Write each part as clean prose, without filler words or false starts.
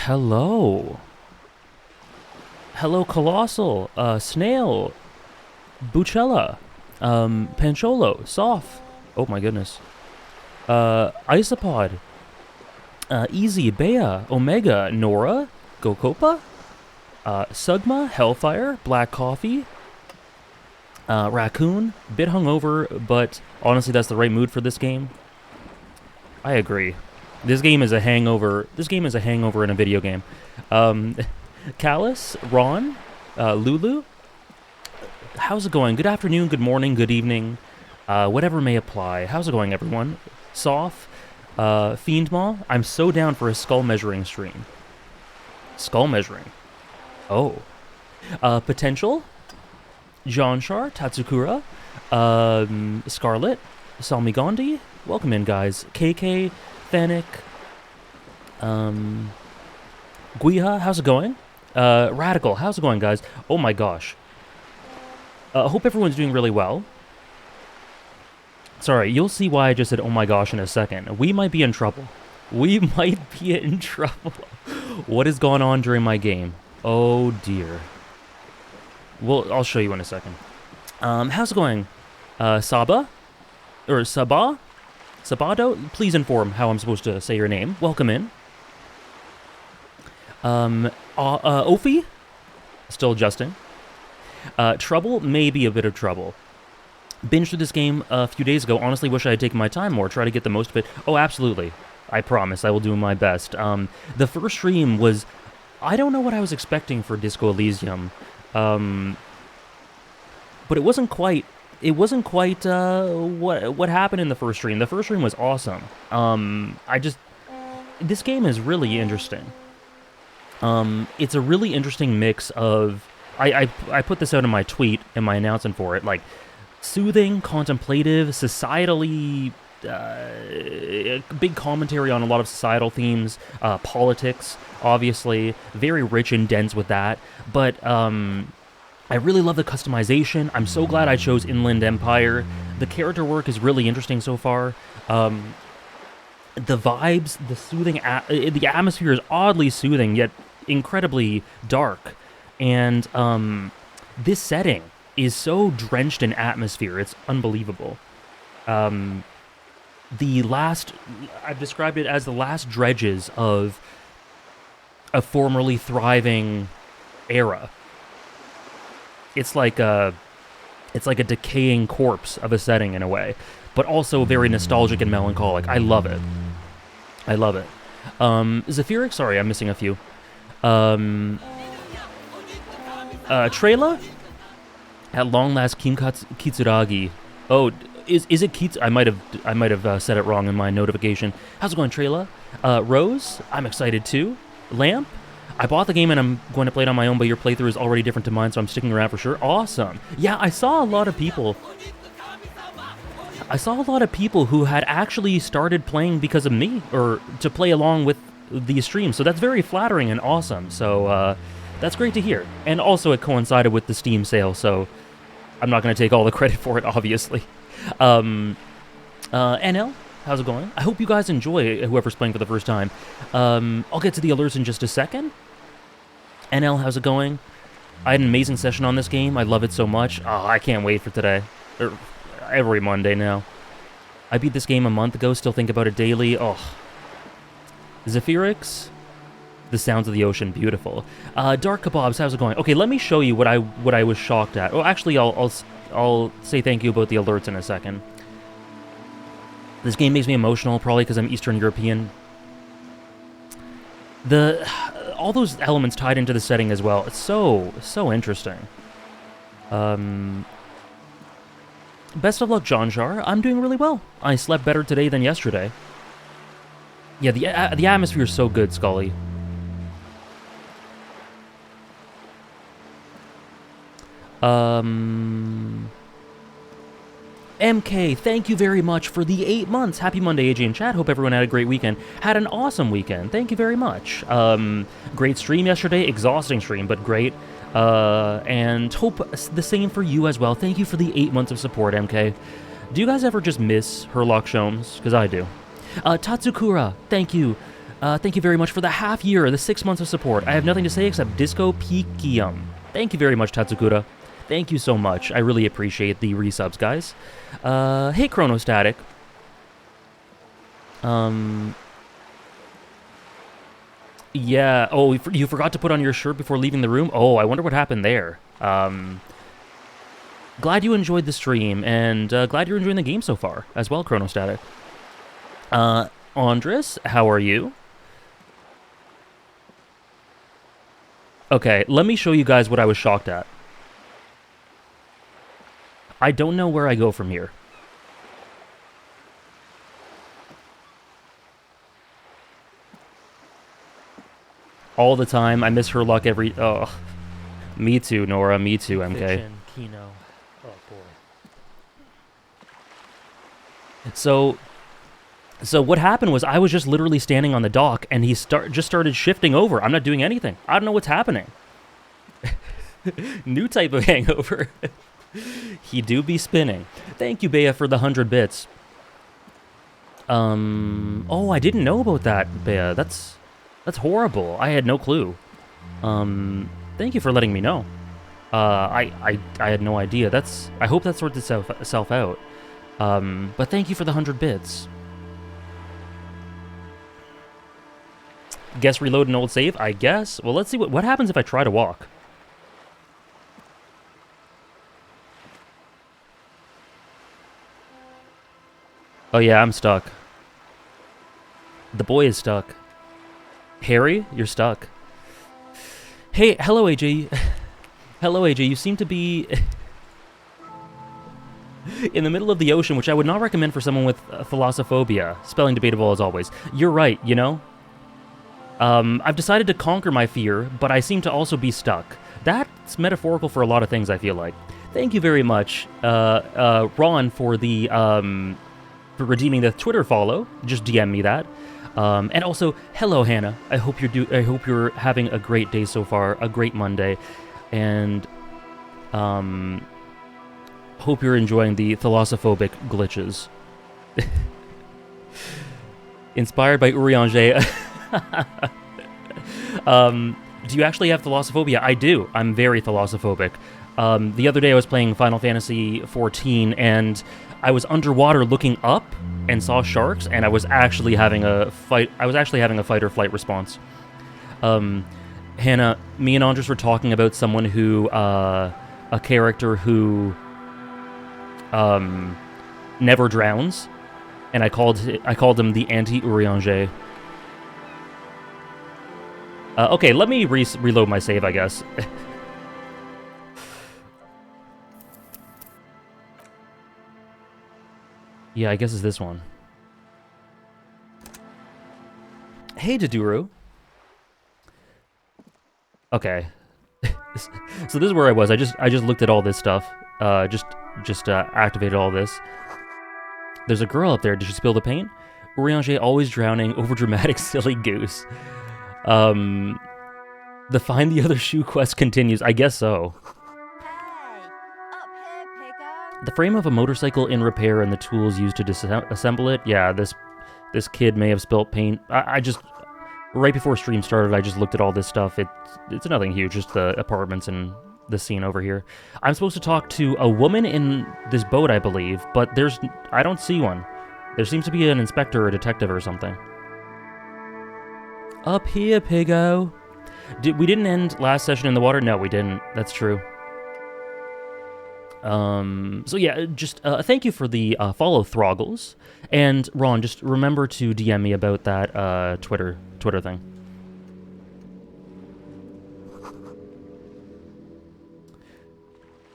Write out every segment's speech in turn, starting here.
Hello. Hello, Colossal, Snail, Bucella, Pancholo, Soph. Oh my goodness. Isopod, Easy, Bea, Omega, Nora, Gokopa, Sugma, Hellfire, Black Coffee, Raccoon, bit hungover, but honestly that's the right mood for this game. I agree. This game is a hangover. This game is a hangover in a video game. Callus, Ron, Lulu. How's it going? Good afternoon, good morning, good evening. Whatever may apply. How's it going, everyone? Soph, Fiendmaw. I'm so down for a skull measuring stream. Skull measuring. Oh. Potential. Janshar, Tatsukura, Scarlet, Salmigandi. Welcome in, guys. KK, Fennec, Guiha, how's it going? Radical, how's it going, guys? Oh my gosh. Hope everyone's doing really well. Sorry, you'll see why I just said oh my gosh in a second. We might be in trouble. We might be in trouble. What has gone on during my game? Oh dear. Well, I'll show you in a second. How's it going? Saba? Or Sabah? Sabado? Please inform how I'm supposed to say your name. Welcome in. Ophi? Still adjusting. Trouble? Maybe a bit of trouble. Binged through this game a few days ago. Honestly, wish I had taken my time more. Try to get the most of it. Oh, absolutely. I promise. I will do my best. The first stream was... I don't know what I was expecting for Disco Elysium. But it wasn't quite... It wasn't quite what happened in the first stream. The first stream was awesome. This game is really interesting. It's a really interesting mix of... I put this out in my tweet, in my announcement for it, like, soothing, contemplative, societally... big commentary on a lot of societal themes, politics, obviously, very rich and dense with that, but... I really love the customization. I'm so glad I chose Inland Empire. The character work is really interesting so far. The vibes, the soothing... the atmosphere is oddly soothing, yet incredibly dark. And this setting is so drenched in atmosphere. It's unbelievable. I've described it as the last dredges of a formerly thriving era. It's like a decaying corpse of a setting in a way, but also very nostalgic and melancholic. I love it. I love it. Zephyric, sorry, I'm missing a few. Trela? At long last, King Kitsuragi. Oh, is it Kits? I might have said it wrong in my notification. How's it going, Trela? Rose? I'm excited too. Lamp? I bought the game and I'm going to play it on my own, but your playthrough is already different to mine, so I'm sticking around for sure. Awesome. Yeah, I saw a lot of people who had actually started playing because of me, or to play along with these streams, so that's very flattering and awesome. So that's great to hear. And also it coincided with the Steam sale, so I'm not going to take all the credit for it, obviously. NL? How's it going? I hope you guys enjoy, whoever's playing for the first time. I'll get to the alerts in just a second. NL, how's it going? I had an amazing session on this game. I love it so much. Oh, I can't wait for today. Or every Monday now. I beat this game a month ago, still think about it daily. Oh. Zephyrix? The sounds of the ocean, beautiful. Dark Kebabs, how's it going? Okay, let me show you what I was shocked at. Oh, actually, I'll say thank you about the alerts in a second. This game makes me emotional, probably because I'm Eastern European. All those elements tied into the setting as well. It's so interesting. Best of luck, Janshar. I'm doing really well. I slept better today than yesterday. Yeah, the atmosphere is so good, Scully. MK, thank you very much for the 8 months. Happy Monday, AJ and chat. Hope everyone had a great weekend. Had an awesome weekend. Thank you very much. Great stream yesterday. Exhausting stream, but great. And hope the same for you as well. Thank you for the 8 months of support, MK. Do you guys ever just miss Herlock Sholmes? Because I do. Tatsukura, thank you. Thank you very much for the half year, the 6 months of support. I have nothing to say except Disco Pikium. Thank you very much, Tatsukura. Thank you so much. I really appreciate the resubs, guys. Hey, Chronostatic. Yeah. Oh, you forgot to put on your shirt before leaving the room? Oh, I wonder what happened there. Glad you enjoyed the stream, and glad you're enjoying the game so far as well, Chronostatic. Andres, how are you? Okay, let me show you guys what I was shocked at. I don't know where I go from here. All the time, I miss her luck every... Oh, me too, Nora, me too, MK. Fiction, Kino. Oh, boy. So what happened was I was just literally standing on the dock, and he just started shifting over. I'm not doing anything. I don't know what's happening. New type of hangover. He do be spinning. Thank you, Bea, for the 100 bits. Oh, I didn't know about that, Bea. That's horrible. I had no clue. Thank you for letting me know. I had no idea. I hope that sorts itself out. But thank you for the 100 bits. Guess reload an old save, I guess. Well, let's see what happens if I try to walk. Oh yeah, I'm stuck. The boy is stuck. Harry, you're stuck. Hey, hello AJ. Hello AJ, you seem to be in the middle of the ocean, which I would not recommend for someone with thalassophobia. Spelling debatable as always. You're right, you know? I've decided to conquer my fear, but I seem to also be stuck. That's metaphorical for a lot of things, I feel like. Thank you very much, Ron, for the for redeeming the Twitter follow. Just DM me that. And also, hello Hannah. I hope you're having a great day so far, a great Monday, and hope you're enjoying the thalassophobic glitches. Inspired by Urianger. Do you actually have thalassophobia? I do. I'm very thalassophobic. The other day I was playing Final Fantasy XIV, and I was underwater looking up and saw sharks, and I was actually having a fight. I was actually having a fight or flight response. Hannah, me and Andres were talking about someone who, a character who, never drowns, and I called him the anti-Urianger. Okay, let me reload my save, I guess. Yeah, I guess it's this one. Hey, Doduru. Okay. So this is where I was. I just looked at all this stuff. Just activated all this. There's a girl up there. Did she spill the paint? Urianger always drowning, overdramatic, silly goose. The find the other shoe quest continues. I guess so. The frame of a motorcycle in repair and the tools used to disassemble it. Yeah, this kid may have spilt paint. I just right before stream started, I just looked at all this stuff. It's nothing huge, just the apartments and the scene over here. I'm supposed to talk to a woman in this boat, I believe, but I don't see one. There seems to be an inspector or a detective or something. Up here, piggo. We didn't end last session in the water? No, we didn't. That's true. So yeah, just thank you for the follow, Throggles. And Ron, just remember to DM me about that Twitter thing.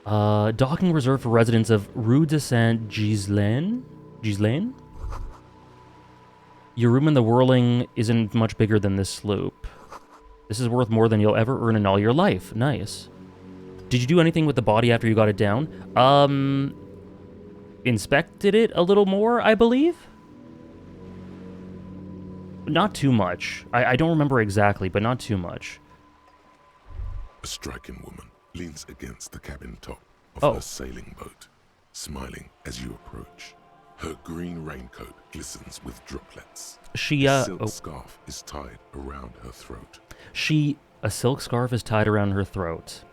Docking reserved for residents of Rue de Saint-Ghislain? Ghislain? Your room in the whirling isn't much bigger than this slope. This is worth more than you'll ever earn in all your life. Nice. Did you do anything with the body after you got it down? Inspected it a little more, I believe? Not too much. I don't remember exactly, but not too much. A striking woman leans against the cabin top of her sailing boat, smiling as you approach. Her green raincoat glistens with droplets. She, A silk scarf is tied around her throat. A silk scarf is tied around her throat.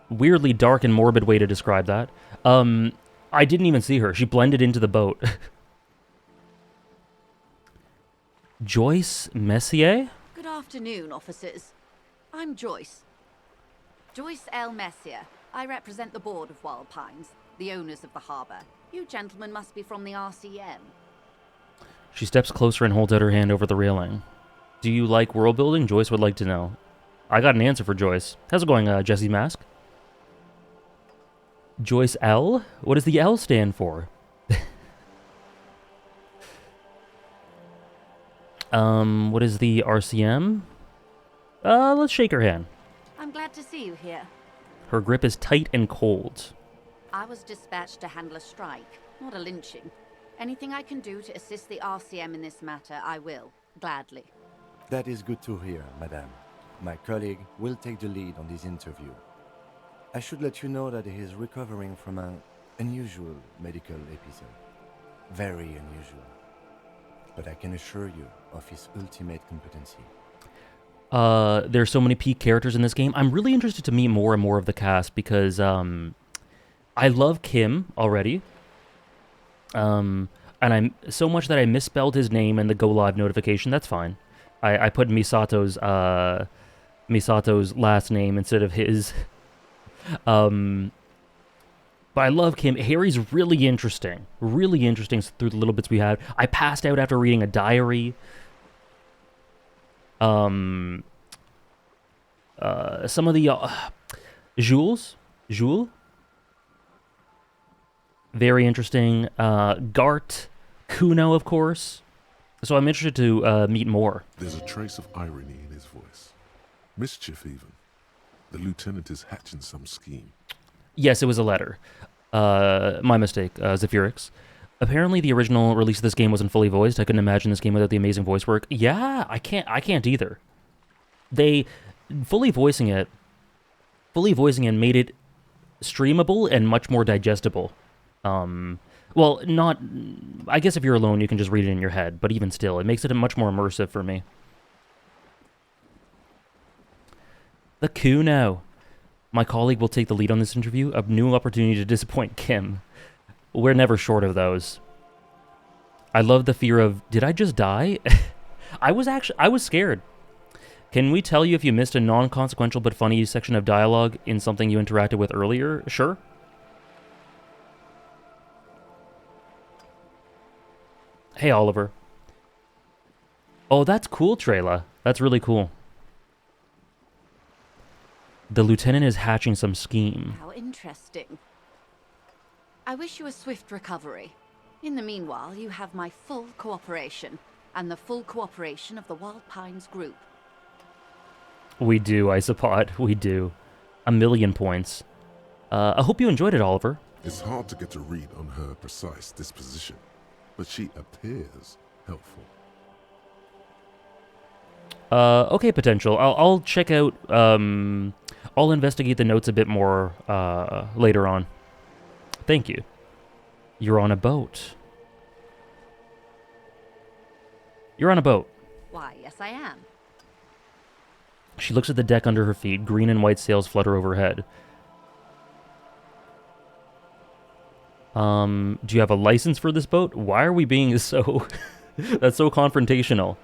Weirdly dark and morbid way to describe that. I didn't even see her. She blended into the boat. Joyce Messier? Good afternoon, officers. I'm Joyce. Joyce L. Messier. I represent the board of Wild Pines, the owners of the harbour. You gentlemen must be from the RCM. She steps closer and holds out her hand over the railing. Do you like world building? Joyce would like to know. I got an answer for Joyce. How's it going, Jesse Mask? Joyce L? What does the L stand for? What is the RCM? Let's shake her hand. I'm glad to see you here. Her grip is tight and cold. I was dispatched to handle a strike, not a lynching. Anything I can do to assist the RCM in this matter, I will, gladly. That is good to hear, madame. My colleague will take the lead on this interview. I should let you know that he is recovering from an unusual medical episode. Very unusual. But I can assure you of his ultimate competency. There's so many peak characters in this game. I'm really interested to meet more and more of the cast because I love Kim already. And I'm so much that I misspelled his name in the go live notification. That's fine. I put Misato's last name instead of his. But I love Kim. Harry's really interesting through the little bits we had. I passed out after reading a diary. Some of the Jules, very interesting. Gart, Kuno, of course. So I'm interested to meet more. There's a trace of irony in his voice. Mischief, even. The lieutenant is hatching some scheme. Yes, it was a letter. My mistake, Zephyrix. Apparently, the original release of this game wasn't fully voiced. I couldn't imagine this game without the amazing voice work. Yeah, I can't either. They fully voicing it made it streamable and much more digestible. Well, not. I guess if you're alone, you can just read it in your head. But even still, it makes it much more immersive for me. The Kuno. My colleague will take the lead on this interview. A new opportunity to disappoint Kim. We're never short of those. I love the fear of, did I just die? I was scared. Can we tell you if you missed a non-consequential but funny section of dialogue in something you interacted with earlier? Sure. Hey, Oliver. Oh, that's cool, Trayla. That's really cool. The lieutenant is hatching some scheme. How interesting. I wish you a swift recovery. In the meanwhile, you have my full cooperation, and the full cooperation of the Wild Pines group. We do, Isopod. We do. 1,000,000 points. I hope you enjoyed it, Oliver. It's hard to get a read on her precise disposition, but she appears helpful. Okay, Potential. I'll check out, I'll investigate the notes a bit more, later on. Thank you. You're on a boat. You're on a boat. Why, yes I am. She looks at the deck under her feet. Green and white sails flutter overhead. Do you have a license for this boat? Why are we being so... That's so confrontational.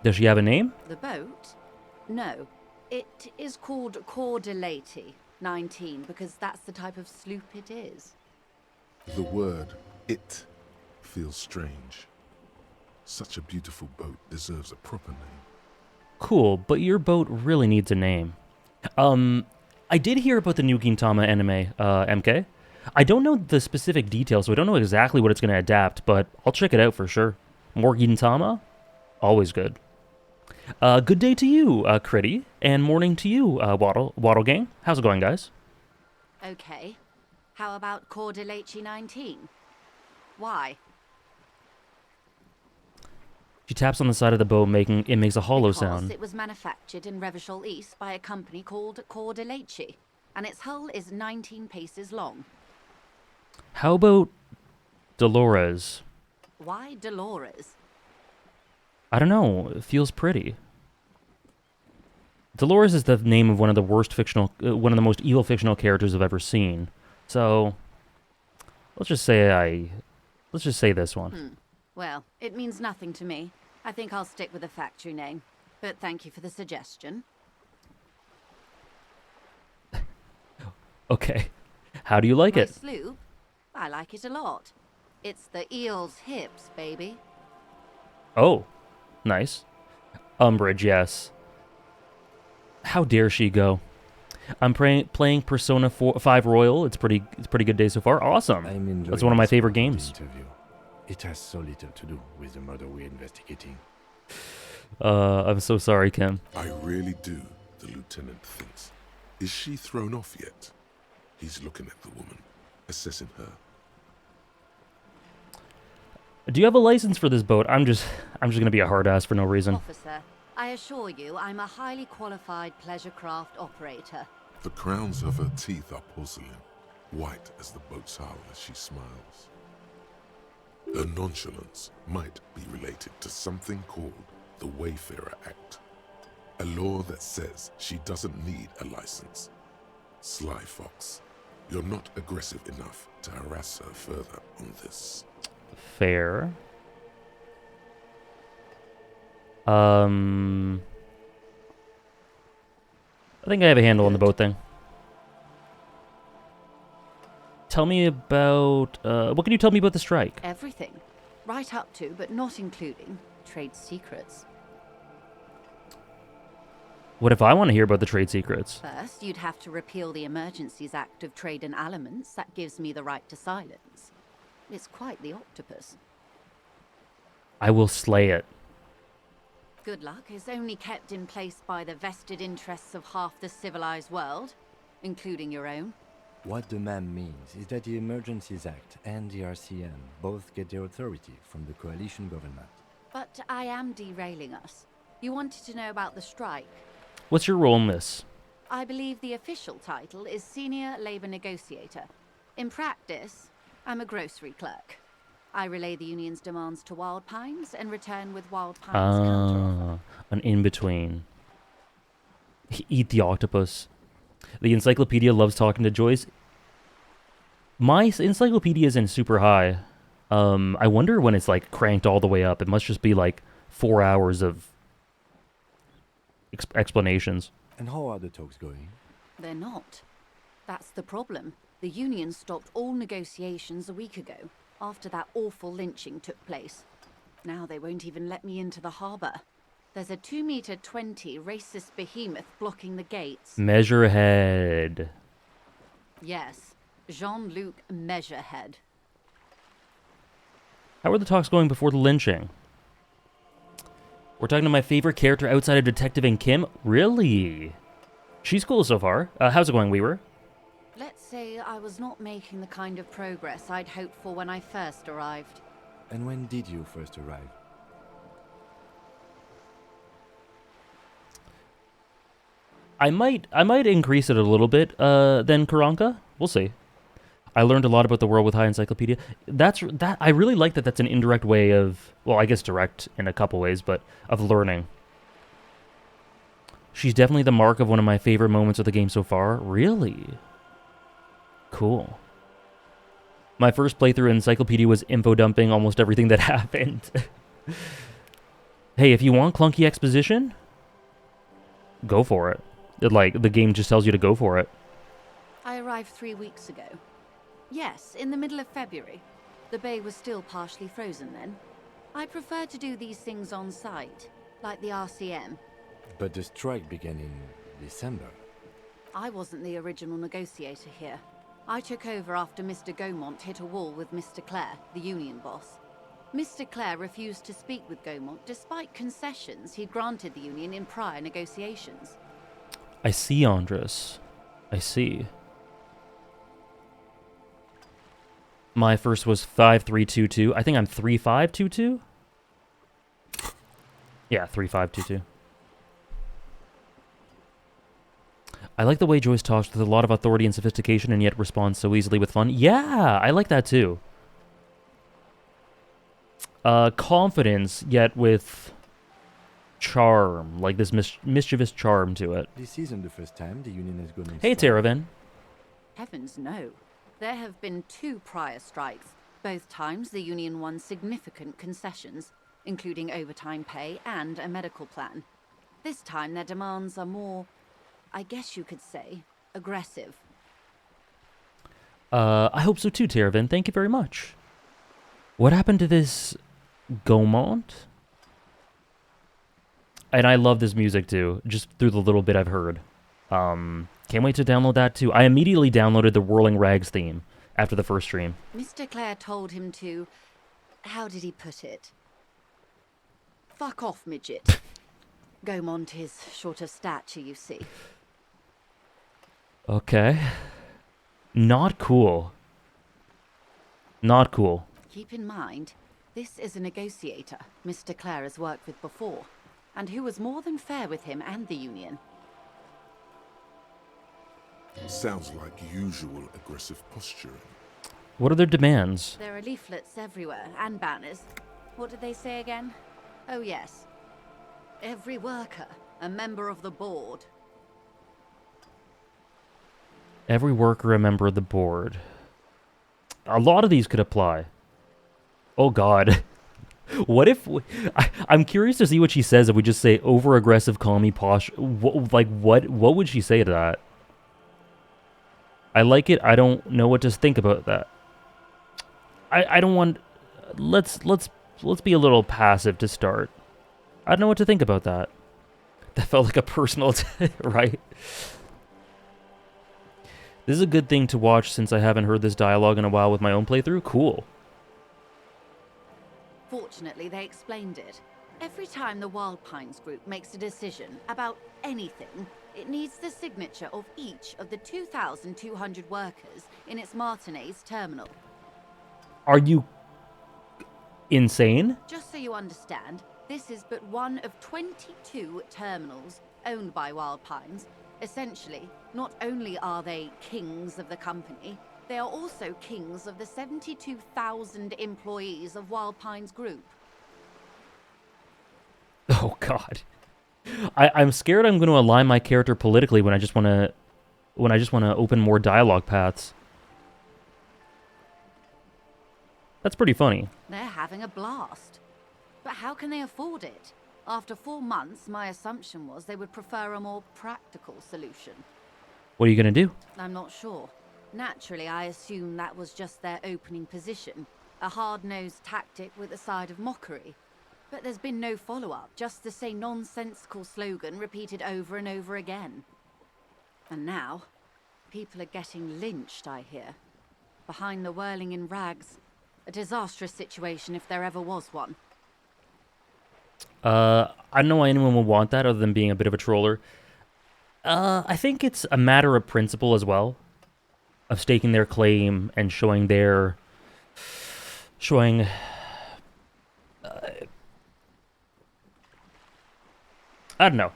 Does she have a name? The boat? No. It is called Cordelati 19 because that's the type of sloop it is. The word "it" feels strange. Such a beautiful boat deserves a proper name. Cool, but your boat really needs a name. I did hear about the new Gintama anime, MK. I don't know the specific details, so I don't know exactly what it's going to adapt, but I'll check it out for sure. More Gintama? Always good. Good day to you, Critty, and morning to you, Waddle Gang. How's it going, guys? Okay. How about Cordelati 19? Why? She taps on the side of the boat, it makes a hollow Because sound. it was manufactured in Revachol East by a company called Cordelati, and its hull is 19 paces long. How about Dolores? Why Dolores? I don't know. It feels pretty. Dolores is the name of one of the one of the most evil fictional characters I've ever seen. So, let's just say this one. Well, it means nothing to me. I think I'll stick with a factory name. But thank you for the suggestion. Okay. How do you like My it? sloop? I like it a lot. It's the eel's hips, baby. Oh, nice. Umbridge, yes. How dare she go? I'm playing Persona 5 Royal. It's pretty good day so far. Awesome. I'm enjoying That's one of my this favorite part of the games. interview. It has so little to do with the murder we're investigating. I'm so sorry, Kim. I really do, the lieutenant thinks. Is she thrown off yet? He's looking at the woman, assessing her. Do you have a license for this boat? I'm just gonna be a hard ass for no reason. Officer, I assure you I'm a highly qualified pleasure craft operator. The crowns of her teeth are porcelain, white as the boat's hull as she smiles. Her nonchalance might be related to something called the Wayfarer Act, a law that says she doesn't need a license. Sly Fox, you're not aggressive enough to harass her further on this. Fair. I think I have a handle on the boat thing. Tell me about, what can you tell me about the strike? Everything. Right up to, but not including, trade secrets. What if I want to hear about the trade secrets? First, you'd have to repeal the Emergencies Act of Trade in Aliments. That gives me the right to silence. It's quite the octopus. I will slay it. Good luck is only kept in place by the vested interests of half the civilized world, including your own. What the ma'am means is that the Emergencies Act and the RCM both get their authority from the coalition government. But I am derailing us. You wanted to know about the strike. What's your role in this? I believe the official title is Senior Labor Negotiator. In practice, I'm a grocery clerk. I relay the union's demands to Wild Pines and return with Wild Pines' counteroffer. An in-between. Eat the octopus. The encyclopedia loves talking to Joyce. My encyclopedia isn't super high. I wonder when it's like cranked all the way up. It must just be like 4 hours of explanations. And how are the talks going? They're not. That's the problem. The union stopped all negotiations a week ago, after that awful lynching took place. Now they won't even let me into the harbour. There's a 2-meter-20 racist behemoth blocking the gates. Measurehead. Yes, Jean-Luc Measurehead. How are the talks going before the lynching? We're talking to my favorite character outside of Detective and Kim? Really? She's cool so far. How's it going, Weaver? Let's say I was not making the kind of progress I'd hoped for when I first arrived. And when did you first arrive? I might increase it a little bit, then Karanka. We'll see. I learned a lot about the world with High Encyclopedia. I really like that that's an indirect way of, well, I guess direct in a couple ways, but of learning. She's definitely the mark of one of my favorite moments of the game so far. Really? Cool. My first playthrough in Encyclopedia was info dumping almost everything that happened. Hey, if you want clunky exposition, go for it. The game just tells you to go for it. I arrived 3 weeks ago. Yes, in the middle of February. The bay was still partially frozen then. I prefer to do these things on site, like the RCM. But the strike began in December. I wasn't the original negotiator here. I took over after Mr. Gaumont hit a wall with Mr. Clare, the union boss. Mr. Clare refused to speak with Gaumont despite concessions he'd granted the union in prior negotiations. I see, Andres. I see. My first was 5322. I think I'm 3522? Yeah, 3522. I like the way Joyce talks with a lot of authority and sophistication and yet responds so easily with fun. Yeah, I like that too. Confidence, yet with charm. Like this mischievous charm to it. This isn't the first time the Union has gone on Hey, strike. Teravan. Heavens no. There have been 2 prior strikes. Both times the Union won significant concessions, including overtime pay and a medical plan. This time their demands are more, I guess you could say, aggressive. I hope so too, Teravan. Thank you very much. What happened to this Gaumont? And I love this music too, just through the little bit I've heard. Can't wait to download that too. I immediately downloaded the Whirling Rags theme after the first stream. Mr. Clare told him to, how did he put it? Fuck off, midget. Gaumont is short of stature, you see. Okay. Not cool. Not cool. Keep in mind, this is a negotiator Mr. Clare has worked with before, and who was more than fair with him and the Union. Sounds like usual aggressive posturing. What are their demands? There are leaflets everywhere, and banners. What did they say again? Oh yes. Every worker, a member of the board. Every worker a member of the board. A lot of these could apply. Oh god. What if... I'm curious to see what she says if we just say over-aggressive, call me posh. What would she say to that? I like it. I don't know what to think about that. I don't want... Let's be a little passive to start. I don't know what to think about that. That felt like a personal... right? This is a good thing to watch since I haven't heard this dialogue in a while with my own playthrough. Cool. Fortunately, they explained it. Every time the Wild Pines group makes a decision about anything, it needs the signature of each of the 2,200 workers in its Martinez terminal. Are you insane? Just so you understand, this is but one of 22 terminals owned by Wild Pines. Essentially, not only are they kings of the company, they are also kings of the 72,000 employees of Wild Pines Group. Oh god. I'm scared I'm going to align my character politically when I just want to open more dialogue paths. That's pretty funny. They're having a blast. But how can they afford it? After 4 months, my assumption was they would prefer a more practical solution. What are you going to do? I'm not sure. Naturally, I assume that was just their opening position. A hard-nosed tactic with a side of mockery. But there's been no follow-up, just the same nonsensical slogan repeated over and over again. And now, people are getting lynched, I hear. Behind the whirling in rags. A disastrous situation if there ever was one. I don't know why anyone would want that other than being a bit of a troller. I think it's a matter of principle as well. Of staking their claim and showing their... I don't know.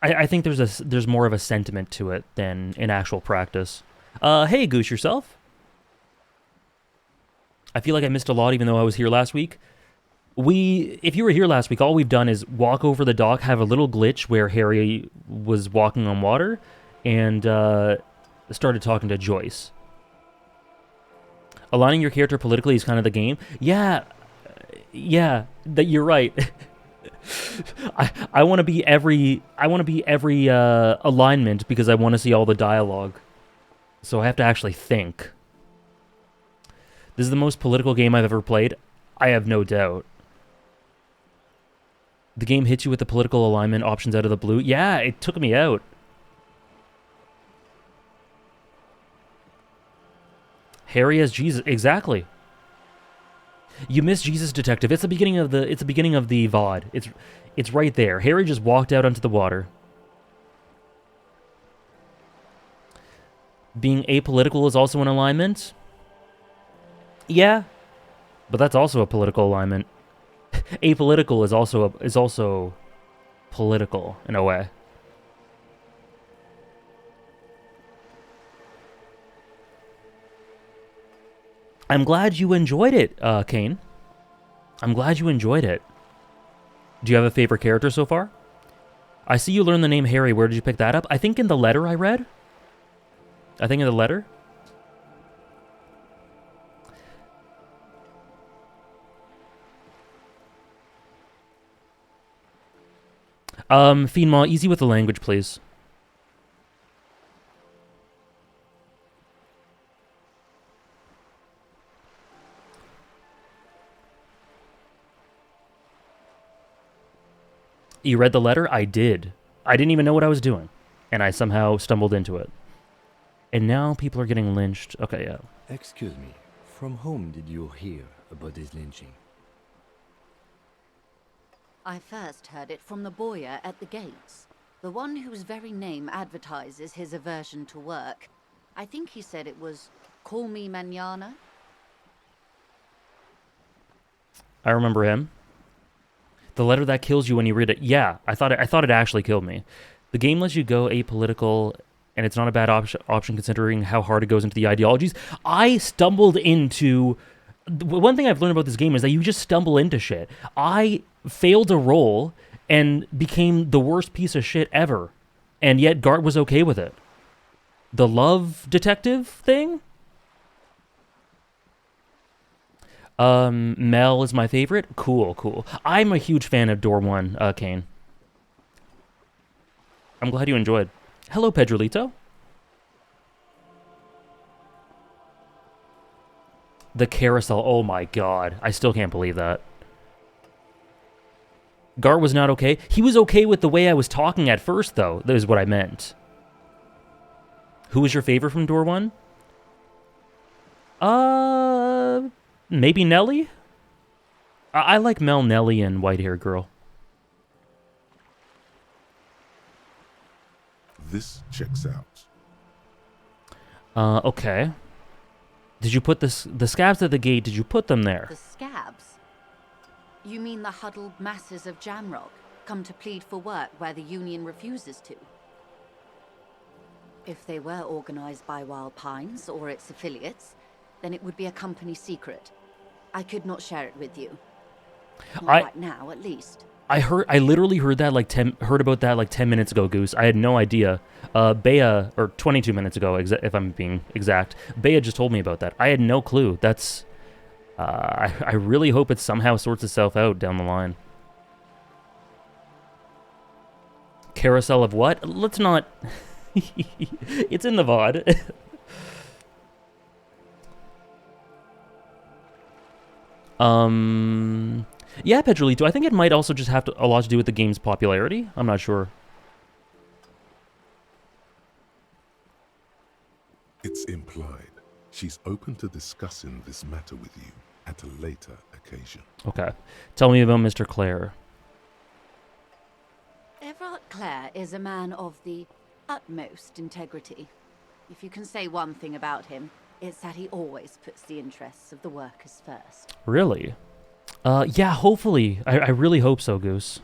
I think there's more of a sentiment to it than in actual practice. Hey, Goose, yourself? I feel like I missed a lot even though I was here last week. If you were here last week, all we've done is walk over the dock, have a little glitch where Harry was walking on water, and started talking to Joyce. Aligning your character politically is kind of the game. Yeah, that you're right. I want to be every alignment because I want to see all the dialogue. So I have to actually think. This is the most political game I've ever played. I have no doubt. The game hits you with the political alignment options out of the blue. Yeah, it took me out. Harry as Jesus, exactly. You miss Jesus Detective. It's the beginning of the VOD. It's right there. Harry just walked out onto the water. Being apolitical is also an alignment. Yeah, but that's also a political alignment. Apolitical is also political in a way. I'm glad you enjoyed it, Kane. I'm glad you enjoyed it. Do you have a favorite character so far? I see you learned the name Harry. Where did you pick that up? I think in the letter I read. I think in the letter. Fiendmaw, easy with the language, please. You read the letter? I did. I didn't even know what I was doing. And I somehow stumbled into it. And now people are getting lynched. Okay, yeah. Excuse me, from whom did you hear about this lynching? I first heard it from the bowyer at the gates. The one whose very name advertises his aversion to work. I think he said it was, "Call me mañana." I remember him. The letter that kills you when you read it. Yeah, I thought it actually killed me. The game lets you go apolitical, and it's not a bad option considering how hard it goes into the ideologies. I stumbled into... One thing I've learned about this game is that you just stumble into shit. I failed a roll and became the worst piece of shit ever, and yet Gart was okay with it. The love detective thing? Mel is my favorite. Cool. I'm a huge fan of Door 1, Kane. I'm glad you enjoyed. Hello, Pedrolito. The carousel. Oh my god. I still can't believe that. Gart was not okay. He was okay with the way I was talking at first, though. That is what I meant. Who was your favorite from Door 1? Maybe Nellie? I like Mel, Nellie, and white-haired girl. This checks out. Okay. Did you put the scabs at the gate, did you put them there? The scabs? You mean the huddled masses of Jamrock, come to plead for work where the Union refuses to? If they were organized by Wild Pines or its affiliates, then it would be a company secret. I could not share it with you. Not right now, at least. I literally heard about that like 10 minutes ago, Goose. I had no idea. Bea, or 22 minutes ago, if I'm being exact. Bea just told me about that. I had no clue. That's... I really hope it somehow sorts itself out down the line. Carousel of what? Let's not... It's in the VOD. Yeah, Pedrolito, I think it might also just have a lot to do with the game's popularity. I'm not sure. It's implied. She's open to discussing this matter with you at a later occasion. Okay. Tell me about Mr. Clare. Everard Clare is a man of the utmost integrity. If you can say one thing about him, it's that he always puts the interests of the workers first. Really? Yeah, hopefully. I really hope so, Goose.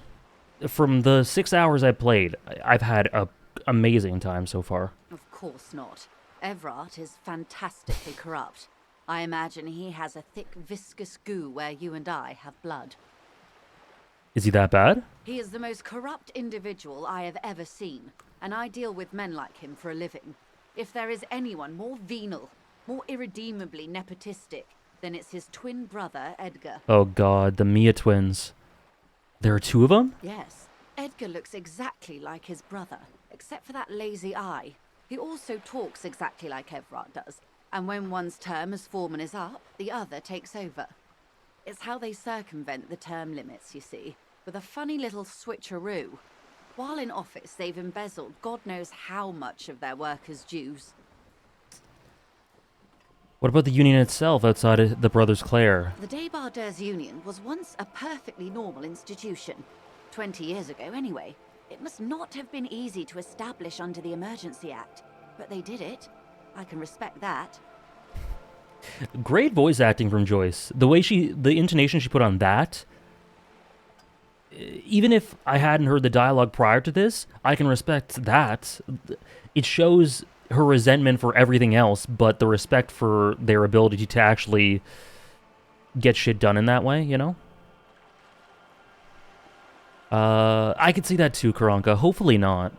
From the 6 hours I played, I've had an amazing time so far. Of course not. Everard is fantastically corrupt. I imagine he has a thick, viscous goo where you and I have blood. Is he that bad? He is the most corrupt individual I have ever seen, and I deal with men like him for a living. If there is anyone more venal, more irredeemably nepotistic, then it's his twin brother, Edgar. Oh god, the Mia twins. There are two of them? Yes. Edgar looks exactly like his brother, except for that lazy eye. He also talks exactly like Everard does, and when one's term as foreman is up, the other takes over. It's how they circumvent the term limits, you see, with a funny little switcheroo. While in office, they've embezzled God knows how much of their workers' dues. What about the union itself outside of the Brothers Clare? The Débardeurs Union was once a perfectly normal institution. 20 years ago, anyway. It must not have been easy to establish under the Emergency Act, but they did it. I can respect that. Great voice acting from Joyce. The intonation she put on that, even if I hadn't heard the dialogue prior to this, I can respect that. It shows her resentment for everything else, but the respect for their ability to actually get shit done in that way, you know? I could see that too, Karanka. Hopefully not.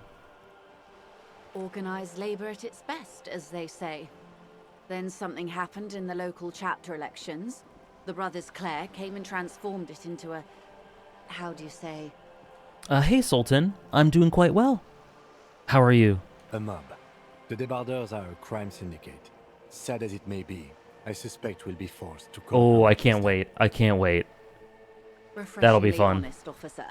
Organized labor at its best, as they say. Then something happened in the local chapter elections. The brothers Claire came and transformed it into a... how do you say? Hey, Sultan. I'm doing quite well. How are you? A mob. The debarders are a crime syndicate. Sad as it may be, I suspect we'll be forced to Oh, I can't wait. I can't wait. That'll be fun. Honest, officer.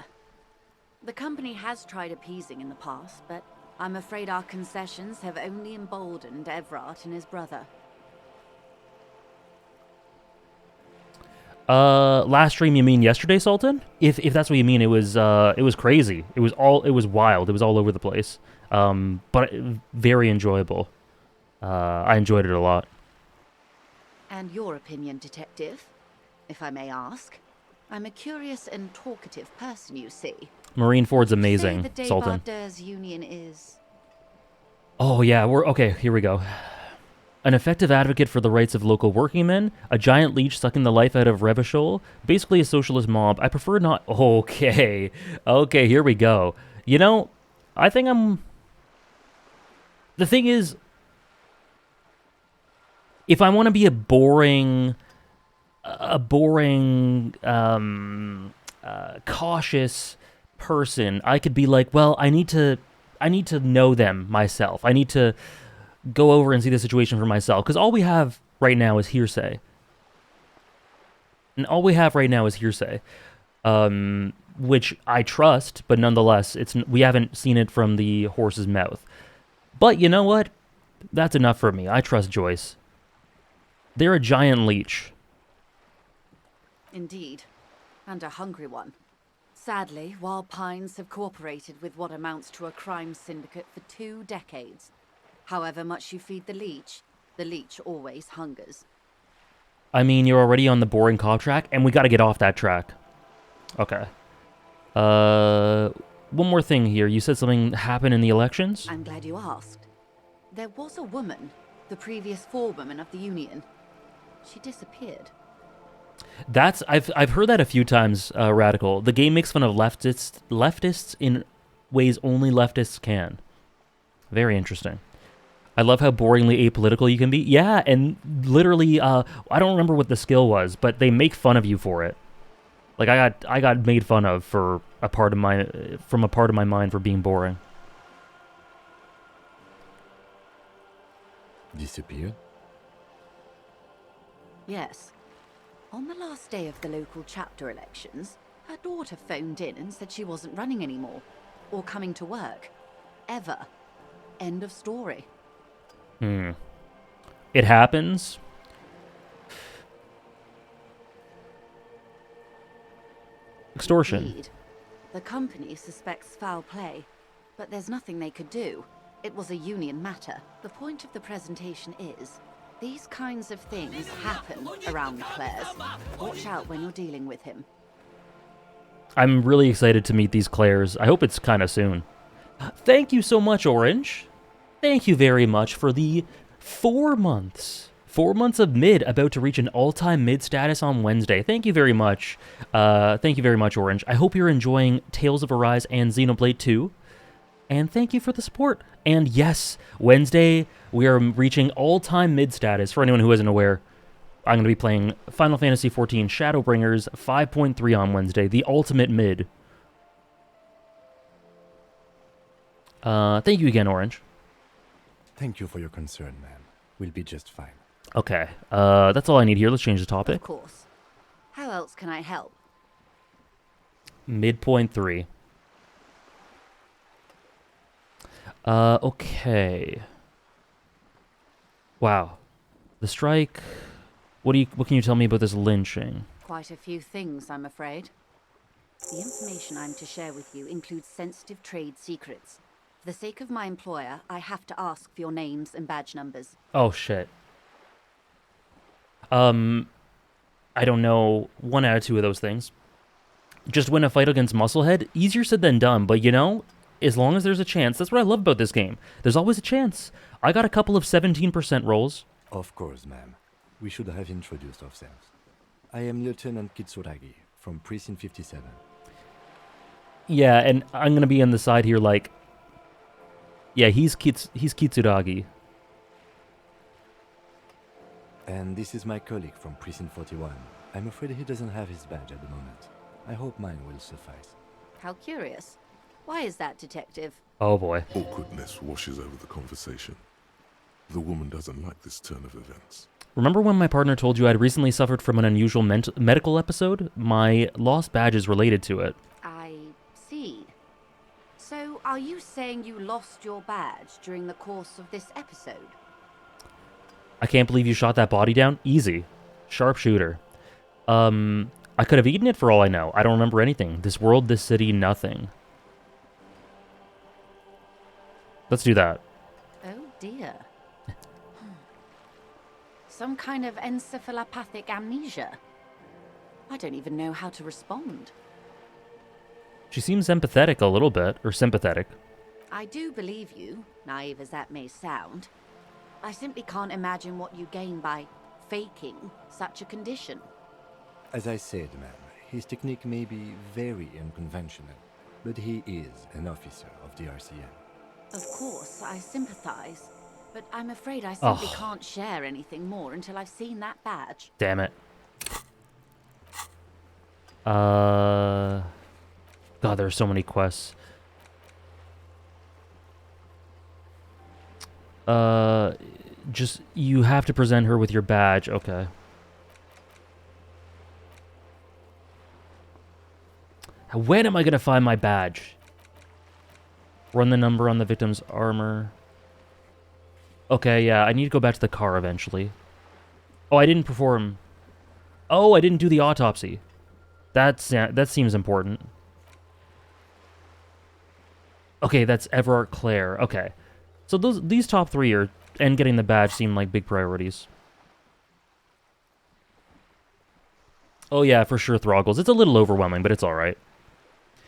The company has tried appeasing in the past, but I'm afraid our concessions have only emboldened Everard and his brother. Last stream you mean yesterday, Sultan? If that's what you mean, it was crazy. It was wild. It was all over the place. But very enjoyable. I enjoyed it a lot. And your opinion, detective, if I may ask? I'm a curious and talkative person, you see. Marineford's amazing, Say the Sultan. Debarders Union is... Oh yeah, okay, here we go. An effective advocate for the rights of local working men, a giant leech sucking the life out of Revachol, basically a socialist mob. I prefer not... Okay, here we go. You know, I think I'm... The thing is, if I want to be a boring, cautious person, I could be like, well, I need to know them myself. I need to go over and see the situation for myself, because all we have right now is hearsay. Which I trust, but nonetheless, we haven't seen it from the horse's mouth. But you know what? That's enough for me. I trust Joyce. They're a giant leech. Indeed. And a hungry one. Sadly, Wild Pines have cooperated with what amounts to a crime syndicate for 2 decades. However much you feed the leech always hungers. I mean, you're already on the boring cop track, and we gotta get off that track. Okay. One more thing here. You said something happened in the elections? I'm glad you asked. There was a woman, the previous forewoman of the Union. She disappeared. I've heard that a few times, Radical. The game makes fun of leftists in ways only leftists can. Very interesting. I love how boringly apolitical you can be. Yeah, and literally, I don't remember what the skill was, but they make fun of you for it. Like I got made fun of for a part of my mind for being boring. Disappeared? Yes. On the last day of the local chapter elections, her daughter phoned in and said she wasn't running anymore, or coming to work. Ever. End of story. It happens. Extortion. Indeed. The company suspects foul play, but there's nothing they could do. It was a union matter. The point of the presentation is, these kinds of things happen around the Clares. Watch out when you're dealing with him. I'm really excited to meet these Claires. I hope it's kind of soon. Thank you so much, Orange. Thank you very much for the 4 months. 4 months of mid, about to reach an all-time mid status on Wednesday. Thank you very much. Thank you very much, Orange. I hope you're enjoying Tales of Arise and Xenoblade 2. And thank you for the support. And yes, Wednesday, we are reaching all-time mid status. For anyone who isn't aware, I'm going to be playing Final Fantasy XIV Shadowbringers 5.3 on Wednesday, the ultimate mid. Thank you again, Orange. Thank you for your concern, man. We'll be just fine. Okay, that's all I need here. Let's change the topic. Of course. How else can I help? Midpoint 3. Okay. Wow. The strike. What can you tell me about this lynching? Quite a few things, I'm afraid. The information I'm to share with you includes sensitive trade secrets. For the sake of my employer, I have to ask for your names and badge numbers. Oh, shit. I don't know 1 out of 2 of those things. Just win a fight against Musclehead? Easier said than done, but you know, as long as there's a chance. That's what I love about this game. There's always a chance. I got a couple of 17% rolls. Of course, ma'am. We should have introduced ourselves. I am Lieutenant Kitsuragi from Precinct 57. Yeah, and I'm gonna be on the side here like, yeah, he's Kitsuragi. And this is my colleague from Precinct 41. I'm afraid he doesn't have his badge at the moment. I hope mine will suffice. How curious. Why is that, Detective? Oh boy. Awkwardness washes over the conversation. The woman doesn't like this turn of events. Remember when my partner told you I'd recently suffered from an unusual medical episode? My lost badge is related to it. I see. So, are you saying you lost your badge during the course of this episode? I can't believe you shot that body down. Easy. Sharpshooter. I could have eaten it for all I know. I don't remember anything. This world, this city, nothing. Let's do that. Oh dear. Some kind of encephalopathic amnesia. I don't even know how to respond. She seems empathetic a little bit, or sympathetic. I do believe you, naive as that may sound. I simply can't imagine what you gain by faking such a condition. As I said, ma'am, his technique may be very unconventional, but he is an officer of the RCM. Of course, I sympathize, but I'm afraid I simply Oh. can't share anything more until I've seen that badge. Damn it. God, there are so many quests. Just, you have to present her with your badge. Okay. When am I gonna find my badge? Run the number on the victim's armor. Okay, yeah, I need to go back to the car eventually. Oh, I didn't perform... Oh, I didn't do the autopsy. That seems important. Okay, that's Everard Clare. Okay. So these top three are, and getting the badge seem like big priorities. Oh yeah, for sure, Throggles. It's a little overwhelming, but it's alright.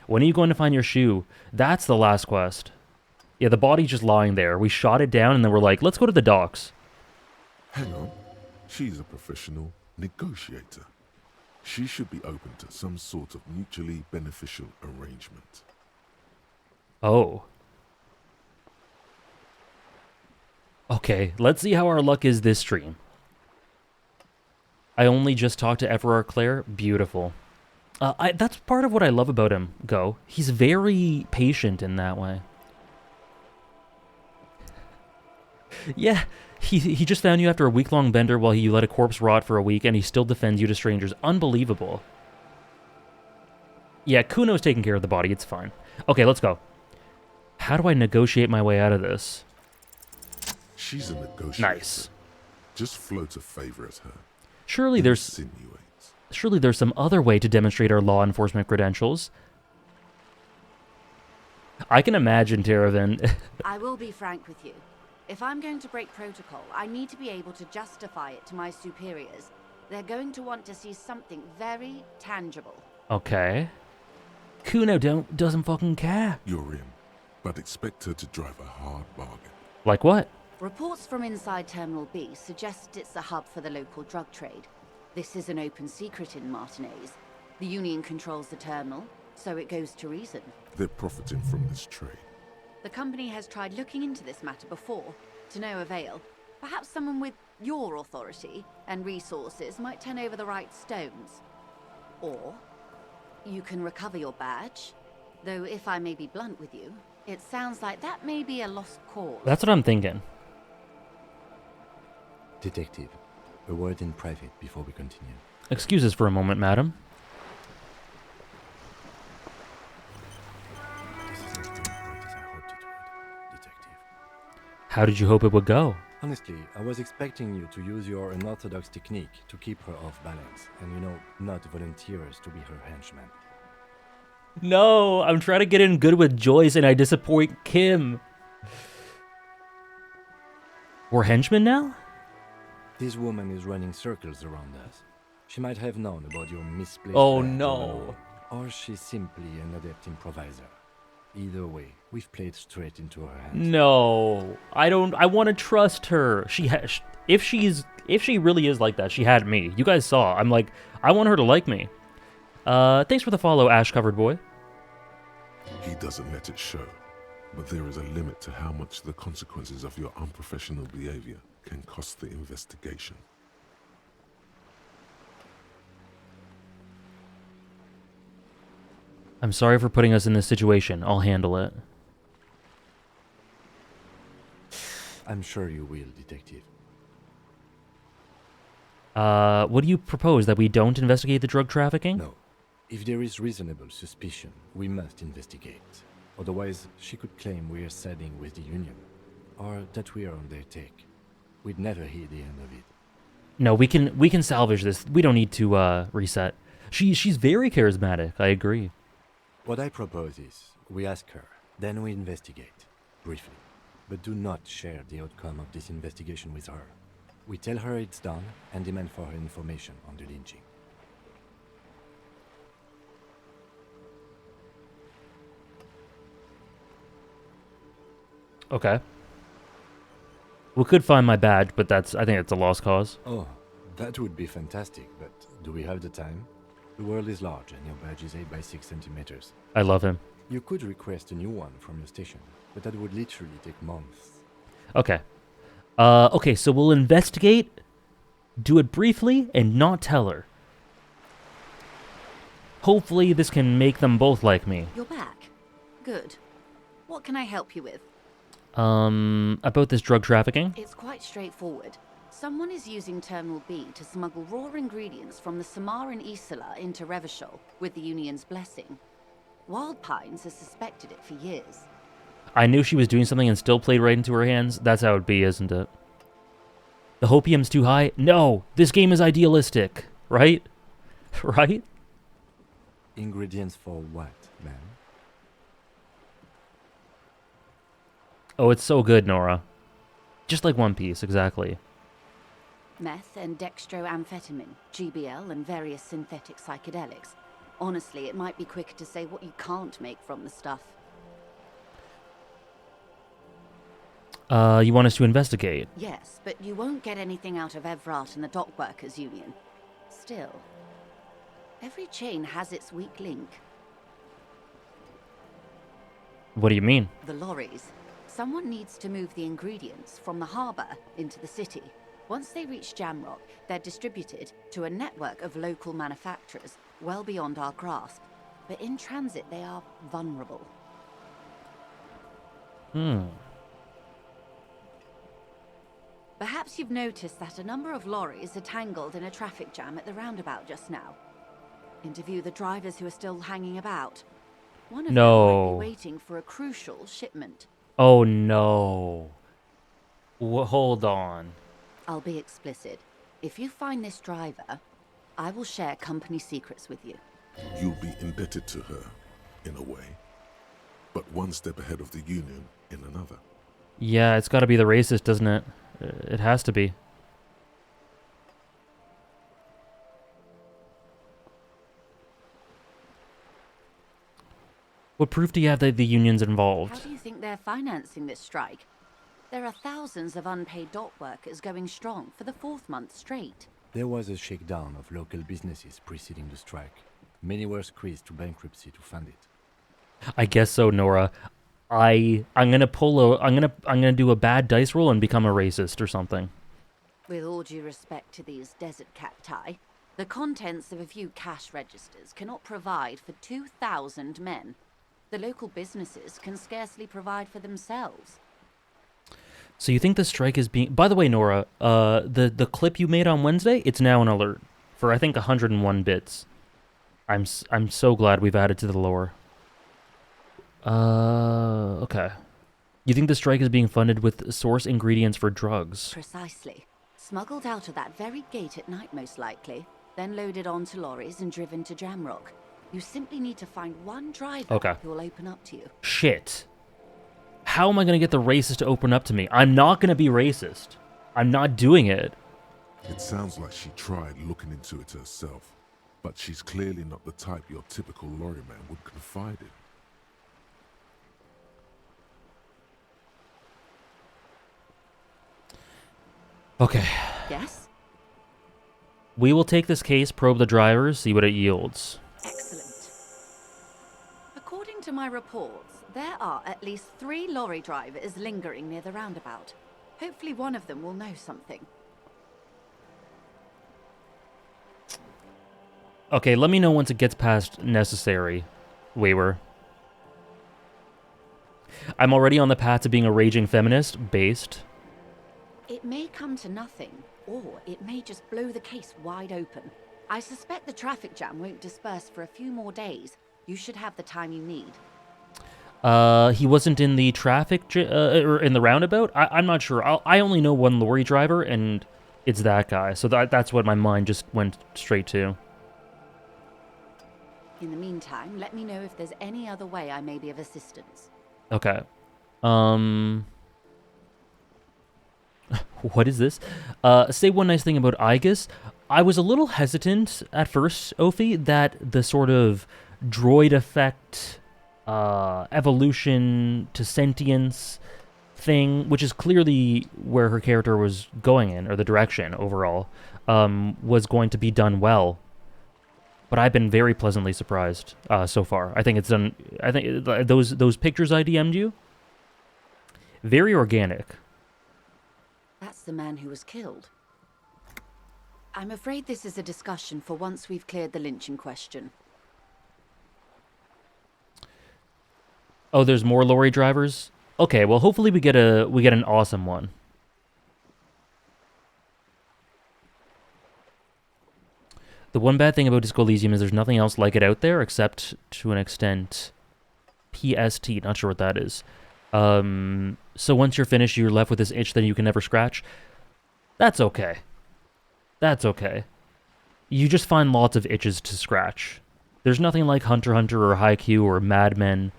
When are you going to find your shoe? That's the last quest. Yeah, the body's just lying there. We shot it down and then we're like, let's go to the docks. Hang on. She's a professional negotiator. She should be open to some sort of mutually beneficial arrangement. Oh. Okay, let's see how our luck is this stream. I only just talked to Everard Clare. Beautiful. That's part of what I love about him, Go. He's very patient in that way. Yeah, he just found you after a week-long bender while you let a corpse rot for a week, and he still defends you to strangers. Unbelievable. Yeah, Kuno's taking care of the body. It's fine. Okay, let's go. How do I negotiate my way out of this? She's a negotiator. Nice. Just float a favor at her. Surely Insinuates. there's some other way to demonstrate our law enforcement credentials. I can imagine, Teravan. I will be frank with you. If I'm going to break protocol, I need to be able to justify it to my superiors. They're going to want to see something very tangible. Okay. Kuno doesn't fucking care. You're in, but expect her to drive a hard bargain. Like what? Reports from inside Terminal B suggest it's a hub for the local drug trade. This is an open secret in Martinez. The Union controls the terminal, so it goes to reason. They're profiting from this trade. The company has tried looking into this matter before, to no avail. Perhaps someone with your authority and resources might turn over the right stones. Or you can recover your badge, though if I may be blunt with you, it sounds like that may be a lost cause. That's what I'm thinking. Detective, a word in private before we continue. Excuses for a moment, madam. This isn't going quite as I hoped it would, Detective. How did you hope it would go? Honestly, I was expecting you to use your unorthodox technique to keep her off balance, and not volunteer us to be her henchmen. No, I'm trying to get in good with Joyce and I disappoint Kim. We're henchmen now? This woman is running circles around us. She might have known about your misplaced Oh, badge no. all along, or she's simply an adept improviser. Either way, we've played straight into her hands. No, I don't. I want to trust her. If she really is like that, she had me. You guys saw. I'm like, I want her to like me. Thanks for the follow, ash-covered boy. He doesn't let it show, but there is a limit to how much the consequences of your unprofessional behavior can cost the investigation. I'm sorry for putting us in this situation. I'll handle it. I'm sure you will, Detective. What do you propose? That we don't investigate the drug trafficking? No. If there is reasonable suspicion, we must investigate. Otherwise, she could claim we are siding with the Union, or that we are on their take. We'd never hear the end of it. No, we can salvage this. We don't need to reset. She's very charismatic. I agree. What I propose is, we ask her, then we investigate, briefly. But do not share the outcome of this investigation with her. We tell her it's done and demand for her information on the lynching. Okay. We could find my badge, but I think it's a lost cause. Oh, that would be fantastic, but do we have the time? The world is large and your badge is 8 by 6 centimeters. I love him. You could request a new one from your station, but that would literally take months. Okay. Okay, so we'll investigate, do it briefly, and not tell her. Hopefully this can make them both like me. You're back. Good. What can I help you with? About this drug trafficking? It's quite straightforward. Someone is using Terminal B to smuggle raw ingredients from the Samar and Isola into Revachol with the Union's blessing. Wild Pines has suspected it for years. I knew she was doing something and still played right into her hands. That's how it'd be, isn't it? The hopium's too high? No! This game is idealistic. Right? Right? Ingredients for what, ma'am? Oh, it's so good, Nora. Just like One Piece, exactly. Meth and dextroamphetamine, GBL, and various synthetic psychedelics. Honestly, it might be quicker to say what you can't make from the stuff. You want us to investigate? Yes, but you won't get anything out of Evrat and the Dock Workers Union. Still, every chain has its weak link. What do you mean? The lorries. Someone needs to move the ingredients from the harbour into the city. Once they reach Jamrock, they're distributed to a network of local manufacturers, well beyond our grasp. But in transit, they are vulnerable. Perhaps you've noticed that a number of lorries are tangled in a traffic jam at the roundabout just now. Interview the drivers who are still hanging about. One of them might be waiting for a crucial shipment. Oh no. Hold on. I'll be explicit. If you find this driver, I will share company secrets with you. You'll be indebted to her, in a way, but one step ahead of the Union in another. Yeah, it's gotta be the racist, doesn't it? It has to be. What proof do you have that the Union's involved? How do you think they're financing this strike? There are thousands of unpaid dock workers going strong for the 4th month straight. There was a shakedown of local businesses preceding the strike. Many were squeezed to bankruptcy to fund it. I guess so, Nora. I'm gonna do a bad dice roll and become a racist or something. With all due respect to these desert cacti, the contents of a few cash registers cannot provide for 2,000 men. The local businesses can scarcely provide for themselves. So you think the strike is being... By the way, Nora, the clip you made on Wednesday, it's now an alert for, I think, 101 bits. I'm so glad we've added to the lore. Okay. You think the strike is being funded with source ingredients for drugs? Precisely. Smuggled out of that very gate at night, most likely. Then loaded onto lorries and driven to Jamrock. You simply need to find one driver who will open up to you. Shit. How am I going to get the racist to open up to me? I'm not going to be racist. I'm not doing it. It sounds like she tried looking into it herself, but she's clearly not the type your typical lorryman would confide in. Okay. Yes? We will take this case, probe the drivers, see what it yields. Excellent. According to my reports, there are at least 3 lorry drivers lingering near the roundabout. Hopefully one of them will know something. Okay, let me know once it gets past necessary, Waver. I'm already on the path to being a raging feminist, based. It may come to nothing, or it may just blow the case wide open. I suspect the traffic jam won't disperse for a few more days. You should have the time you need. He wasn't in the traffic, or in the roundabout? I'm not sure. I only know one lorry driver, and it's that guy. So that's what my mind just went straight to. In the meantime, let me know if there's any other way I may be of assistance. Okay. What is this? Say one nice thing about Aegis. I was a little hesitant at first, Ophi, that the sort of droid effect, evolution to sentience thing, which is clearly where her character was going in, or the direction overall, was going to be done well. But I've been very pleasantly surprised so far. I think it's done. I think those pictures I DM'd you, very organic. That's the man who was killed. I'm afraid this is a discussion for once we've cleared the lynching question. Oh, there's more lorry drivers. Okay, well, hopefully we get an awesome one. The one bad thing about Disco Elysium is there's nothing else like it out there except, to an extent, PST. Not sure what that is. So once you're finished, you're left with this itch that you can never scratch. That's okay. That's okay. You just find lots of itches to scratch. There's nothing like Hunter x Hunter or Haikyuu or Mad Men,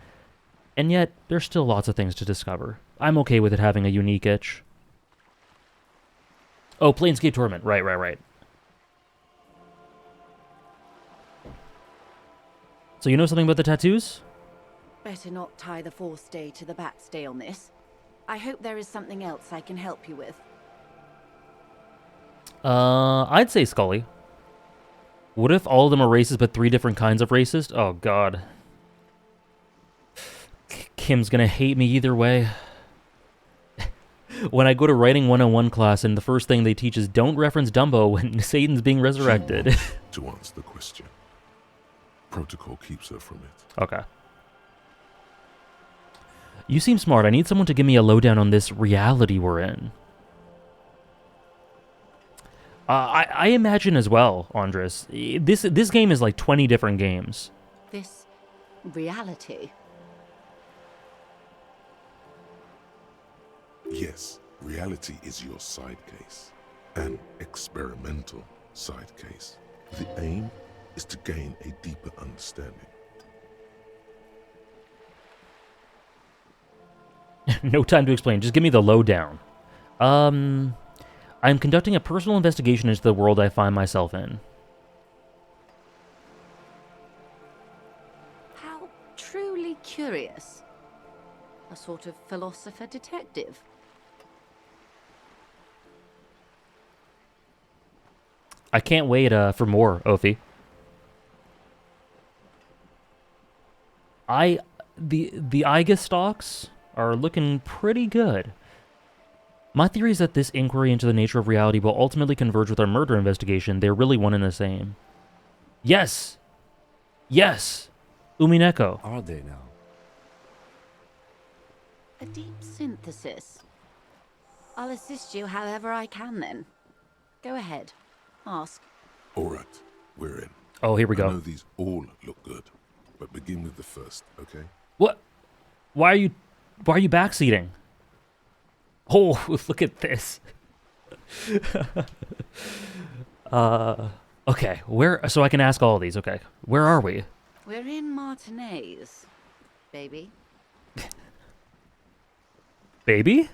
and yet there's still lots of things to discover. I'm okay with it having a unique itch. Oh, Planescape Torment. Right. So you know something about the tattoos? Better not tie the fourth day to the backstay on this. I hope there is something else I can help you with. I'd say Scully. What if all of them are racist, but 3 different kinds of racist? Oh, God. Kim's gonna hate me either way. When I go to Writing 101 class, and the first thing they teach is don't reference Dumbo when Satan's being resurrected. To answer the question. Protocol keeps her from it. Okay. You seem smart. I need someone to give me a lowdown on this reality we're in. I imagine as well, Andres. This game is like 20 different games. This reality? Yes, reality is your side case. An experimental side case. The aim is to gain a deeper understanding. No time to explain. Just give me the lowdown. I'm conducting a personal investigation into the world I find myself in. How truly curious. A sort of philosopher detective. I can't wait for more, Ophi. The Aegis stocks are looking pretty good. My theory is that this inquiry into the nature of reality will ultimately converge with our murder investigation. They're really one and the same. Yes! Yes! Umineko. Are they now? A deep synthesis. I'll assist you however I can then. Go ahead. Ask. All right, we're in. Oh, here we I know go. these all look good, but begin with the first, okay? What? Why are you backseating? Oh, look at this. Okay, so I can ask all of these, okay. Where are we? We're in Martinez, baby. Baby?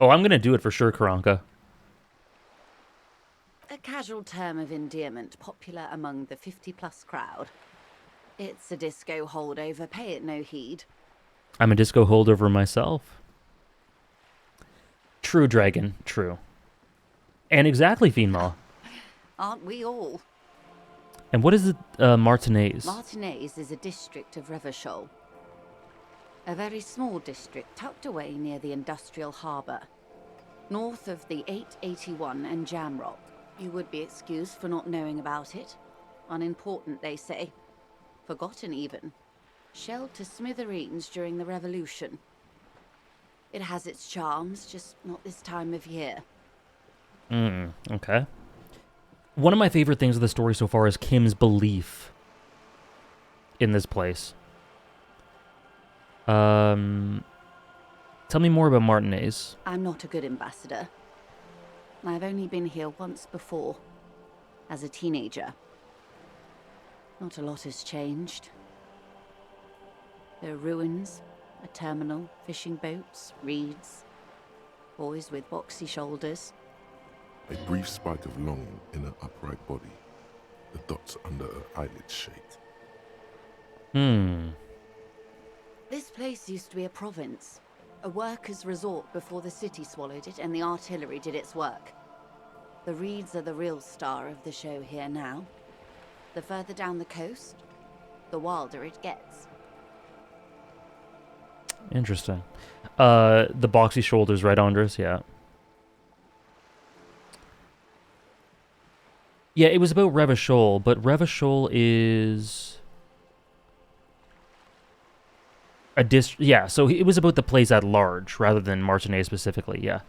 Oh, I'm gonna do it for sure, Karanka. A casual term of endearment popular among the 50-plus crowd. It's a disco holdover, pay it no heed. I'm a disco holdover myself. True, dragon. True. And exactly, Fiendmaw. Aren't we all? And what is it, Martinez? Martinez is a district of Revachol. A very small district tucked away near the industrial harbour. North of the 881 and Jamrock. You would be excused for not knowing about it. Unimportant, they say. Forgotten, even. Shelled to smithereens during the Revolution. It has its charms, just not this time of year. Okay. One of my favorite things of the story so far is Kim's belief in this place. Tell me more about Martinez. I'm not a good ambassador. I've only been here once before, as a teenager. Not a lot has changed. There are ruins, a terminal, fishing boats, reeds, boys with boxy shoulders. A brief spike of longing in her upright body. The dots under her eyelids shake. This place used to be a province. A workers' resort before the city swallowed it and the artillery did its work. The reeds are the real star of the show here now. The further down the coast, the wilder it gets. Interesting. The boxy shoulders, right, Andres? Yeah. Yeah, it was about Revachol, but Revachol is a yeah, so it was about the place at large rather than Martinez specifically, yeah.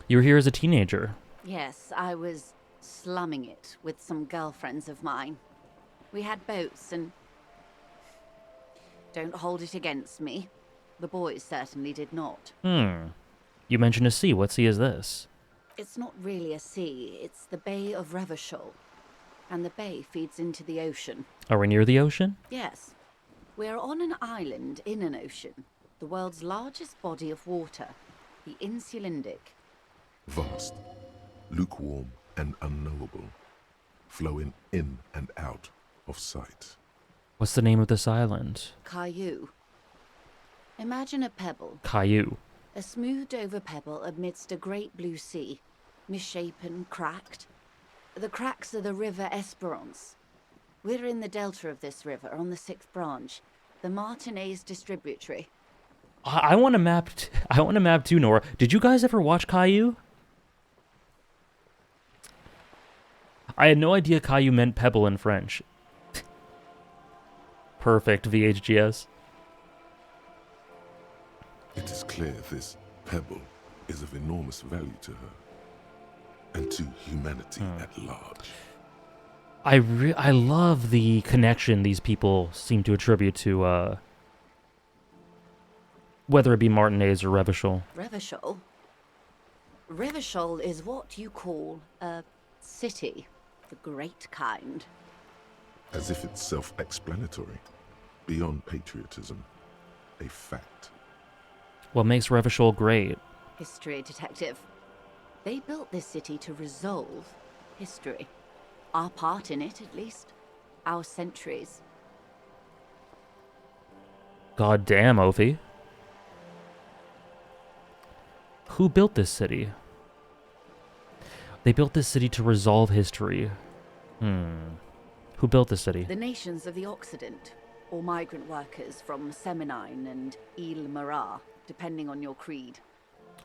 You were here as a teenager. Yes, I was slumming it with some girlfriends of mine. We had boats and... Don't hold it against me. The boys certainly did not. You mentioned a sea. What sea is this? It's not really a sea, it's the Bay of Revachol. And the bay feeds into the ocean. Are we near the ocean? Yes. We're on an island in an ocean. The world's largest body of water. The Insulindic. Vast, lukewarm and unknowable, flowing in and out of sight. What's the name of this island? Caillou. Imagine a pebble. Caillou. A smoothed over pebble amidst a great blue sea. Misshapen, cracked. The cracks are the River Esperance. We're in the delta of this river, on the 6th branch. The Martinez distributary. I want a map. I want a map too, Nora. Did you guys ever watch Caillou? I had no idea Caillou meant pebble in French. Perfect, VHGS. It is clear this pebble is of enormous value to her and to humanity at large. I love the connection these people seem to attribute to, whether it be Martinez or Revachol. Revachol? Revachol is what you call a city. The great kind. As if it's self-explanatory, beyond patriotism, a fact. What makes Revachol great? History detective. They built this city to resolve history. Our part in it, at least. Our centuries. God damn, Ophi. Who built this city? They built this city to resolve history. Who built this city? The nations of the Occident, or migrant workers from Seminine and Ile Marat, depending on your creed.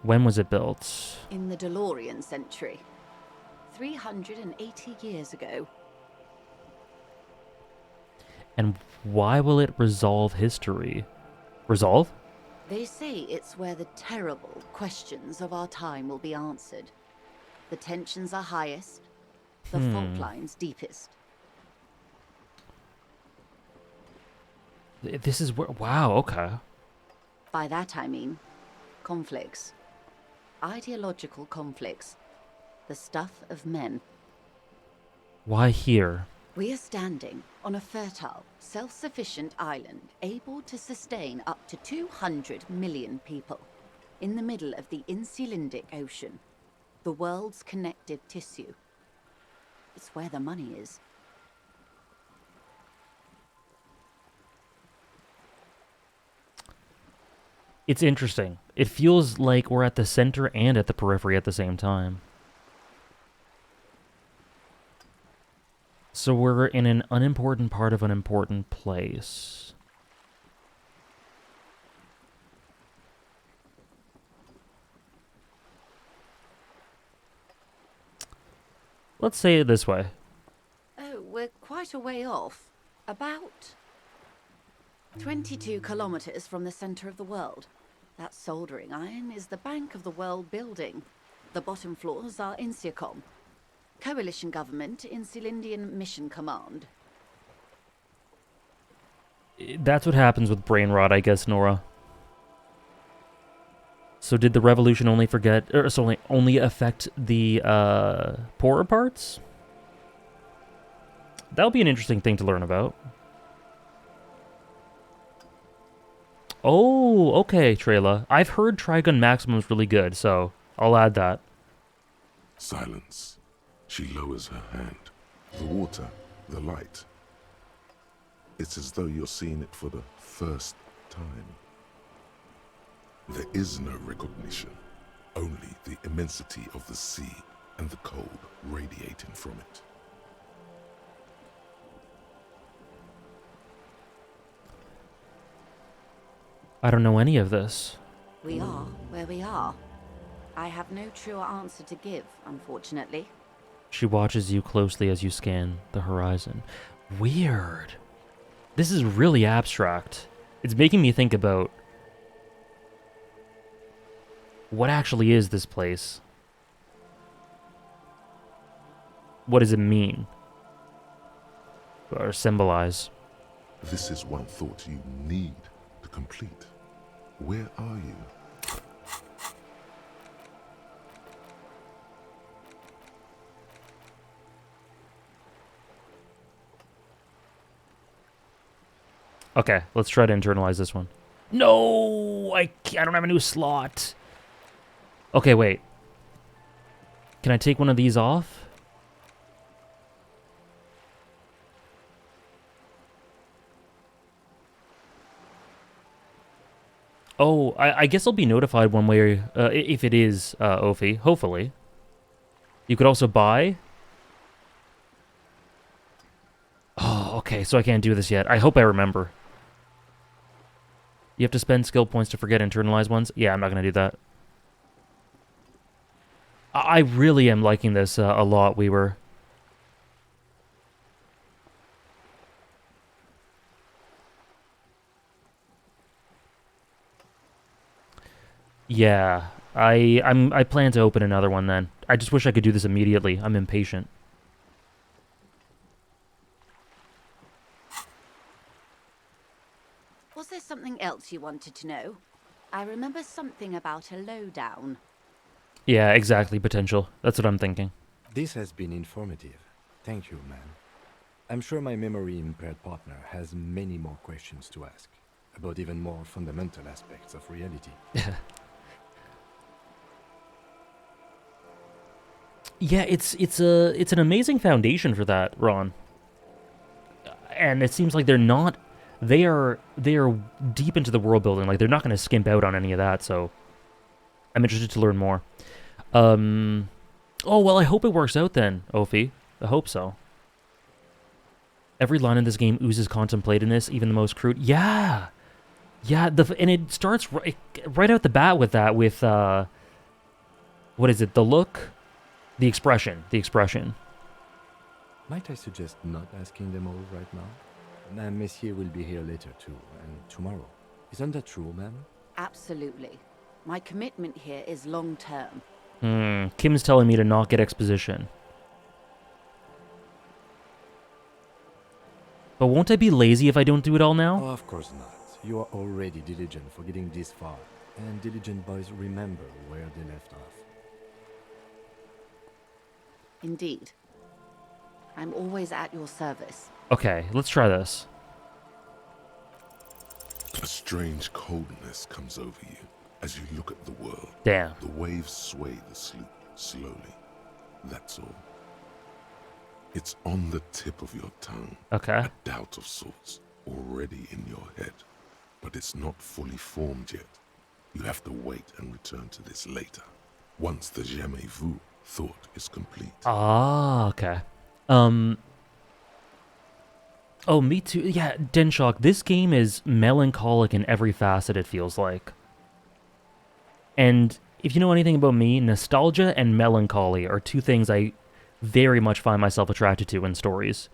When was it built? In the DeLorean century. 380 years ago. And why will it resolve history? Resolve? They say it's where the terrible questions of our time will be answered. The tensions are highest, the fault lines deepest. This is where... Wow, okay. By that I mean conflicts. Ideological conflicts. The stuff of men. Why here? We are standing on a fertile, self-sufficient island able to sustain up to 200 million people in the middle of the Insulindic Ocean, the world's connective tissue. It's where the money is. It's interesting. It feels like we're at the center and at the periphery at the same time. So we're in an unimportant part of an important place. Let's say it this way. Oh, we're quite a way off. About 22 kilometers from the center of the world. That soldering iron is the bank of the world building. The bottom floors are Insiacom. Coalition government, Insulindian Mission Command. That's what happens with brain rot, I guess, Nora. So did the revolution only only affect the poorer parts? That'll be an interesting thing to learn about. Oh, okay, Trayla. I've heard Trigun Maximum's really good, so I'll add that. Silence. She lowers her hand. The water, the light. It's as though you're seeing it for the first time. There is no recognition, only the immensity of the sea and the cold radiating from it. I don't know any of this. We are where we are. I have no truer answer to give, unfortunately. She watches you closely as you scan the horizon. Weird. This is really abstract. It's making me think about what actually is this place? What does it mean? Or symbolize? This is one thought you need to complete. Where are you? Okay, let's try to internalize this one. No, I don't have a new slot. Okay, wait. Can I take one of these off? Oh, I guess I'll be notified one way, if it is Ophi, hopefully. You could also buy. Oh, okay, so I can't do this yet. I hope I remember. You have to spend skill points to forget internalized ones? Yeah, I'm not going to do that. I really am liking this a lot, Weaver. Yeah, I plan to open another one then. I just wish I could do this immediately. I'm impatient. Was there something else you wanted to know? I remember something about a lowdown. Yeah, exactly, potential. That's what I'm thinking. This has been informative. Thank you, man. I'm sure my memory-impaired partner has many more questions to ask, about even more fundamental aspects of reality. Yeah, it's an amazing foundation for that, Ron. And it seems like they are deep into the world building. Like they're not going to skimp out on any of that. So I'm interested to learn more. Oh well, I hope it works out then, Ophi. I hope so. Every line in this game oozes contemplativeness, even the most crude. Yeah, yeah. And it starts right out the bat with that. With what is it? The look, the expression. Might I suggest not asking them all right now? Messier will be here later too, and tomorrow. Isn't that true, ma'am? Absolutely. My commitment here is long-term. Kim's telling me to not get exposition. But won't I be lazy if I don't do it all now? Oh, of course not. You are already diligent for getting this far, and diligent boys remember where they left off. Indeed. I'm always at your service. Okay, let's try this. A strange coldness comes over you as you look at the world. Damn. The waves sway the sloop slowly. That's all. It's on the tip of your tongue. Okay. A doubt of sorts already in your head, but it's not fully formed yet. You have to wait and return to this later, once the jamais vu thought is complete. Ah, okay. Oh, me too. Yeah, Denshock, this game is melancholic in every facet, it feels like. And if you know anything about me, nostalgia and melancholy are two things I very much find myself attracted to in stories.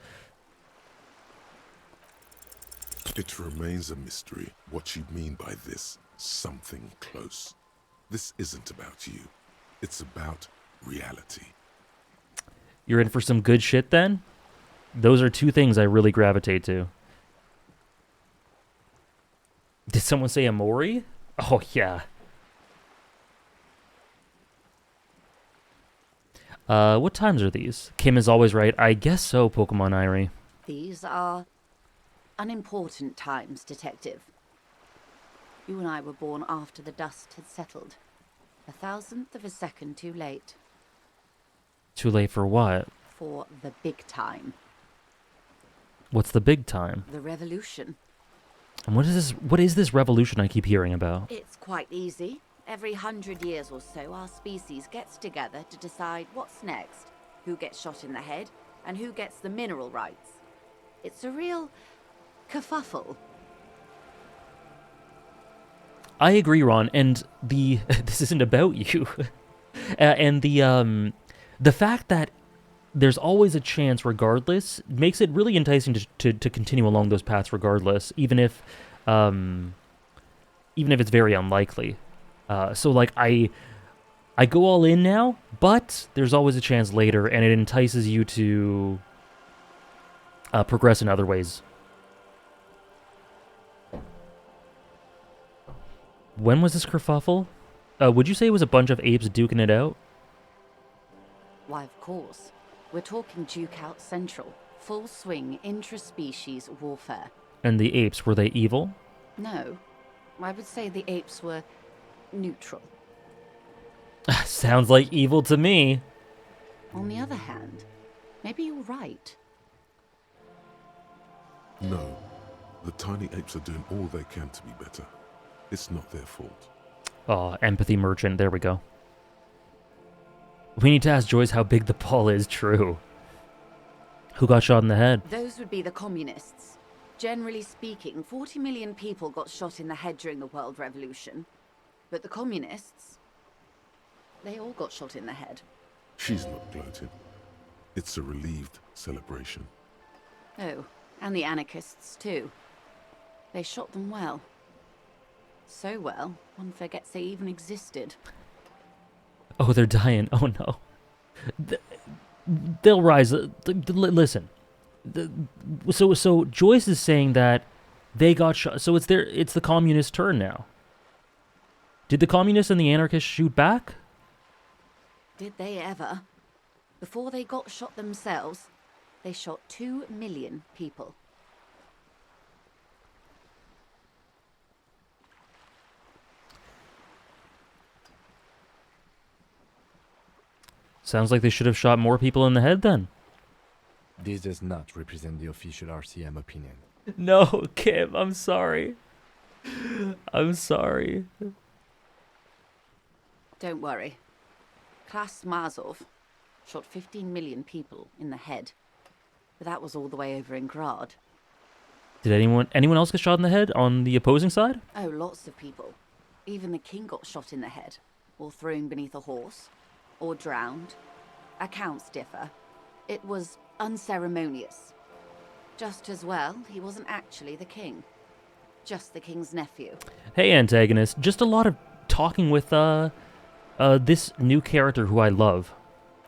It remains a mystery what you mean by this something close. This isn't about you. It's about reality. You're in for some good shit then? Those are two things I really gravitate to. Did someone say Amori? Oh, yeah. What times are these? Kim is always right. I guess so, Pokemon Irie. These are unimportant times, Detective. You and I were born after the dust had settled. 1,000th of a second too late. Too late for what? For the big time. What's the big time? The revolution. And what is this revolution I keep hearing about? It's quite easy. Every 100 years or so, our species gets together to decide what's next, who gets shot in the head, and who gets the mineral rights. It's a real kerfuffle. I agree, Ron, and this isn't about you. And the fact that there's always a chance regardless makes it really enticing to continue along those paths regardless, even if it's very unlikely. So like I go all in now, but there's always a chance later, and it entices you to progress in other ways. When was this kerfuffle? Would you say it was a bunch of apes duking it out? Why, of course. We're talking Duke Out Central. Full swing intraspecies warfare. And the apes, were they evil? No. I would say the apes were neutral. Sounds like evil to me. On the other hand, maybe you're right. No, the tiny apes are doing all they can to be better. It's not their fault. Oh, empathy merchant, there we go. We need to ask Joyce how big the ball is, true. Who got shot in the head? Those would be the communists. Generally speaking, 40 million people got shot in the head during the World Revolution. But the communists, they all got shot in the head. She's not gloating. It's a relieved celebration. Oh, and the anarchists too. They shot them well. So well, one forgets they even existed. Oh, they're dying. Oh, no. They'll rise. Listen. So Joyce is saying that they got shot. So it's the communist turn now. Did the communists and the anarchists shoot back? Did they ever? Before they got shot themselves, they shot 2 million people. Sounds like they should have shot more people in the head then. This does not represent the official RCM opinion. No, Kim, I'm sorry. I'm sorry. Don't worry. Klaus Mazov shot 15 million people in the head. But that was all the way over in Grad. Did anyone else get shot in the head on the opposing side? Oh, lots of people. Even the king got shot in the head, or thrown beneath a horse, or drowned. Accounts differ. It was unceremonious. Just as well, he wasn't actually the king. Just the king's nephew. Hey, antagonist. Just a lot of talking with this new character who I love.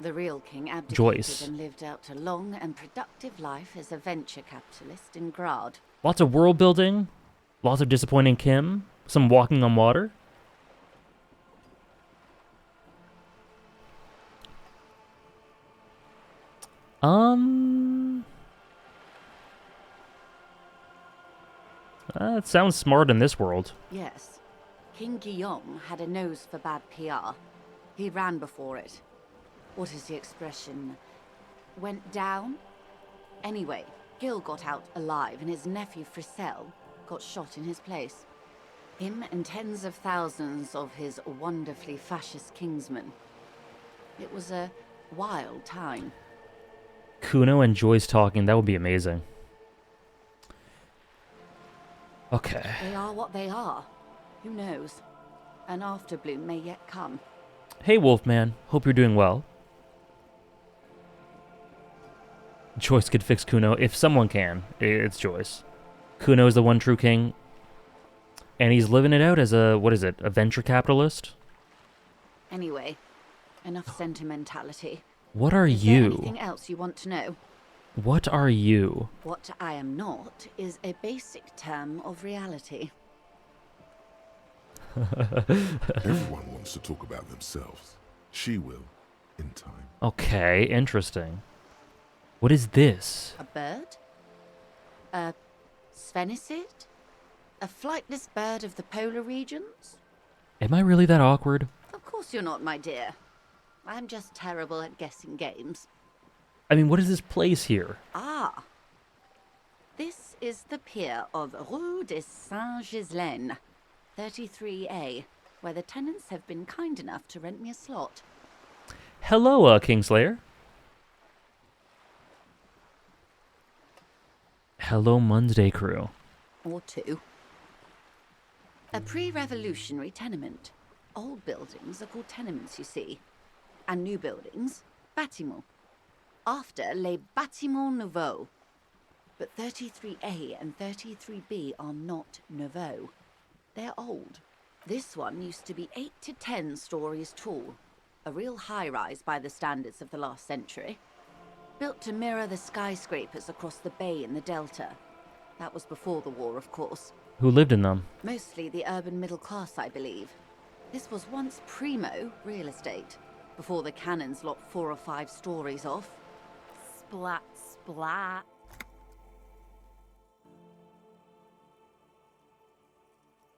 The real king abdicated Joyce. and lived out a long and productive life as a venture capitalist in Grad. Lots of world building, lots of disappointing Kim, some walking on water. That sounds smart in this world. Yes. King Guillaume had a nose for bad PR. He ran before it. What is the expression? Went down? Anyway, Gil got out alive and his nephew Frisell got shot in his place. Him and tens of thousands of his wonderfully fascist kingsmen. It was a wild time. Kuno and Joyce talking, that would be amazing. Okay. They are what they are. Who knows? An afterbloom may yet come. Hey, Wolfman. Hope you're doing well. Joyce could fix Kuno. If someone can, it's Joyce. Kuno is the one true king. And he's living it out as a, what is it, a venture capitalist? Anyway, enough sentimentality. What are Is there you? anything else you want to know? What are you? What I am not is a basic term of reality. Everyone wants to talk about themselves. She will, in time. Okay, interesting. What is this? A bird? A sphenicid? A flightless bird of the polar regions? Am I really that awkward? Of course you're not, my dear. I'm just terrible at guessing games. I mean, what is this place here? Ah. This is the pier of Rue de Saint-Ghislaine, 33A, where the tenants have been kind enough to rent me a slot. Hello, Kingslayer. Hello, Monday crew. Or two. A pre-revolutionary tenement. Old buildings are called tenements, you see. And new buildings, bâtiments. After les bâtiments nouveaux. But 33A and 33B are not nouveaux. They're old. This one used to be 8 to 10 stories tall. A real high-rise by the standards of the last century. Built to mirror the skyscrapers across the bay in the Delta. That was before the war, of course. Who lived in them? Mostly the urban middle class, I believe. This was once primo real estate, before the cannons lopped 4 or 5 stories off. Splat, splat.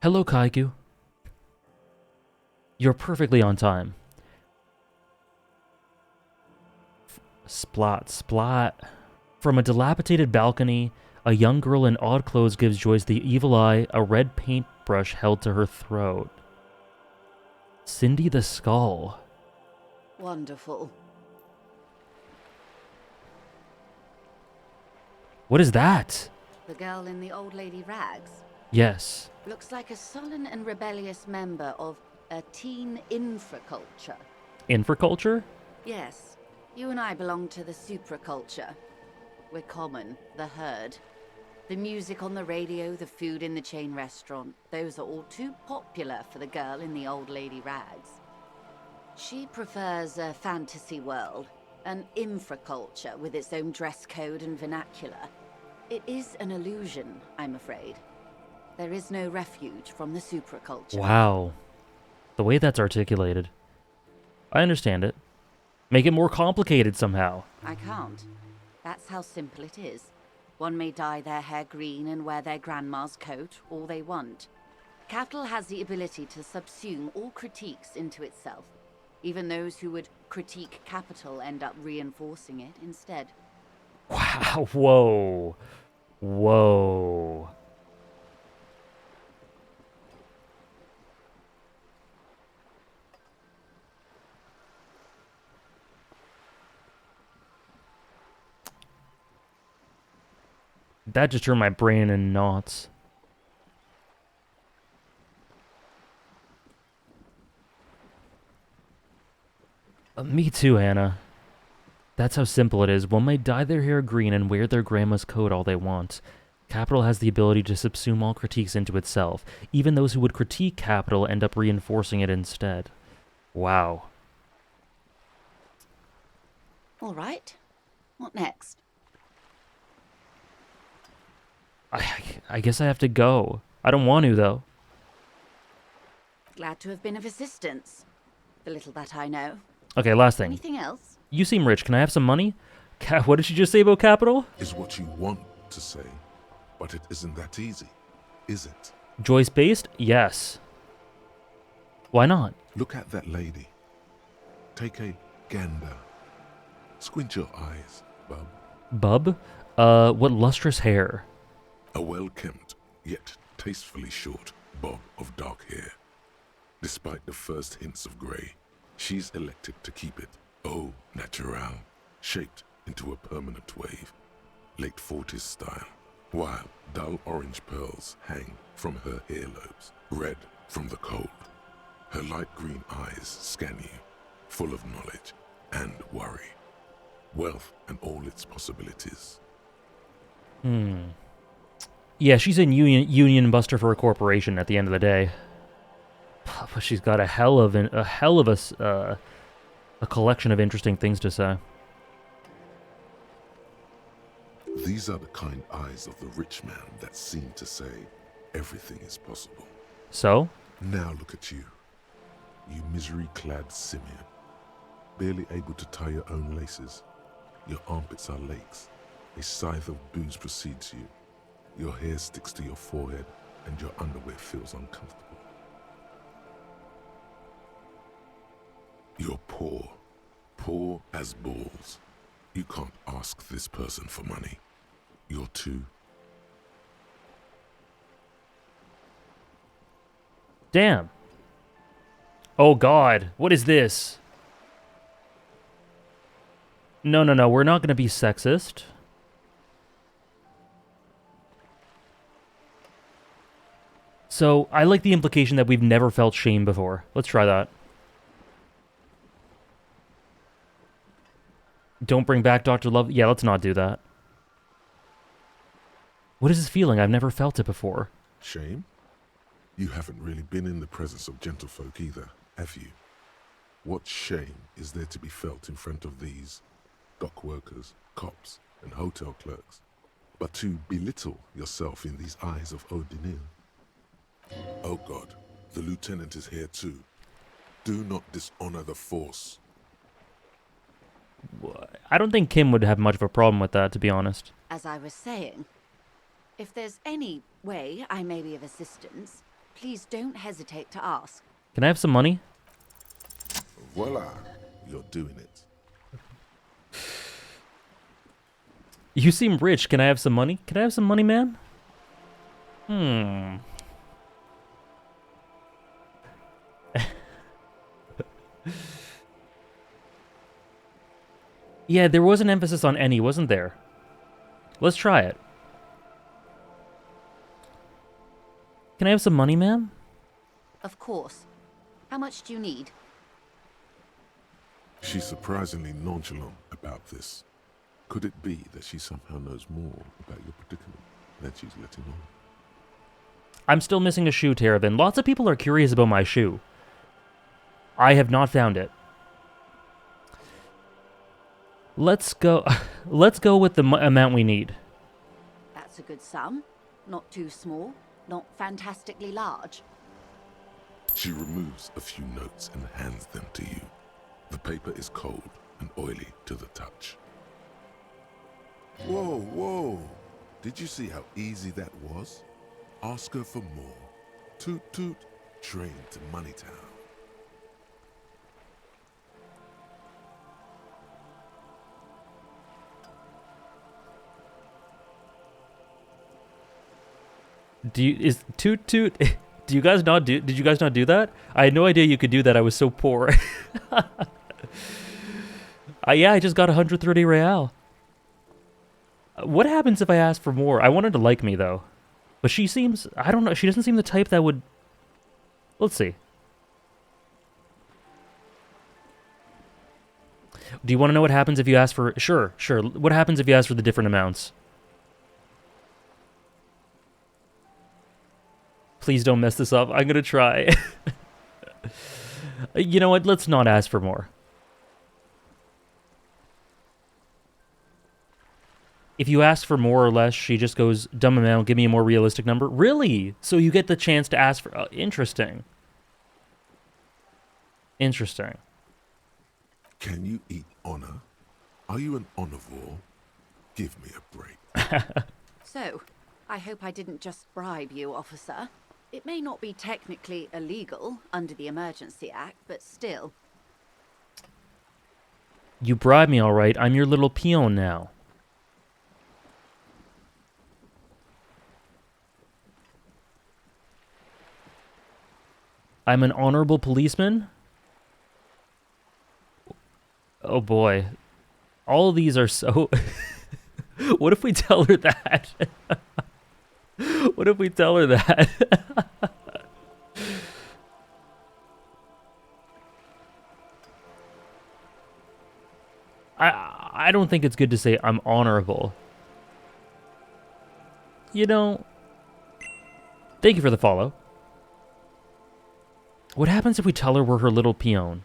Hello, Kaiku. You're perfectly on time. Splat, splat. From a dilapidated balcony, a young girl in odd clothes gives Joyce the evil eye, a red paintbrush held to her throat. Cindy the Skull. Wonderful. What is that? The girl in the old lady rags. Yes. Looks like a sullen and rebellious member of a teen infraculture. Infraculture? Yes, you and I belong to the supraculture. We're common, the herd. The music on the radio, the food in the chain restaurant, those are all too popular for the girl in the old lady rags. She prefers a fantasy world, an infraculture with its own dress code and vernacular. It is an illusion, I'm afraid. There is no refuge from the supraculture. Wow. The way that's articulated. I understand it. Make it more complicated somehow. I can't. That's how simple it is. One may dye their hair green and wear their grandma's coat all they want. Capital has the ability to subsume all critiques into itself. Even those who would critique capital end up reinforcing it instead. Wow. Whoa. Whoa. That just turned my brain in knots. Me too, Hannah. That's how simple it is. One may dye their hair green and wear their grandma's coat all they want. Capital has the ability to subsume all critiques into itself. Even those who would critique capital end up reinforcing it instead. Wow. All right. What next? I guess I have to go. I don't want to, though. Glad to have been of assistance. The little that I know. Okay, last thing. Anything else? You seem rich. Can I have some money? What did you just say about capital? Is what you want to say, but it isn't that easy, is it? Joyce-based? Yes. Why not? Look at that lady. Take a gander. Squint your eyes, bub. Bub? What lustrous hair. A well-kempt, yet tastefully short, bob of dark hair. Despite the first hints of grey, she's elected to keep it au naturel, shaped into a permanent wave, late 40s style, while dull orange pearls hang from her earlobes, red from the cold. Her light green eyes scan you, full of knowledge and worry, wealth and all its possibilities. Yeah, she's a union buster for a corporation at the end of the day. But she's got a hell of a collection of interesting things to say. These are the kind eyes of the rich man that seem to say everything is possible. So? Now look at you, you misery-clad simian, barely able to tie your own laces. Your armpits are lakes. A scythe of booze precedes you. Your hair sticks to your forehead, and your underwear feels uncomfortable. You're poor, poor as balls. You can't ask this person for money. You're too... Damn. Oh God, what is this? No, we're not going to be sexist. So, I like the implication that we've never felt shame before. Let's try that. Don't bring back Dr. Love. Yeah, let's not do that. What is this feeling? I've never felt it before. Shame? You haven't really been in the presence of gentlefolk either, have you? What shame is there to be felt in front of these dock workers, cops, and hotel clerks, but to belittle yourself in these eyes of Odinil? Oh God, the lieutenant is here too. Do not dishonor the force. I don't think Kim would have much of a problem with that, to be honest. As I was saying, if there's any way I may be of assistance, please don't hesitate to ask. Can I have some money? Voila, you're doing it. You seem rich. Can I have some money? Can I have some money, man? Yeah, there was an emphasis on any, wasn't there? Let's try it. Can I have some money, ma'am? Of course. How much do you need? She's surprisingly nonchalant about this. Could it be that she somehow knows more about your predicament than she's letting on? I'm still missing a shoe, Terabin. Lots of people are curious about my shoe. I have not found it. Let's go with the amount we need. That's a good sum. Not too small, not fantastically large. She removes a few notes and hands them to you. The paper is cold and oily to the touch. Whoa. Did you see how easy that was? Ask her for more. Toot toot, train to Moneytown. Is toot toot? Did you guys not do that? I had no idea you could do that. I was so poor. Yeah, I just got 130 real. What happens if I ask for more? I want her to like me though, but she seems, I don't know. She doesn't seem the type that would. Let's see. Do you want to know what happens if you ask for? Sure. What happens if you ask for the different amounts? Please don't mess this up. I'm going to try. You know what? Let's not ask for more. If you ask for more or less, she just goes, dumb amount, give me a more realistic number. Really? So you get the chance to ask for... interesting. Interesting. Can you eat honor? Are you an omnivore? Give me a break. So, I hope I didn't just bribe you, officer. It may not be technically illegal under the Emergency Act, but still. You bribed me, all right. I'm your little peon now. I'm an honorable policeman. Oh boy. All of these are so... What if we tell her that? What if we tell her that? I don't think it's good to say I'm honorable. You know... Thank you for the follow. What happens if we tell her we're her little peon?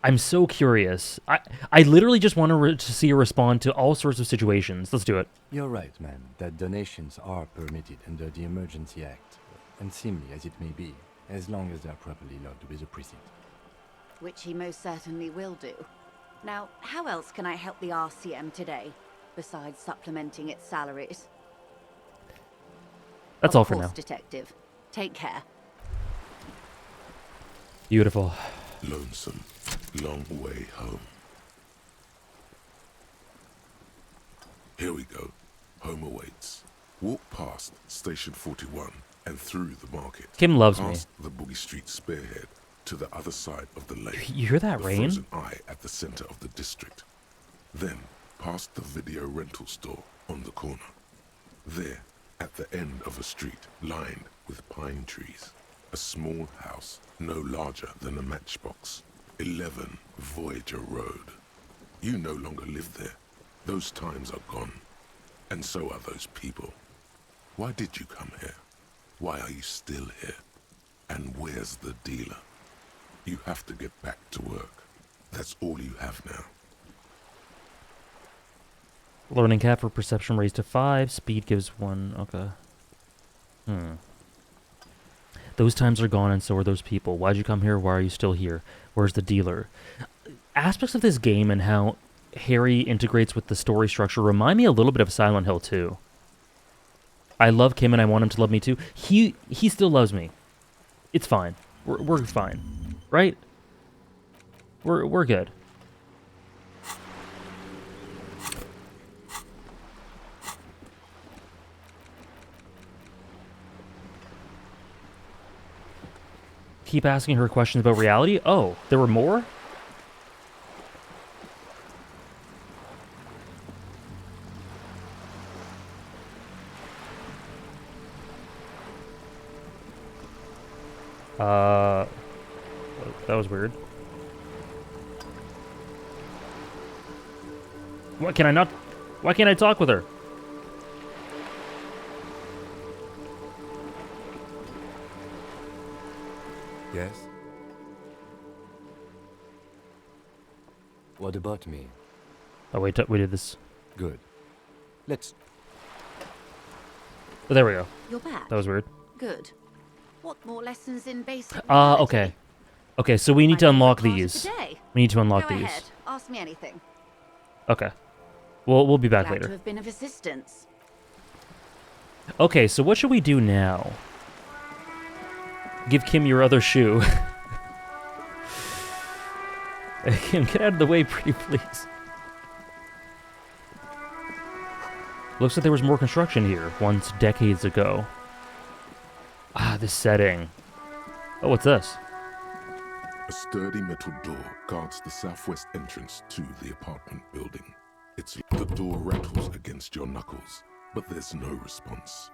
I'm so curious. I literally just want to see her respond to all sorts of situations. Let's do it. You're right, man, that donations are permitted under the Emergency Act, unseemly as it may be, as long as they are properly logged with the precinct. Which he most certainly will do. Now, how else can I help the RCM today, besides supplementing its salaries? That's Of all for course, now. Detective. Take care. Beautiful. Lonesome, long way home. Here we go. Home awaits. Walk past Station 41 and through the market. Kim loves me. Past the Boogie Street spearhead to the other side of the lake. You hear that the rain? Frozen Eye at the center of the district. Then past the video rental store on the corner. There, at the end of a street lined with pine trees, a small house no larger than a matchbox. 11 Voyager Road. You no longer live there. Those times are gone. And so are those people. Why did you come here? Why are you still here? And where's the dealer? You have to get back to work. That's all you have now. Learning cap for perception raised to 5. Speed gives 1. Okay. Those times are gone and so are those people. Why'd you come here? Why are you still here? Where's the dealer? Aspects of this game and how Harry integrates with the story structure remind me a little bit of Silent Hill 2. I love Kim and I want him to love me too. He still loves me. It's fine. We're fine. Right? We're good. Keep asking her questions about reality? Oh, there were more? That was weird. Why can't I talk with her? Yes? What about me? Oh, wait, we did this. Good. Let's... Oh, there we go. You're back. That was weird. Good. What more lessons in basic Okay. Okay, so we need to unlock these. We need to unlock Go these. ahead. Ask me anything. Okay. We'll be back Glad to later. have been of assistance. Okay, so what should we do now? Give Kim your other shoe. Kim, get out of the way, pretty please. Looks like there was more construction here, once decades ago. Ah, this setting. Oh, what's this? A sturdy metal door guards the southwest entrance to the apartment building. The door rattles against your knuckles, but there's no response.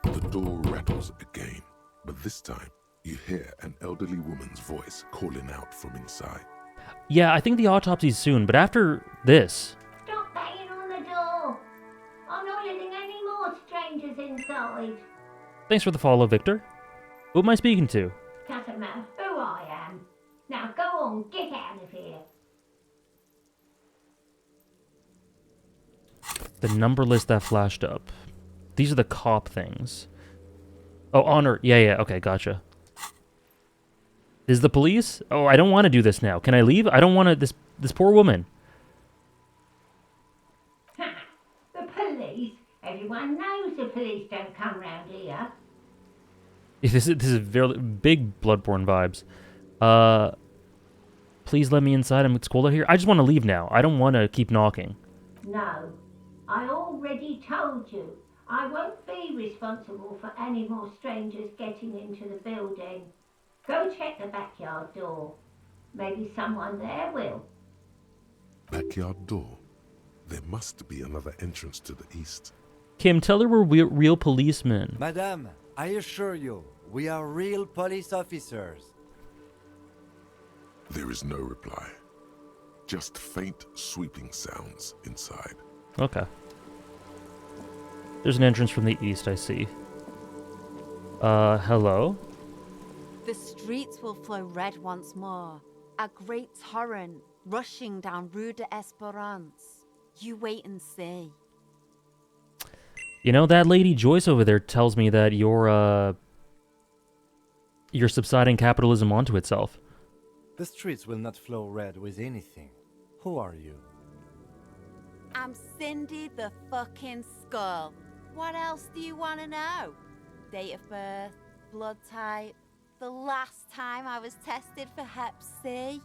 The door rattles again, but this time you hear an elderly woman's voice calling out from inside. Yeah, I think the autopsy's soon, but after this... Stop banging on the door! I'm not letting any more strangers inside. Thanks for the follow, Victor. Who am I speaking to? Doesn't matter who I am. Now go on, get out of here. The number list that flashed up. These are the cop things. Oh, honor. Yeah, okay, gotcha. Is the police? Oh, I don't want to do this now. Can I leave? I don't want to... This poor woman. Ha! The police? Everyone knows the police don't come round here. This is very big Bloodborne vibes. Please let me inside. It's cold out here. I just want to leave now. I don't want to keep knocking. No. I already told you. I won't be be responsible for any more strangers getting into the building. Go check the backyard door. Maybe someone there will. Backyard door. There must be another entrance to the east. Kim, tell her we're real policemen. Madame, I assure you, we are real police officers. There is no reply. Just faint sweeping sounds inside. Okay. There's an entrance from the east, I see. Hello? The streets will flow red once more. A great torrent rushing down Rue de Esperance. You wait and see. You know, that lady Joyce over there tells me that you're subsiding capitalism onto itself. The streets will not flow red with anything. Who are you? I'm Cindy the fucking Skull. What else do you want to know? Date of birth, blood type, the last time I was tested for Hep C.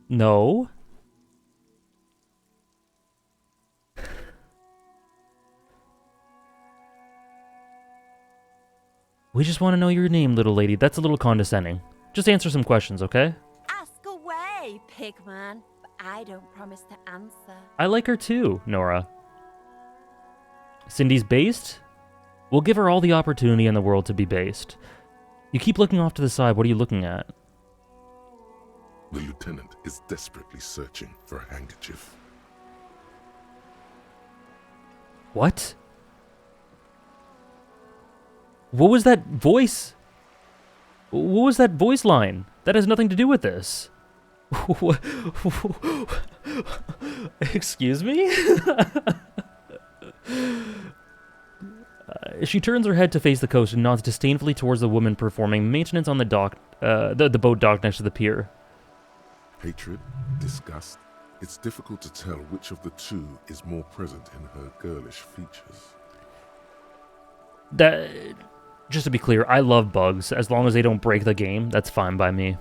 No. We just want to know your name, little lady. That's a little condescending. Just answer some questions, okay? Ask away, pigman. But I don't promise to answer. I like her too, Nora. Cindy's based? We'll give her all the opportunity in the world to be based. You keep looking off to the side. What are you looking at? The lieutenant is desperately searching for a handkerchief. What? What was that voice? What was that voice line? That has nothing to do with this. Excuse me? She turns her head to face the coast and nods disdainfully towards the woman performing maintenance on the dock, the boat dock next to the pier. Hatred, disgust. It's difficult to tell which of the two is more present in her girlish features. That, just to be clear, I love bugs. As long as they don't break the game, that's fine by me.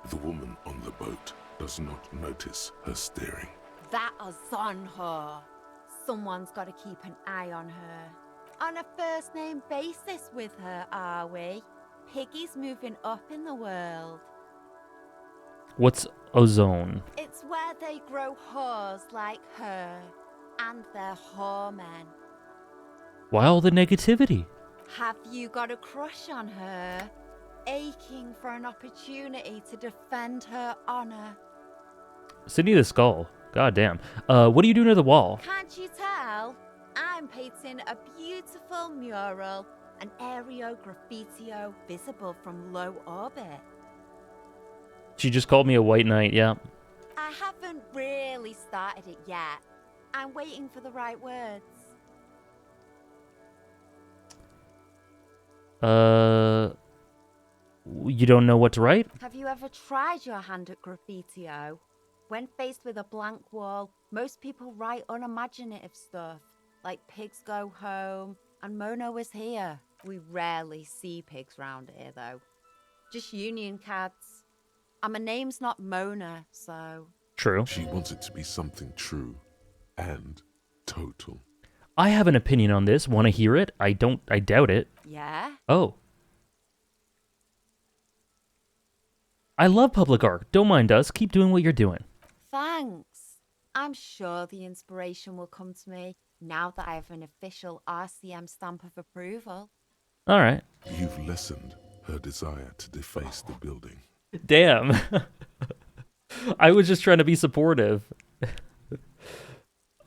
The woman on the boat does not notice her staring. That is on her. Someone's got to keep an eye on her. On a first-name basis with her, are we? Piggy's moving up in the world. What's ozone? It's where they grow whores like her. And their whoremen. Why all the negativity? Have you got a crush on her? Aching for an opportunity to defend her honor. Cindy the Skull. God damn. What do you do near the wall? Can't you tell? I'm painting a beautiful mural, an aereo graffitio visible from low orbit. She just called me a white knight, yeah. I haven't really started it yet. I'm waiting for the right words. You don't know what to write? Have you ever tried your hand at graffitio? When faced with a blank wall, most people write unimaginative stuff, like pigs go home and Mono is here. We rarely see pigs round here, though. Just union cats. And my name's not Mona, so... True. She wants it to be something true and total. I have an opinion on this. Want to hear it? I doubt it. Yeah? Oh. I love public art. Don't mind us. Keep doing what you're doing. Thanks. I'm sure the inspiration will come to me now that I have an official RCM stamp of approval. All right. You've lessened her desire to deface the building. Damn. I was just trying to be supportive.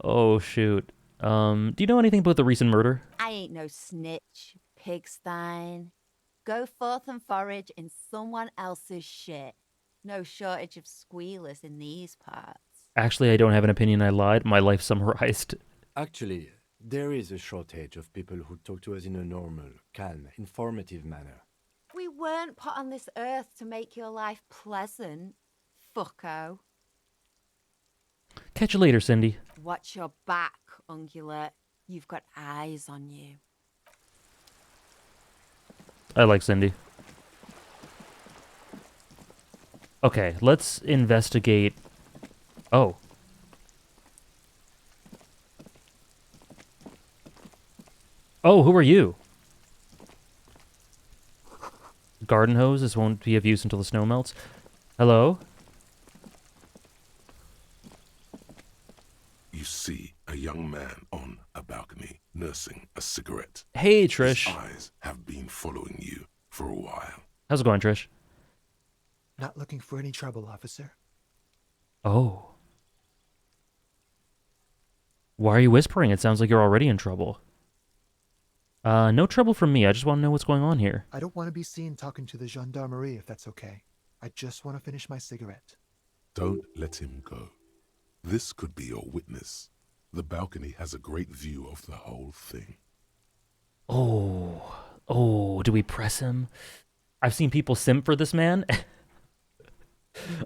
Oh, shoot. Do you know anything about the recent murder? I ain't no snitch, pigstein. Go forth and forage in someone else's shit. No shortage of squealers in these parts. Actually, I don't have an opinion. I lied. My life summarized. Actually, there is a shortage of people who talk to us in a normal, calm, informative manner. We weren't put on this earth to make your life pleasant, fucko. Catch you later, Cindy. Watch your back, ungulate. You've got eyes on you. I like Cindy. Okay, let's investigate. Oh. Oh, who are you? Garden hose. This won't be of use until the snow melts. Hello? You see a young man on a balcony nursing a cigarette. Hey, His Trish. eyes have been following you for a while. How's it going, Trish? Not looking for any trouble, officer. Oh. Why are you whispering? It sounds like you're already in trouble. No trouble from me. I just want to know what's going on here. I don't want to be seen talking to the gendarmerie if that's okay. I just want to finish my cigarette. Don't let him go. This could be your witness. The balcony has a great view of the whole thing. Oh, do we press him? I've seen people simp for this man.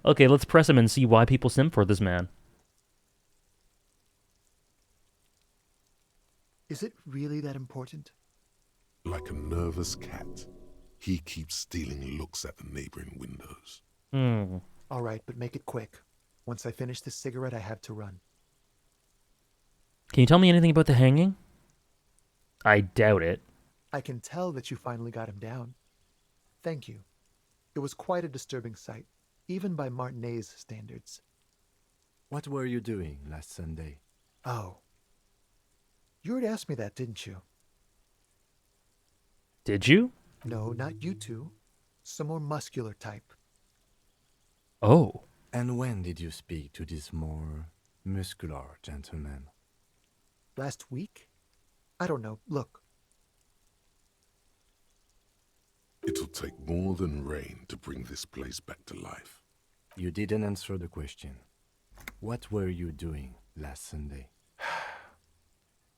Okay, let's press him and see why people simp for this man. Is it really that important? Like a nervous cat, he keeps stealing looks at the neighboring windows. All right, but make it quick. Once I finish this cigarette, I have to run. Can you tell me anything about the hanging? I doubt it. I can tell that you finally got him down. Thank you. It was quite a disturbing sight, even by Martinet's standards. What were you doing last Sunday? Oh. You already asked me that, didn't you? Did you? No, not you two. Some more muscular type. Oh. And when did you speak to this more muscular gentleman? Last week? I don't know. Look. It'll take more than rain to bring this place back to life. You didn't answer the question. What were you doing last Sunday?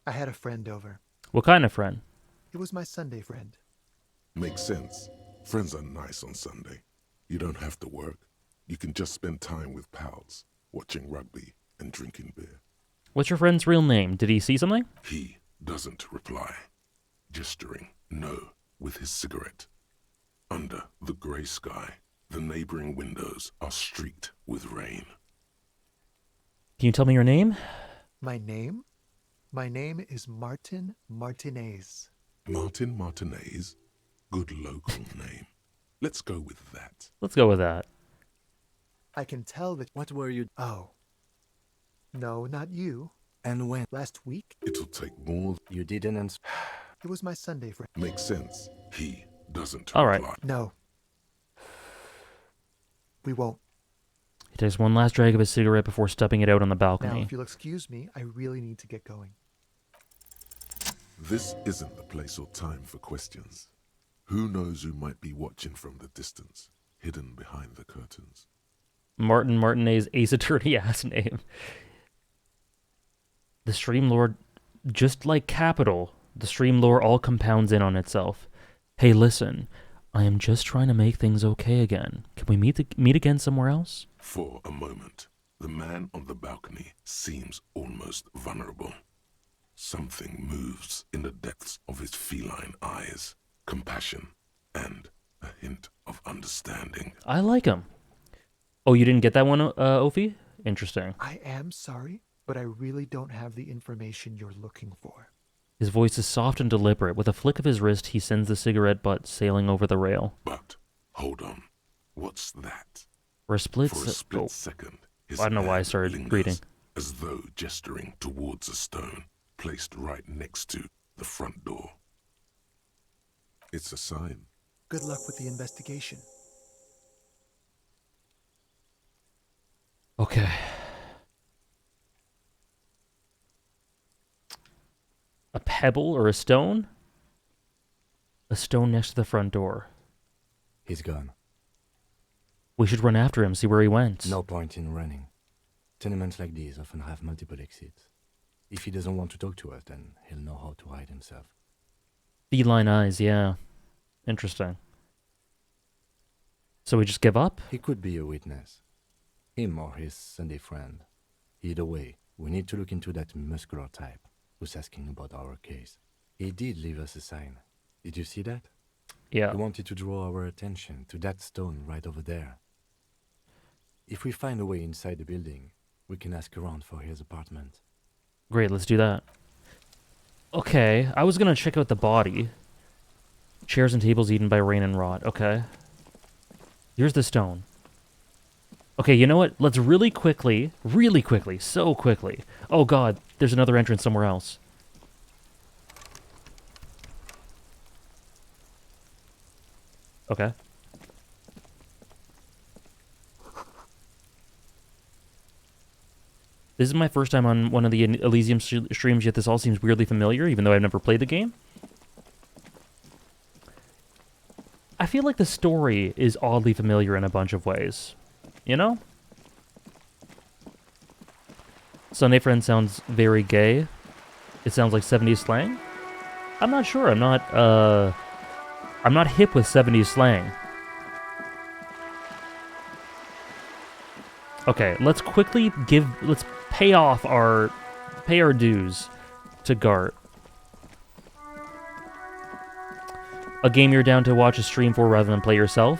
I had a friend over. What kind of friend? It was my Sunday friend. Makes sense. Friends are nice on Sunday. You don't have to work. You can just spend time with pals, watching rugby and drinking beer. What's your friend's real name? Did he see something? He doesn't reply, gesturing no with his cigarette. Under the grey sky, the neighboring windows are streaked with rain. Can you tell me your name? My name? My name is Martin Martinez. Martin Martinez? Good local name. Let's go with that. Let's go with that. I can tell that... What were you... Oh. No, not you. And when? Last week? It'll take more... You didn't answer... It was my Sunday friend. Makes sense. He doesn't All right. reply. No. We won't. He takes one last drag of his cigarette before stepping it out on the Now, balcony. if you'll excuse me, I really need to get going. This isn't the place or time for questions. Who knows who might be watching from the distance, hidden behind the curtains. Martin Martinez, Ace Attorney ass name. The Stream Lord, just like Capital, the Stream Lore all compounds in on itself. Hey, listen, I am just trying to make things okay again. Can we meet again somewhere else? For a moment, the man on the balcony seems almost vulnerable. Something moves in the depths of his feline eyes. Compassion and a hint of understanding. I like him. Oh, you didn't get that one, Ophi? Interesting. I am sorry, but I really don't have the information you're looking for. His voice is soft and deliberate. With a flick of his wrist, he sends the cigarette butt sailing over the rail. But, hold on. What's that? For a split, For a split second, his I don't know why I hand started lingers, reading. as though gesturing towards a stone placed right next to the front door. It's a sign. Good luck with the investigation. Okay. A pebble or a stone? A stone next to the front door. He's gone. We should run after him, see where he went. No point in running. Tenements like these often have multiple exits. If he doesn't want to talk to us, then he'll know how to hide himself. Feline eyes, yeah. Interesting. So we just give up? He could be a witness. Him or his Sunday friend. Either way, we need to look into that muscular type who's asking about our case. He did leave us a sign. Did you see that? Yeah. He wanted to draw our attention to that stone right over there. If we find a way inside the building, we can ask around for his apartment. Great, let's do that. Okay, I was gonna check out the body. Chairs and tables eaten by rain and rot. Okay. Here's the stone. Okay, you know what? Let's really quickly, so quickly. Oh god, there's another entrance somewhere else. Okay. This is my first time on one of the Elysium streams, yet this all seems weirdly familiar, even though I've never played the game. I feel like the story is oddly familiar in a bunch of ways. You know? Sunday Friend sounds very gay. It sounds like 70s slang. I'm not sure. I'm not hip with 70s slang. Okay, let's pay our dues to Gart. A game you're down to watch a stream for rather than play yourself?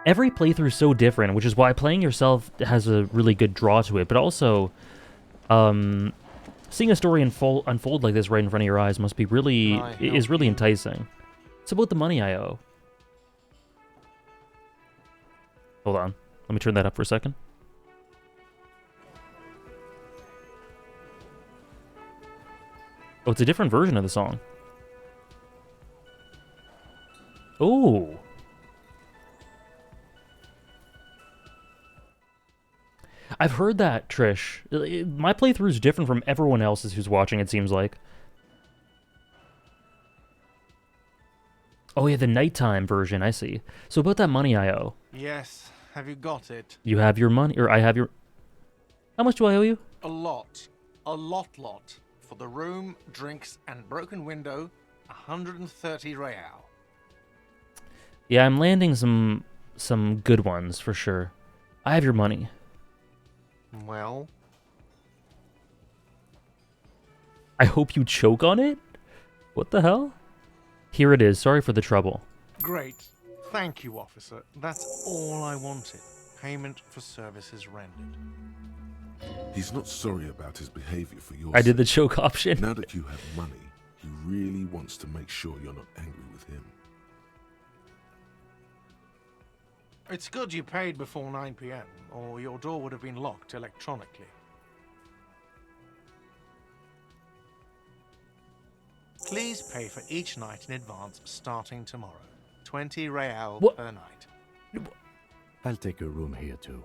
Every playthrough's so different, which is why playing yourself has a really good draw to it, but also, seeing a story unfold like this right in front of your eyes must be really enticing. It's about the money I owe. Hold on. Let me turn that up for a second. Oh, it's a different version of the song. Oh. I've heard that, Trish. My playthrough is different from everyone else's who's watching, it seems like. Oh yeah, the nighttime version, I see. So about that money I owe. Yes, have you got it? You have your money, or I have your... How much do I owe you? A lot. A lot. For the room, drinks, and broken window, 130 real. Yeah, I'm landing some good ones, for sure. I have your money. Well? I hope you choke on it? What the hell? Here it is. Sorry for the trouble. Great. Thank you, officer. That's all I wanted. Payment for services rendered. He's not sorry about his behavior for your I did the sake. choke option. Now that you have money, he really wants to make sure you're not angry with him. It's good you paid before 9 p.m., or your door would have been locked electronically. Please pay for each night in advance starting tomorrow. 20 real What? per night. I'll take a room here too.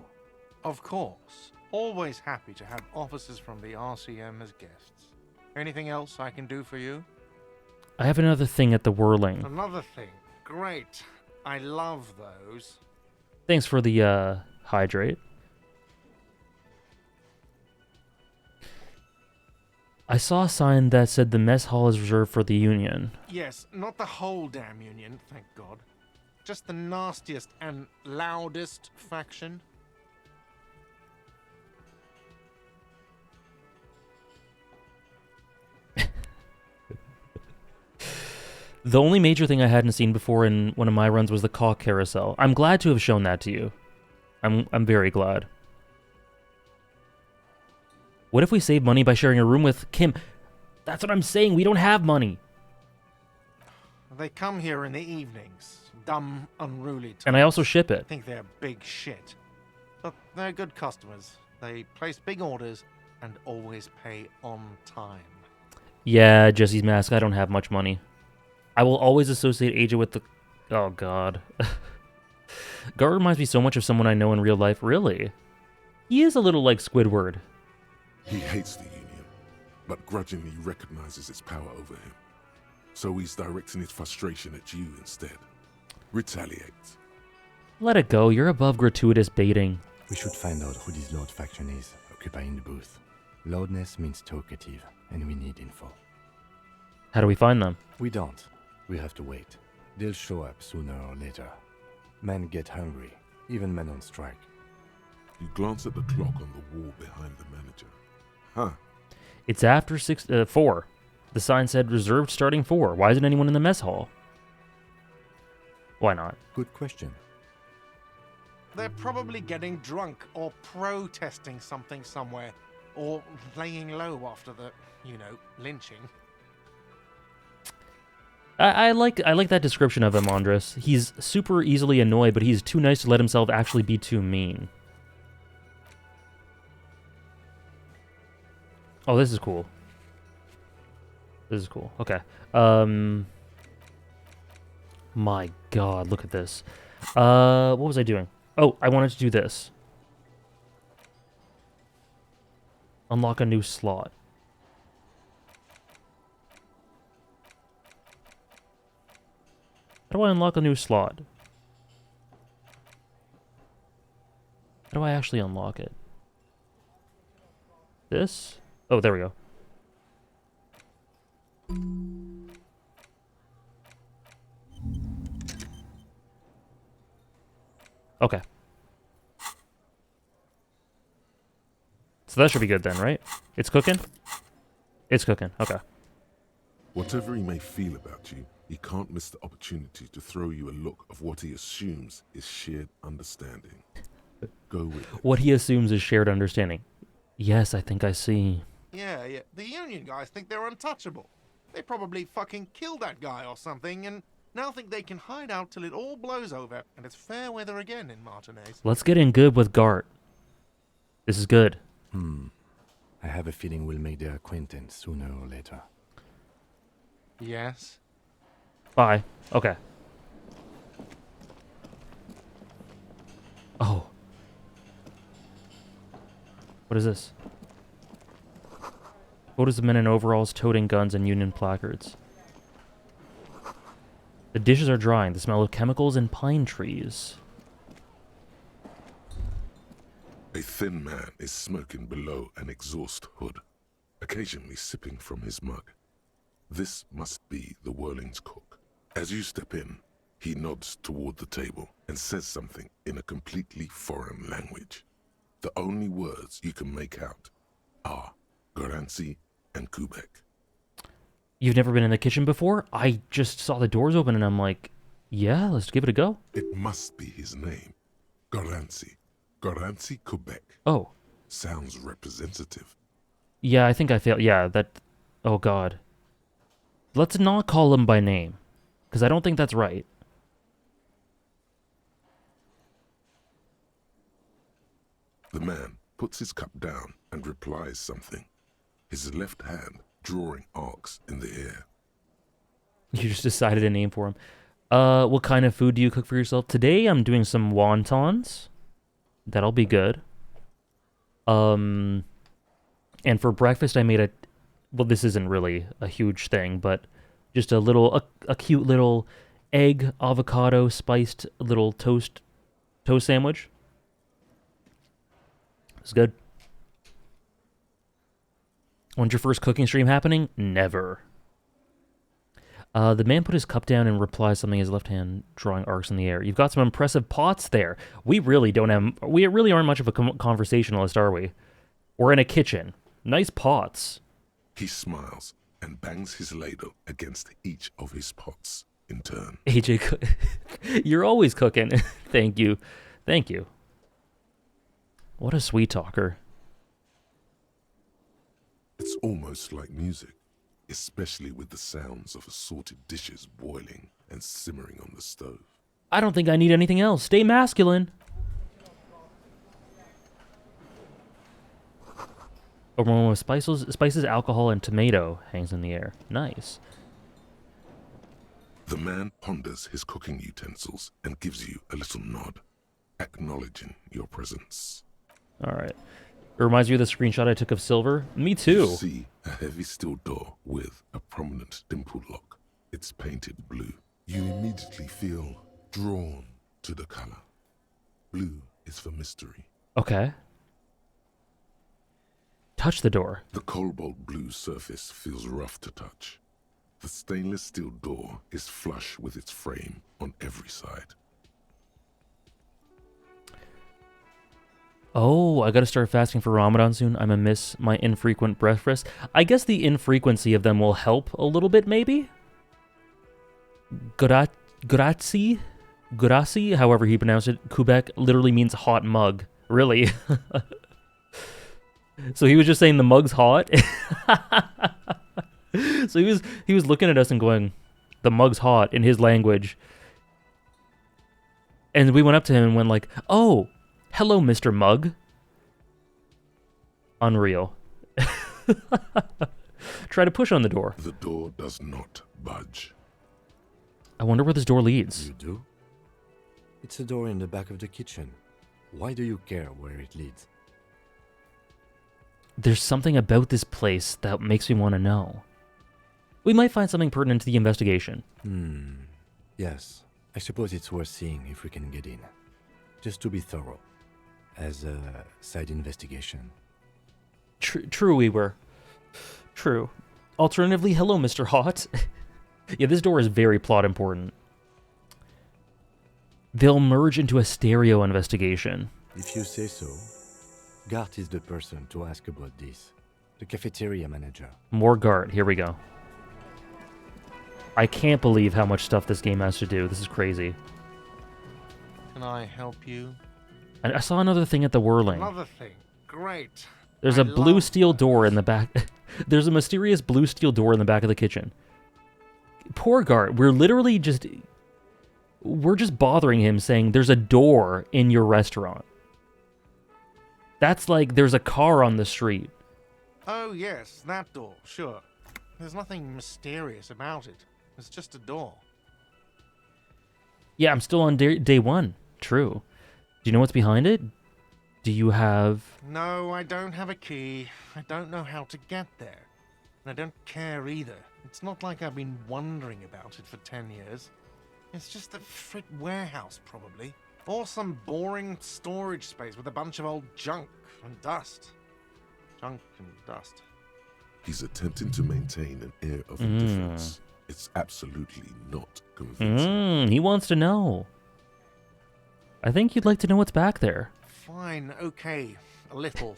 Of course. Always happy to have officers from the RCM as guests. Anything else I can do for you? I have another thing at the whirling. Another thing. Great. I love those. Thanks for the, hydrate. I saw a sign that said the mess hall is reserved for the Union. Yes, not the whole damn Union, thank God. Just the nastiest and loudest faction. The only major thing I hadn't seen before in one of my runs was the cock carousel. I'm glad to have shown that to you. I'm very glad. What if we save money by sharing a room with Kim? That's what I'm saying. We don't have money. They come here in the evenings. Dumb, unruly types. And I also ship it. Think they're big shit. But they're good customers. They place big orders and always pay on time. Yeah, Jesse's mask. I don't have much money. I will always associate Aja with the... Oh, God. Gar reminds me so much of someone I know in real life. Really? He is a little like Squidward. He hates the Union, but grudgingly recognizes its power over him. So he's directing his frustration at you instead. Retaliate. Let it go. You're above gratuitous baiting. We should find out who this Lord faction is, occupying the booth. Loudness means talkative, and we need info. How do we find them? We don't. We have to wait. They'll show up sooner or later. Men get hungry, even men on strike. You glance at the clock on the wall behind the manager. Huh. It's after 4. The sign said reserved starting 4. Why isn't anyone in the mess hall? Why not? Good question. They're probably getting drunk or protesting something somewhere. Or laying low after the, lynching. I like that description of him, Andres. He's super easily annoyed, but he's too nice to let himself actually be too mean. Oh, this is cool. This is cool. Okay. My God, look at this. What was I doing? Oh, I wanted to do this. Unlock a new slot. How do I unlock a new slot? How do I actually unlock it? This? Oh, there we go. Okay. So that should be good then, right? It's cooking? It's cooking. Okay. Whatever he may feel about you, he can't miss the opportunity to throw you a look of what he assumes is shared understanding. Go with it. What he assumes is shared understanding. Yes, I think I see. Yeah. The Union guys think they're untouchable. They probably fucking killed that guy or something, and now think they can hide out till it all blows over, and it's fair weather again in Martinez. Let's get in good with Gart. This is good. I have a feeling we'll make their acquaintance sooner or later. Yes. Bye. Okay. Oh. What is this? Photos of men in overalls toting guns and Union placards. The dishes are drying. The smell of chemicals and pine trees. A thin man is smoking below an exhaust hood, occasionally sipping from his mug. This must be the Whirling's cook. As you step in, he nods toward the table and says something in a completely foreign language. The only words you can make out are Garancy and Kubek. You've never been in the kitchen before? I just saw the doors open and I'm like, yeah, let's give it a go. It must be his name. Garancy. Garancy Kubek. Oh. Sounds representative. Yeah, I think I failed. Yeah, that... Oh, God. Let's not call him by name, because I don't think that's right. The man puts his cup down and replies something, his left hand drawing arcs in the air. You just decided a name for him. What kind of food do you cook for yourself? Today I'm doing some wontons. That'll be good. And for breakfast I made a... Well, this isn't really a huge thing, but just a cute little egg, avocado, spiced little toast sandwich. It's good. When's your first cooking stream happening? Never. The man put his cup down and replies something, his left hand drawing arcs in the air. You've got some impressive pots there. We really aren't much of a conversationalist, are we? We're in a kitchen. Nice pots. He smiles and bangs his ladle against each of his pots in turn. AJ, you're always cooking. Thank you. Thank you. What a sweet talker. It's almost like music, especially with the sounds of assorted dishes boiling and simmering on the stove. I don't think I need anything else. Stay masculine. Aroma of spices, alcohol, and tomato hangs in the air. Nice. The man ponders his cooking utensils and gives you a little nod, acknowledging your presence. All right. It reminds you of the screenshot I took of Silver. Me too. You see a heavy steel door with a prominent dimple lock. It's painted blue. You immediately feel drawn to the color. Blue is for mystery. Okay. Touch the door. The cobalt blue surface feels rough to touch. The stainless steel door is flush with its frame on every side. Oh, I gotta start fasting for Ramadan soon. I'm gonna miss my infrequent breakfast. I guess the infrequency of them will help a little bit, maybe? Grazie, however he pronounced it. Kubek literally means hot mug. Really? So he was just saying the mug's hot. So he was looking at us and going, the mug's hot in his language. And we went up to him and went like, oh, hello, Mr. Mug. Unreal. Try to push on the door. The door does not budge. I wonder where this door leads. You do? It's a door in the back of the kitchen. Why do you care where it leads? There's something about this place that makes me want to know. We might find something pertinent to the investigation. Yes. I suppose it's worth seeing if we can get in. Just to be thorough. As a side investigation. True, we were. True. Alternatively, hello, Mr. Hot. Yeah, this door is very plot important. They'll merge into a stereo investigation. If you say so. Gart is the person to ask about this. The cafeteria manager. More Gart. Here we go. I can't believe how much stuff this game has to do. This is crazy. Can I help you? I saw another thing at the whirling. Another thing. Great. There's I a blue love steel those. door in the back. There's a mysterious blue steel door in the back of the kitchen. Poor Gart. We're just bothering him saying there's a door in your restaurant. That's like there's a car on the street. Oh, yes, that door, sure. There's nothing mysterious about it. It's just a door. Yeah, I'm still on day one. True. Do you know what's behind it? Do you have... No, I don't have a key. I don't know how to get there. And I don't care either. It's not like I've been wondering about it for 10 years. It's just a frit warehouse, probably. Or some boring storage space with a bunch of old junk and dust. Junk and dust. He's attempting to maintain an air of indifference. It's absolutely not convincing. He wants to know. I think you'd like to know what's back there. Fine, okay, a little.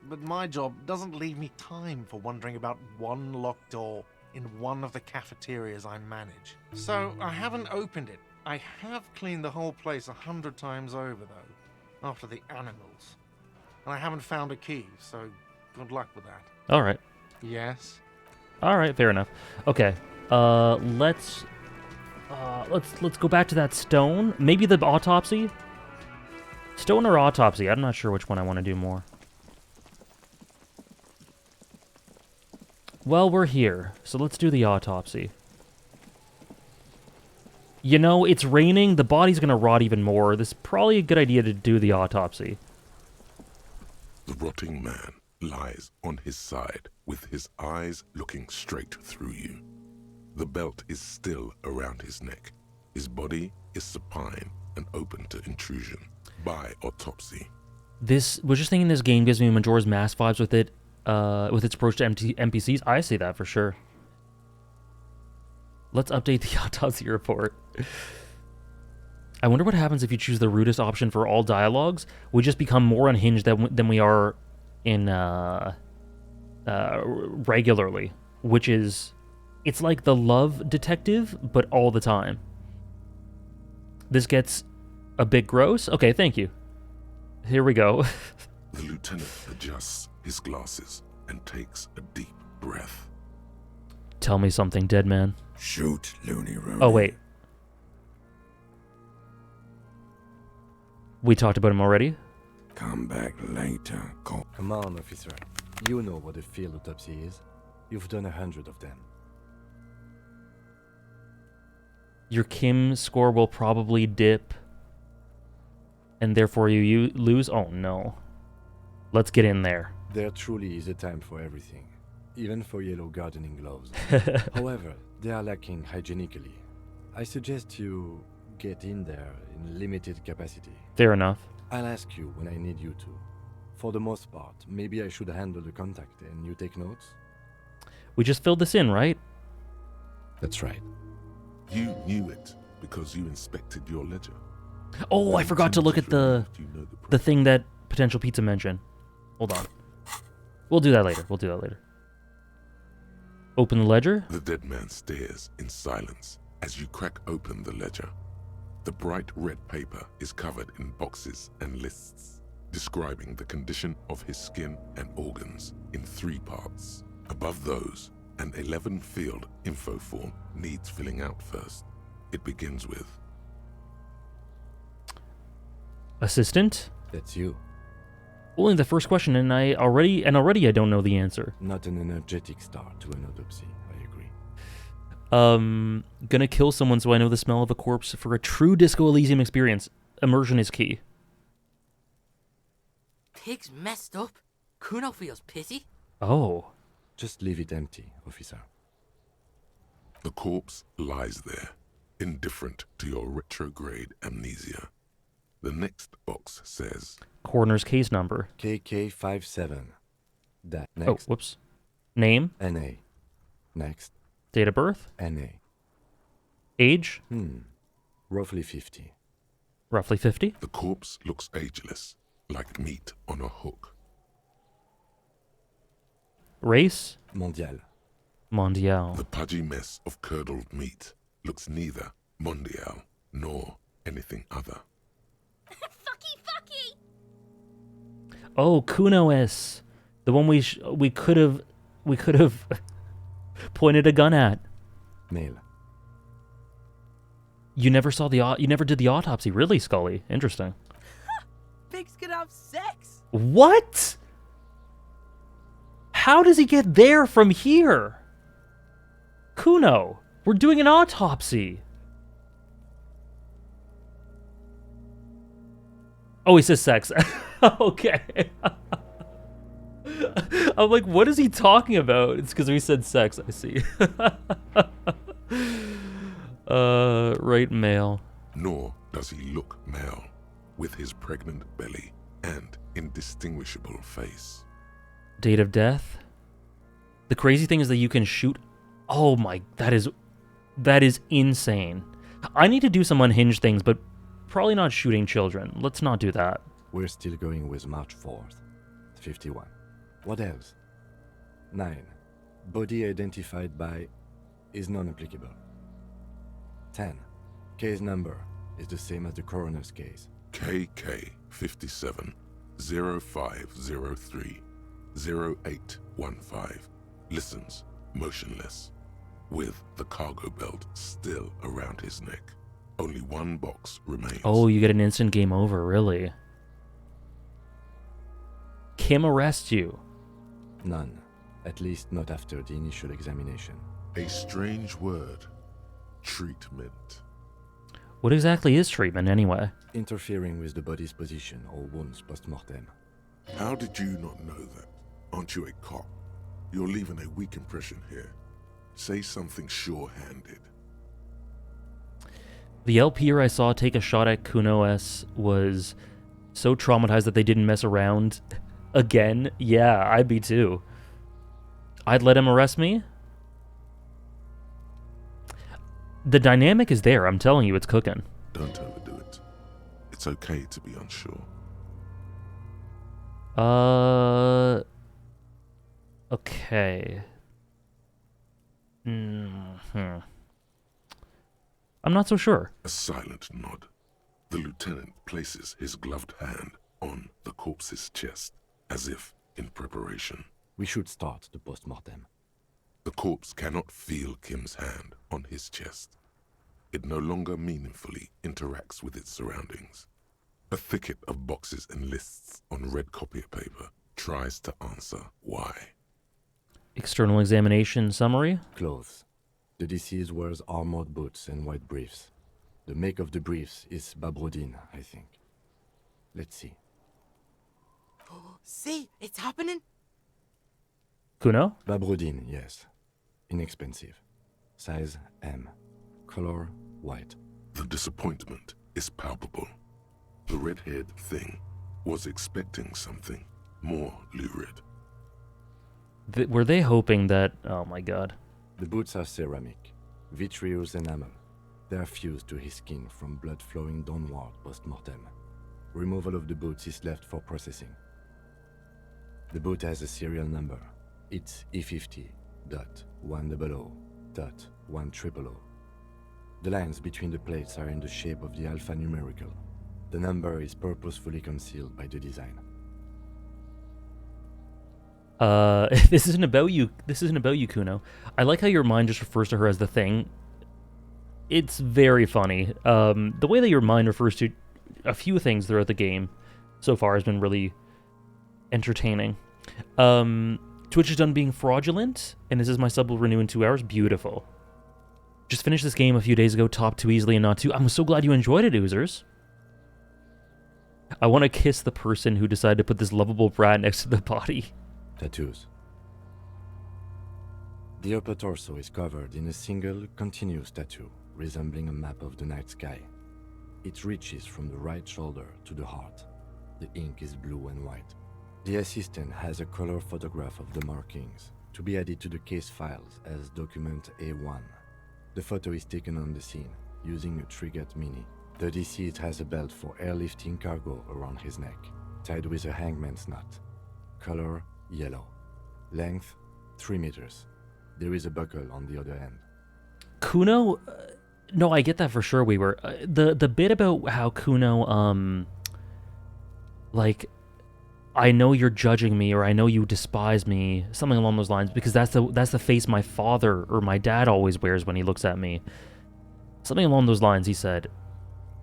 But my job doesn't leave me time for wondering about one locked door in one of the cafeterias I manage. So I haven't opened it. I have cleaned the whole place 100 times over, though, after the animals. And I haven't found a key, so good luck with that. All right. Yes? All right, fair enough. Okay. Let's go back to that stone. Maybe the autopsy? Stone or autopsy? I'm not sure which one I want to do more. Well, we're here, so let's do the autopsy. You know, it's raining, the body's gonna rot even more. This is probably a good idea to do the autopsy. The rotting man lies on his side, with his eyes looking straight through you. The belt is still around his neck. His body is supine and open to intrusion by autopsy. This was just thinking this game gives me Majora's Mask vibes with it, with its approach to NPCs. I see that for sure. Let's update the autopsy report. I wonder what happens if you choose the rudest option for all dialogues. We just become more unhinged than we are in regularly, which is, it's like the love detective, but all the time. This gets a bit gross. Okay, thank you. Here we go. The lieutenant adjusts his glasses and takes a deep breath. Tell me something, dead man. Shoot, Looney Rooney. Oh, wait. We talked about him already? Come back later. Come on, officer. You know what a field autopsy is. You've done 100 of them. Your Kim score will probably dip, and therefore you lose? Oh, no. Let's get in there. There truly is a time for everything, even for yellow gardening gloves. However, they are lacking hygienically. I suggest you get in there in limited capacity. Fair enough. I'll ask you when I need you to. For the most part, maybe I should handle the contact and you take notes? We just filled this in, right? That's right. You knew it because you inspected your ledger. Oh, I forgot to look at the thing that Potential Pizza mentioned. Hold on. We'll do that later. Open the ledger. The dead man stares in silence as you crack open the ledger. The bright red paper is covered in boxes and lists. describing the condition of his skin and organs in 3 parts. Above those, an 11-field info form needs filling out first. It begins with Assistant? That's you. Only the first question, and already I don't know the answer. Not an energetic start to an autopsy, I agree. Gonna kill someone so I know the smell of a corpse for a true Disco Elysium experience. Immersion is key. Pig's messed up. Kuno feels pity. Oh. Just leave it empty, officer. the corpse lies there, indifferent to your retrograde amnesia. The next box says Coroner's case number. KK57. That Oh, next. whoops. Name. NA. Next. Date of birth. NA. Age. Roughly 50. Roughly 50. the corpse looks ageless, like meat on a hook. Race. Mondial. Mondial. The pudgy mess of curdled meat looks neither mondial nor anything other. Oh, Kuno S. The one we could have pointed a gun at. Male. You never saw you never did the autopsy, really, Scully? Interesting. Pigs can have sex. What? How does he get there from here? Kuno, we're doing an autopsy. Oh, he says sex. Okay. I'm like, what is he talking about? It's because we said sex, I see. Right, male. Nor does he look male, with his pregnant belly and indistinguishable face. Date of death. The crazy thing is that you can shoot. Oh my, that is insane. I need to do some unhinged things, but probably not shooting children. Let's not do that. We're still going with March 4th. 51. What else? 9. Body identified by is non-applicable. 10. Case number is the same as the coroner's case. KK57 0503 0815 listens motionless, with the cargo belt still around his neck. Only one box remains. Oh, you get an instant game over, really? Kim arrests you. None. At least not after the initial examination. A strange word. Treatment. What exactly is treatment, anyway? Interfering with the body's position or wounds post-mortem. How did you not know that? Aren't you a cop? You're leaving a weak impression here. Say something sure-handed. The LPer I saw take a shot at Kuno S was so traumatized that they didn't mess around again. Yeah, I'd be too. I'd let him arrest me. The dynamic is there. I'm telling you, it's cooking. Don't overdo it. It's okay to be unsure. Okay. I'm not so sure. A silent nod. The lieutenant places his gloved hand on the corpse's chest, as if in preparation. We should start the post-mortem. The corpse cannot feel Kim's hand on his chest. It no longer meaningfully interacts with its surroundings. A thicket of boxes and lists on red copier paper tries to answer why. External examination summary. Clothes. The deceased wears armored boots and white briefs. The make of the briefs is Babrodine, I think. Let's see. See, it's happening. Kuno? Babrodine, yes. Inexpensive. Size M. Color white. The disappointment is palpable. The red-haired thing was expecting something more lurid. Were they hoping that... Oh my god. The boots are ceramic. Vitreous enamel. They are fused to his skin from blood flowing downward post-mortem. Removal of the boots is left for processing. The boot has a serial number. It's E50.100.100. The lines between the plates are in the shape of the alphanumerical. The number is purposefully concealed by the design. This isn't about you. This isn't about you, Kuno. I like how your mind just refers to her as the thing. It's very funny. The way that your mind refers to a few things throughout the game so far has been really entertaining. Twitch is done being fraudulent, and this is my sub will renew in 2 hours. Beautiful. Just finished this game a few days ago, top too easily and not too. I'm so glad you enjoyed it, Oozers. I want to kiss the person who decided to put this lovable brat next to the body. Tattoos. The upper torso is covered in a single, continuous tattoo, resembling a map of the night sky. It reaches from the right shoulder to the heart. The ink is blue and white. The assistant has a color photograph of the markings, to be added to the case files as document A1. The photo is taken on the scene, using a Trigat Mini. The deceased has a belt for airlifting cargo around his neck, tied with a hangman's knot. Color, yellow. Length, 3 meters. There is a buckle on the other end. Kuno? No, I get that for sure, we were. The bit about how Kuno, like, I know you're judging me, or I know you despise me, something along those lines, because that's the face my father or my dad always wears when he looks at me. Something along those lines, he said.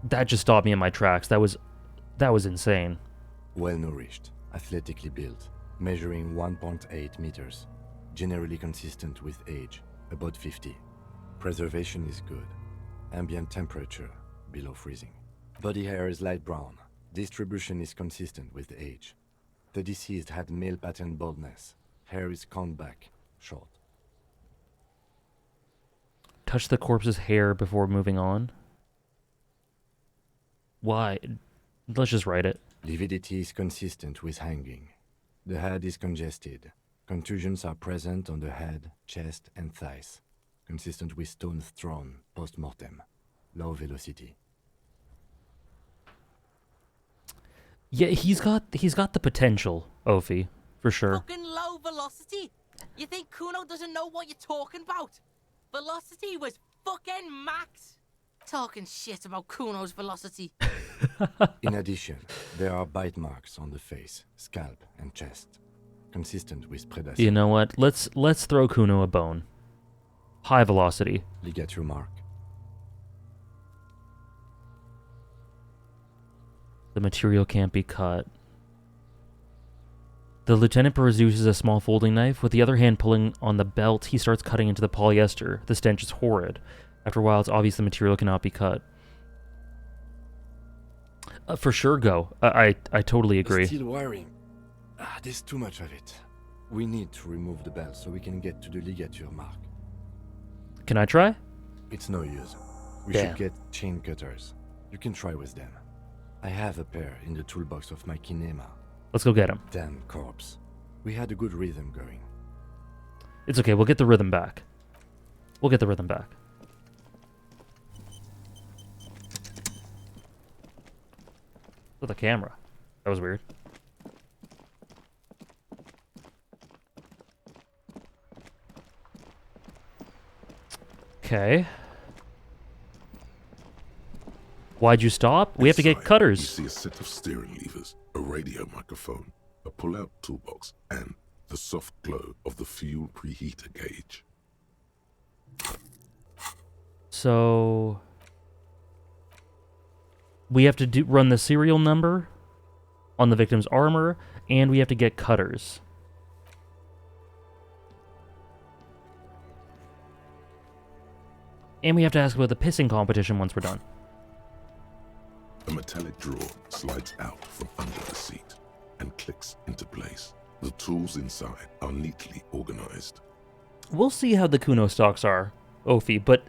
That just stopped me in my tracks. That was insane. Well-nourished, athletically built, measuring 1.8 meters, generally consistent with age, about 50. Preservation is good. Ambient temperature, below freezing. Body hair is light brown. Distribution is consistent with age. The deceased had male pattern baldness. Hair is combed back, short. Touch the corpse's hair before moving on. Why? Let's just write it. Lividity is consistent with hanging. The head is congested. Contusions are present on the head, chest, and thighs. Consistent with stones thrown post-mortem. Low velocity. Yeah, he's got the potential, Ophi, for sure. Fucking low velocity? You think Kuno doesn't know what you're talking about? Velocity was fucking max. Talking shit about Kuno's velocity. In addition, there are bite marks on the face, scalp, and chest. Consistent with predation. You know what? Let's throw Kuno a bone. High velocity. Ligature mark. The material can't be cut. The lieutenant produces a small folding knife. With the other hand pulling on the belt, he starts cutting into the polyester. The stench is horrid. After a while, it's obvious the material cannot be cut. For sure, Go. I totally agree. Steel wiring. There's too much of it. We need to remove the belt so we can get to the ligature mark. Can I try? It's no use. We Damn. should get chain cutters. You can try with them. I have a pair in the toolbox of my kinema. Let's go get him. Damn corpse. We had a good rhythm going. It's okay, we'll get the rhythm back. We'll get the rhythm back. With the camera. That was weird. Okay. Why'd you stop? We have to get Inside, cutters. You see a set of steering levers, a radio microphone, a pull-out toolbox, and the soft glow of the fuel preheater gauge. So we have to run the serial number on the victim's armor, and we have to get cutters. And we have to ask about the pissing competition once we're done. A metallic drawer slides out from under the seat and clicks into place. The tools inside are neatly organized. We'll see how the Kuno stocks are, Ophi, but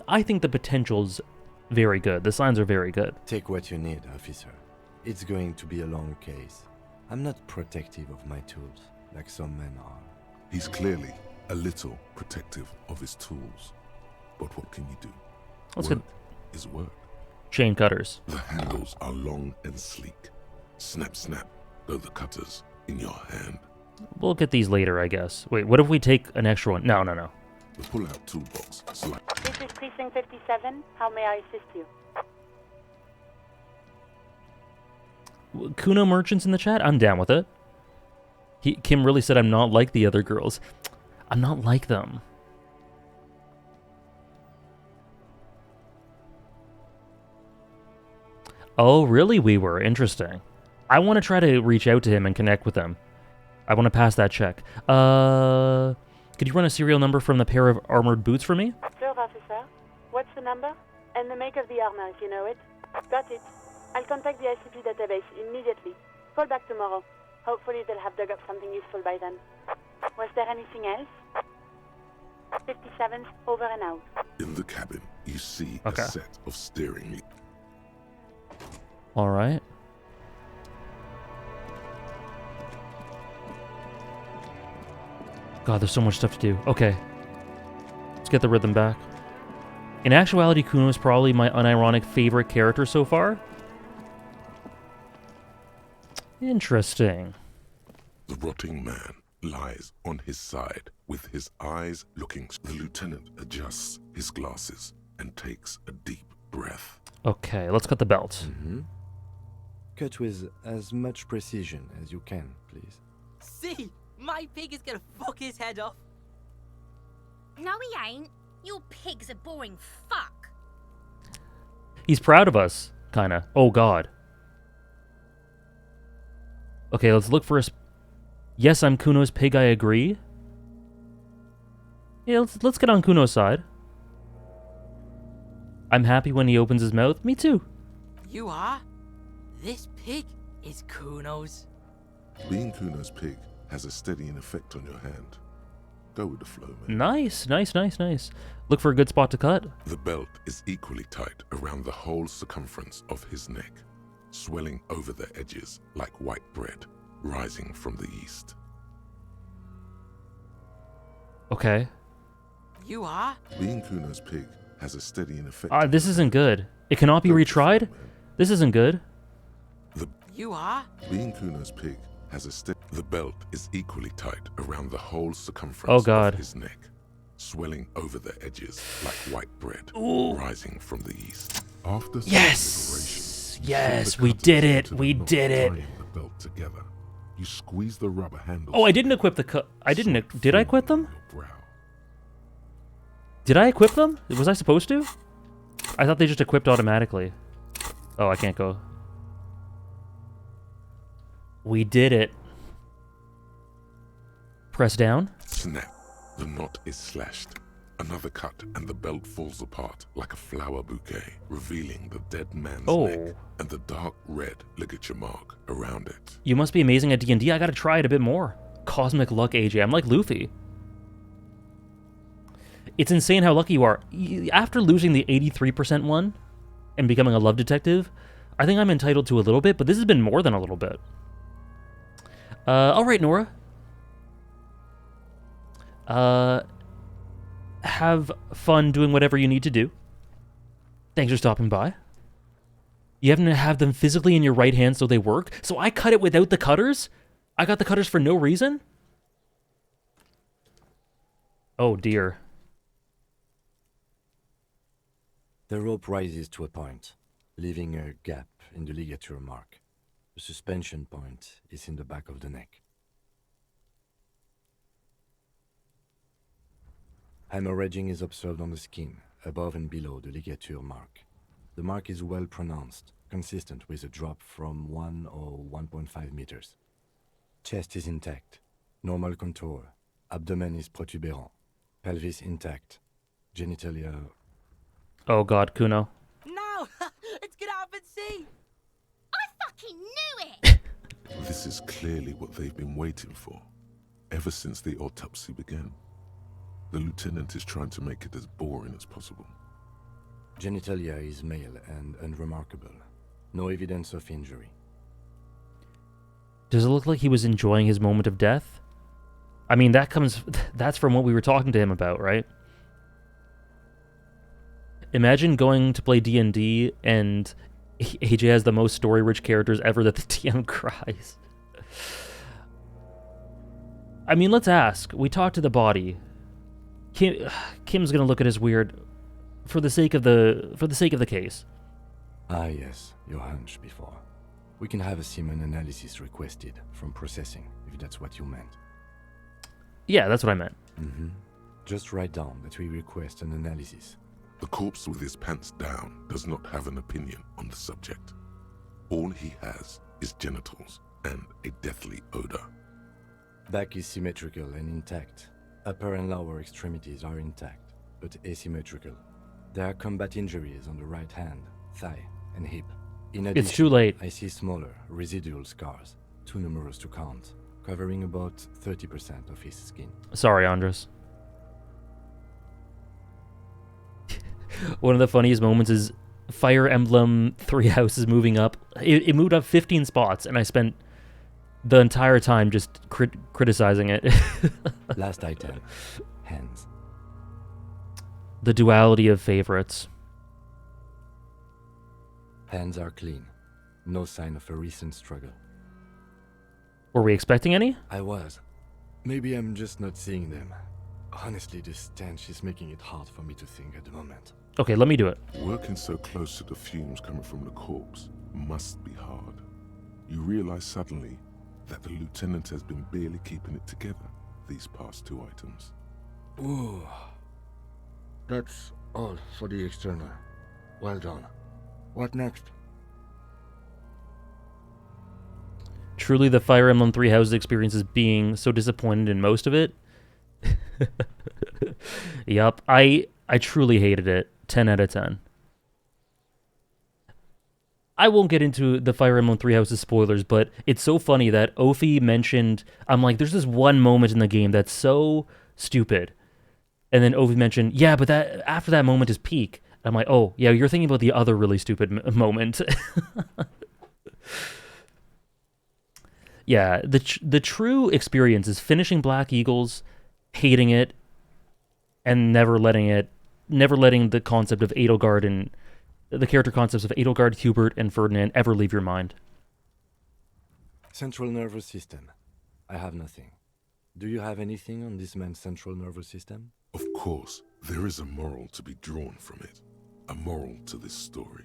I think the potential's very good. The signs are very good. Take what you need, officer. It's going to be a long case. I'm not protective of my tools, like some men are. He's clearly a little protective of his tools. But what can you do? Let's Work get is work. chain cutters. The handles are long and sleek. Snap, snap, go the cutters in your hand. We'll get these later, I guess. Wait, what if we take an extra one? No. The pull-out toolbox slides. This is Precinct 57. How may I assist you? Kuno merchants in the chat? I'm down with it. Kim really said I'm not like the other girls. I'm not like them. Oh, really? We were. Interesting. I want to try to reach out to him and connect with him. I want to pass that check. Could you run a serial number from the pair of armored boots for me? Sure, officer. What's the number? And the make of the armor, if you know it. Got it. I'll contact the ICP database immediately. Call back tomorrow. Hopefully they'll have dug up something useful by then. Was there anything else? 57th, over and out. In the cabin, you see Okay. a set of steering wheels. All right. God, there's so much stuff to do. Okay. Let's get the rhythm back. In actuality, Kuno is probably my unironic favorite character so far. Interesting. The rotting man lies on his side with his eyes looking. The lieutenant adjusts his glasses and takes a deep breath. Okay, let's cut the belt. Mm-hmm. Cut with as much precision as you can, please. See, my pig is gonna fuck his head off. No, he ain't. Your pig's a boring fuck. He's proud of us, kinda. Oh God. Okay, let's look for a. Yes, I'm Kuno's pig. I agree. Yeah, let's get on Kuno's side. I'm happy when he opens his mouth. Me too. You are? This pig is Kuno's. Being Kuno's pig has a steadying effect on your hand. Go with the flow, man. Nice, nice, nice, nice. Look for a good spot to cut. The belt is equally tight around the whole circumference of his neck, swelling over the edges like white bread rising from the east. Okay. You are? Being Kuno's pig has a steadying effect. This isn't good. It cannot be retried? This isn't good. You are? Being Kuno's pig has a The belt is equally tight around the whole circumference of his neck, swelling over the edges like white bread rising from the east. After Yes! Yes, we did it. We did it. The belt together. You squeeze the rubber handle. Oh, I didn't equip the I didn't. Did I equip them? Did I equip them? Was I supposed to? I thought they just equipped automatically. Oh, I can't go. We did it. Press down. Snap. The knot is slashed. Another cut and the belt falls apart like a flower bouquet, revealing the dead man's neck and the dark red ligature mark around it. You must be amazing at D&D. I gotta try it a bit more. Cosmic luck, AJ. I'm like Luffy. It's insane how lucky you are. After losing the 83% one and becoming a love detective, I think I'm entitled to a little bit, but this has been more than a little bit. All right, Nora. Have fun doing whatever you need to do. Thanks for stopping by. You have to have them physically in your right hand so they work. So I cut it without the cutters? I got the cutters for no reason? Oh, dear. The rope rises to a point, leaving a gap in the ligature mark. The suspension point is in the back of the neck. Hemorrhaging is observed on the skin, above and below the ligature mark. The mark is well pronounced, consistent with a drop from 1 or 1.5 meters. Chest is intact, normal contour. Abdomen is protuberant, pelvis intact, genitalia... Oh God, Kuno. No! Let's get out and see! I fucking knew it! This is clearly what they've been waiting for, ever since the autopsy began. The lieutenant is trying to make it as boring as possible. Genitalia is male and unremarkable. No evidence of injury. Does it look like he was enjoying his moment of death? I mean, that's from what we were talking to him about, right? Imagine going to play D&D and AJ has the most story-rich characters ever that the TM cries. I mean, let's ask. We talked to the body. Kim's gonna look at us weird for the sake of the case. Ah yes, your hunch before. We can have a semen analysis requested from processing, if that's what you meant. Yeah, that's what I meant. Mm-hmm. Just write down that we request an analysis. The corpse with his pants down does not have an opinion on the subject. All he has is genitals and a deathly odor. Back is symmetrical and intact. Upper and lower extremities are intact, but asymmetrical. There are combat injuries on the right hand, thigh, and hip. In addition, It's too late. I see smaller, residual scars, too numerous to count, covering about 30% of his skin. Sorry, Andres. One of the funniest moments is Fire Emblem 3 Houses moving up. It moved up 15 spots, and I spent the entire time just criticizing it. Last item, hands. The duality of favorites. Hands are clean. No sign of a recent struggle. Were we expecting any? I was. Maybe I'm just not seeing them. Honestly, this stench is making it hard for me to think at the moment. Okay, let me do it. Working so close to the fumes coming from the corpse must be hard. You realize suddenly that the lieutenant has been barely keeping it together these past 2 items. Ooh. That's all for the external. Well done. What next? Truly, the Fire Emblem 3 Houses experience is being so disappointed in most of it. Yup, I truly hated it. 10 out of 10. I won't get into the Fire Emblem 3 Houses spoilers, but it's so funny that Ophi mentioned, I'm like, there's this one moment in the game that's so stupid. And then Ophi mentioned, yeah, but that after that moment is peak. I'm like, oh, yeah, you're thinking about the other really stupid moment. Yeah, the true experience is finishing Black Eagles, hating it, and never letting the concept of Edelgard and the character concepts of Edelgard, Hubert, and Ferdinand ever leave your mind. Central nervous system. I have nothing. Do you have anything on this man's central nervous system? Of course, there is a moral to be drawn from it. A moral to this story.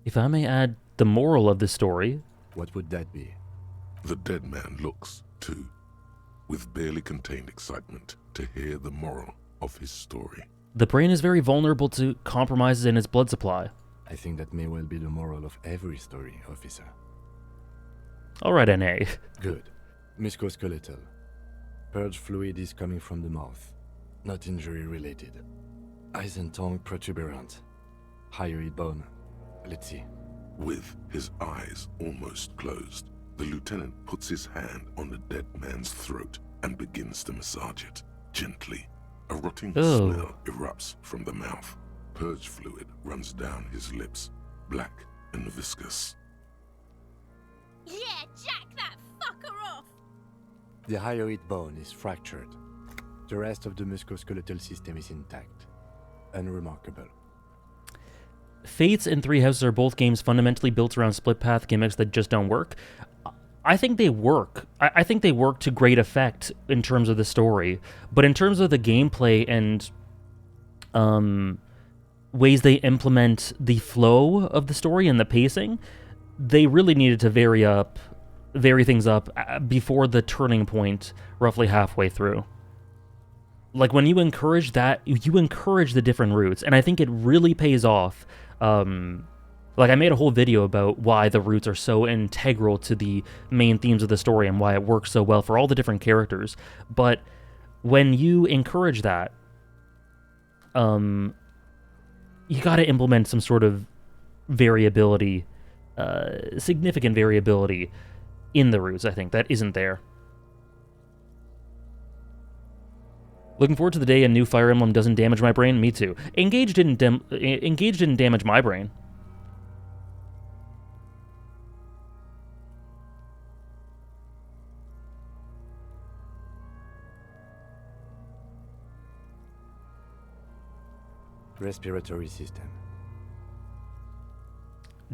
If I may add the moral of this story... What would that be? The dead man looks, too, with barely contained excitement to hear the moral of his story. The brain is very vulnerable to compromises in its blood supply. I think that may well be the moral of every story, officer. All right, N.A. Good. Musculoskeletal. Purge fluid is coming from the mouth. Not injury-related. Eyes and tongue protuberant. Hyoid bone. Let's see. With his eyes almost closed, the lieutenant puts his hand on the dead man's throat and begins to massage it, gently. A rotting smell erupts from the mouth. Purge fluid runs down his lips, black and viscous. Yeah, jack that fucker off! The hyoid bone is fractured. The rest of the musculoskeletal system is intact. Unremarkable. Fates and Three Houses are both games fundamentally built around split path gimmicks that just don't work. I think they work. I think they work to great effect in terms of the story, but in terms of the gameplay and ways they implement the flow of the story and the pacing, they really needed to vary things up before the turning point, roughly halfway through. Like when you encourage that, you encourage the different routes, and I think it really pays off. Like I made a whole video about why the routes are so integral to the main themes of the story and why it works so well for all the different characters. But when you encourage that, you got to implement some sort of variability, significant variability in the routes, I think, that isn't there. Looking forward to the day a new Fire Emblem doesn't damage my brain. Me too. Engage didn't damage my brain. Respiratory system.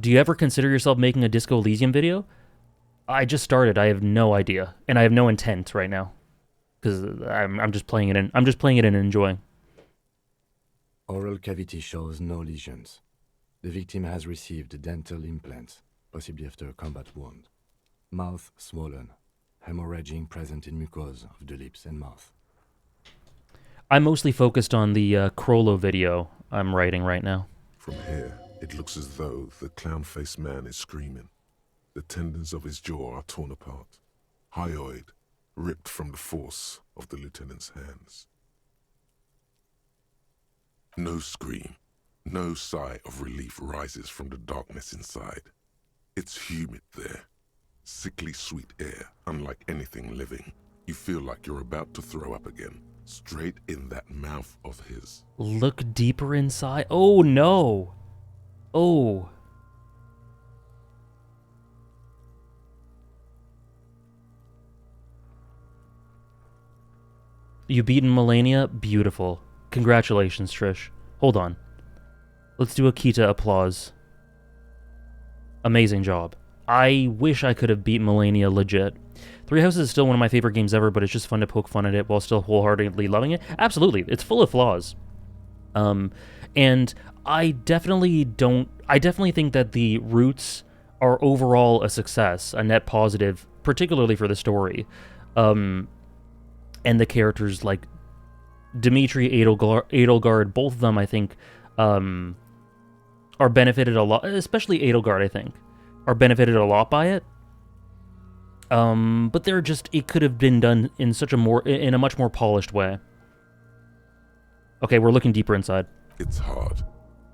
Do you ever consider yourself making a Disco Elysium video? I just started. I have no idea, and I have no intent right now, because I'm just playing it in. I'm just playing it and enjoying. Oral cavity shows no lesions. The victim has received dental implants. possibly after a combat wound. Mouth swollen, hemorrhaging present in mucosa of the lips and mouth. I'm mostly focused on the Crollo video I'm writing right now. From here, it looks as though the clown-faced man is screaming. The tendons of his jaw are torn apart, hyoid, ripped from the force of the lieutenant's hands. No scream, no sigh of relief rises from the darkness inside. It's humid there. Sickly sweet air, unlike anything living. You feel like you're about to throw up again, straight in that mouth of his. Look deeper inside. Oh, no. Oh. You beaten Melania? Beautiful. Congratulations, Trish. Hold on. Let's do a Kita applause. Amazing job. I wish I could have beat Melania legit. Three Houses is still one of my favorite games ever, but it's just fun to poke fun at it while still wholeheartedly loving it. Absolutely. It's full of flaws. And I definitely think that the roots are overall a success, a net positive, particularly for the story. And the characters like Dimitri, Edelgard, both of them, I think, are benefited a lot, especially Edelgard, I think, are benefited a lot by it. But it could have been done in in a much more polished way. Okay, we're looking deeper inside. It's hard.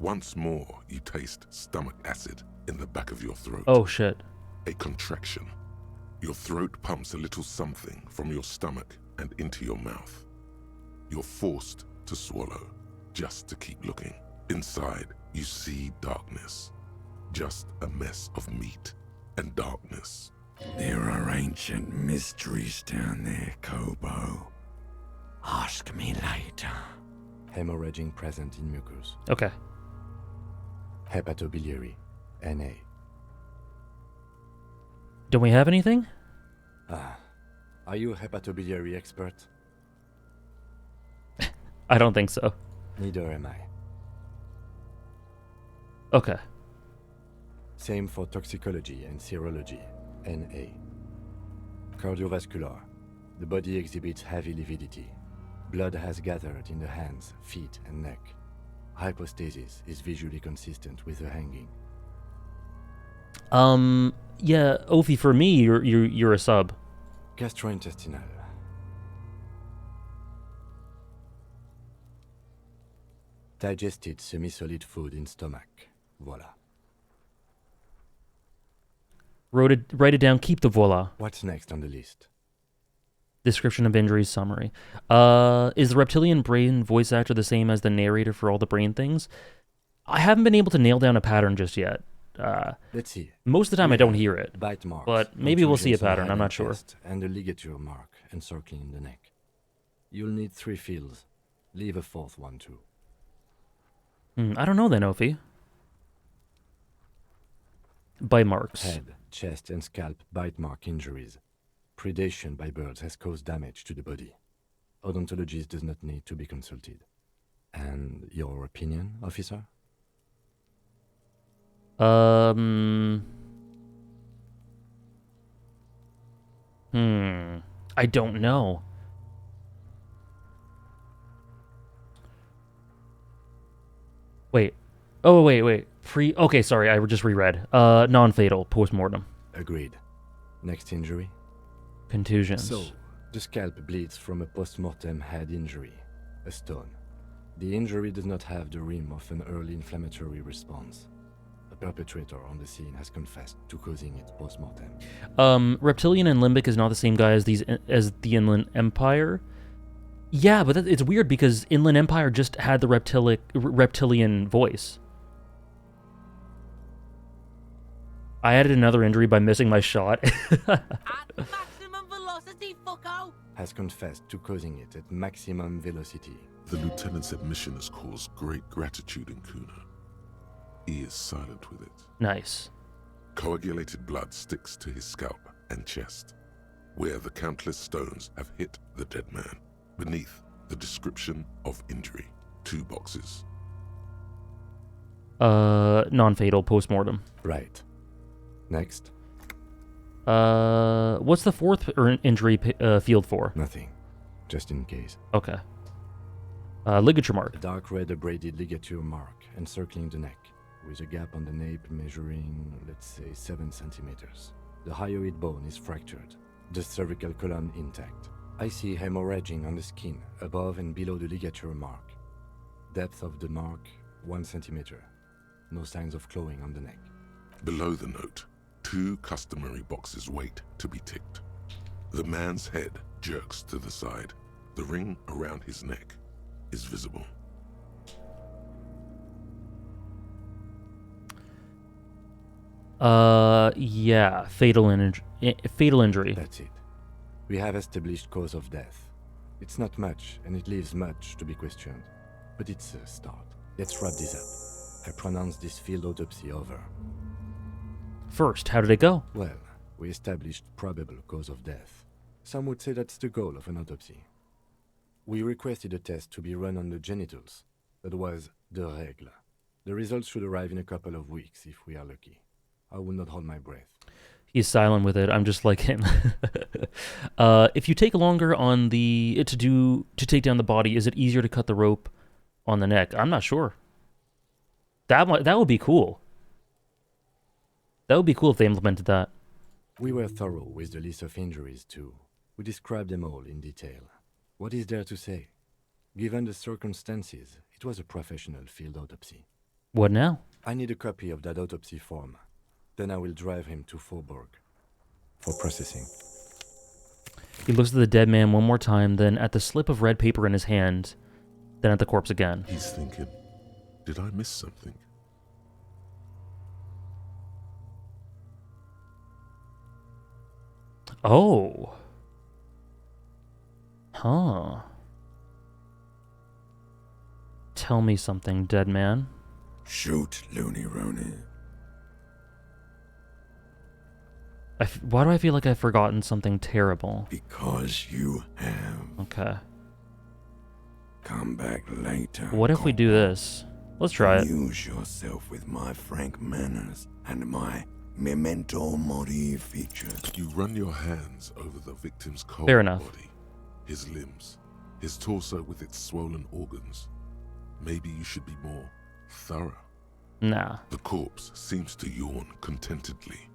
Once more, you taste stomach acid in the back of your throat. Oh, shit. A contraction. Your throat pumps a little something from your stomach and into your mouth. You're forced to swallow, just to keep looking. Inside, you see darkness. Just a mess of meat and darkness. There are ancient mysteries down there, Kobo. Ask me later. Hemorrhaging present in mucus. Okay. Hepatobiliary, Na. Don't we have anything? Are you a hepatobiliary expert? I don't think so. Neither am I. Okay. Same for toxicology and serology, Na. Cardiovascular. The body exhibits heavy lividity. Blood has gathered in the hands, feet, and neck. Hypostasis is visually consistent with the hanging. Yeah, Ophi, for me, you're a sub. Gastrointestinal. Digested semi-solid food in stomach. Voila. Write it down, keep the voila. What's next on the list? Description of injuries summary. Is the reptilian brain voice actor the same as the narrator for all the brain things? I haven't been able to nail down a pattern just yet. Let's see. Most of the time I don't hear it. Bite marks, but maybe we'll see a contusions on pattern, the I'm head not sure. chest, and a ligature mark encircling the neck. You'll need 3 fields. Leave a 4th one too. I don't know then, Ophi. Bite marks. Head, chest, and scalp bite mark injuries. Predation by birds has caused damage to the body. Odontologist does not need to be consulted. And your opinion, officer? I don't know. Wait. Oh, wait. Okay, sorry, I just reread. Non-fatal, post-mortem. Agreed. Next injury? Contusions. So, the scalp bleeds from a post-mortem head injury, a stone. The injury does not have the rim of an early inflammatory response. The perpetrator on the scene has confessed to causing it post-mortem. Reptilian and Limbic is not the same guy as the Inland Empire. Yeah, but it's weird because Inland Empire just had the reptilian voice. I added another injury by missing my shot. At maximum velocity, fucko! Has confessed to causing it at maximum velocity. The lieutenant's admission has caused great gratitude in Kuno. He is silent with it. Nice. Coagulated blood sticks to his scalp and chest, where the countless stones have hit the dead man. Beneath, the description of injury. 2 boxes. Non-fatal, post-mortem. Right. Next. What's the fourth injury field for? Nothing. Just in case. Okay. Ligature mark. A dark red abraded ligature mark encircling the neck, with a gap on the nape measuring, let's say, 7 centimeters. The hyoid bone is fractured, the cervical column intact. I see hemorrhaging on the skin, above and below the ligature mark. Depth of the mark, 1 centimeter. No signs of clawing on the neck. Below the note, 2 customary boxes wait to be ticked. The man's head jerks to the side. The ring around his neck is visible. Yeah, fatal injury. That's it. We have established cause of death. It's not much, and it leaves much to be questioned. But it's a start. Let's wrap this up. I pronounce this field autopsy over. First, how did it go? Well, we established probable cause of death. Some would say that's the goal of an autopsy. We requested a test to be run on the genitals. That was the règle. The results should arrive in a couple of weeks if we are lucky. I will not hold my breath. He's silent with it. I'm just like him. If you take longer on to take down the body, is it easier to cut the rope on the neck? I'm not sure. That would be cool. That would be cool if they implemented that. We were thorough with the list of injuries too. We described them all in detail. What is there to say? Given the circumstances, it was a professional field autopsy. What now? I need a copy of that autopsy form. Then I will drive him to Faubourg for processing. He looks at the dead man one more time, then at the slip of red paper in his hand, then at the corpse again. He's thinking, did I miss something? Oh. Huh. Tell me something, dead man. Shoot, Looney Rooney. Why do I feel like I've forgotten something terrible? Because you have. Okay. Come back later. What if we do this? Let's try it. Amuse yourself with my frank manners and my memento mori features. You run your hands over the victim's cold Fair enough. body, his limbs, his torso with its swollen organs. Maybe you should be more thorough. Nah. The corpse seems to yawn contentedly,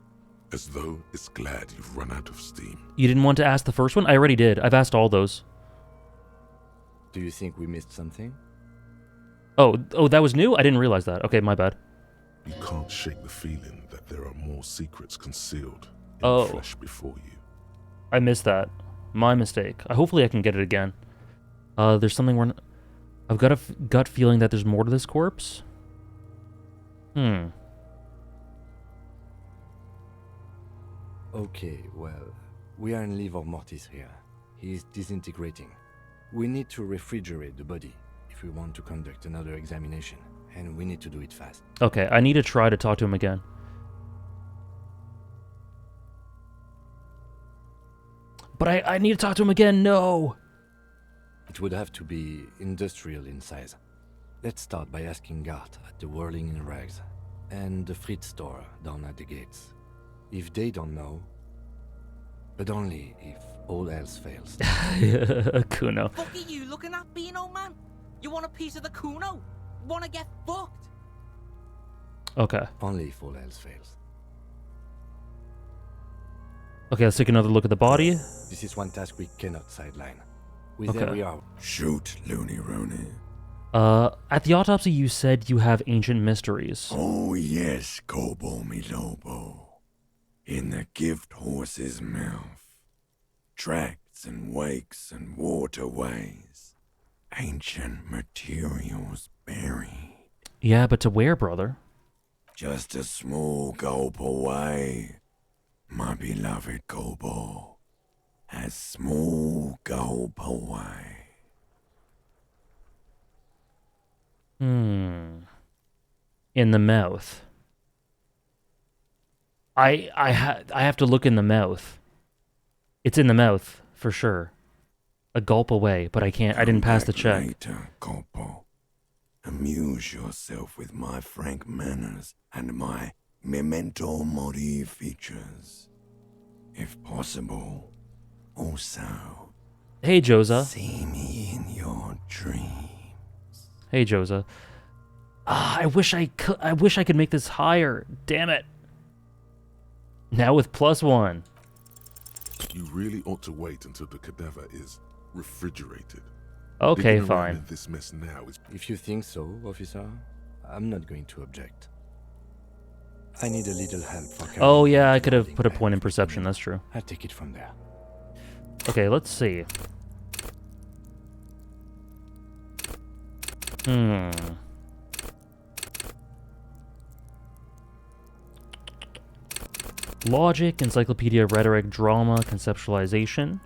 as though it's glad you've run out of steam. You didn't want to ask the first one? I already did. I've asked all those. Do you think we missed something? Oh, that was new? I didn't realize that. Okay, my bad. You can't shake the feeling that there are more secrets concealed in Oh. the flesh before you. I missed that. My mistake. Hopefully I can get it again. There's something we're... I've got a gut feeling that there's more to this corpse. Okay, well, we are in livor mortis here. He is disintegrating. We need to refrigerate the body if we want to conduct another examination, and we need to do it fast. Okay, I need to try to talk to him again. But I need to talk to him again, no! It would have to be industrial in size. Let's start by asking Gart at the Whirling in Rags and the Fritz store down at the gates. If they don't know, but only if all else fails. Kuno. Fuck are you looking at, Beano man? You want a piece of the Kuno? Wanna get fucked? Okay. Only if all else fails. Okay, let's take another look at the body. This is one task we cannot sideline. With Okay. every hour. Shoot, Looney Rooney. At the autopsy you said you have ancient mysteries. Oh yes, Kobo mi Lobo. In the gift horse's mouth. Tracts and wakes and waterways. Ancient materials buried. Yeah, but to where, brother? Just a small gulp away. My beloved Kobo. A small gulp away. In the mouth. I have to look in the mouth. It's in the mouth, for sure. A gulp away, but I can't. I didn't pass the check. Later, Kobo. Amuse yourself with my frank manners and my memento mori features. If possible, also Hey, Joza. see me in your dreams. Hey, Joza. I wish I could make this higher. Damn it. Now with +1. You really ought to wait until the cadaver is refrigerated. Okay, Digging around fine. in this mess now is... If you think so, officer, I'm not going to object. I need a little help for carrying Oh, yeah, out I could have loading put a and point in picking perception. it That's up. true. I'll take it from there. Okay, let's see. Logic, encyclopedia, rhetoric, drama, conceptualization.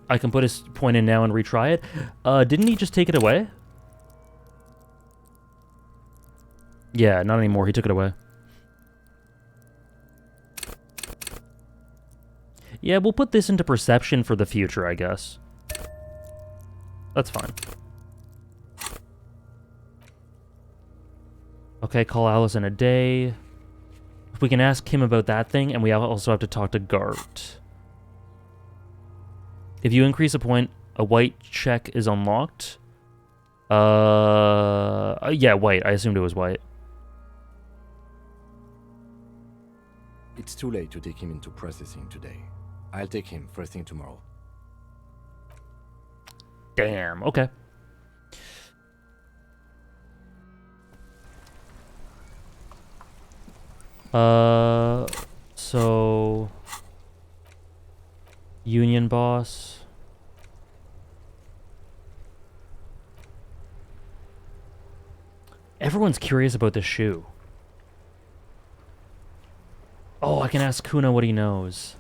I can put his point in now and retry it. Didn't he just take it away? Yeah, not anymore. He took it away. Yeah, we'll put this into perception for the future, I guess. That's fine. Okay, call Alice in a day. If we can ask him about that thing, and we also have to talk to Gart. If you increase a point, a white check is unlocked. Yeah, white. I assumed it was white. It's too late to take him into processing today. I'll take him first thing tomorrow. Damn, okay. So... Union boss. Everyone's curious about the shoe. Oh, I can ask Kuno what he knows.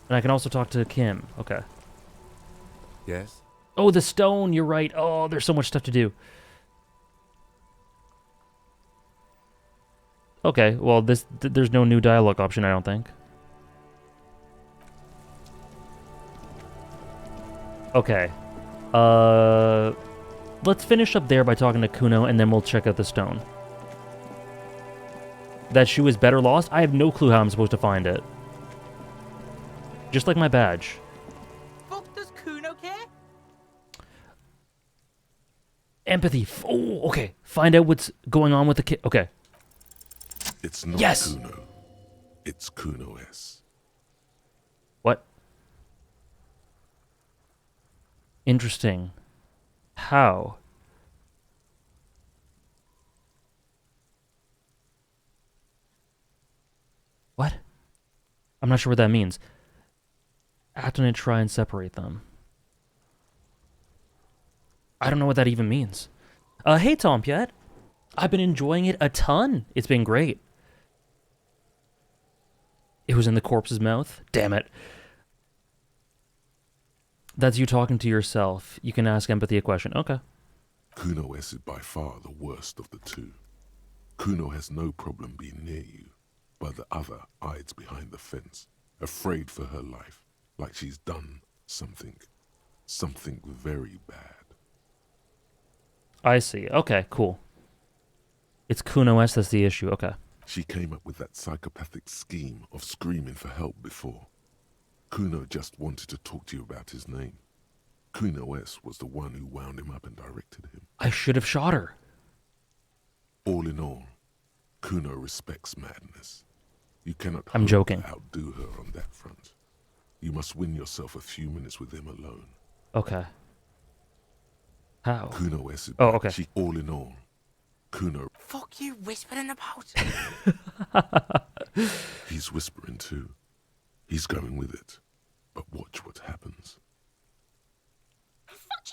And I can also talk to Kim. Okay. Yes? Oh, the stone, you're right. Oh, there's so much stuff to do. Okay, well, there's no new dialogue option, I don't think. Okay. Let's finish up there by talking to Kuno, and then we'll check out the stone. That shoe is better lost? I have no clue how I'm supposed to find it. Just like my badge. Fuck does Kuno care? Empathy. Oh, okay. Find out what's going on with the kid. Okay. It's not Yes! Kuno. It's Kuno S. What? Interesting. How? What? I'm not sure what that means. Act on it, try and separate them. I don't know what that even means. Hey, Tom Piet. I've been enjoying it a ton. It's been great. It was in the corpse's mouth? Damn it. That's you talking to yourself. You can ask empathy a question. Okay. Kuno S is by far the worst of the two. Kuno has no problem being near you, but the other hides behind the fence, afraid for her life, like she's done something very bad. I see. Okay, cool. It's Kuno S that's the issue. Okay. She came up with that psychopathic scheme of screaming for help before. Kuno just wanted to talk to you about his name. Kuno S was the one who wound him up and directed him. I should have shot her. All in all, Kuno respects madness. You cannot I'm joking. outdo her on that front. You must win yourself a few minutes with him alone. Okay. How? Kuno S is Oh, okay. all in all, Kuno... Fuck you whispering about? He's whispering too. He's going with it. But watch what happens. Fuck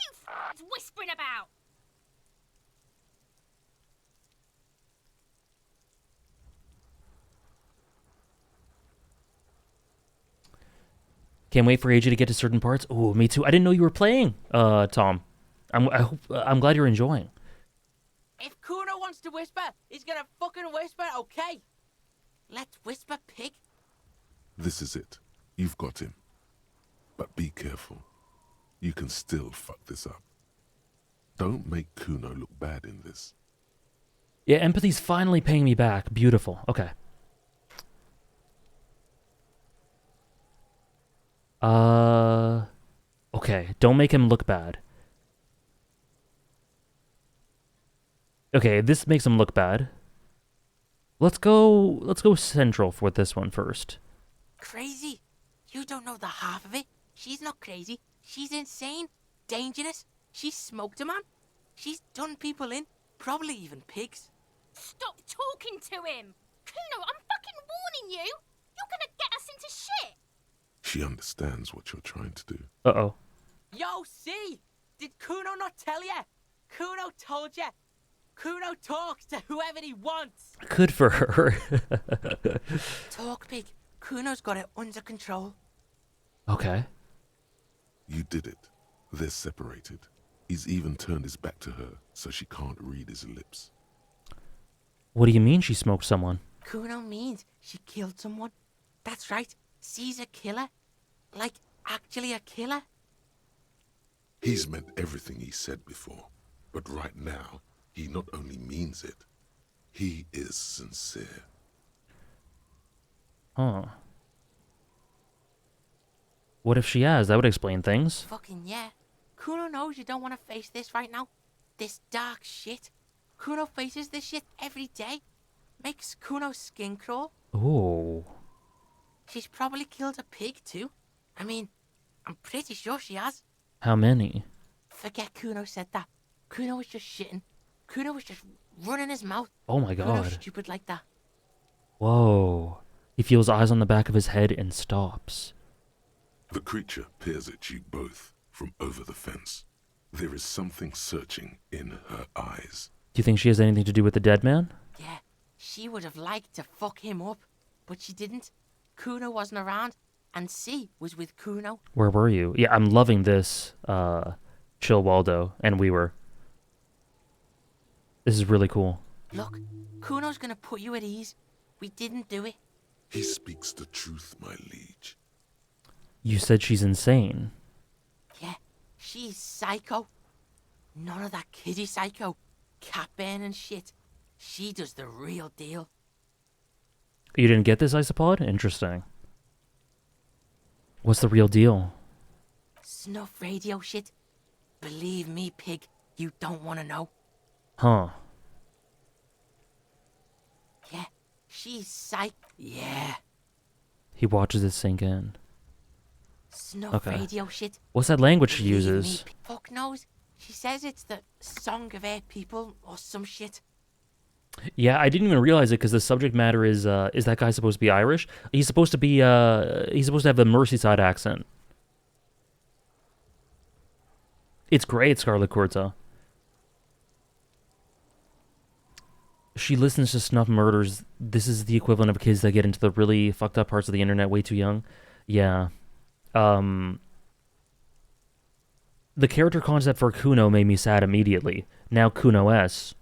you whispering about! Can't wait for AJ to get to certain parts. Oh, me too. I didn't know you were playing, Tom. I'm glad you're enjoying. If Kuno wants to whisper, he's gonna fucking whisper, okay? Let's whisper, pig. This is it. You've got him. But be careful. You can still fuck this up. Don't make Kuno look bad in this. Yeah, empathy's finally paying me back. Beautiful. Okay. Okay, don't make him look bad. Okay, this makes him look bad. Let's go central for this one first. Crazy? You don't know the half of it. She's not crazy. She's insane, dangerous. She's smoked a man. She's done people in, probably even pigs. Stop talking to him! Kuno, I'm fucking warning you! You're gonna get us into shit! She understands what you're trying to do. Uh-oh. Yo, see? Did Kuno not tell ya? Kuno told ya. Kuno talks to whoever he wants. Good for her. Talk, pig. Kuno's got it under control. Okay. You did it. They're separated. He's even turned his back to her, so she can't read his lips. What do you mean she smoked someone? Kuno means she killed someone. That's right. She's a killer. Like, actually a killer. He's meant everything he said before, but right now, he not only means it, he is sincere. Huh. What if she has? That would explain things. Fucking yeah. Kuno knows you don't want to face this right now. This dark shit. Kuno faces this shit every day. Makes Kuno's skin crawl. Ooh. She's probably killed a pig too. I mean, I'm pretty sure she has. How many? Forget Kuno said that. Kuno was just shitting. Kuno was just running his mouth. Oh my Kuno's god. stupid like that. Whoa. He feels eyes on the back of his head and stops. The creature peers at you both from over the fence. There is something searching in her eyes. Do you think she has anything to do with the dead man? Yeah, she would have liked to fuck him up, but she didn't. Kuno wasn't around, and C was with Kuno. Where were you? Yeah, I'm loving this, Chill Waldo, and we were. This is really cool. Look, Kuno's gonna put you at ease. We didn't do it. He speaks the truth, my liege. You said she's insane. Yeah, she's psycho. None of that kiddie psycho. Cat burning shit. She does the real deal. You didn't get this, Isopod? Interesting. What's the real deal? Snuff radio shit. Believe me, pig, you don't want to know. Huh. Yeah, she's psych. Yeah. He watches it sink in. Snuff radio shit. What's that language she Believe uses? me, fuck knows. She says it's the song of her people or some shit. Yeah, I didn't even realize it because the subject matter is that guy supposed to be Irish? He's supposed to be, he's supposed to have the Merseyside accent. It's great, Scarlet Corta. She listens to snuff murders. This is the equivalent of kids that get into the really fucked up parts of the internet way too young. Yeah. The character concept for Kuno made me sad immediately. Now Kuno S.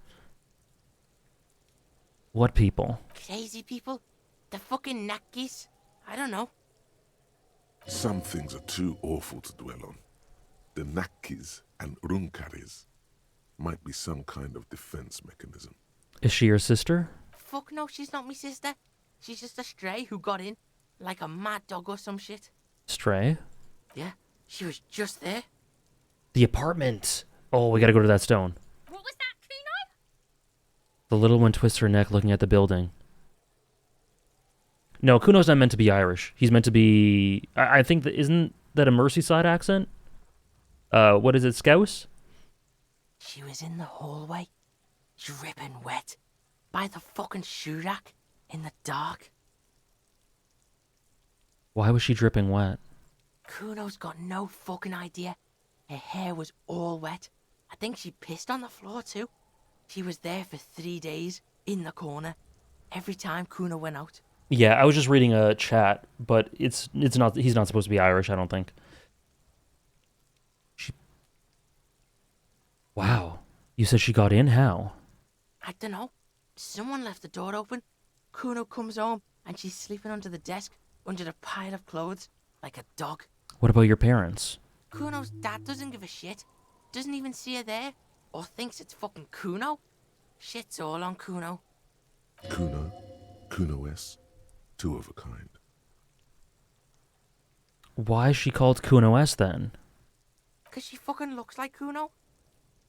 What people? Crazy people? The fucking Nakis? I don't know. Some things are too awful to dwell on. The Nakis and Runkaris might be some kind of defense mechanism. Is she your sister? Fuck no, she's not my sister. She's just a stray who got in. Like a mad dog or some shit. Stray? Yeah, she was just there. The apartment! Oh, we gotta go to that stone. What was that, Kuno? The little one twists her neck looking at the building. No, Kuno's not meant to be Irish. He's meant to be... I think that... Isn't that a Merseyside accent? What is it, Scouse? She was in the hallway, dripping wet, by the fucking shoe rack, in the dark. Why was she dripping wet? Kuno's got no fucking idea. Her hair was all wet. I think she pissed on the floor too. She was there for 3 days, in the corner, every time Kuno went out. Yeah, I was just reading a chat, but it's not... He's not supposed to be Irish, I don't think. Wow. You said she got in? How? I don't know. Someone left the door open. Kuno comes home, and she's sleeping under the desk, under the pile of clothes, like a dog. What about your parents? Kuno's dad doesn't give a shit. Doesn't even see her there. Or thinks it's fucking Kuno. Shit's all on Kuno. Kuno, Kuno-S, two of a kind. Why is she called Kuno S then? Cause she fucking looks like Kuno.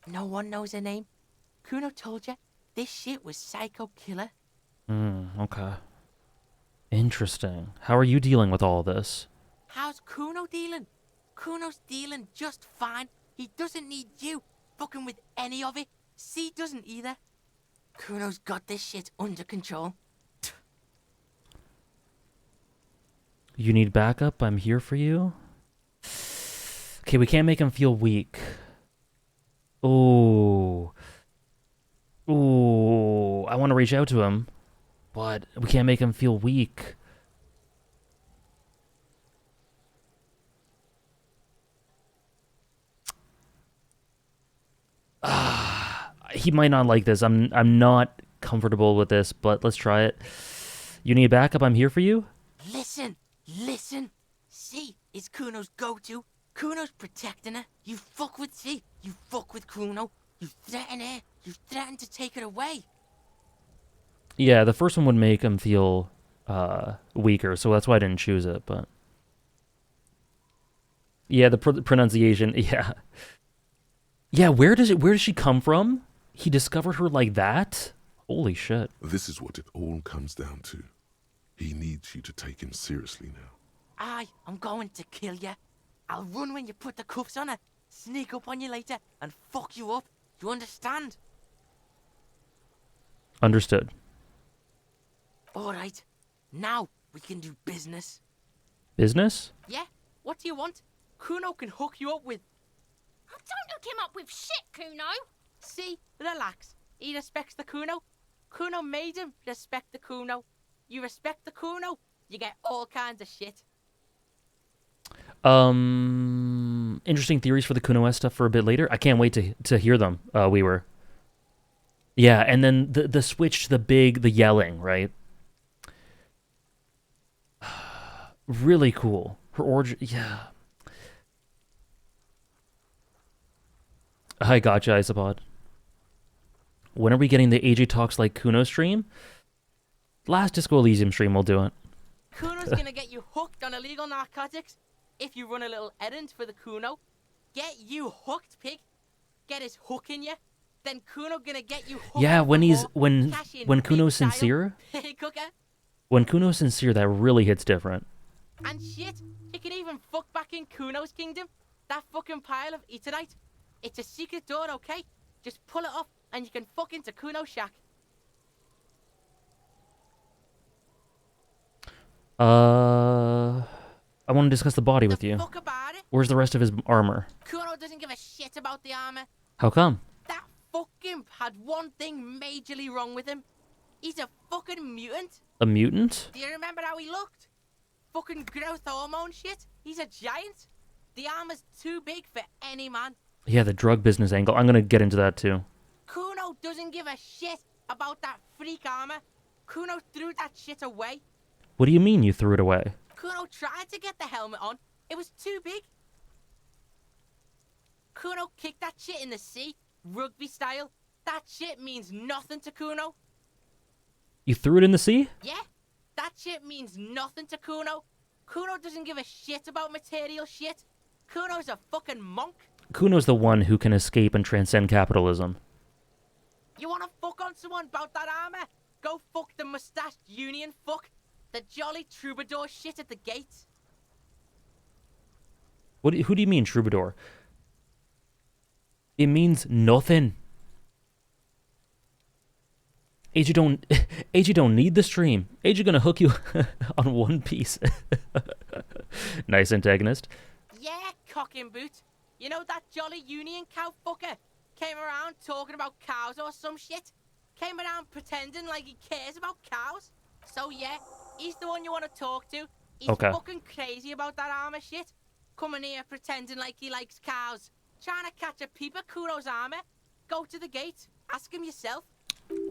No one knows her name. Kuno told you this shit was Psycho Killer. Okay. Interesting. How are you dealing with all this? How's Kuno dealing? Kuno's dealing just fine. He doesn't need you fucking with any of it. C doesn't either. Kuno's got this shit under control. You need backup? I'm here for you. Okay, we can't make him feel weak. Ooh. Ooh. I want to reach out to him, but we can't make him feel weak. He might not like this. I'm not comfortable with this, but let's try it. You need backup? I'm here for you. Listen. C is Kuno's go-to. Kuno's protecting her. You fuck with C. You fuck with Kuno. You threaten her. You threaten to take her away. Yeah, the first one would make him feel weaker, so that's why I didn't choose it. But yeah, the pronunciation. Yeah. Where does she come from? He discovered her like that? Holy shit! This is what it all comes down to. He needs you to take him seriously now. I'm going to kill you. I'll run when you put the cuffs on her, sneak up on you later, and fuck you up. You understand? Understood. Alright, now we can do business. Business? Yeah, what do you want? Kuno can hook you up with... Oh, don't hook him up with shit, Kuno. See, relax. He respects the Kuno. Kuno made him respect the Kuno. You respect the Kuno, you get all kinds of shit. Interesting theories for the Kuno S stuff for a bit later. I can't wait to hear them. Yeah, and then the switch to the yelling, right? Really cool. Her origin, yeah. I gotcha, Isopod. When are we getting the AJ Talks Like Kuno stream? Last Disco Elysium stream will do it. Kuno's gonna get you hooked on illegal narcotics if you run a little errand for the Kuno. Get you hooked, pig. Get his hook in you. Then Kuno gonna get you hooked. Yeah, when when Kuno's sincere. Pig hooker. When Kuno's sincere, that really hits different. And shit, you can even fuck back in Kuno's kingdom. That fucking pile of eternite. It's a secret door, okay? Just pull it up and you can fuck into Kuno's shack. I want to discuss the body with you. Fuck about it. Where's the rest of his armor? Kuno doesn't give a shit about the armor. How come? That fucking had one thing majorly wrong with him. He's a fucking mutant. A mutant? Do you remember how he looked? Fucking growth hormone shit. He's a giant. The armor's too big for any man. Yeah, the drug business angle. I'm gonna get into that too. Kuno doesn't give a shit about that freak armor. Kuno threw that shit away. What do you mean you threw it away? Kuno tried to get the helmet on. It was too big. Kuno kicked that shit in the sea, rugby style. That shit means nothing to Kuno. You threw it in the sea? Yeah, that shit means nothing to Kuno. Kuno doesn't give a shit about material shit. Kuno's a fucking monk. Kuno's the one who can escape and transcend capitalism. You wanna fuck on someone about that armor? Go fuck the mustached union fuck. The jolly troubadour shit at the gates. Who do you mean, troubadour? It means nothing. AJ don't need the stream. AJ gonna hook you on One Piece. Nice antagonist. Yeah, cocking boot. You know that jolly union cow fucker? Came around talking about cows or some shit? Came around pretending like he cares about cows? So yeah, he's the one you want to talk to. He's okay. Fucking crazy about that armor shit. Coming here pretending like he likes cows. Trying to catch a peep at Kuno's armor. Go to the gate. Ask him yourself.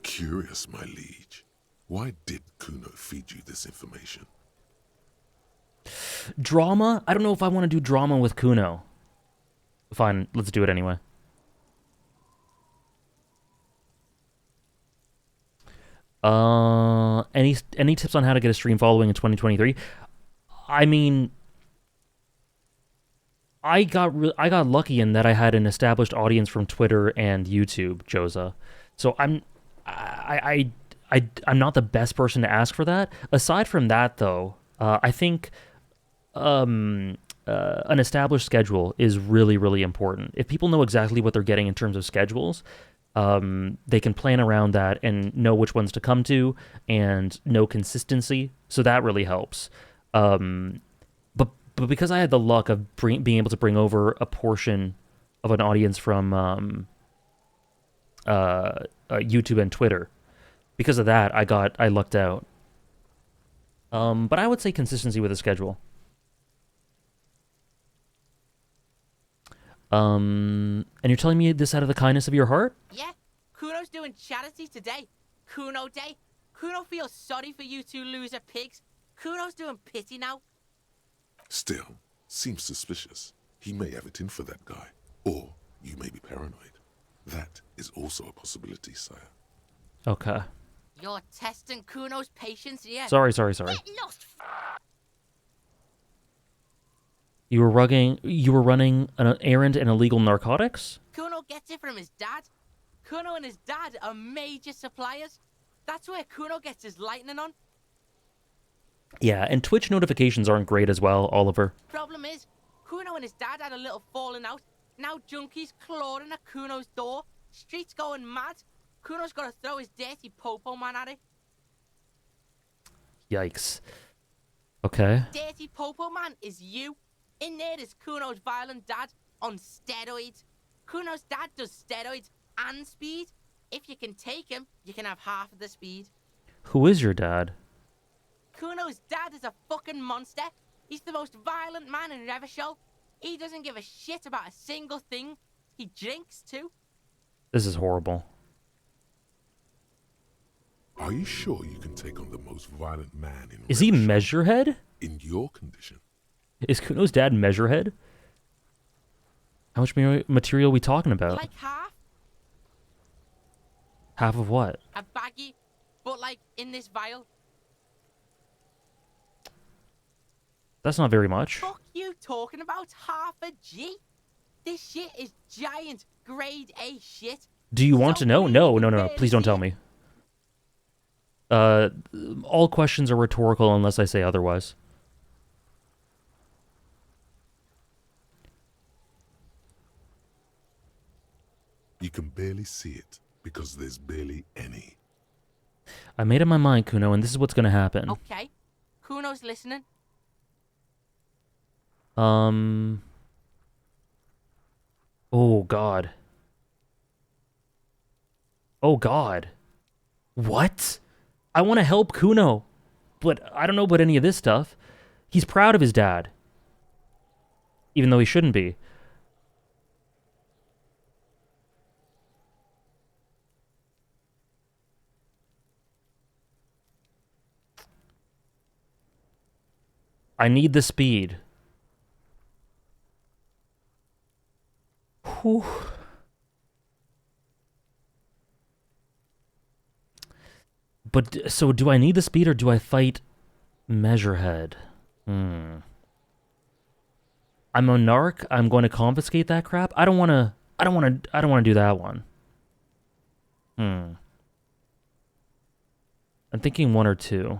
Curious, my liege. Why did Kuno feed you this information? Drama? I don't know if I want to do drama with Kuno. Fine, let's do it anyway. Any tips on how to get a stream following in 2023? I mean, I got lucky in that I had an established audience from Twitter and YouTube, Joza. So I'm not the best person to ask for that. Aside from that, though, I think an established schedule is really, really important. If people know exactly what they're getting in terms of schedules, they can plan around that and know which ones to come to and know consistency. So that really helps. But because I had the luck of being able to bring over a portion of an audience from YouTube and Twitter, because of that, I lucked out. But I would say consistency with a schedule. And you're telling me this out of the kindness of your heart? Yeah, Kuno's doing charity today. Kuno Day. Kuno feels sorry for you two loser pigs. Kuno's doing pity now. Still, seems suspicious. He may have it in for that guy. Or you may be paranoid. That is also a possibility, sire. Okay. You're testing Kuno's patience here. Sorry. You were running an errand in illegal narcotics? Kuno gets it from his dad. Kuno and his dad are major suppliers. That's where Kuno gets his lightning on. Yeah, and Twitch notifications aren't great as well, Oliver. Problem is, Kuno and his dad had a little falling out. Now junkies clawing at Kuno's door. Streets going mad. Kuno's got to throw his dirty popo man at it. Yikes. Okay. Dirty popo man is you. In there is Kuno's violent dad on steroids. Kuno's dad does steroids and speed. If you can take him, you can have half of the speed. Who is your dad? Kuno's dad is a fucking monster. He's the most violent man in Revachol. He doesn't give a shit about a single thing. He drinks too. This is horrible. Are you sure you can take on the most violent man in Is he Measurehead? In your condition? Is Kuno's dad Measurehead? How much material are we talking about? Like half. Half of what? A baggie, but like in this vial. That's not very much. Fuck you talking about half a G? This shit is giant grade A shit. Do you want to know? No. Please don't tell me. All questions are rhetorical unless I say otherwise. You can barely see it because there's barely any. I made up my mind, Kuno, and this is what's going to happen. Okay. Kuno's listening. Oh, God. Oh, God. What? I want to help Kuno, but I don't know about any of this stuff. He's proud of his dad, even though he shouldn't be. I need the speed. Whew. But, so do I need the speed or do I fight Measurehead? I'm a narc. I'm going to confiscate that crap. I don't want to do that one. I'm thinking one or two.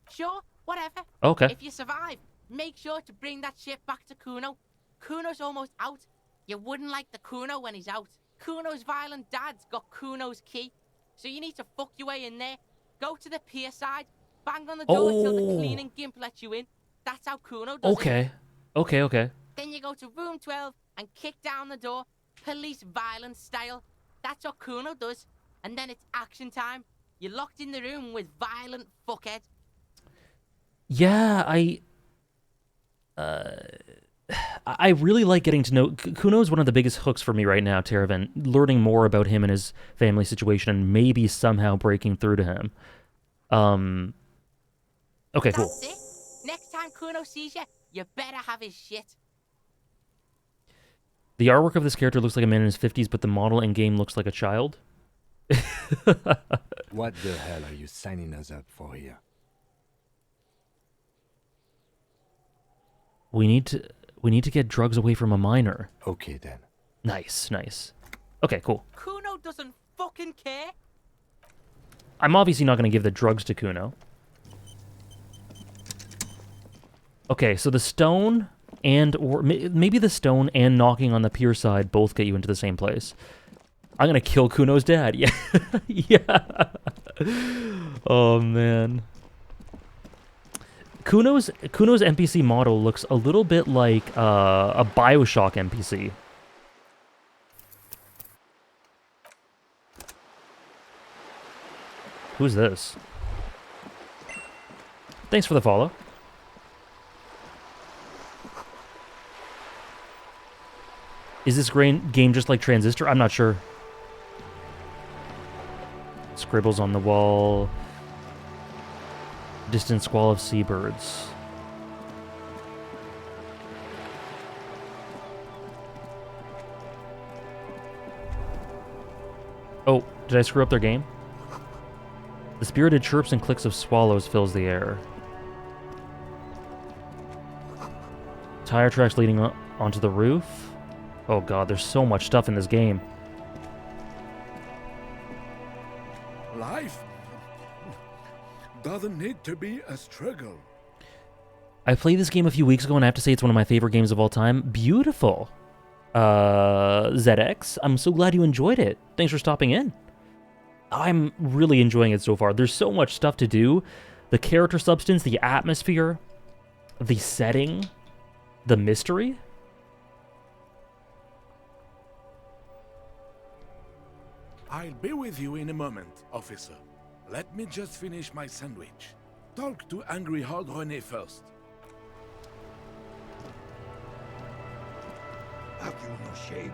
Sure, whatever. Okay. If you survive, make sure to bring that shit back to Kuno. Kuno's almost out. You wouldn't like the Kuno when he's out. Kuno's violent dad's got Kuno's key. So you need to fuck your way in there. Go to the pier side. Bang on the door until the cleaning gimp lets you in. That's how Kuno does it. Okay. Then you go to room 12 and kick down the door. Police violence style. That's what Kuno does. And then it's action time. You're locked in the room with violent fuckhead. Yeah, I really like getting to know... Kuno's one of the biggest hooks for me right now, Teravan. Learning more about him and his family situation and maybe somehow breaking through to him. Okay, cool. That's it. Next time Kuno sees you, you better have his shit. The artwork of this character looks like a man in his 50s, but the model in game looks like a child. What the hell are you signing us up for here? We need to get drugs away from a minor. Okay then. Nice. Okay, cool. Kuno doesn't fucking care. I'm obviously not going to give the drugs to Kuno. Okay, so the stone or maybe the stone and knocking on the pier side both get you into the same place. I'm going to kill Kuno's dad. Yeah. Yeah. Oh, man. Kuno's NPC model looks a little bit like a BioShock NPC. Who's this? Thanks for the follow. Is this game just like Transistor? I'm not sure. Scribbles on the wall. Distant squall of seabirds. Oh, did I screw up their game? The spirited chirps and clicks of swallows fills the air. Tire tracks leading onto the roof. Oh god, there's so much stuff in this game. Life doesn't need to be a struggle. I played this game a few weeks ago and I have to say it's one of my favorite games of all time. Beautiful. ZX, I'm so glad you enjoyed it. Thanks for stopping in. I'm really enjoying it so far. There's so much stuff to do. The character substance, the atmosphere, the setting, the mystery. I'll be with you in a moment, officer. Let me just finish my sandwich. Talk to Angry Hard René first. Have you no shame?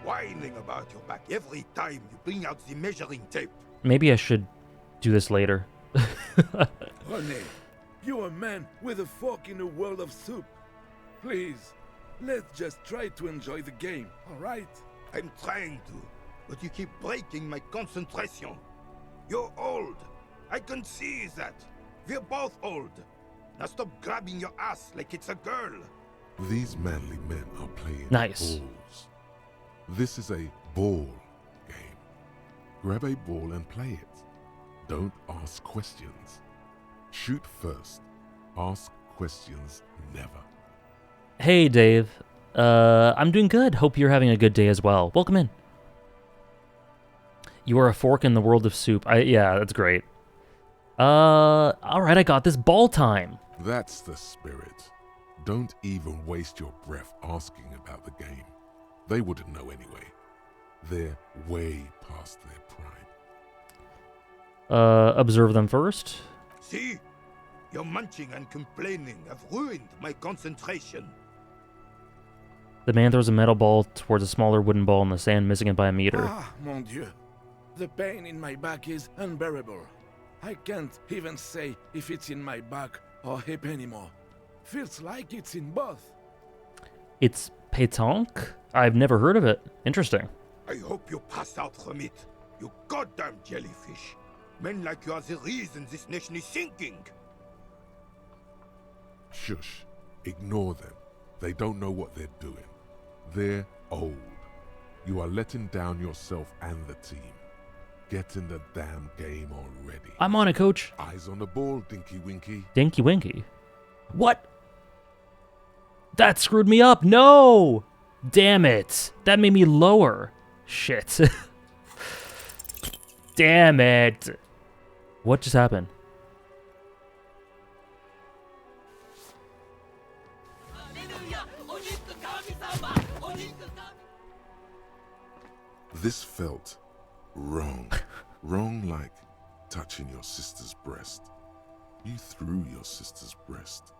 Whining about your back every time you bring out the measuring tape. Maybe I should do this later. René, you're a man with a fork in a world of soup. Please, let's just try to enjoy the game, alright? I'm trying to, but you keep breaking my concentration. You're old. I can see that. We're both old. Now stop grabbing your ass like it's a girl. These manly men are playing Nice. balls. This is a ball game. Grab a ball and play it. Don't ask questions. Shoot first. Ask questions never. Hey, Dave. I'm doing good. Hope you're having a good day as well. Welcome in. You are a fork in the world of soup. Yeah, that's great. Alright, I got this. Ball time. That's the spirit. Don't even waste your breath asking about the game. They wouldn't know anyway. They're way past their prime. Observe them first. See? Your munching and complaining have ruined my concentration. The man throws a metal ball towards a smaller wooden ball in the sand, missing it by a meter. Ah, mon Dieu. The pain in my back is unbearable. I can't even say if it's in my back or hip anymore. Feels like it's in both. It's pétanque? I've never heard of it. Interesting. I hope you pass out from it. You goddamn jellyfish. Men like you are the reason this nation is sinking. Shush. Ignore them. They don't know what they're doing. They're old. You are letting down yourself and the team. Get in the damn game already. I'm on it, coach. Eyes on the ball, Dinky Winky. Dinky Winky. What? That screwed me up. No! Damn it. That made me lower. Shit. Damn it. What just happened? This felt wrong. Wrong like touching your sister's breast. You threw your sister's breast.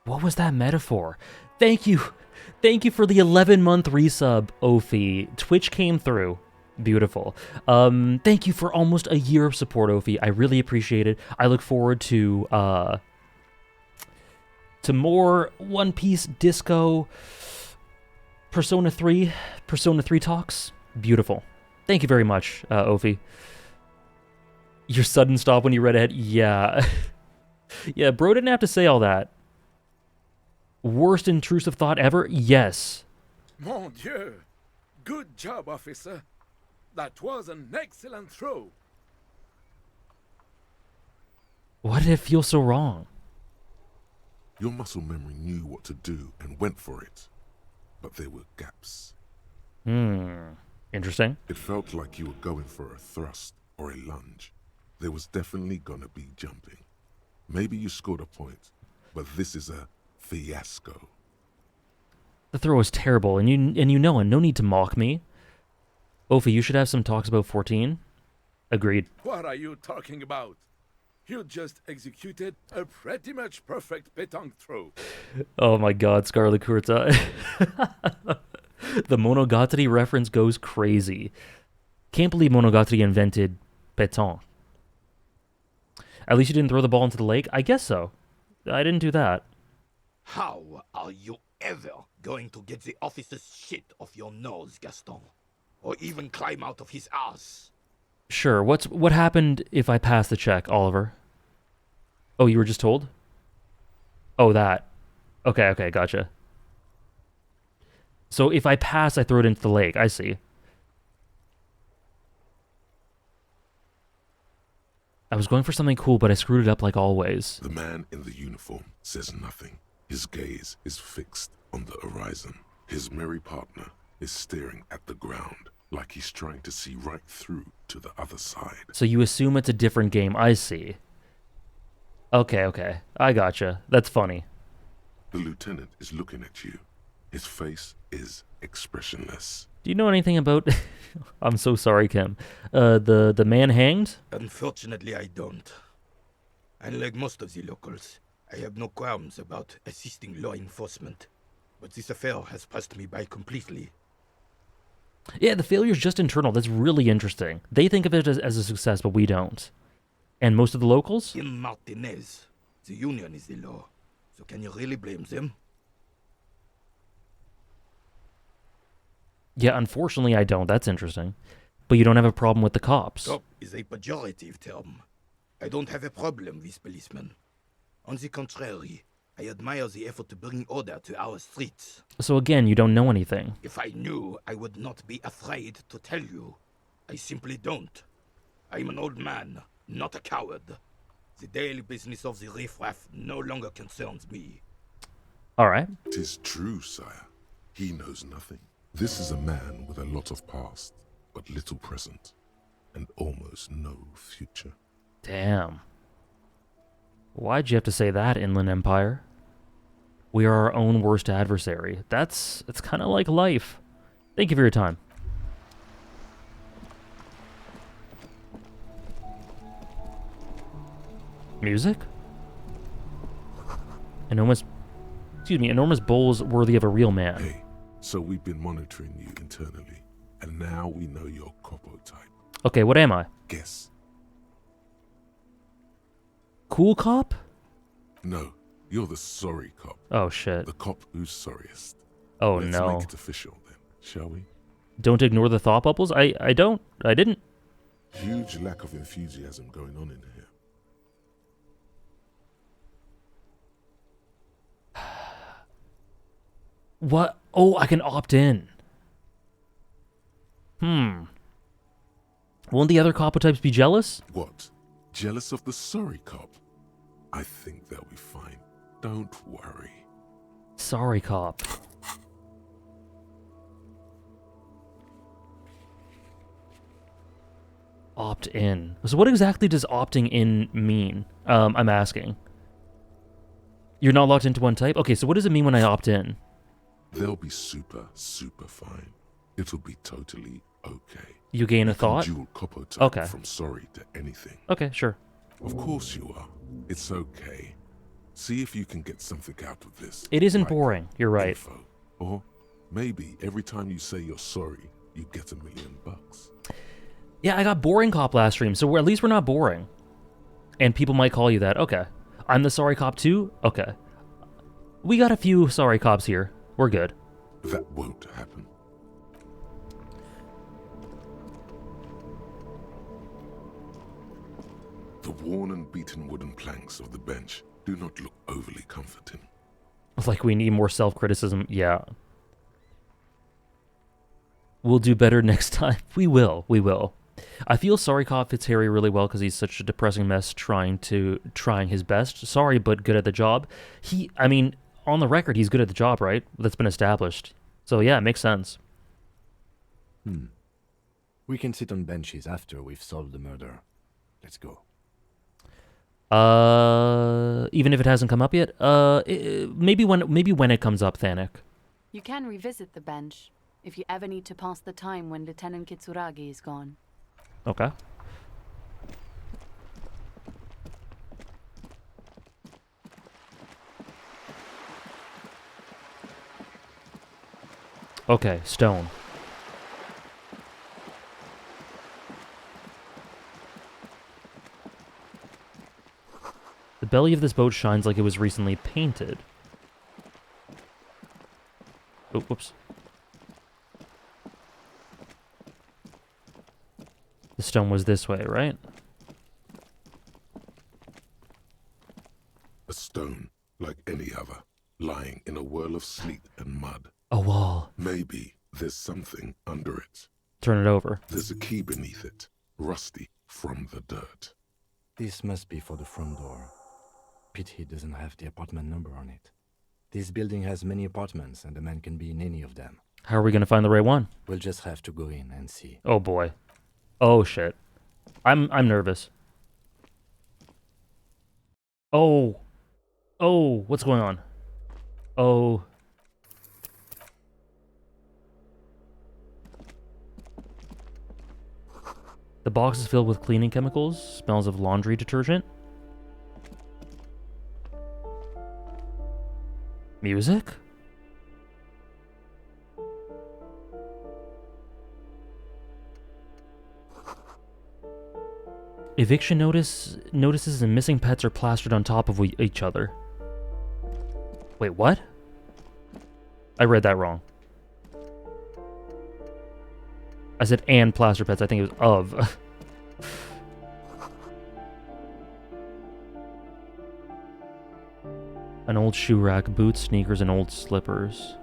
What was that metaphor? Thank you. Thank you for the 11-month resub, Ophi. Twitch came through. Beautiful. Thank you for almost a year of support, Ophi. I really appreciate it. I look forward to more One Piece Disco Persona 3 talks. Beautiful. Thank you very much, Ophi. Your sudden stop when you read ahead. Yeah. Yeah, bro didn't have to say all that. Worst intrusive thought ever? Yes. Mon Dieu! Good job, officer. That was an excellent throw. Why did it feel so wrong? Your muscle memory knew what to do and went for it. But there were gaps. Interesting. It felt like you were going for a thrust or a lunge. There was definitely gonna be jumping. Maybe you scored a point, but this is a fiasco. The throw was terrible, and you know it. No need to mock me. Ophi, you should have some talks about 14. Agreed. What are you talking about? You just executed a pretty much perfect pétanque throw. Oh my god, Scarlet Kurta. The Monogatari reference goes crazy. Can't believe Monogatari invented pétanque. At least you didn't throw the ball into the lake? I guess so. I didn't do that. How are you ever going to get the officer's shit off your nose, Gaston? Or even climb out of his ass? Sure, what happened if I pass the check, Oliver? Oh, you were just told? Oh, that. Okay, gotcha. So if I pass, I throw it into the lake. I see. I was going for something cool, but I screwed it up like always. The man in the uniform says nothing. His gaze is fixed on the horizon. His merry partner is staring at the ground, like he's trying to see right through to the other side. So you assume it's a different game. I see. Okay. I gotcha. That's funny. The lieutenant is looking at you. His face is expressionless. Do you know anything about... I'm so sorry, Kim. The man hanged? Unfortunately, I don't. Unlike most of the locals, I have no qualms about assisting law enforcement. But this affair has passed me by completely. Yeah, the failure's just internal. That's really interesting. They think of it as a success, but we don't. And most of the locals? In Martinez, the union is the law. So can you really blame them? Yeah, unfortunately I don't. That's interesting. But you don't have a problem with the cops. Cop is a pejorative term. I don't have a problem with policemen. On the contrary, I admire the effort to bring order to our streets. So again, you don't know anything. If I knew, I would not be afraid to tell you. I simply don't. I'm an old man, not a coward. The daily business of the riffraff no longer concerns me. All right. 'Tis true, sire. He knows nothing. This is a man with a lot of past, but little present, and almost no future. Damn. Why'd you have to say that, Inland Empire? We are our own worst adversary. It's kind of like life. Thank you for your time. Music? Enormous bowls worthy of a real man. Hey, so we've been monitoring you internally, and now we know your Copo type. Okay, what am I? Guess. Cool cop? No, you're the sorry cop. Oh, shit. The cop who's sorriest. Oh, Let's no. make it official then, shall we? Don't ignore the thought bubbles? I didn't. Huge lack of enthusiasm going on in here. What? Oh, I can opt in. Won't the other copo types be jealous? What? Jealous of the sorry cop? I think they'll be fine. Don't worry. Sorry, cop. Opt in. So what exactly does opting in mean? I'm asking. You're not locked into one type? Okay, so what does it mean when I opt in? They'll be super fine. It'll be totally okay. You gain a thought? Dual Copo type Okay. from sorry to anything. Okay, sure. Of course you are. It's okay. See if you can get something out of this. It isn't like boring. You're right. Info. Or maybe every time you say you're sorry, you get $1 million. Yeah, I got boring cop last stream, so at least we're not boring. And people might call you that. Okay. I'm the sorry cop too? Okay. We got a few sorry cops here. We're good. That won't happen. The worn and beaten wooden planks of the bench do not look overly comforting. Like we need more self-criticism. Yeah. We'll do better next time. We will. We will. I feel sorry cop fits Harry really well because he's such a depressing mess trying his best. Sorry, but good at the job. I mean, on the record, he's good at the job, right? That's been established. So yeah, it makes sense. We can sit on benches after we've solved the murder. Let's go. Even if it hasn't come up yet? Maybe when it comes up, Thanik. You can revisit the bench if you ever need to pass the time when Lieutenant Kitsuragi is gone. Okay. Okay, stone. The belly of this boat shines like it was recently painted. Oh, whoops. The stone was this way, right? A stone, like any other, lying in a whirl of sleet and mud. A wall. Maybe there's something under it. Turn it over. There's a key beneath it, rusty from the dirt. This must be for the front door. Pity it doesn't have the apartment number on it. This building has many apartments, and the man can be in any of them. How are we gonna find the right one? We'll just have to go in and see. Oh boy. Oh shit. I'm nervous. Oh. Oh, what's going on? Oh. The box is filled with cleaning chemicals, smells of laundry detergent. Music? Eviction notices and missing pets are plastered on top of each other. Wait, what? I read that wrong. I said and plaster pets. I think it was of. An old shoe rack, boots, sneakers, and old slippers.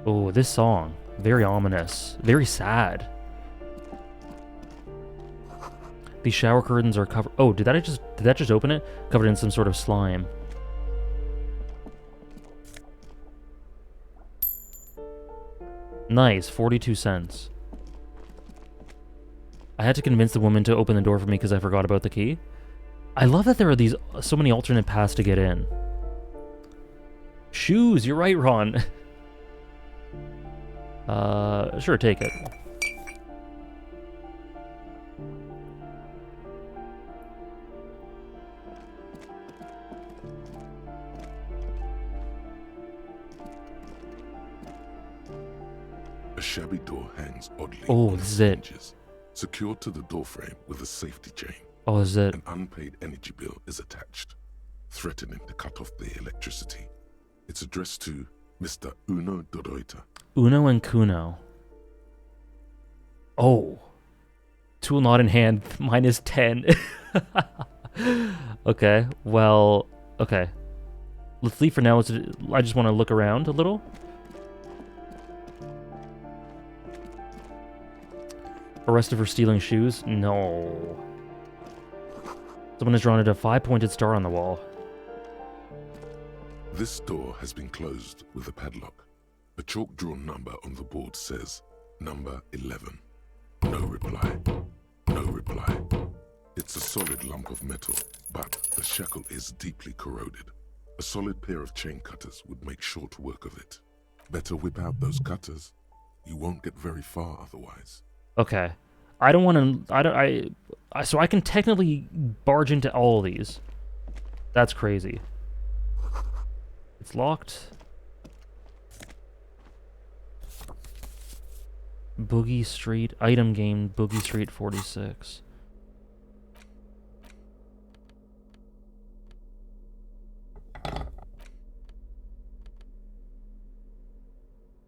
Oh, this song. Very ominous. Very sad. These shower curtains are covered. Oh, did that just open it? Covered in some sort of slime. Nice, 42 cents. I had to convince the woman to open the door for me because I forgot about the key. I love that there are so many alternate paths to get in. Shoes, you're right, Ron. Sure, take it. A shabby door hangs oddly. Oh, this is it. Hinges, secured to the door frame with a safety chain. Oh, this is it. An unpaid energy bill is attached, threatening to cut off the electricity. It's addressed to Mr. Uno Doroita. Uno and Kuno. Oh. Tool not in hand, minus 10. Okay, well, okay. Let's leave for now. I just want to look around a little. Arrested for stealing shoes? No. Someone has drawn a 5-pointed star on the wall. This door has been closed with a padlock. A chalk-drawn number on the board says, number 11. No reply. No reply. It's a solid lump of metal, but the shackle is deeply corroded. A solid pair of chain cutters would make short work of it. Better whip out those cutters. You won't get very far otherwise. Okay. I don't want to... So I can technically barge into all of these. That's crazy. It's locked. Boogie Street. Item game, Boogie Street 46.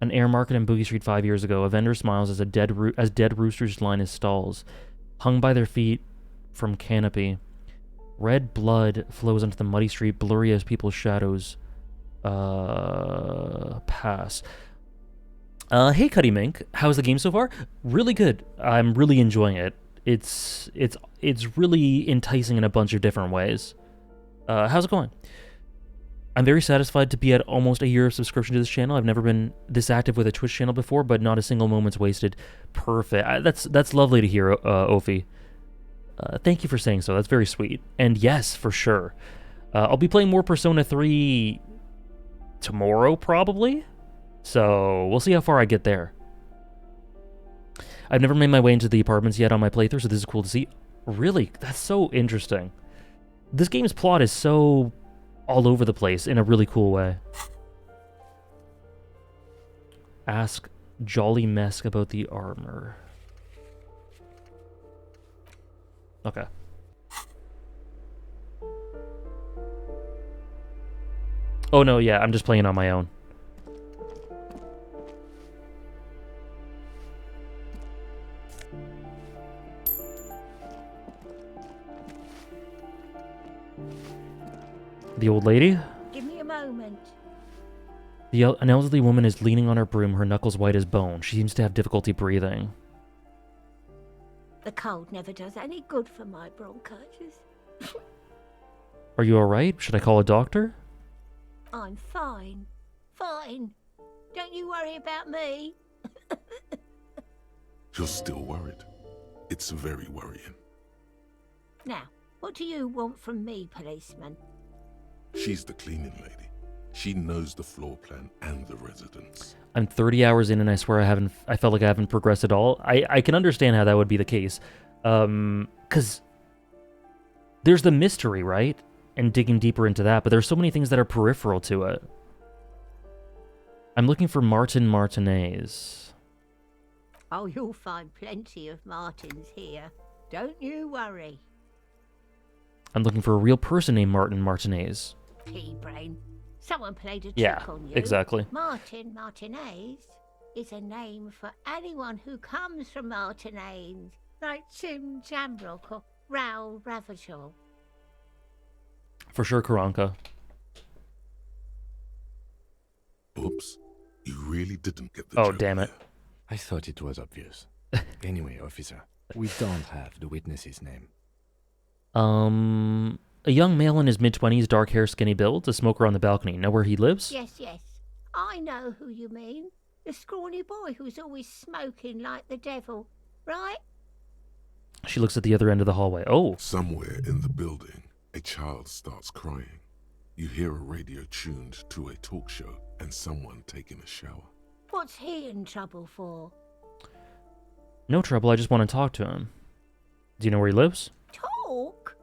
An air market in Boogie Street 5 years ago. A vendor smiles as dead roosters line his stalls, hung by their feet from canopy. Red blood flows onto the muddy street, blurry as people's shadows pass. Hey, Cuddy Mink, how's the game so far? Really good. I'm really enjoying it. It's really enticing in a bunch of different ways. How's it going? I'm very satisfied to be at almost a year of subscription to this channel. I've never been this active with a Twitch channel before, but not a single moment's wasted. Perfect. That's lovely to hear, Ophi. Thank you for saying so. That's very sweet. And yes, for sure. I'll be playing more Persona 3 tomorrow, probably. So we'll see how far I get there. I've never made my way into the apartments yet on my playthrough, so this is cool to see. Really? That's so interesting. This game's plot is so all over the place in a really cool way. Ask Jolly Mesk about the armor. Okay. Oh no, yeah, I'm just playing on my own. The old lady? Give me a moment. An elderly woman is leaning on her broom, her knuckles white as bone. She seems to have difficulty breathing. The cold never does any good for my bronchitis. Are you alright? Should I call a doctor? I'm fine. Fine. Don't you worry about me. You're still worried. It's very worrying. Now, what do you want from me, policeman? She's the cleaning lady. She knows the floor plan and the residence. I'm 30 hours in and I swear I felt like I haven't progressed at all. I can understand how that would be the case. 'Cause there's the mystery, right? And digging deeper into that, but there's so many things that are peripheral to it. I'm looking for Martin Martinez. Oh, you'll find plenty of Martins here. Don't you worry. I'm looking for a real person named Martin Martinez. Pea-brain. Someone played a trick Yeah, on you. exactly. Martin Martinez is a name for anyone who comes from Martinez, like Tim Jambrock or Raoul Ravachol. For sure, Karanka. Oops. You really didn't get the Oh, joke damn it. there. I thought it was obvious. Anyway, officer, we don't have the witness's name. A young male in his mid-20s, dark hair, skinny build, a smoker on the balcony. Know where he lives? Yes, yes. I know who you mean. The scrawny boy who's always smoking like the devil, right? She looks at the other end of the hallway. Oh. Somewhere in the building, a child starts crying. You hear a radio tuned to a talk show and someone taking a shower. What's he in trouble for? No trouble, I just want to talk to him. Do you know where he lives? Talk?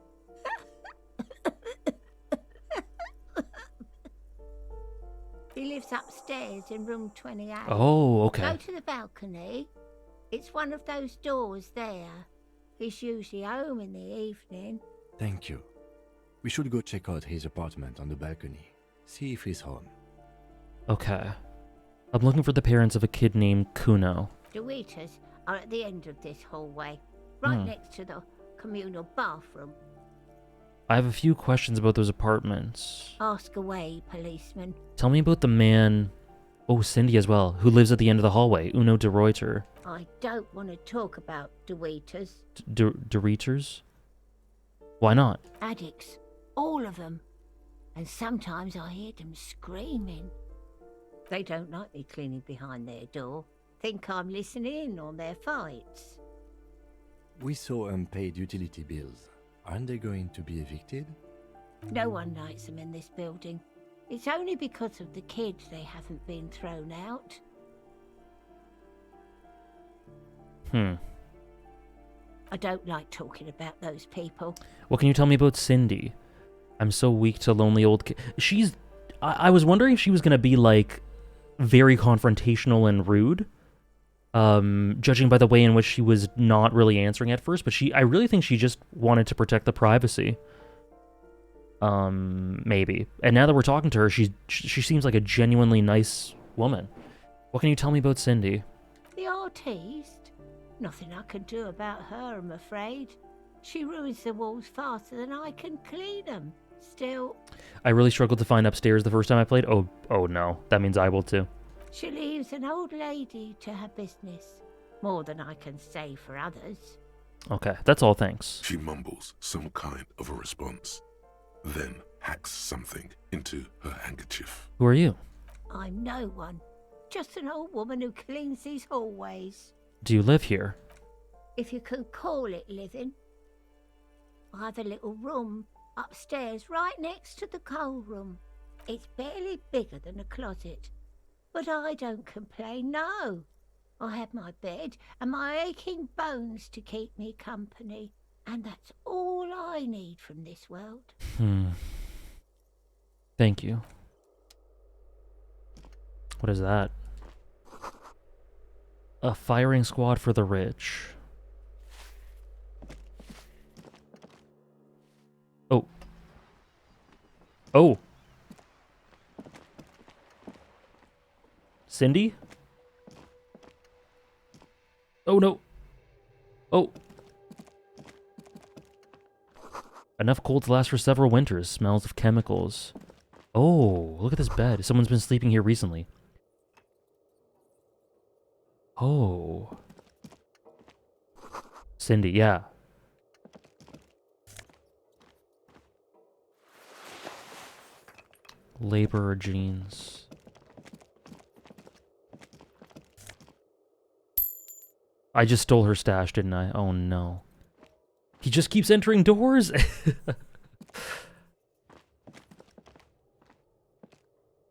He lives upstairs in room 28. Oh, okay. Go to the balcony. It's one of those doors there. He's usually home in the evening. Thank you. We should go check out his apartment on the balcony. See if he's home. Okay. I'm looking for the parents of a kid named Kuno. The waiters are at the end of this hallway, right next to the communal bathroom. I have a few questions about those apartments. Ask away, policeman. Tell me about the man... Oh, Cindy as well, who lives at the end of the hallway, Uno de Reuter. I don't want to talk about the waiters. De Reuters? Why not? Addicts. All of them. And sometimes I hear them screaming. They don't like me cleaning behind their door. Think I'm listening in on their fights. We saw unpaid utility bills. Aren't they going to be evicted? No one likes them in this building. It's only because of the kids they haven't been thrown out. I don't like talking about those people. What can you tell me about Cindy? I'm so weak to lonely old She's... I was wondering if she was going to be, like, very confrontational and rude. Judging by the way in which she was not really answering at first, but I really think she just wanted to protect the privacy. Maybe. And now that we're talking to her, she seems like a genuinely nice woman. What can you tell me about Cindy? The artiste? Nothing I can do about her, I'm afraid. She ruins the walls faster than I can clean them. Still... I really struggled to find upstairs the first time I played. Oh no. That means I will too. She leaves an old lady to her business. More than I can say for others. Okay, that's all, thanks. She mumbles some kind of a response, then hacks something into her handkerchief. Who are you? I'm no one. Just an old woman who cleans these hallways. Do you live here? If you can call it living. I have a little room upstairs right next to the coal room. It's barely bigger than a closet. But I don't complain, no. I have my bed and my aching bones to keep me company. And that's all I need from this world. Thank you. What is that? A firing squad for the rich. Oh. Oh. Cindy? Oh no. Oh. Enough cold to last for several winters. Smells of chemicals. Oh, look at this bed. Someone's been sleeping here recently. Oh. Cindy, yeah. Laborer jeans. I just stole her stash, didn't I? Oh no. He just keeps entering doors?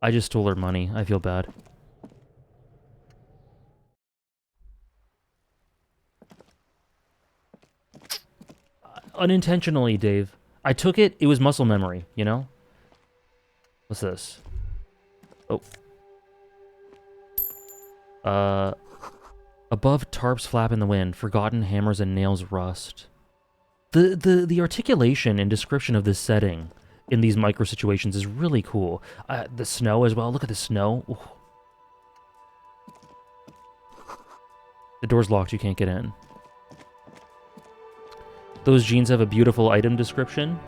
I just stole her money. I feel bad. Unintentionally, Dave. I took it. It was muscle memory, you know? What's this? Oh. Above tarps flap in the wind, forgotten hammers and nails rust. The articulation and description of this setting in these micro situations is really cool. The snow as well. Look at the snow. Ooh. The door's locked. You can't get in. Those jeans have a beautiful item description.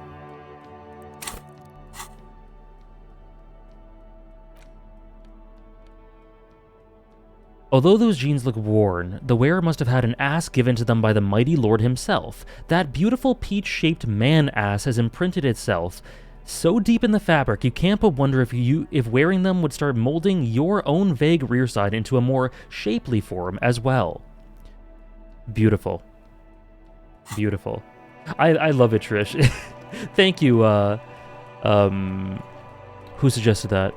Although those jeans look worn, the wearer must have had an ass given to them by the mighty Lord himself. That beautiful peach-shaped man-ass has imprinted itself so deep in the fabric you can't but wonder if wearing them would start molding your own vague rear side into a more shapely form as well. Beautiful. Beautiful. I love it, Trish. Thank you, who suggested that?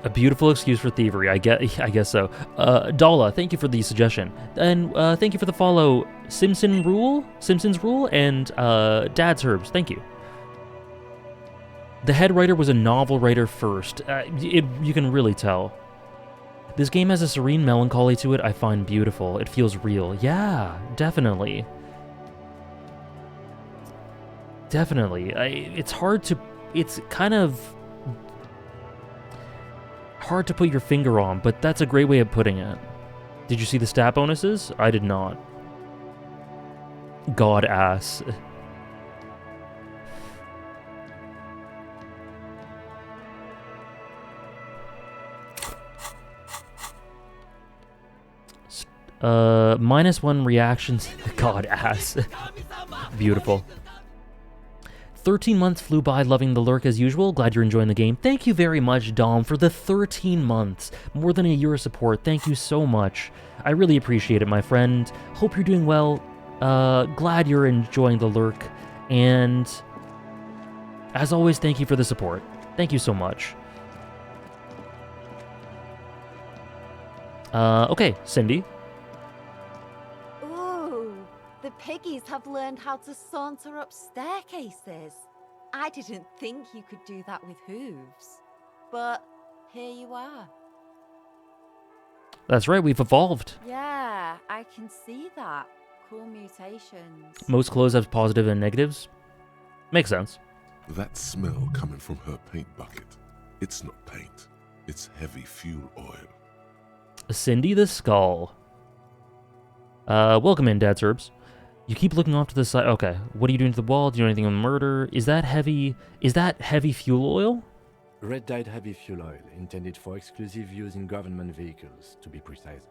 A beautiful excuse for thievery, I guess so. Dala, thank you for the suggestion. And thank you for the follow, Simpson's Rule, and Dad's Herbs, thank you. The head writer was a novel writer first. You can really tell. This game has a serene melancholy to it I find beautiful. It feels real. Yeah, definitely. Definitely. It's kind of hard to put your finger on, but that's a great way of putting it. Did you see the stat bonuses? I did not. God ass. -1 reactions. God ass. Beautiful. 13 months flew by loving the lurk as usual. Glad you're enjoying the game. Thank you very much, Dom, for the 13 months. More than a year of support. Thank you so much. I really appreciate it, my friend. Hope you're doing well. Glad you're enjoying the lurk. And as always, thank you for the support. Thank you so much. Okay, Cindy. The piggies have learned how to saunter up staircases. I didn't think you could do that with hooves. But here you are. That's right, we've evolved. Yeah, I can see that. Cool mutations. Most clothes have positive and negatives. Makes sense. That smell coming from her paint bucket. It's not paint. It's heavy fuel oil. Cindy the Skull. Welcome in, Dad Serbs. You keep looking off to the side. Okay, what are you doing to the wall? Do you do anything with murder? Is that heavy fuel oil? Red dyed heavy fuel oil, intended for exclusive use in government vehicles, to be precise.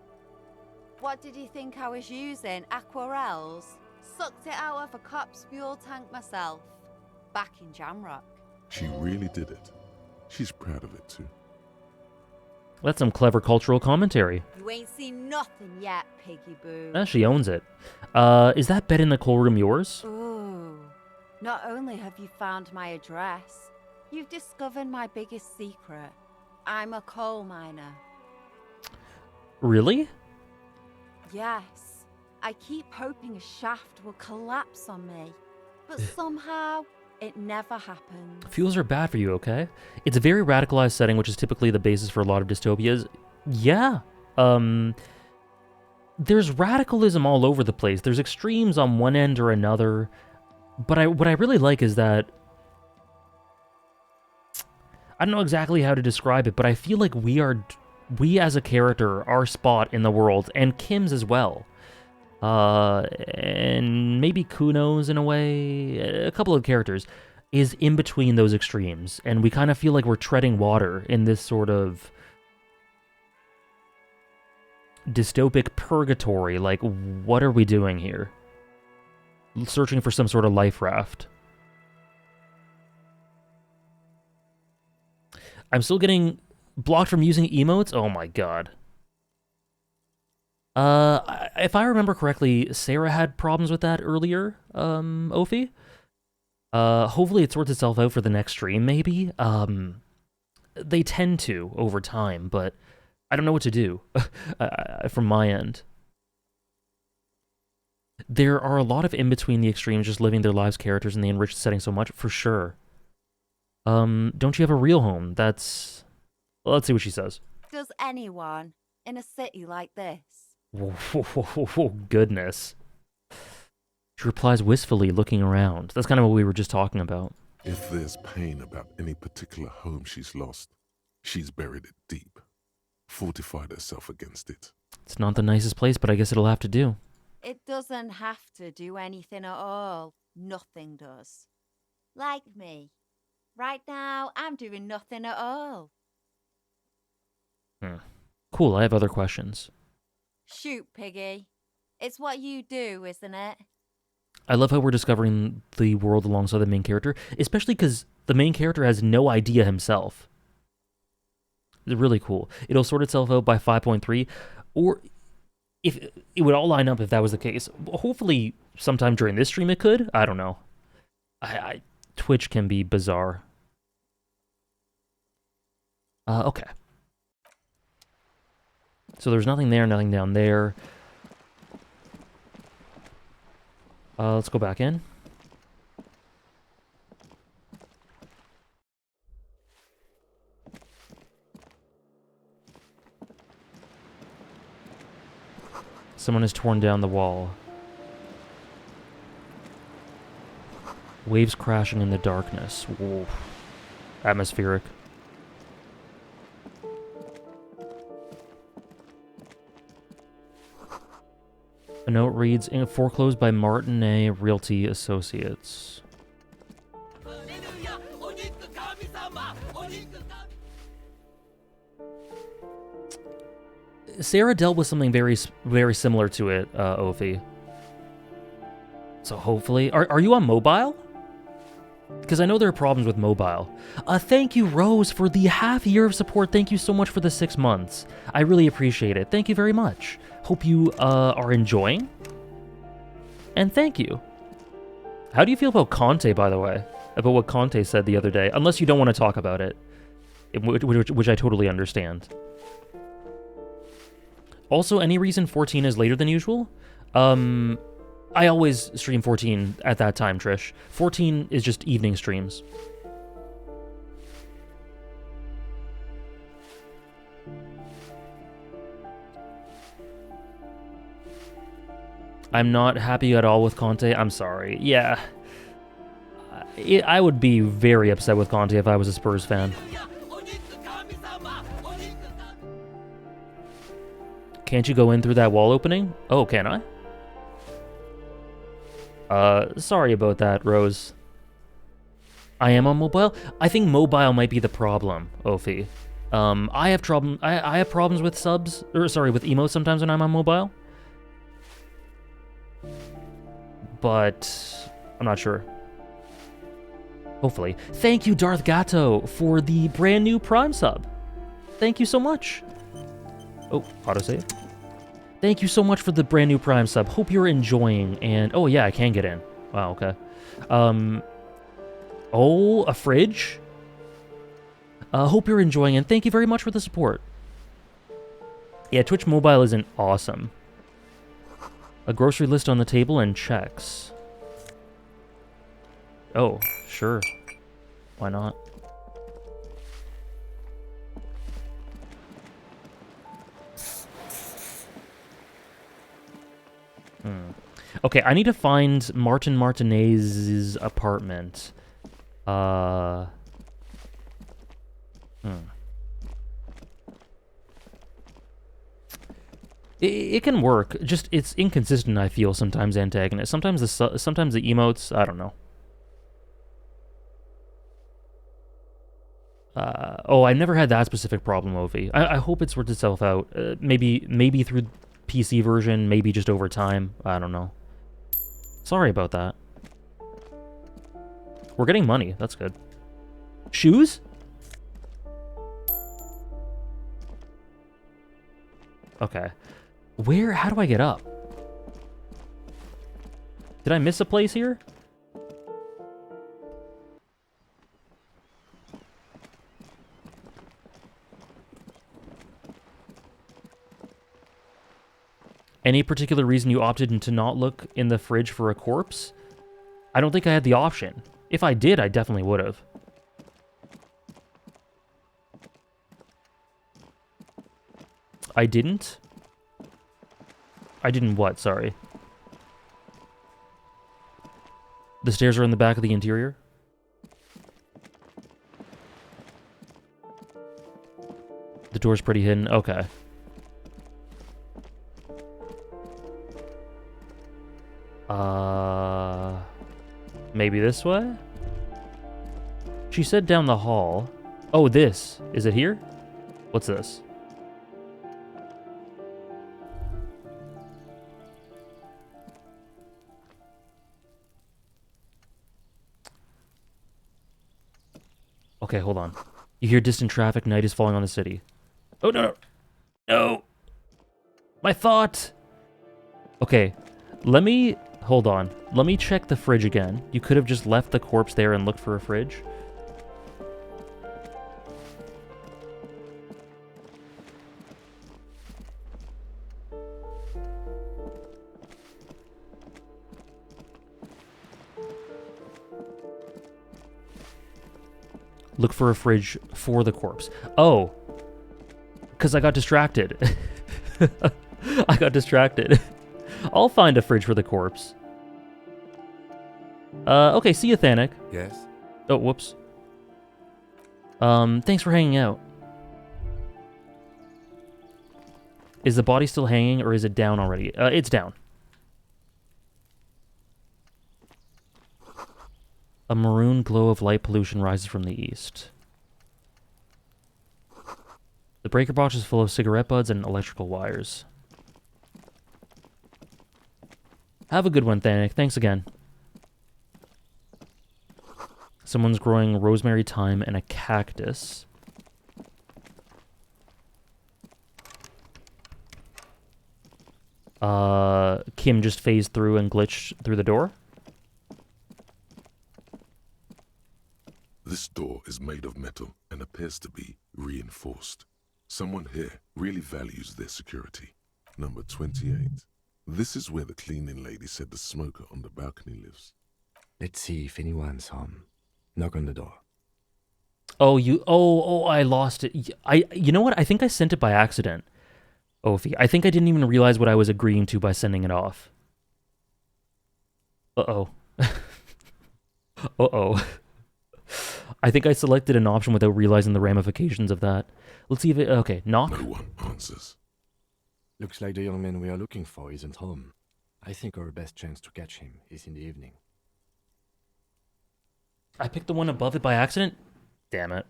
What did you think I was using? Aquarels? Sucked it out of a cop's fuel tank myself. Back in Jamrock. She really did it. She's proud of it too. That's some clever cultural commentary. You ain't seen nothing yet, piggy boo. She owns it. Is that bed in the coal room yours? Ooh. Not only have you found my address, you've discovered my biggest secret. I'm a coal miner. Really? Yes. I keep hoping a shaft will collapse on me, but somehow it never happens. Fuels are bad for you, okay? It's a very radicalized setting, which is typically the basis for a lot of dystopias. Yeah. There's radicalism all over the place. There's extremes on one end or another. But what I really like is that... I don't know exactly how to describe it, but I feel like we as a character, our spot in the world, and Kim's as well. And maybe Kuno's in a way, a couple of characters, is in between those extremes. And we kind of feel like we're treading water in this sort of dystopic purgatory. Like, what are we doing here? Searching for some sort of life raft. I'm still getting blocked from using emotes? Oh my god. If I remember correctly, Sarah had problems with that earlier, Ophi. Hopefully it sorts itself out for the next stream, maybe. They tend to over time, but I don't know what to do from my end. There are a lot of in-between the extremes just living their lives characters in the enriched setting so much, for sure. Don't you have a real home? That's... Well, let's see what she says. Does anyone in a city like this? Whoa, goodness. She replies wistfully, looking around. That's kind of what we were just talking about. If there's pain about any particular home she's lost, she's buried it deep, fortified herself against it. It's not the nicest place, but I guess it'll have to do. It doesn't have to do anything at all. Nothing does. Like me. Right now, I'm doing nothing at all. Cool, I have other questions. Shoot, Piggy. It's what you do, isn't it? I love how we're discovering the world alongside the main character, especially because the main character has no idea himself. It's really cool. It'll sort itself out by 5.3, or if it would all line up if that was the case. Hopefully, sometime during this stream it could. I don't know. Twitch can be bizarre. Okay. So there's nothing there, nothing down there. Let's go back in. Someone has torn down the wall. Waves crashing in the darkness. Whoa. Atmospheric. A note reads, foreclosed by Martin A. Realty Associates. Sarah dealt with something very, very similar to it, Ophi. So hopefully... Are you on mobile? Because I know there are problems with mobile. Thank you, Rose, for the half year of support. Thank you so much for the 6 months. I really appreciate it. Thank you very much. Hope you are enjoying. And thank you. How do you feel about Conte, by the way? About what Conte said the other day? Unless you don't want to talk about it. Which I totally understand. Also, any reason 14 is later than usual? I always stream 14 at that time, Trish. 14 is just evening streams. I'm not happy at all with Conte. I'm sorry. Yeah. I would be very upset with Conte if I was a Spurs fan. Can't you go in through that wall opening? Oh, can I? Sorry about that, Rose. I am on mobile? I think mobile might be the problem, Ophi. I have problems with subs, or sorry, with emotes sometimes when I'm on mobile. But I'm not sure. Hopefully. Thank you, Darth Gatto, for the brand new Prime sub. Thank you so much. Oh, autosave. Thank you so much for the brand new Prime sub. Hope you're enjoying, and oh yeah, I can get in. Wow, okay. Oh, a fridge? Hope you're enjoying, and thank you very much for the support. Yeah, Twitch Mobile isn't awesome. A grocery list on the table and checks. Oh, sure. Why not? Okay, I need to find Martin Martinez's apartment. It can work. Just it's inconsistent. I feel sometimes antagonist. Sometimes the emotes. I don't know. Oh, I never had that specific problem, Ovi. I hope it's worked itself out. Maybe through PC version. Maybe just over time. I don't know. Sorry about that. We're getting money. That's good. Shoes? Okay. Where? How do I get up? Did I miss a place here? Any particular reason you opted to not look in the fridge for a corpse? I don't think I had the option. If I did, I definitely would have. I didn't? I didn't what? Sorry. The stairs are in the back of the interior? The door's pretty hidden. Okay. Maybe this way? She said down the hall. Oh, this. Is it here? What's this? Okay, hold on. You hear distant traffic. Night is falling on the city. Oh, no, no. No. My thought. Okay. Hold on. Let me check the fridge again. You could have just left the corpse there and looked for a fridge. Look for a fridge for the corpse. Oh. Because I got distracted. I got distracted. I'll find a fridge for the corpse. Okay, see you, Thanik. Yes? Oh, whoops. Thanks for hanging out. Is the body still hanging, or is it down already? It's down. A maroon glow of light pollution rises from the east. The breaker box is full of cigarette butts and electrical wires. Have a good one, Thanik. Thanks again. Someone's growing rosemary, thyme, and a cactus. Kim just phased through and glitched through the door. This door is made of metal and appears to be reinforced. Someone here really values their security. Number 28. This is where the cleaning lady said the smoker on the balcony lives. Let's see if anyone's home. Knock on the door. Oh, I lost it. You know what? I think I sent it by accident. Ophi. I think I didn't even realize what I was agreeing to by sending it off. Uh-oh. Uh-oh. I think I selected an option without realizing the ramifications of that. Let's see if it... Okay, knock. No one answers. Looks like the young man we are looking for isn't home. I think our best chance to catch him is in the evening. I picked the one above it by accident? Damn it.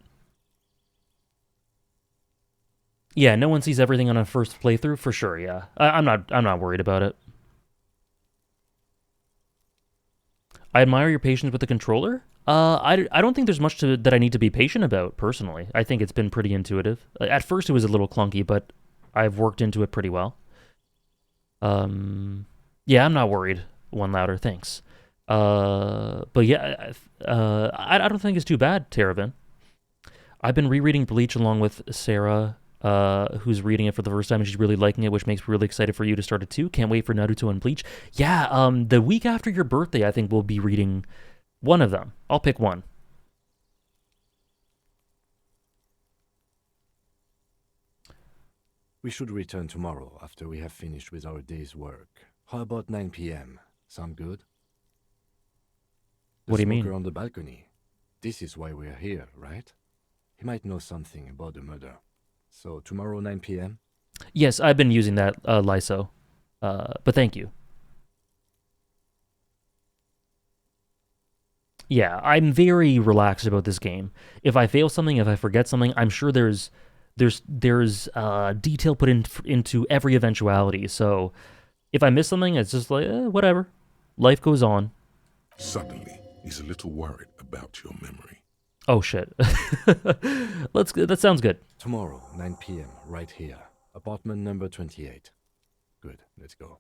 Yeah, no one sees everything on a first playthrough, for sure, yeah. I'm not worried about it. I admire your patience with the controller. I don't think there's much that I need to be patient about, personally. I think it's been pretty intuitive. At first it was a little clunky, but I've worked into it pretty well. Yeah, I'm not worried. One louder, thanks. But yeah, I don't think it's too bad, Terravin. I've been rereading Bleach along with Sarah, who's reading it for the first time, and she's really liking it, which makes me really excited for you to start it too. Can't wait for Naruto and Bleach. Yeah, the week after your birthday, I think we'll be reading one of them. I'll pick one. We should return tomorrow after we have finished with our day's work. How about 9 p.m.? Sound good? What do you mean? The smoker on the balcony. This is why we're here, right? He might know something about the murder. So tomorrow 9 p.m.? Yes, I've been using that, Lyso. But thank you. Yeah, I'm very relaxed about this game. If I fail something, if I forget something, I'm sure there's detail put into every eventuality. So if I miss something, it's just like, whatever. Life goes on. Suddenly, he's a little worried about your memory. Oh, shit. That sounds good. Tomorrow, 9 p.m., right here. Apartment number 28. Good, let's go.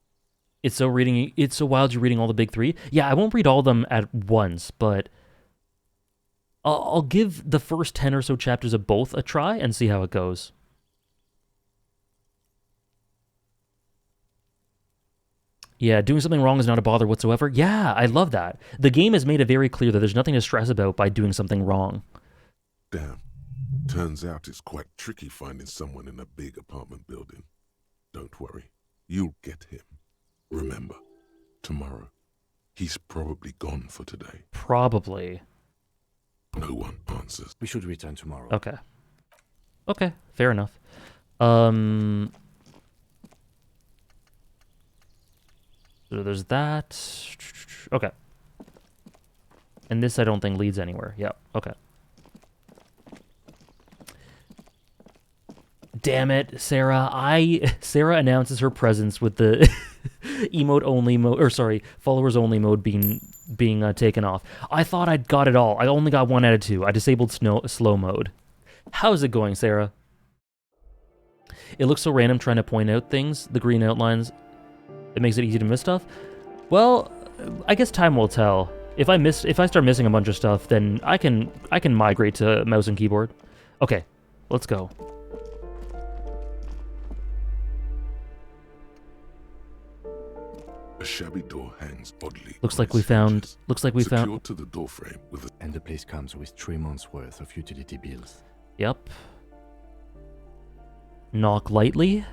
It's so wild you're reading all the big three. Yeah, I won't read all of them at once, but I'll give the first 10 or so chapters of both a try and see how it goes. Yeah, doing something wrong is not a bother whatsoever. Yeah, I love that. The game has made it very clear that there's nothing to stress about by doing something wrong. Damn. Turns out it's quite tricky finding someone in a big apartment building. Don't worry. You'll get him. Remember, tomorrow. He's probably gone for today. Probably. No one answers. We should return tomorrow. Okay. Okay, fair enough. So there's that. Okay. And this I don't think leads anywhere. Yep, okay. Damn it, Sarah. Sarah announces her presence with the emote only mode, or sorry, followers only mode being taken off. I thought I'd got it all. I only got 1 out of 2. I disabled slow mode. How's it going, Sarah? It looks so random trying to point out things, the green outlines. It makes it easy to miss stuff. Well, I guess time will tell. If I start missing a bunch of stuff, then I can migrate to mouse and keyboard. Okay, let's go. A shabby door hangs oddly. Looks like we found. Secured to the door frame with a... And the place comes with 3 months' worth of utility bills. Yep. Knock lightly.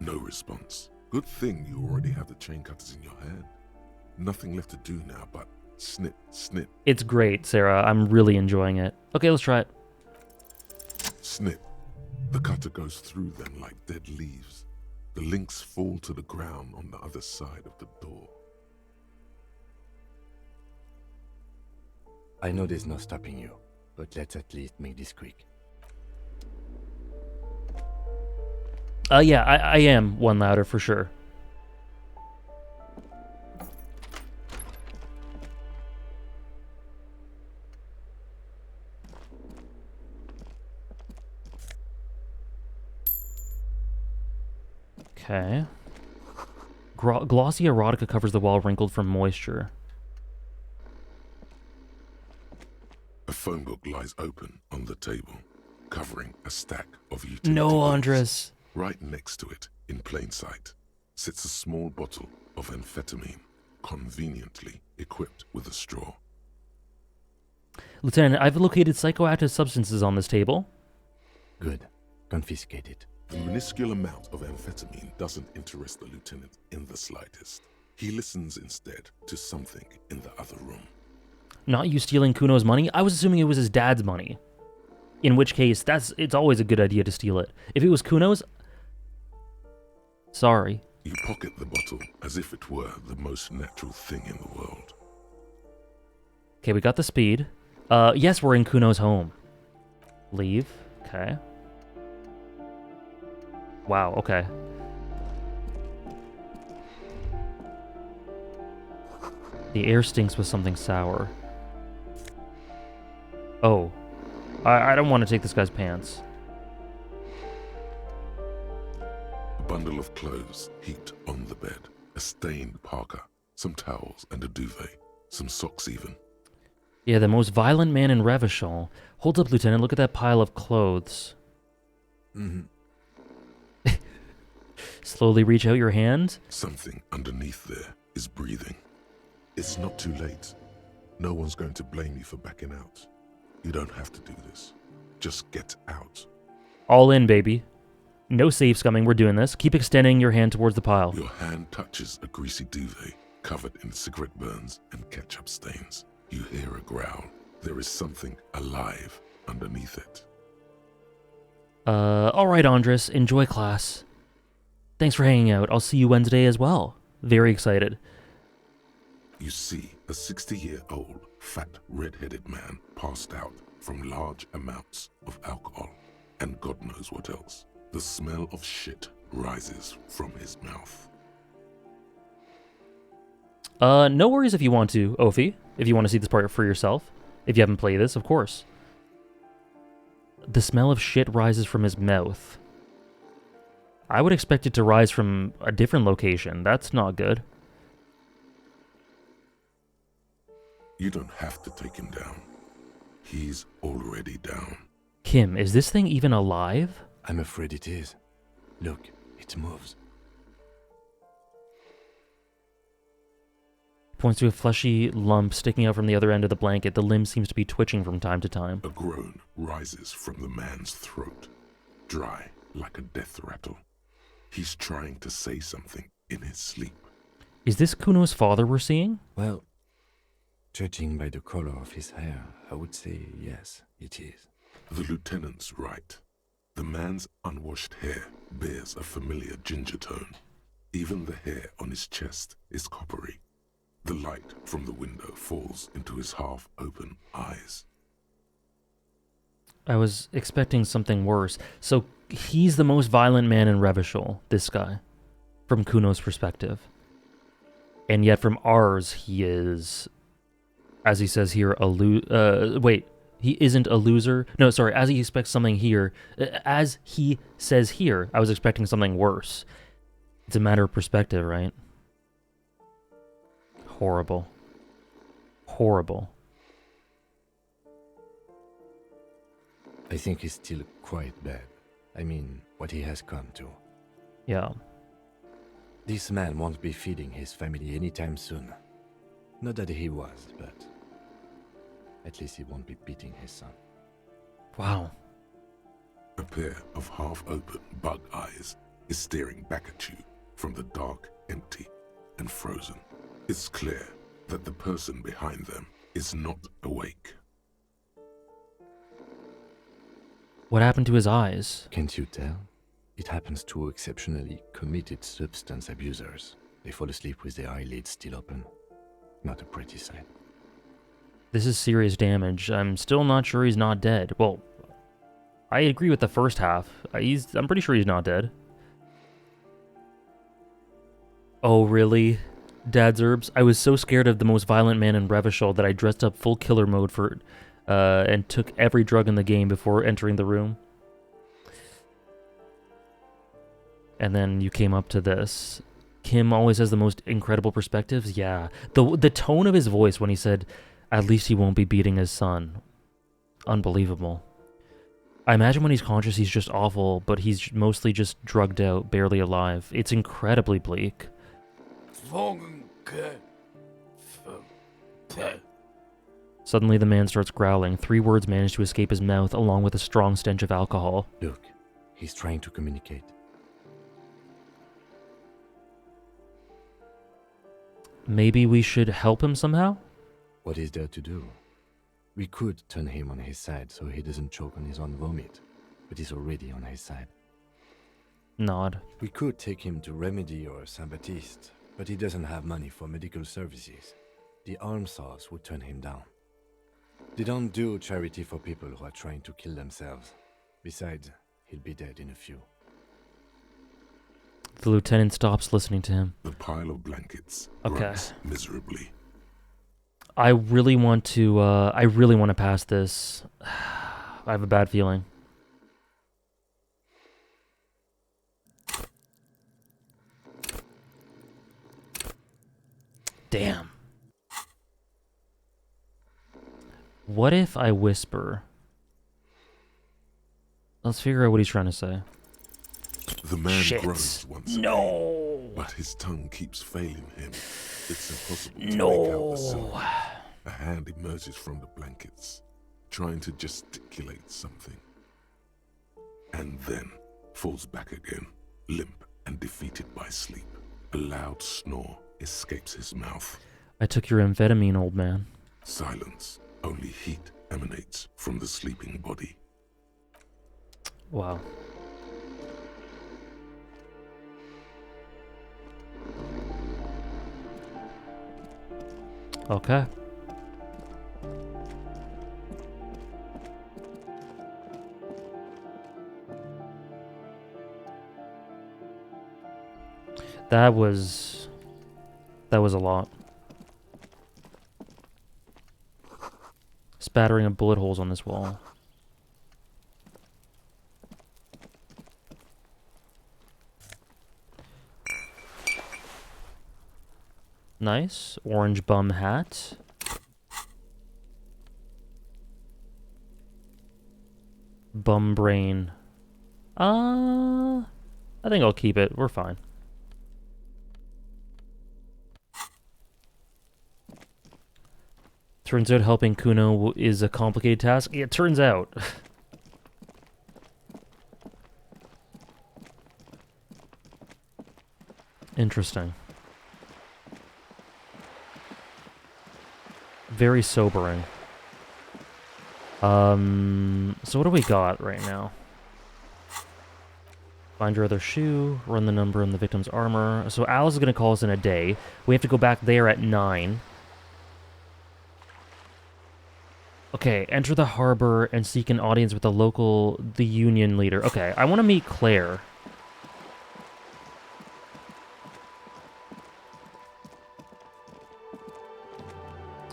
No response. Good thing you already have the chain cutters in your hand. Nothing left to do now but snip, snip. It's great, Sarah. I'm really enjoying it. Okay, let's try it. Snip. The cutter goes through them like dead leaves. The links fall to the ground on the other side of the door. I know there's no stopping you, but let's at least make this quick. Yeah, I am 1 louder for sure. Okay. Glossy erotica covers the wall wrinkled from moisture. A phone book lies open on the table, covering a stack of utility No, bills. Andres. Right next to it, in plain sight, sits a small bottle of amphetamine, conveniently equipped with a straw. Lieutenant, I've located psychoactive substances on this table. Good. Confiscate it. The minuscule amount of amphetamine doesn't interest the lieutenant in the slightest. He listens instead to something in the other room. Not you stealing Kuno's money? I was assuming it was his dad's money. In which case, it's always a good idea to steal it. If it was Kuno's... Sorry. You pocket the bottle as if it were the most natural thing in the world. Okay, we got the speed. Yes, we're in Kuno's home. Leave. Okay. Wow, okay. The air stinks with something sour. Oh. I don't want to take this guy's pants. A bundle of clothes heaped on the bed. A stained parka. Some towels and a duvet. Some socks even. Yeah, the most violent man in Revachol. Hold up, Lieutenant. Look at that pile of clothes. Slowly reach out your hand. Something underneath there is breathing. It's not too late. No one's going to blame you for backing out. You don't have to do this. Just get out. All in, baby. No safe scumming. We're doing this. Keep extending your hand towards the pile. Your hand touches a greasy duvet covered in cigarette burns and ketchup stains. You hear a growl. There is something alive underneath it. All right, Andres. Enjoy class. Thanks for hanging out. I'll see you Wednesday as well. Very excited. You see a 60-year-old, fat, red-headed man passed out from large amounts of alcohol and God knows what else. The smell of shit rises from his mouth. No worries if you want to, Ophi. If you want to see this part for yourself. If you haven't played this, of course. The smell of shit rises from his mouth. I would expect it to rise from a different location. That's not good. You don't have to take him down. He's already down. Kim, is this thing even alive? I'm afraid it is. Look, it moves. Points to a fleshy lump sticking out from the other end of the blanket. The limb seems to be twitching from time to time. A groan rises from the man's throat, dry like a death rattle. He's trying to say something in his sleep. Is this Kuno's father we're seeing? Well, judging by the color of his hair, I would say yes, it is. The lieutenant's right. The man's unwashed hair bears a familiar ginger tone. Even the hair on his chest is coppery. The light from the window falls into his half-open eyes. I was expecting something worse. So he's the most violent man in Revachol, this guy, from Kuno's perspective. And yet from ours, he is, as he says here, he isn't a loser. No, sorry, as he expects something here, as he says here, I was expecting something worse. It's a matter of perspective, right? Horrible. Horrible. I think he's still quite bad. I mean, what he has come to. Yeah. This man won't be feeding his family anytime soon. Not that he was, but at least he won't be beating his son. Wow. A pair of half-open bug eyes is staring back at you from the dark, empty, and frozen. It's clear that the person behind them is not awake. What happened to his eyes? Can't you tell? It happens to exceptionally committed substance abusers. They fall asleep with their eyelids still open. Not a pretty sight. This is serious damage. I'm still not sure he's not dead. Well, I agree with the first half. I'm pretty sure he's not dead. Oh, really? Dad's herbs? I was so scared of the most violent man in Revachol that I dressed up full killer mode for and took every drug in the game before entering the room. And then you came up to this. Kim always has the most incredible perspectives. Yeah. The tone of his voice when he said, at least he won't be beating his son. Unbelievable. I imagine when he's conscious he's just awful, but he's mostly just drugged out, barely alive. It's incredibly bleak. Suddenly the man starts growling. 3 words manage to escape his mouth, along with a strong stench of alcohol. Look, he's trying to communicate. Maybe we should help him somehow? What is there to do? We could turn him on his side so he doesn't choke on his own vomit, but he's already on his side. Nod. We could take him to Remedy or Saint-Baptiste, but he doesn't have money for medical services. The almshouse would turn him down. They don't do charity for people who are trying to kill themselves. Besides, he'll be dead in a few. The lieutenant stops listening to him. The pile of blankets Okay. grunts miserably. I really want to pass this. I have a bad feeling. Damn. What if I whisper? Let's figure out what he's trying to say. The man Shit. groans once No. again, but his tongue keeps failing him. It's impossible to No. make out the syllable. A hand emerges from the blankets, trying to gesticulate something, and then falls back again, limp and defeated by sleep. A loud snore escapes his mouth. I took your amphetamine, old man. Silence. Only heat emanates from the sleeping body. Wow. Okay. That was a lot. Spattering of bullet holes on this wall. Nice. Orange bum hat. Bum brain. I think I'll keep it. We're fine. Turns out helping Kuno is a complicated task. It turns out. Interesting. Very sobering. So what do we got right now? Find your other shoe, run the number on the victim's armor. So Alice is going to call us in a day. We have to go back there at 9. Okay, enter the harbor and seek an audience with the union leader. Okay, I want to meet Claire.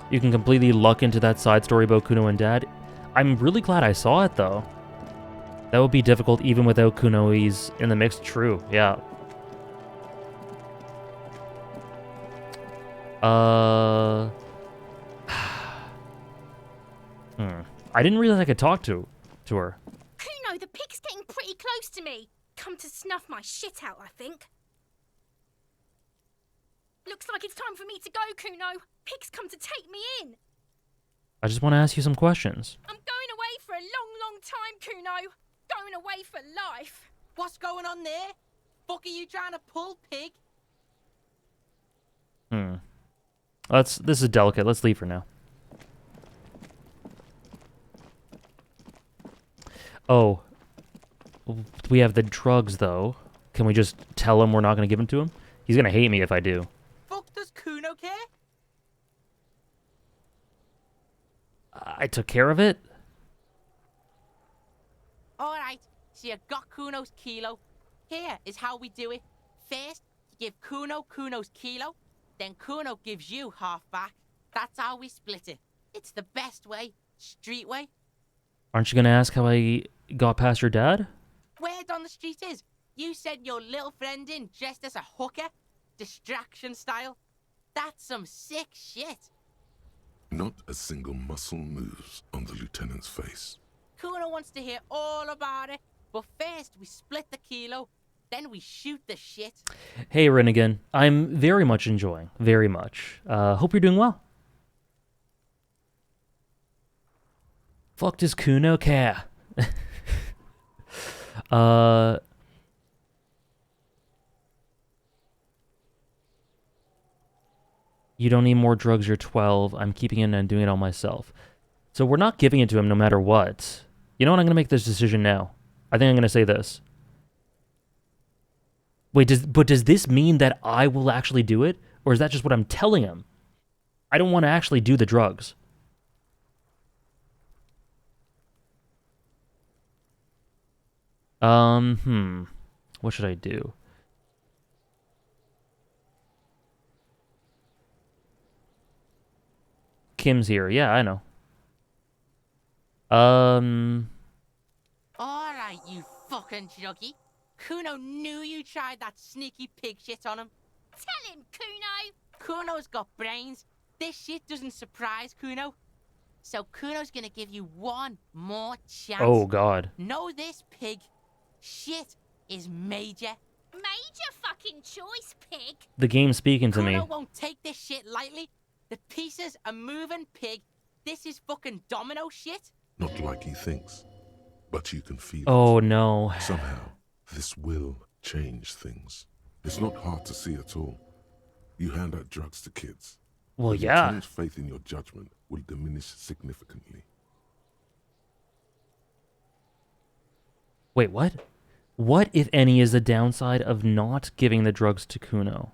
You can completely luck into that side story about Kuno and Dad. I'm really glad I saw it, though. That would be difficult even without Kuno. He's in the mix. True, yeah. I didn't realize I could talk to her. Kuno, the pig's getting pretty close to me. Come to snuff my shit out, I think. Looks like it's time for me to go, Kuno. Pig's come to take me in. I just want to ask you some questions. I'm going away for a long, long time, Kuno. Going away for life. What's going on there? Fuck are you trying to pull, pig? This is delicate. Let's leave for now. Oh. We have the drugs, though. Can we just tell him we're not going to give them to him? He's going to hate me if I do. Fuck does Kuno care? I took care of it? Alright, so you got Kuno's kilo. Here is how we do it. First, you give Kuno Kuno's kilo, then Kuno gives you half back. That's how we split it. It's the best way, street way. Aren't you going to ask how I got past your dad? Word on the street is, you sent your little friend in dressed as a hooker, distraction style. That's some sick shit. Not a single muscle moves on the lieutenant's face. Kuno wants to hear all about it, but first we split the kilo, then we shoot the shit. Hey, Rennigan. I'm very much enjoying. Very much. Hope you're doing well. Fuck does Kuno care? You don't need more drugs, you're 12. I'm keeping it and doing it all myself. So we're not giving it to him no matter what. You know what? I'm going to make this decision now. I think I'm going to say this. Wait, does this mean that I will actually do it? Or is that just what I'm telling him? I don't want to actually do the drugs. What should I do? Kim's here. Yeah, I know. Alright, you fucking juggy. Kuno knew you tried that sneaky pig shit on him. Tell him, Kuno! Kuno's got brains. This shit doesn't surprise Kuno. So Kuno's gonna give you one more chance. Oh, God. Know this, pig. Shit is major. Major fucking choice, pig! The game's speaking to me. Kuno won't take this shit lightly. The pieces are moving, pig. This is fucking domino shit. Not like he thinks, but you can feel Oh, it. no. Somehow, this will change things. It's not hard to see at all. You hand out drugs to kids. Well, The yeah. lieutenant's faith in your judgment will diminish significantly. Wait, what? What, if any, is the downside of not giving the drugs to Kuno?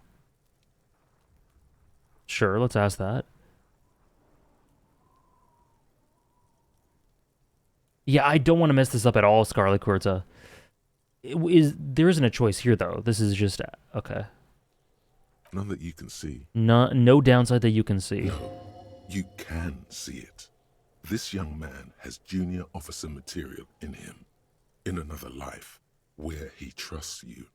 Sure, let's ask that. Yeah, I don't want to mess this up at all, Scarlet Quarta. There isn't a choice here, though. This is just... Okay. None that you can see. No downside that you can see. No, you can see it. This young man has junior officer material in him. In another life, where he trusts you.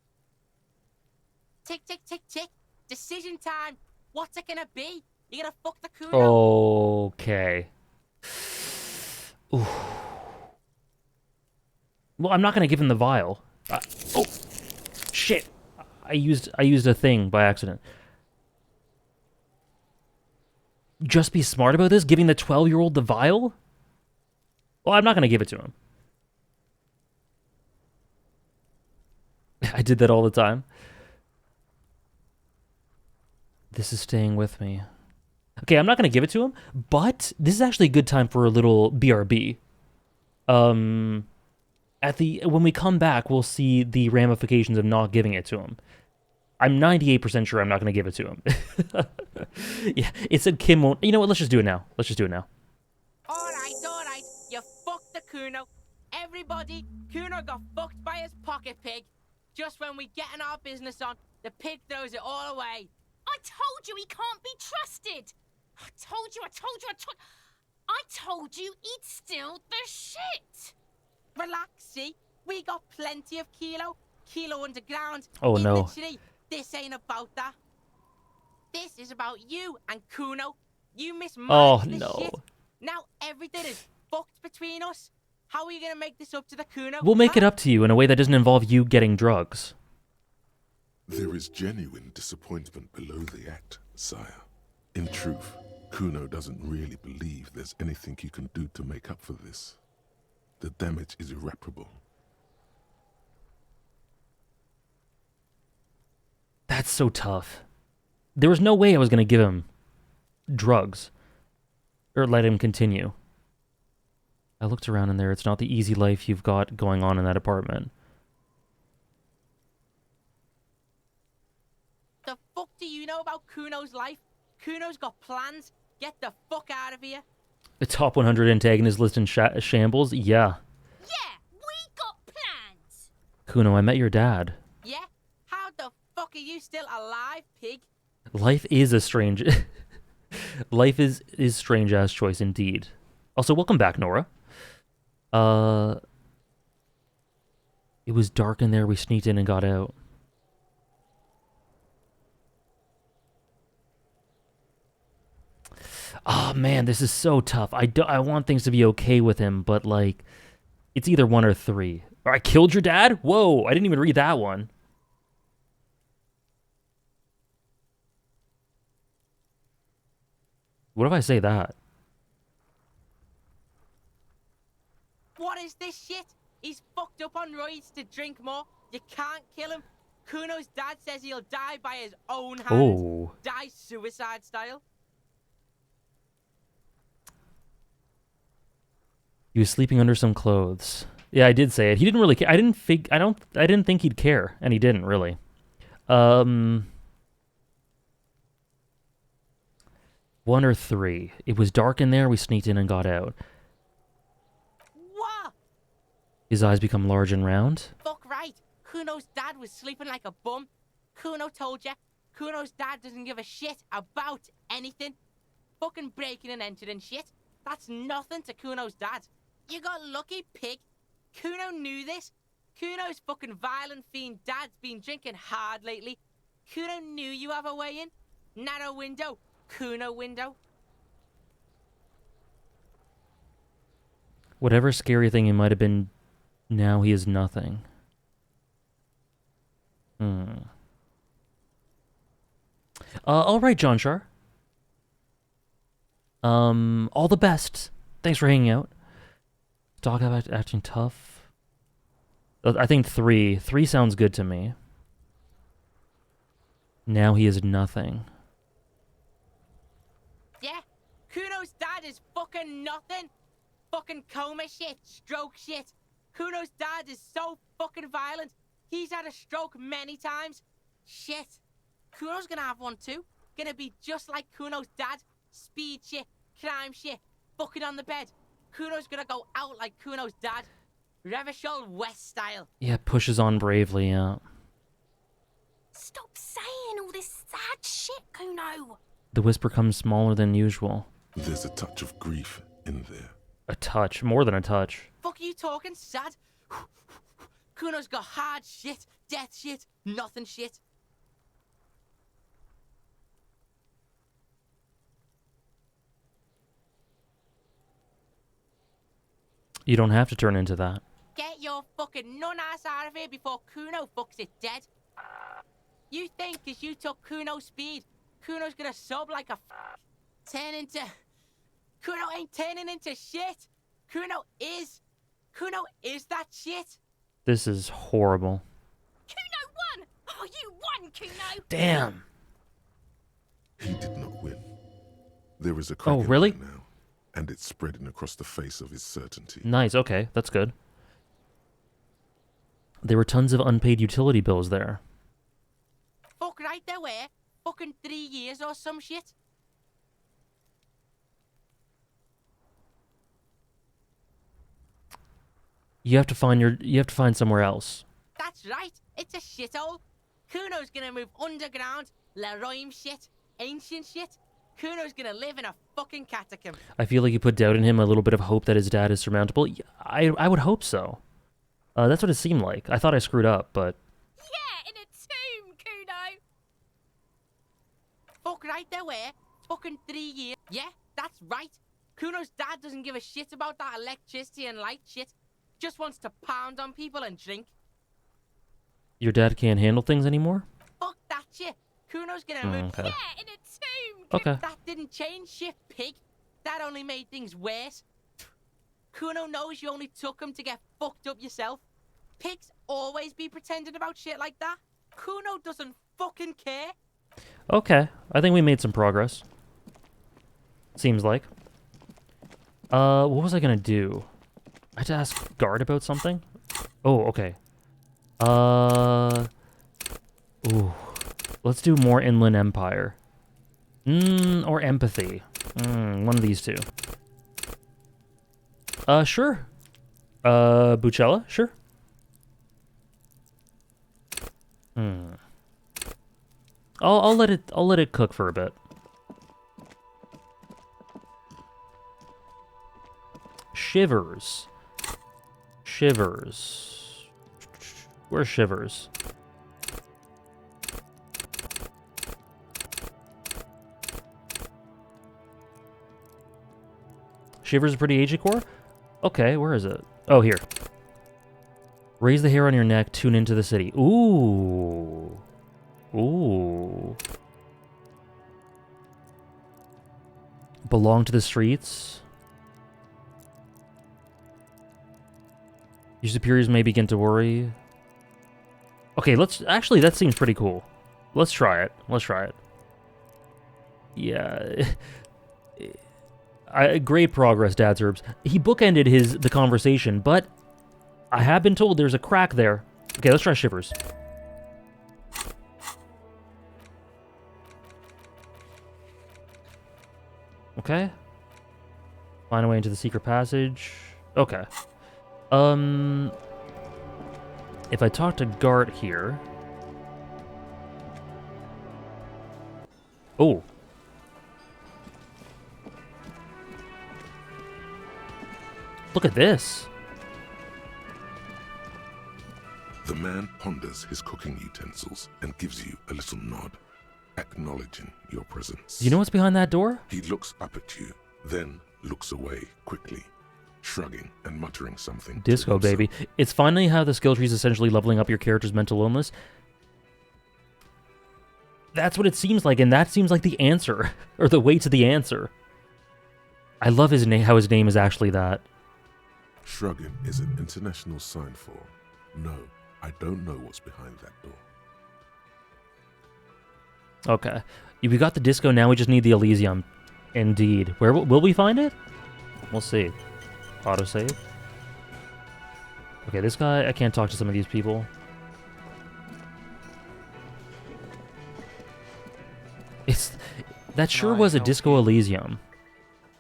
Tick, tick, tick, tick. Decision time. What's it gonna be? You gonna fuck the Kuno? Okay. Ooh. Well, I'm not gonna give him the vial. Oh, shit! I used a thing by accident. Just be smart about this. Giving the 12-year-old the vial. Well, I'm not gonna give it to him. I did that all the time. This is staying with me. Okay, I'm not gonna give it to him, but this is actually a good time for a little BRB. When we come back, we'll see the ramifications of not giving it to him. I'm 98% sure I'm not gonna give it to him. Yeah, it said Kim won't. You know what? Let's just do it now. Let's just do it now. Alright. You fucked the Kuno. Everybody, Kuno got fucked by his pocket pig. Just when we getting our business on, the pig throws it all away. I told you he can't be trusted! I told you! I told you he'd steal the shit! Relax, see? We got plenty of Kilo underground. Oh, no. Literally, this ain't about that. This is about you and Kuno. You mismanaged this shit. Now everything is fucked between us. How are you gonna make this up to the Kuno? We'll make it up to you in a way that doesn't involve you getting drugs. There is genuine disappointment below the act, sire. In truth, Kuno doesn't really believe there's anything you can do to make up for this. The damage is irreparable. That's so tough. There was no way I was going to give him drugs or let him continue. I looked around in there. It's not the easy life you've got going on in that apartment. The fuck do you know about Kuno's life? Kuno's got plans. Get the fuck out of here. The top 100 antagonist list in shambles? Yeah. Yeah, we got plans! Kuno, I met your dad. Yeah? How the fuck are you still alive, pig? Life is a strange... Life is strange-ass choice indeed. Also, welcome back, Nora. It was dark in there. We sneaked in and got out. Oh, man, this is so tough. I want things to be okay with him, but, like, it's either one or three. Or I killed your dad? Whoa, I didn't even read that one. What if I say that? What is this shit? He's fucked up on roids to drink more. You can't kill him. Kuno's dad says he'll die by his own hand. Oh. Die suicide style. He was sleeping under some clothes. Yeah, I did say it. He didn't really care. I didn't think he'd care, and he didn't really. 1 or 3. It was dark in there. We sneaked in and got out. What? His eyes become large and round. Fuck right. Kuno's dad was sleeping like a bum. Kuno told ya. Kuno's dad doesn't give a shit about anything. Fucking breaking and entering shit. That's nothing to Kuno's dad. You got lucky, pig. Kuno knew this. Kuno's fucking violent fiend dad's been drinking hard lately. Kuno knew you have a way in. Narrow window. Kuno window. Whatever scary thing he might have been, now he is nothing. All right, John Shar. All the best. Thanks for hanging out. Dog acting tough. I think 3. 3 sounds good to me. Now he is nothing. Yeah, Kuno's dad is fucking nothing. Fucking coma shit, stroke shit. Kuno's dad is so fucking violent. He's had a stroke many times. Shit. Kuno's gonna have one too. Gonna be just like Kuno's dad. Speed shit, crime shit, fucking on the bed. Kuno's gonna go out like Kuno's dad. Revachol West style. Yeah, pushes on bravely, yeah. Stop saying all this sad shit, Kuno. The whisper comes smaller than usual. There's a touch of grief in there. A touch, more than a touch. Fuck you talking, sad? Kuno's got hard shit, death shit, nothing shit. You don't have to turn into that. Get your fucking nun-ass out of here before Kuno fucks it dead. You think cause you took Kuno's speed, Kuno's gonna sub like a turn into... Kuno ain't turning into shit. Kuno is that shit. This is horrible. Kuno won! Oh, you won, Kuno! Damn. He did not win. There is a crack in really? there now, and it's spreading across the face of his certainty. Nice, okay, that's good. There were tons of unpaid utility bills there. Fuck right there were. Fucking 3 years or some shit. You have to find somewhere else. That's right. It's a shithole. Kuno's gonna move underground. Leroyme shit. Ancient shit. Kuno's gonna live in a fucking catacomb. I feel like you put doubt in him, a little bit of hope that his dad is surmountable. I would hope so. That's what it seemed like. I thought I screwed up, but... Yeah, in a tomb, Kuno! Fuck right there were. Fucking 3 years. Yeah, that's right. Kuno's dad doesn't give a shit about that electricity and light shit. Just wants to pound on people and drink. Your dad can't handle things anymore? Fuck that shit. Kuno's gonna move. Okay. Yeah, in a tomb! Okay. That didn't change shit, pig. That only made things worse. Kuno knows you only took him to get fucked up yourself. Pigs always be pretending about shit like that. Kuno doesn't fucking care. Okay, I think we made some progress. Seems like. What was I gonna do? I had to ask guard about something? Oh, okay. Ooh. Let's do more Inland Empire. Or empathy. One of these two. Sure. Bucella? Sure. I'll let it cook for a bit. Shivers. Where's Shivers? Shivers is pretty age-core? Okay, where is it? Oh, here. Raise the hair on your neck, tune into the city. Ooh. Ooh. Belong to the streets. Your superiors may begin to worry. Okay, let's... Actually, that seems pretty cool. Let's try it. Let's try it. Yeah. Great progress, Dad's Herbs. He bookended the conversation, but I have been told there's a crack there. Okay, let's try Shivers. Okay. Find a way into the secret passage. Okay. If I talk to Gart here... Oh. Look at this. The man ponders his cooking utensils and gives you a little nod, acknowledging your presence. Do you know what's behind that door? He looks up at you, then looks away quickly, shrugging and muttering something. Disco, baby. It's finally how the skill tree is essentially leveling up your character's mental illness. That's what it seems like, and that seems like the answer, or the way to the answer. I love his name, how his name is actually that. Shrugging is an international sign for, no, I don't know what's behind that door. Okay. We got the disco, now we just need the Elysium. Indeed. Where will we find it? We'll see. Autosave. Okay, this guy, I can't talk to some of these people. That sure was a Disco Elysium.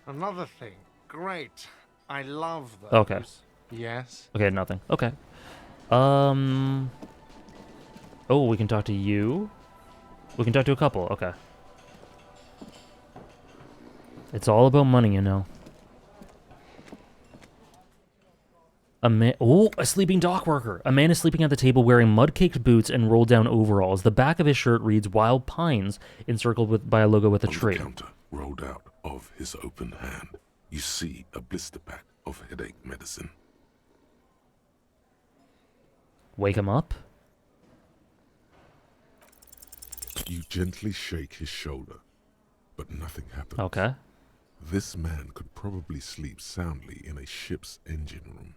Another thing. Great. I love those. Okay. Yes. Okay, nothing. Okay. Oh, we can talk to you. We can talk to a couple. Okay. It's all about money, you know. A sleeping dock worker. A man is sleeping at the table wearing mud-caked boots and rolled-down overalls. The back of his shirt reads Wild Pines, encircled by a logo with a tree. On the counter, rolled out of his open hand, you see a blister pack of headache medicine. Wake him up? You gently shake his shoulder, but nothing happens. Okay. This man could probably sleep soundly in a ship's engine room.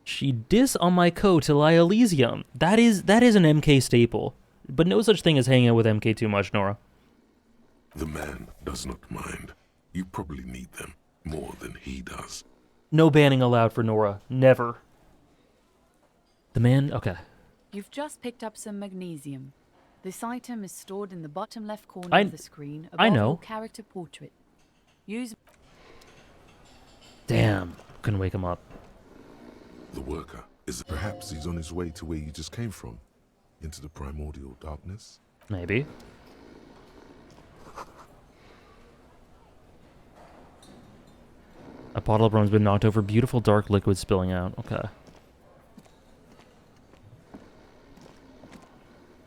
She diss on my coat till I Elysium. That is an MK staple. But no such thing as hanging out with MK too much, Nora. The man does not mind. You probably need them more than he does. No banning allowed for Nora. Never. The man... Okay. You've just picked up some magnesium. This item is stored in the bottom left corner of the screen above your character portrait. Use... Damn. Couldn't wake him up. The worker. Perhaps he's on his way to where you just came from? Into the primordial darkness? Maybe. A bottle of rum's been knocked over. Beautiful dark liquid spilling out. Okay.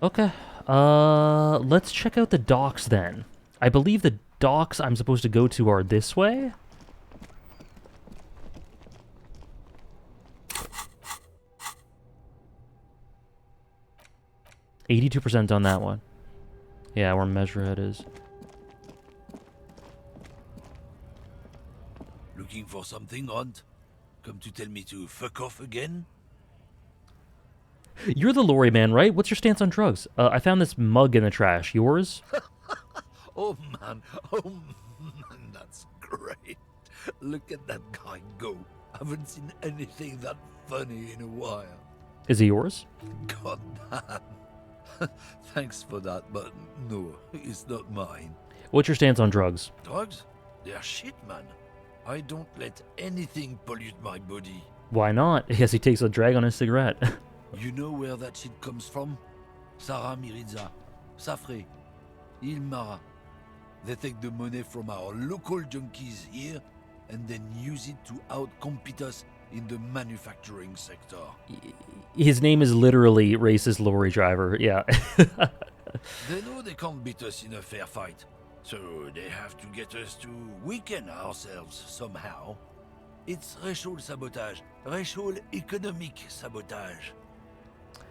Okay. Let's check out the docks then. I believe the docks I'm supposed to go to are this way? 82% on that one. Yeah, where Measurehead is. Looking for something, Hunt? Come to tell me to fuck off again? You're the lorry man, right? What's your stance on drugs? I found this mug in the trash. Yours? Oh man, that's great. Look at that guy go. Haven't seen anything that funny in a while. Is it yours? God damn. Thanks for that, but no, it's not mine. What's your stance on drugs? Drugs? They're shit, man. I don't let anything pollute my body. Why not? I guess he takes a drag on his cigarette. You know where that shit comes from? Sarah Miriza, Safre, Ilmara. They take the money from our local junkies here and then use it to outcompete us in the manufacturing sector. His name is literally racist lorry driver, yeah. They know they can't beat us in a fair fight, so they have to get us to weaken ourselves somehow. It's racial sabotage, racial economic sabotage.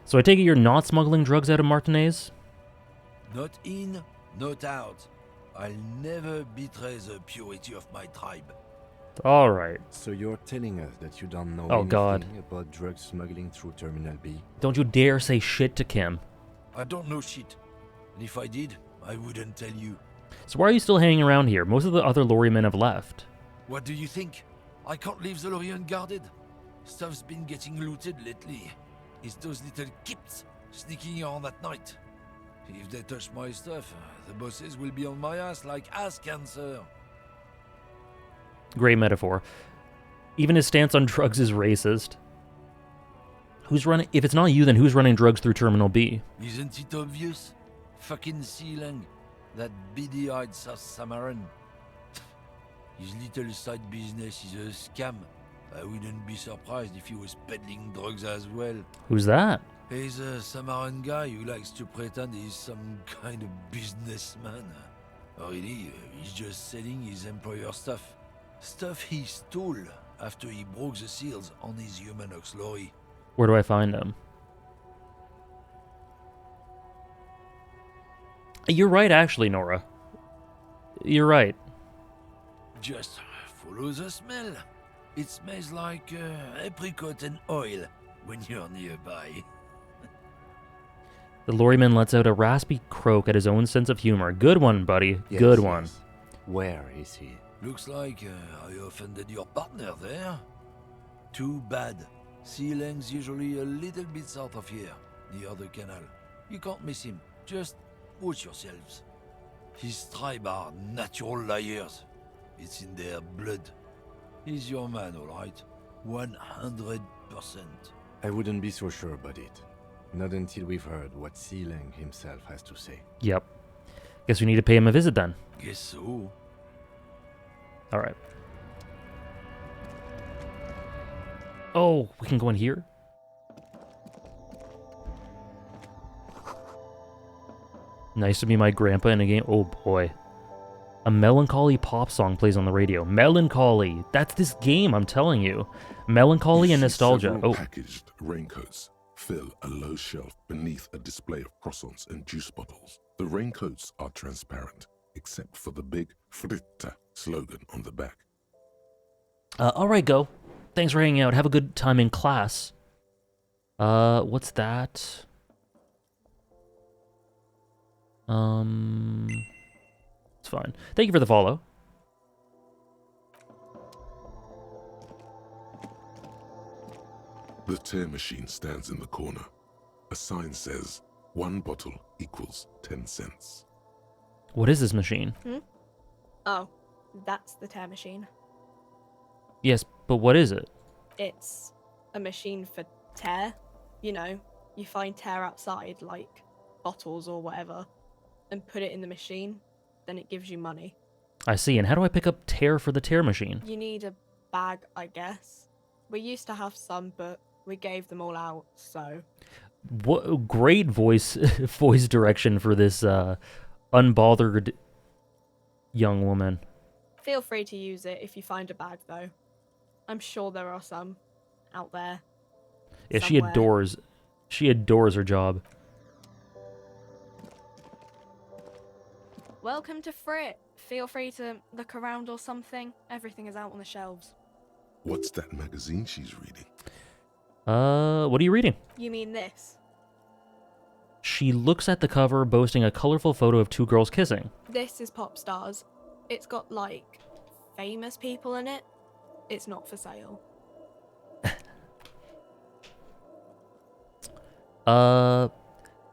So I take it you're not smuggling drugs out of Martinez? Not in, not out. I'll never betray the purity of my tribe. All right. So you're telling us that you don't know Oh, God. anything about drug smuggling through Terminal B? Don't you dare say shit to Kim. I don't know shit. And if I did, I wouldn't tell you. So why are you still hanging around here? Most of the other lorrymen have left. What do you think? I can't leave the lorry unguarded. Stuff's been getting looted lately. It's those little kips sneaking around at night. If they touch my stuff, the bosses will be on my ass like ass cancer. Great metaphor. Even his stance on drugs is racist. Who's running? If it's not you, then who's running drugs through Terminal B? Isn't it obvious? Fucking Sealang, that beady-eyed South Samaran. His little side business is a scam. I wouldn't be surprised if he was peddling drugs as well. Who's that? He's a Samaran guy who likes to pretend he's some kind of businessman. Really, he's just selling his employer stuff. Stuff he stole after he broke the seals on his human ox lorry. Where do I find him? You're right, actually, Nora. You're right. Just follow the smell. It smells like apricot and oil when you're nearby. The lorryman lets out a raspy croak at his own sense of humor. Good one, buddy. Yes, Good yes. one. Where is he? Looks like I offended your partner there. Too bad. Sealang's usually a little bit south of here, near the canal. You can't miss him. Just watch yourselves. His tribe are natural liars. It's in their blood. He's your man, all right? 100%. I wouldn't be so sure about it. Not until we've heard what Sealang himself has to say. Yep. Guess we need to pay him a visit then. Guess so. All right. Oh, we can go in here? Nice to be my grandpa in a game. Oh boy. A melancholy pop song plays on the radio. Melancholy. That's this game, I'm telling you. Melancholy and nostalgia. Several Oh, packaged raincoats fill a low shelf beneath a display of croissants and juice bottles. The raincoats are transparent, except for the big Fritta slogan on the back. all right, go. Thanks for hanging out. Have a good time in class. What's that? It's fine. Thank you for the follow. The tear machine stands in the corner. A sign says, 1 bottle equals 10 cents. What is this machine? Oh, that's the tear machine. Yes, but what is it? It's a machine for tear. You know, you find tear outside, like bottles or whatever, and put it in the machine, then it gives you money. I see. And how do I pick up tear for the tear machine? You need a bag, I guess. We used to have some, but we gave them all out, so... What great voice direction for this unbothered young woman. Feel free to use it if you find a bag, though. I'm sure there are some out there. Yeah, somewhere. she adores her job. Welcome to Frit. Feel free to look around or something. Everything is out on the shelves. What's that magazine she's reading? What are you reading? You mean this? She looks at the cover, boasting a colorful photo of 2 girls kissing. This is Pop Stars. It's got, like, famous people in it. It's not for sale. I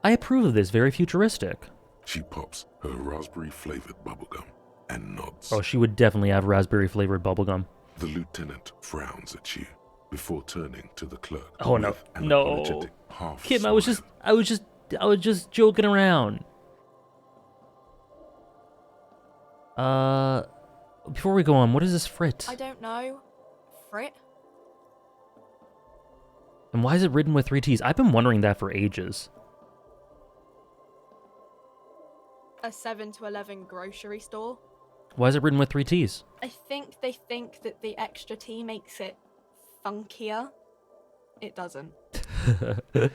approve of this. Very futuristic. She pops her raspberry-flavored bubblegum and nods. Oh, she would definitely have raspberry-flavored bubblegum. The lieutenant frowns at you before turning to the clerk. Oh no, with an no, apologetic half Kim! smile. I was just joking around. Before we go on, what is this Frit? I don't know. Frit? And why is it written with 3 T's? I've been wondering that for ages. A 7 to 11 grocery store. Why is it written with 3 T's? I think they think that the extra T makes it funkier. It doesn't. Okay,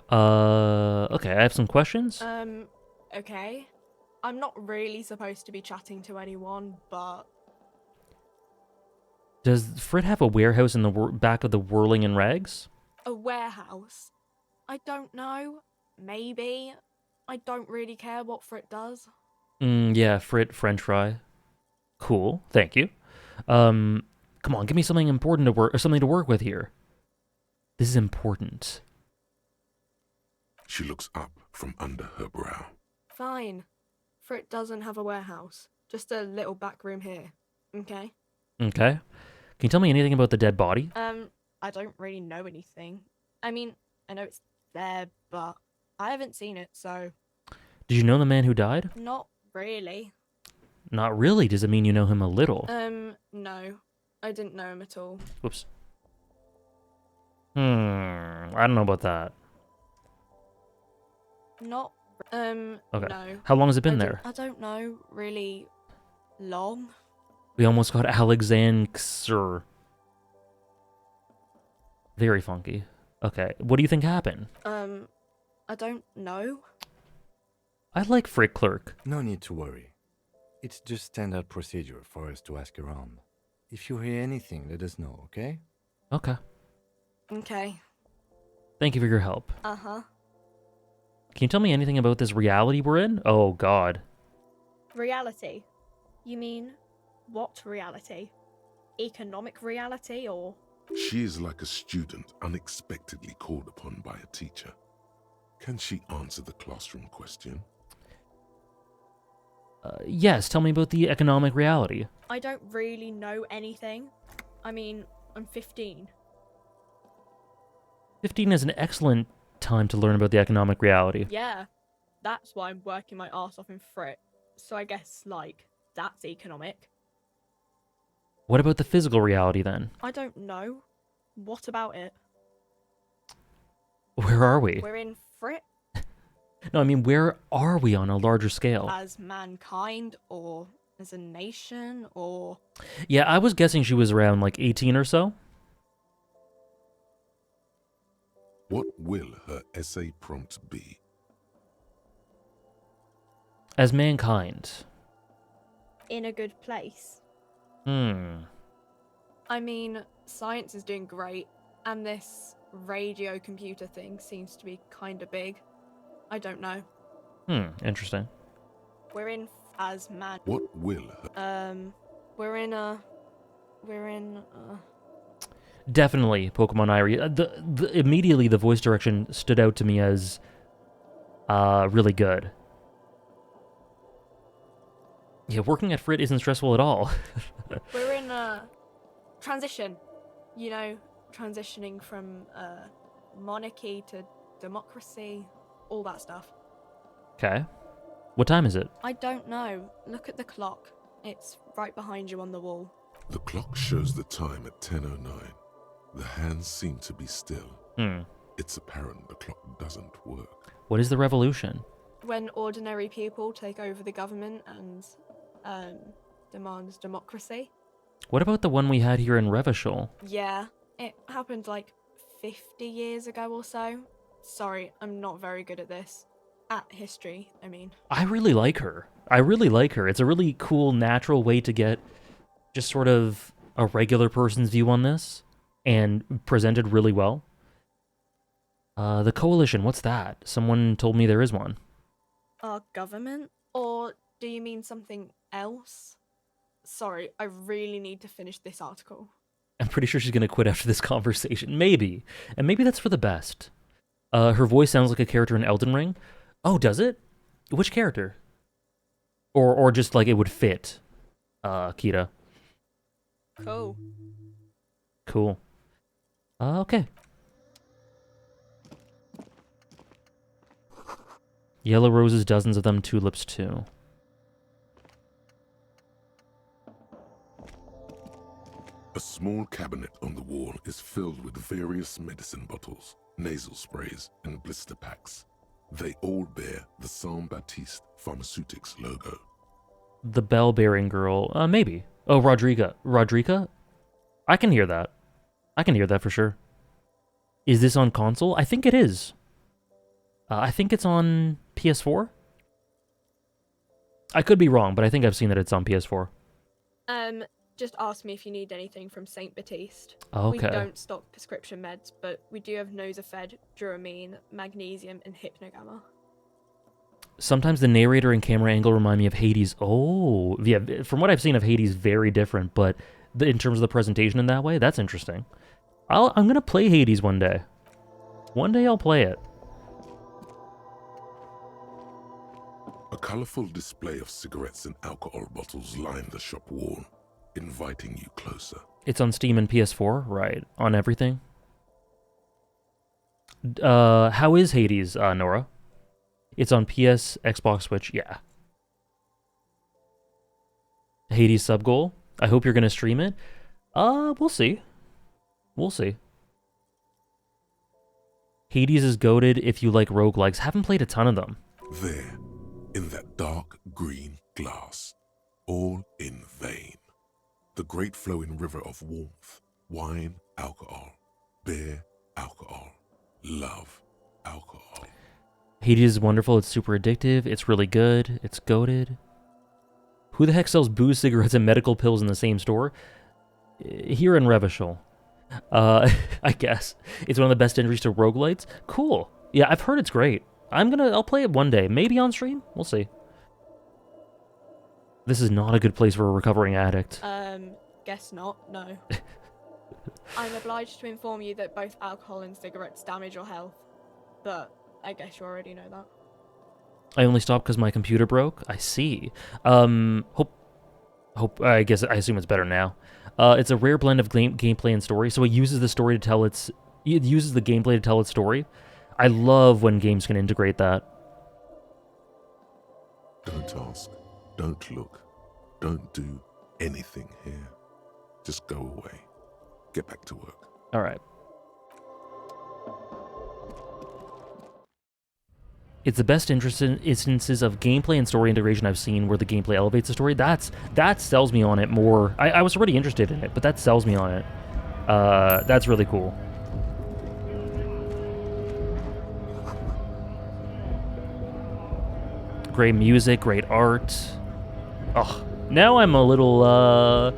I have some questions. Okay. I'm not really supposed to be chatting to anyone, but... Does Frit have a warehouse in the back of the Whirling in Rags? A warehouse? I don't know. Maybe. I don't really care what Frit does. Yeah, Frit French fry. Cool, thank you. Come on, give me something important to work, or something to work with here. This is important. She looks up from under her brow. Fine. Frit doesn't have a warehouse. Just a little back room here. Okay? Okay. Can you tell me anything about the dead body? I don't really know anything. I mean, I know it's there, but I haven't seen it, so... Did you know the man who died? Not really. Not really. Does it mean you know him a little? No. I didn't know him at all. Whoops. I don't know about that. Not... Okay. No. How long has it been there? I don't know. Really long. We almost got Alexander. Very funky. Okay. What do you think happened? I don't know. I like Frit Clerk. No need to worry. It's just standard procedure for us to ask around. If you hear anything, let us know, okay? Okay. Okay. Thank you for your help. Uh-huh. Can you tell me anything about this reality we're in? Oh, God. Reality? You mean, what reality? Economic reality, or...? She is like a student unexpectedly called upon by a teacher. Can she answer the classroom question? Yes, tell me about the economic reality. I don't really know anything. I mean, I'm 15. 15 is an excellent time to learn about the economic reality. Yeah, that's why I'm working my arse off in Frit. So I guess, like, that's economic. What about the physical reality, then? I don't know. What about it? Where are we? We're in Frit? No, I mean, where are we on a larger scale? As mankind, or as a nation, or... Yeah, I was guessing she was around, like, 18 or so. What will her essay prompt be? As mankind. In a good place. I mean, science is doing great, and this radio computer thing seems to be kinda big. I don't know. Interesting. We're in as man. What will her... We're in Definitely Pokemon Irie. Immediately the voice direction stood out to me as really good. Yeah, working at Frit isn't stressful at all. We're in a transition. You know, transitioning from monarchy to democracy, all that stuff. Okay. What time is it? I don't know. Look at the clock. It's right behind you on the wall. The clock shows the time at 10:09. The hands seem to be still. It's apparent the clock doesn't work. What is the revolution? When ordinary people take over the government and demands democracy. What about the one we had here in Revachol? Yeah, it happened like 50 years ago or so. Sorry, I'm not very good at this. At history, I mean. I really like her. It's a really cool, natural way to get just sort of a regular person's view on this, and presented really well. The coalition, what's that? Someone told me there is one. Our government? Or do you mean something else? Sorry, I really need to finish this article. I'm pretty sure she's going to quit after this conversation. Maybe. And maybe that's for the best. Her voice sounds like a character in Elden Ring. Oh, does it? Which character? Or just like it would fit, Kita. Cool. Cool. Okay. Yellow roses, dozens of them, tulips too. A small cabinet on the wall is filled with various medicine bottles, nasal sprays, and blister packs. They all bear the Saint-Baptiste Pharmaceutics logo. The bell-bearing girl, maybe. Oh, Rodriga. Rodriga? I can hear that. I can hear that for sure. Is this on console? I think it is. I think it's on PS4? I could be wrong, but I think I've seen that it's on PS4. just ask me if you need anything from St. Baptiste. Okay. We don't stock prescription meds, but we do have Nosafed, Duramine, Magnesium, and Hypnogamma. Sometimes the narrator and camera angle remind me of Hades. Oh, yeah. From what I've seen of Hades, very different. But in terms of the presentation in that way, that's interesting. I'm gonna play Hades one day. One day I'll play it. A colorful display of cigarettes and alcohol bottles lined the shop wall, inviting you closer. It's on Steam and PS4, right? On everything. How is Hades, Nora? It's on PS, Xbox, Switch, yeah. Hades sub goal. I hope you're gonna stream it. We'll see. We'll see. Hades is goated if you like roguelikes. Haven't played a ton of them. There, in that dark green glass, all in vain. The great flowing river of warmth, wine, alcohol, beer, alcohol, love, alcohol. Hades is wonderful. It's super addictive. It's really good. It's goated. Who the heck sells booze, cigarettes, and medical pills in the same store? Here in Revachol. I guess. It's one of the best entries to roguelites. Cool. Yeah, I've heard it's great. I'll play it one day. Maybe on stream? We'll see. This is not a good place for a recovering addict. Guess not, no. I'm obliged to inform you that both alcohol and cigarettes damage your health, but I guess you already know that. I only stopped because my computer broke. I see. I assume it's better now. It's a rare blend of gameplay and story, so it uses the story to tell it uses the gameplay to tell its story. I love when games can integrate that. Don't ask, don't look, don't do anything here. Just go away. Get back to work. All right. It's the best instances of gameplay and story integration I've seen where the gameplay elevates the story. That sells me on it more. I was already interested in it, but that sells me on it. That's really cool. Great music, great art. Oh, now I'm a little,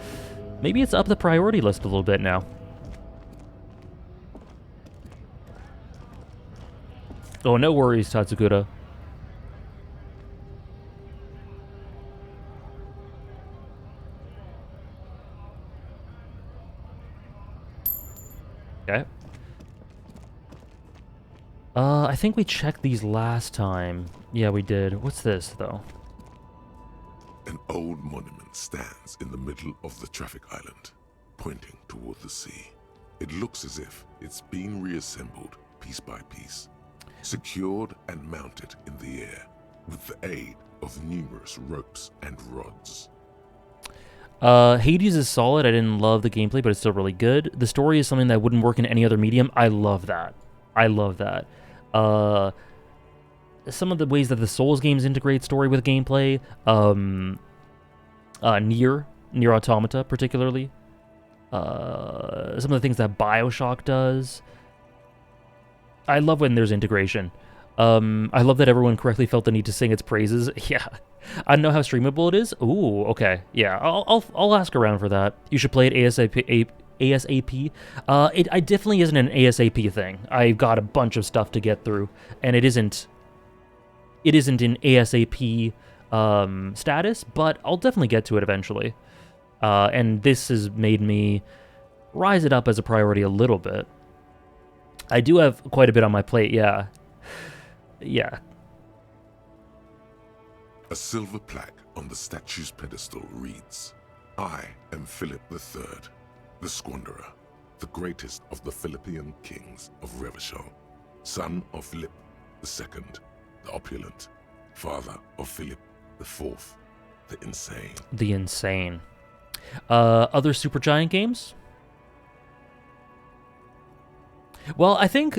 maybe it's up the priority list a little bit now. Oh, no worries, Tatsukura. Okay. I think we checked these last time. Yeah, we did. What's this, though? An old monument stands in the middle of the traffic island, pointing toward the sea. It looks as if it's being reassembled piece by piece, secured and mounted in the air with the aid of numerous ropes and rods. Hades is solid. I didn't love the gameplay, but it's still really good. The story is something that wouldn't work in any other medium. I love that. I love that. Some of the ways that the Souls games integrate story with gameplay, Nier Automata particularly, some of the things that BioShock does. I love when there's integration. I love that everyone correctly felt the need to sing its praises. Yeah, I don't know how streamable it is. Ooh, okay, yeah, I'll ask around for that. You should play it ASAP. ASAP. It definitely isn't an ASAP thing. I've got a bunch of stuff to get through, and it isn't in ASAP status, but I'll definitely get to it eventually. And this has made me rise it up as a priority a little bit. I do have quite a bit on my plate, yeah. Yeah. A silver plaque on the statue's pedestal reads, "I am Philip III, the Squanderer, the greatest of the Philippian kings of Revachol, son of Philip II, the opulent, father of Philip IV, the insane." The insane. Other Supergiant games? Well, I think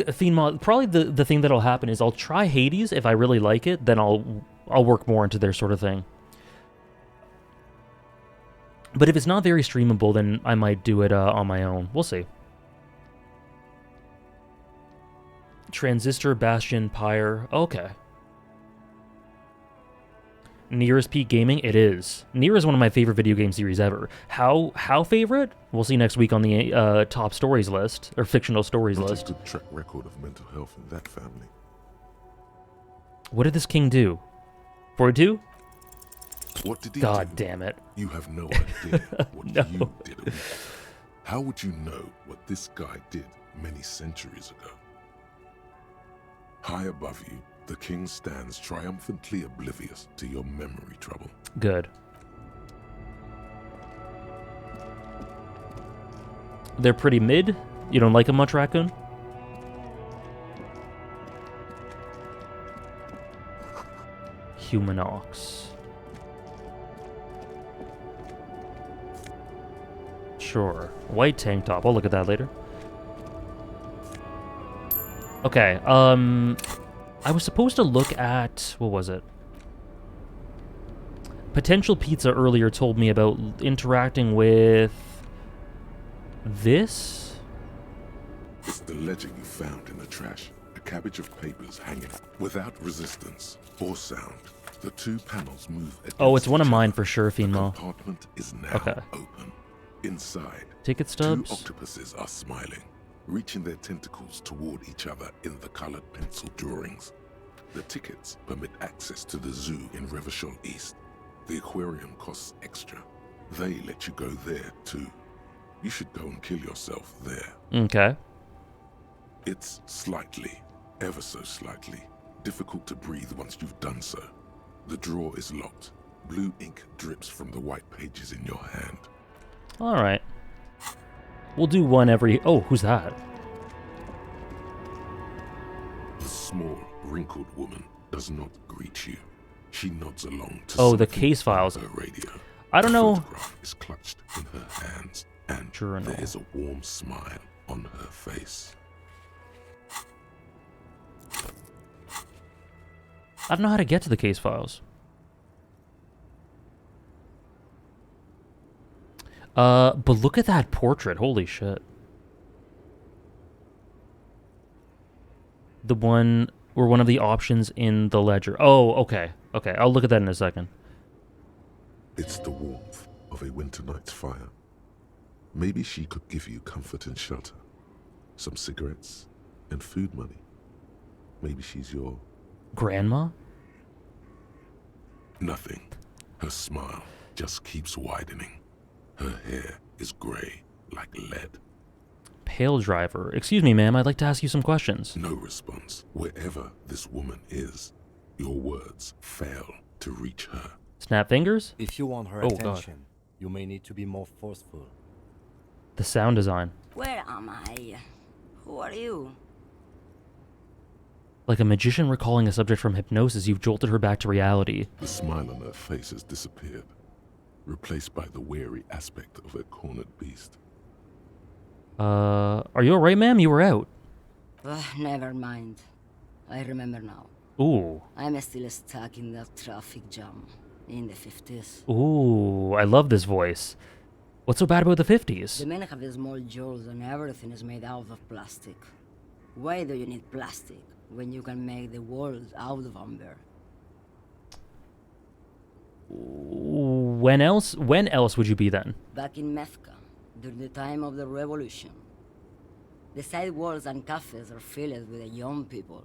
probably the thing that'll happen is I'll try Hades. If I really like it, then I'll work more into their sort of thing. But if it's not very streamable, then I might do it on my own. We'll see. Transistor, Bastion, Pyre. Okay. Nearest Peak Gaming? It is. Nier is one of my favorite video game series ever. How favorite? We'll see next week on the top stories list, or fictional stories Not list. a good track record of mental health in that family. What did this king do? 42? What did he God do? damn it. You have no idea what No. you did a week ago. How would you know what this guy did many centuries ago? High above you, the king stands triumphantly oblivious to your memory trouble. Good. They're pretty mid? You don't like them much, Raccoon? Human ox. Sure. White tank top. I'll look at that later. Okay, I was supposed to look at... What was it? Potential Pizza earlier told me about interacting with... this? It's the ledger you found in the trash. A cabbage of papers hanging without resistance or sound. The two panels move against Oh, it's one of each mine other. for sure, The Fiendmaw. compartment is now Okay. open. Inside, Ticket stubs? two octopuses are smiling, reaching their tentacles toward each other in the colored pencil drawings. The tickets permit access to the zoo in Revachol East. The aquarium costs extra. They let you go there too. You should go and kill yourself there. Okay. It's slightly, ever so slightly, difficult to breathe once you've done so. The drawer is locked. Blue ink drips from the white pages in your hand. Alright. We'll do one every... Oh, who's that? The small, wrinkled woman does not greet you. She nods along to Oh, the something case on files. her radio. I don't The know. photograph is clutched in her hands, and Journal. there is a warm smile on her face. I don't know how to get to the case files. But look at that portrait. Holy shit. The one, or one of the options in the ledger. Oh, okay. Okay, I'll look at that in a second. It's the warmth of a winter night's fire. Maybe she could give you comfort and shelter. Some cigarettes and food money. Maybe she's your... Grandma? Nothing. Her smile just keeps widening. Her hair is gray like lead. Pale driver. Excuse me, ma'am, I'd like to ask you some questions. No response. Wherever this woman is, your words fail to reach her. Snap fingers? If you want her Oh, attention, God. you may need to be more forceful. The sound design. Where am I? Who are you? Like a magician recalling a subject from hypnosis, you've jolted her back to reality. The smile on her face has disappeared, replaced by the wary aspect of a cornered beast. Are you alright, ma'am? You were out. Never mind. I remember now. Ooh. I'm still stuck in that traffic jam in the 50s. Ooh, I love this voice. What's so bad about the 50s? The men have small jaws and everything is made out of plastic. Why do you need plastic when you can make the world out of amber? When else would you be then? Back in Mecca, during the time of the revolution. The sidewalks and cafes are filled with young people.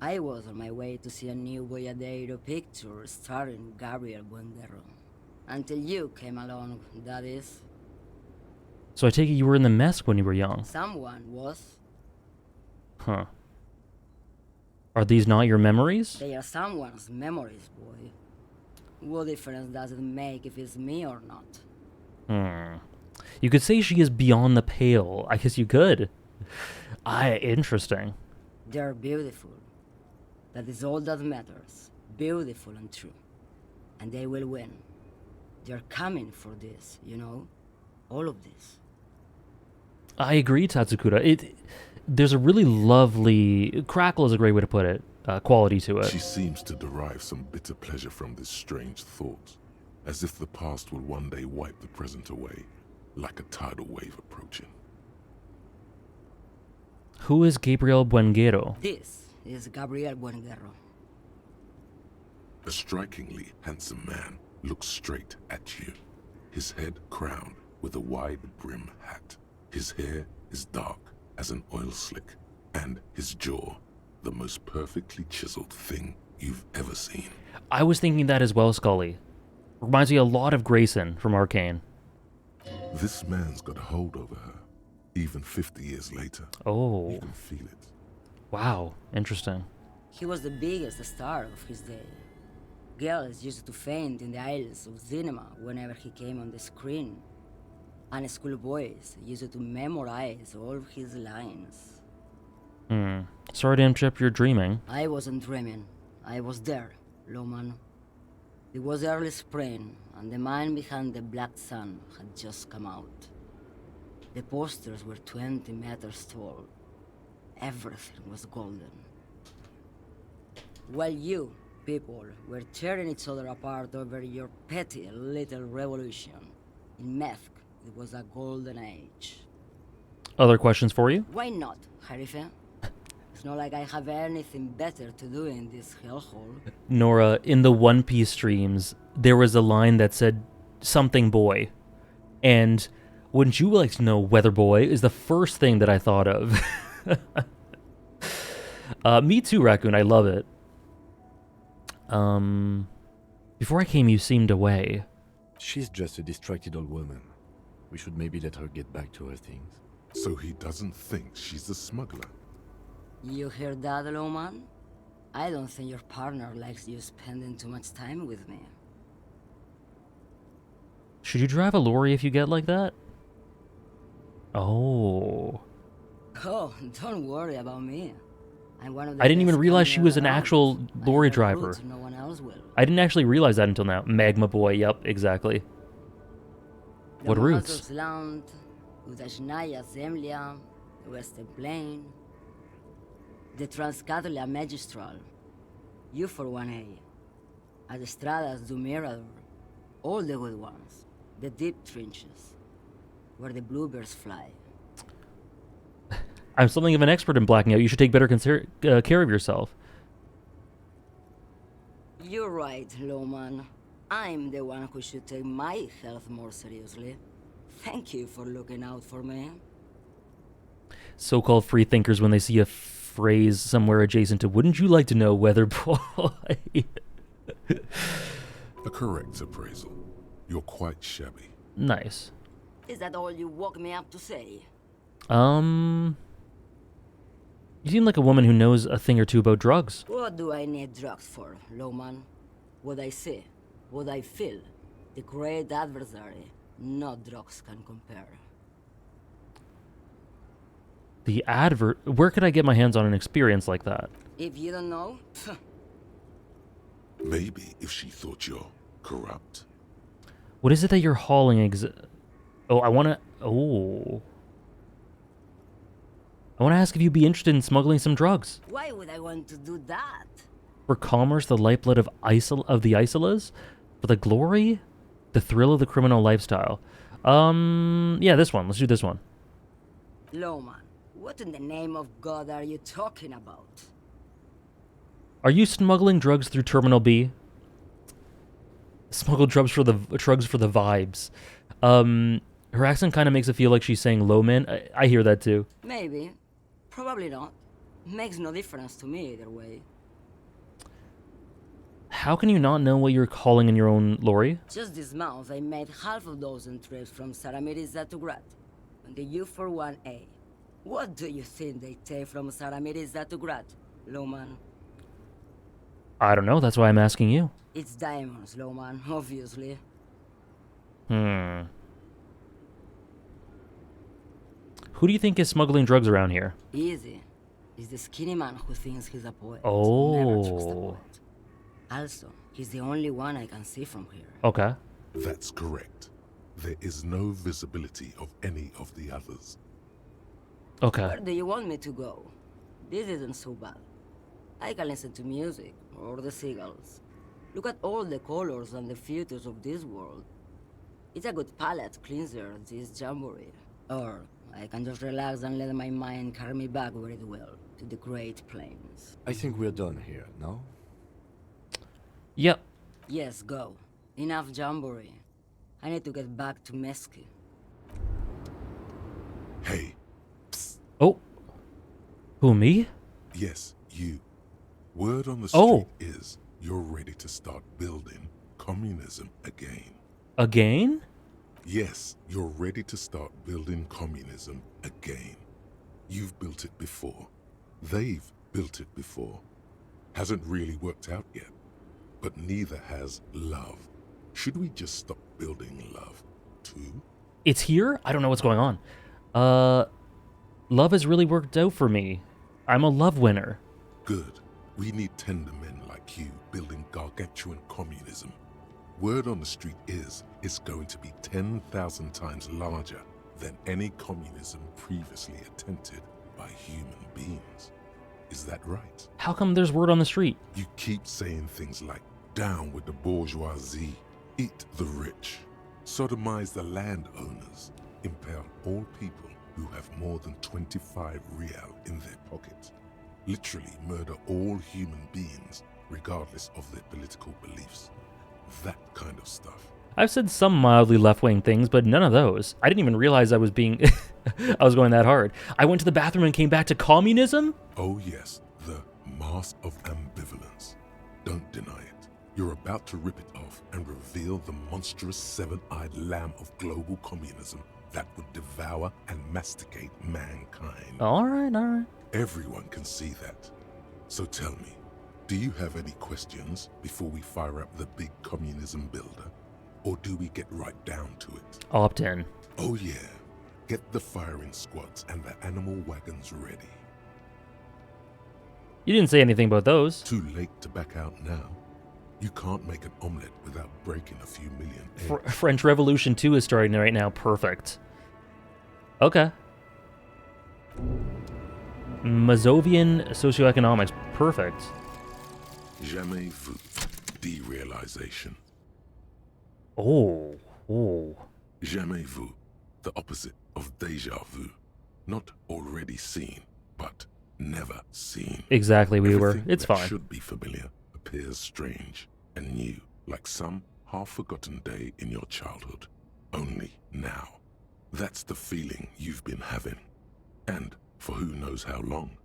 I was on my way to see a new Boyadero picture starring Gabriel Buendero. Until you came along, that is. So I take it you were in the mess when you were young. Someone was. Huh. Are these not your memories? They are someone's memories, boy. What difference does it make if it's me or not? You could say she is beyond the pale. I guess you could. Interesting. They're beautiful. That is all that matters. Beautiful and true. And they will win. They're coming for this, you know? All of this. I agree, Tatsukura. There's a really lovely... Crackle is a great way to put it. Quality to it. She seems to derive some bitter pleasure from this strange thought, as if the past will one day wipe the present away, like a tidal wave approaching. Who is Gabriel Buendero? This is Gabriel Buendero. A strikingly handsome man looks straight at you, his head crowned with a wide brim hat. His hair is dark as an oil slick, and his jaw the most perfectly chiseled thing you've ever seen. I was thinking that as well, Scully. Reminds me a lot of Grayson from Arcane. This man's got a hold over her, even 50 years later. Oh. You can feel it. Wow, interesting. He was the biggest star of his day. Girls used to faint in the aisles of cinema whenever he came on the screen. And schoolboys used to memorize all of his lines. Sorry to interrupt your dreaming. I wasn't dreaming. I was there, Loman. It was early spring, and the man behind the Black Sun had just come out. The posters were 20 meters tall. Everything was golden. While you, people, were tearing each other apart over your petty little revolution, in Meth, it was a golden age. Other questions for you? Why not, Harife? It's not like I have anything better to do in this hellhole. Nora, in the One Piece streams, there was a line that said, something boy. And wouldn't you like to know, Weather Boy is the first thing that I thought of. Me too, Raccoon, I love it. Before I came, you seemed away. She's just a distracted old woman. We should maybe let her get back to her things. So he doesn't think she's a smuggler. You hear that, Loman? I don't think your partner likes you spending too much time with me. Should you drive a lorry if you get like that? Oh. Oh, don't worry about me. I'm one of the I didn't even best realize she was an around. actual lorry I have driver. roots no one else will. I didn't actually realize that until now. Magma Boy, yup, exactly. What roots? Land, Udajnaya Zemlya, Western Plain, the Transcatolia Magistral, you for 1A, Adestradas du Mirador, all the good ones, the deep trenches, where the bluebirds fly. I'm something of an expert in blacking out. You should take better care of yourself. You're right, Loman. I'm the one who should take my health more seriously. Thank you for looking out for me. So-called free thinkers, when they see a phrase somewhere adjacent to "wouldn't you like to know, Weather Boy?" A correct appraisal. You're quite shabby. Nice. Is that all you woke me up to say? You seem like a woman who knows a thing or two about drugs. What do I need drugs for, Loman? What I see, what I feel, the great adversary, no drugs can compare. Where could I get my hands on an experience like that? If you don't know, Maybe if she thought you're corrupt. What is it that you're hauling I want to ask if you'd be interested in smuggling some drugs. why would I want to do that? For commerce, the lifeblood of the Isolas? For the glory? The thrill of the criminal lifestyle? Yeah, this one. Let's do this one. Loman, what in the name of God are you talking about? Are you smuggling drugs through Terminal B? Smuggle drugs for the vibes. Her accent kind of makes it feel like she's saying low man. I hear that too. Maybe. Probably not. Makes no difference to me either way. How can you not know what you're hauling in your own lorry? Just this month, I made half a dozen trips from Saramiriza to Grat, on the U41A. What do you think they take from Saramiriza to Grat, Loman? I don't know. That's why I'm asking you. It's diamonds, Loman, obviously. Who do you think is smuggling drugs around here? Easy. It's the skinny man who thinks he's a poet. Oh. Never trust a poet. Also, he's the only one I can see from here. Okay. That's correct. There is no visibility of any of the others. Okay. Where do you want me to go? This isn't so bad. I can listen to music, or the seagulls. Look at all the colors and the futures of this world. It's a good palate cleanser, this jamboree. Or I can just relax and let my mind carry me back where it will, to the Great Plains. I think we're done here, no? Yep. Yes, go. Enough jamboree. I need to get back to Messier. Hey. Oh. Who, me? Yes, you. Word on the street is you're ready to start building communism again. Again? Yes, you're ready to start building communism again. You've built it before. They've built it before. Hasn't really worked out yet. But neither has love. Should we just stop building love, too? It's here? I don't know what's going on. Love has really worked out for me. I'm a love winner. Good. We need tender men like you building gargantuan communism. Word on the street is it's going to be 10,000 times larger than any communism previously attempted by human beings. Is that right? How come there's word on the street? You keep saying things like, down with the bourgeoisie, eat the rich, sodomize the landowners, impale all people who have more than 25 real in their pockets, literally murder all human beings regardless of their political beliefs. That kind of stuff. I've said some mildly left-wing things, but none of those. I didn't even realize I was being... I was going that hard. I went to the bathroom and came back to communism? Oh yes, the mask of ambivalence. Don't deny it. You're about to rip it off and reveal the monstrous seven-eyed lamb of global communism that would devour and masticate mankind. All right. Everyone can see that. So tell me, do you have any questions before we fire up the big communism builder? Or do we get right down to it? Opt in. Oh yeah. Get the firing squads and the animal wagons ready. You didn't say anything about those. Too late to back out now. You can't make an omelette without breaking a few million eggs. French Revolution 2 is starting right now. Perfect. Okay. Mazovian socioeconomics. Perfect. Jamais vu. Derealization. Oh. Jamais vu. The opposite of déjà vu. Not already seen, but never seen. Exactly, we were. Everything It's that fine. Should be familiar appears strange and new, like some half-forgotten day in your childhood. Only now. That's the feeling you've been having. And for who knows how long.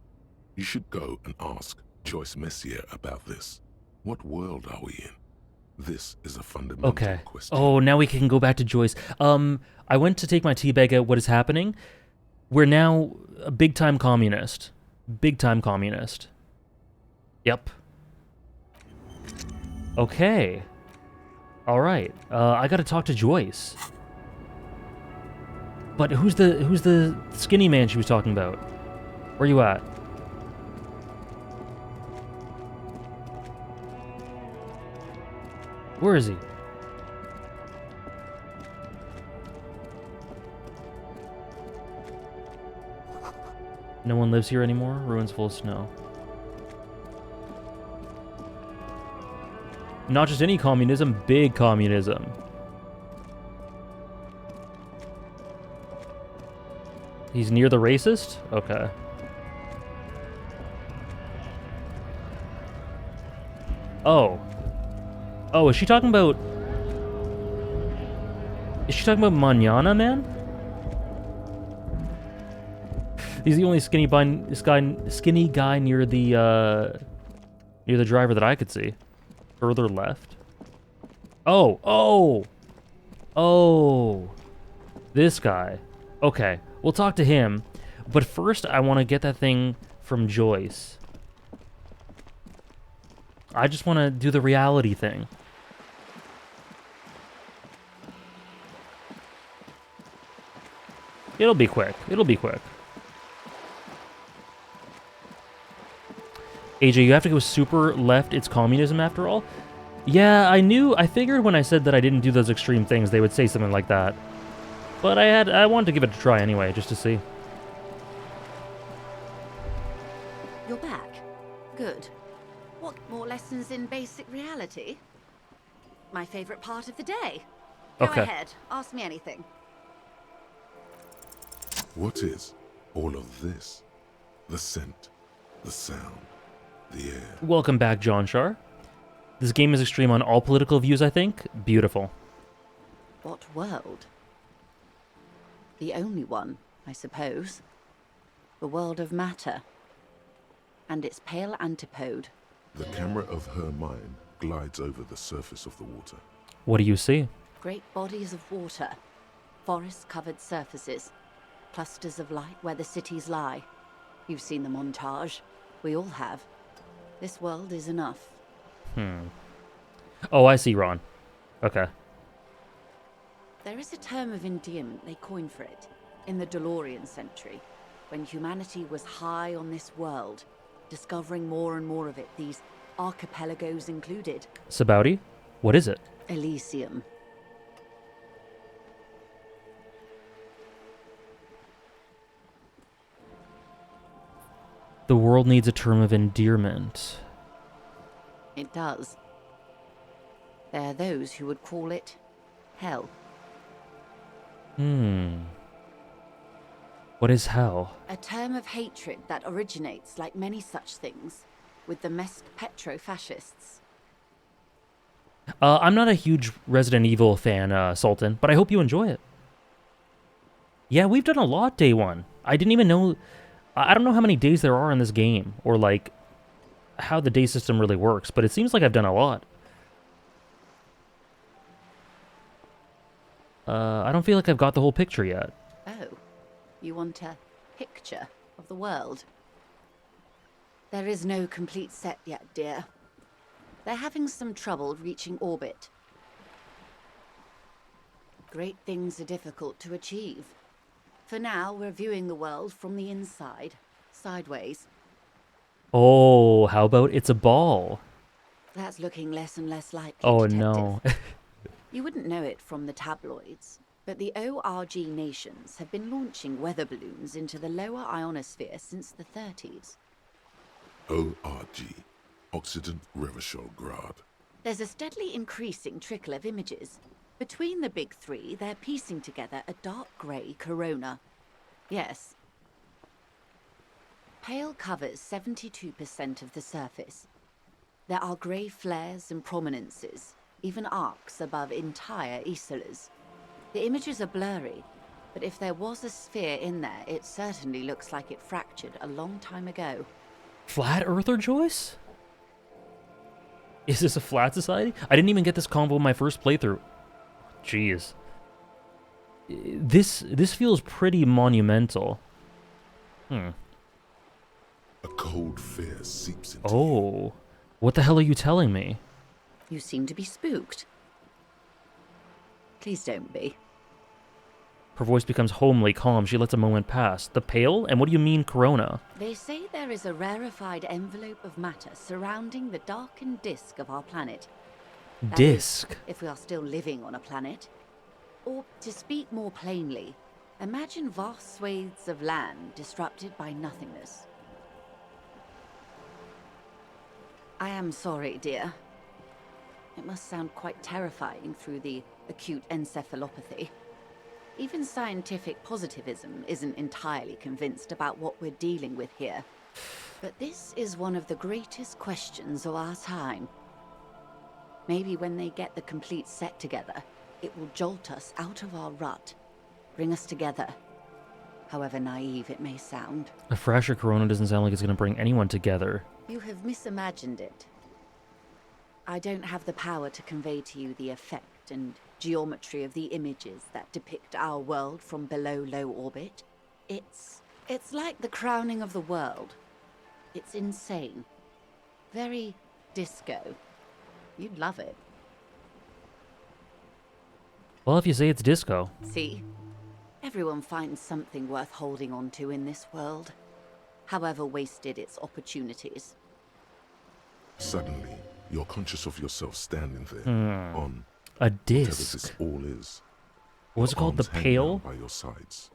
You should go and ask Joyce Messier about this. What world are we in? This is a fundamental question. Oh, now we can go back to Joyce. I went to take my tea bag out. What is happening? We're now a big-time communist. Big-time communist. Yep. Okay. All right. I got to talk to Joyce. But who's the skinny man she was talking about? Where you at? Where is he? No one lives here anymore? Ruins full of snow. Not just any communism, big communism. He's near the racist? Okay. Oh. Oh, is she talking about... Is she talking about Manana, man? He's the only skinny guy near the driver that I could see. Further left. Oh! This guy. Okay, we'll talk to him. But first, I want to get that thing from Joyce. I just want to do the reality thing. It'll be quick. AJ, you have to go super left. It's communism after all. Yeah, I figured when I said that I didn't do those extreme things, they would say something like that. But I wanted to give it a try anyway, just to see. You're back. Good. What, more lessons in basic reality? My favorite part of the day. Go ahead, ask me anything. What is all of this? The scent, the sound, the air. Welcome back, John Shar. This game is extreme on all political views, I think. Beautiful. What world? The only one, I suppose. The world of matter. And its pale antipode. The camera of her mind glides over the surface of the water. What do you see? Great bodies of water. Forest-covered surfaces. Clusters of light where the cities lie. You've seen the montage. We all have. This world is enough. Oh, I see, Ron. Okay. There is a term of endearment they coined for it in the DeLorean century, when humanity was high on this world, discovering more and more of it, these archipelagos included. Sabouti? What is it? Elysium. The world needs a term of endearment. It does. There are those who would call it hell. What is hell? A term of hatred that originates, like many such things, with the Mest petro-fascists. I'm not a huge Resident Evil fan, Sultan, but I hope you enjoy it. Yeah, we've done a lot day one. I didn't even know... I don't know how many days there are in this game, or like, how the day system really works, but it seems like I've done a lot. I don't feel like I've got the whole picture yet. Oh, you want a picture of the world? There is no complete set yet, dear. They're having some trouble reaching orbit. Great things are difficult to achieve. For now, we're viewing the world from the inside, sideways. Oh, how about it's a ball? That's looking less and less likely, Oh, detective. no. You wouldn't know it from the tabloids, but the ORG nations have been launching weather balloons into the lower ionosphere since the 30s. ORG, Occident Revichol-Grad. There's a steadily increasing trickle of images. Between the big three, they're piecing together a dark grey corona. Yes. Pale covers 72% of the surface. There are grey flares and prominences, even arcs above entire isolas. The images are blurry, but if there was a sphere in there, it certainly looks like it fractured a long time ago. Flat Earther, Joyce? Is this a flat society? I didn't even get this combo in my first playthrough. Jeez. This feels pretty monumental. A cold fear seeps into Oh. What the hell are you telling me? You seem to be spooked. Please don't be. Her voice becomes homely, calm. She lets a moment pass. The pale? And what do you mean, corona? They say there is a rarefied envelope of matter surrounding the darkened disk of our planet. That Disk? is, if we are still living on a planet. Or, to speak more plainly, imagine vast swathes of land disrupted by nothingness. I am sorry, dear. It must sound quite terrifying through the acute encephalopathy. Even scientific positivism isn't entirely convinced about what we're dealing with here. But this is one of the greatest questions of our time. Maybe when they get the complete set together, it will jolt us out of our rut, bring us together, however naive it may sound. A fractured corona doesn't sound like it's going to bring anyone together. You have misimagined it. I don't have the power to convey to you the effect and geometry of the images that depict our world from below low orbit. It's like the crowning of the world. It's insane. Very disco. You'd love it. Well, if you say it's disco. See? Everyone finds something worth holding on to in this world, however wasted its opportunities. Suddenly, you're conscious of yourself standing there on a whatever disc. this all is. What's it Your called? The arms hang pail? down by your sides.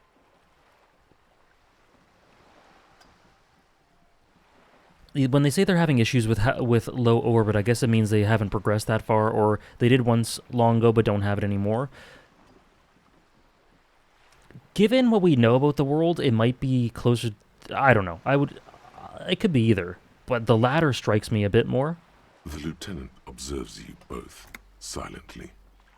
When they say they're having issues with low orbit, I guess it means they haven't progressed that far, or they did once long ago but don't have it anymore. Given what we know about the world, it might be closer. I don't know. It could be either, but the latter strikes me a bit more. The lieutenant observes you both, silently.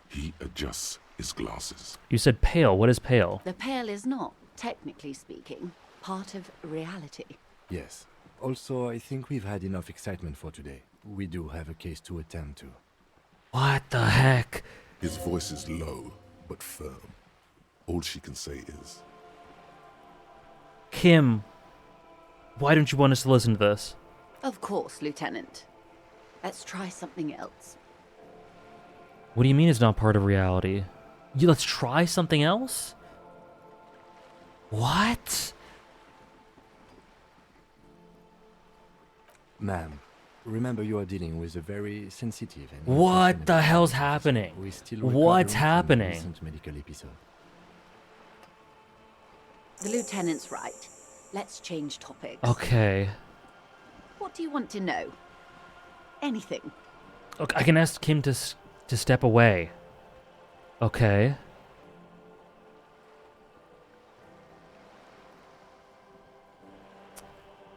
He adjusts his glasses. You said pale. What is pale? The pale is not, technically speaking, part of reality. Yes. Also, I think we've had enough excitement for today. We do have a case to attend to. What the heck? His voice is low, but firm. All she can say is, Kim, why don't you want us to listen to this? Of course, Lieutenant. Let's try something else. What do you mean it's not part of reality? Let's try something else? What? Ma'am, remember you are dealing with a very sensitive and... What the hell's happening? What's happening? Recent medical episode. The Lieutenant's right. Let's change topics. Okay. What do you want to know? Anything. Okay, I can ask Kim to step away. Okay.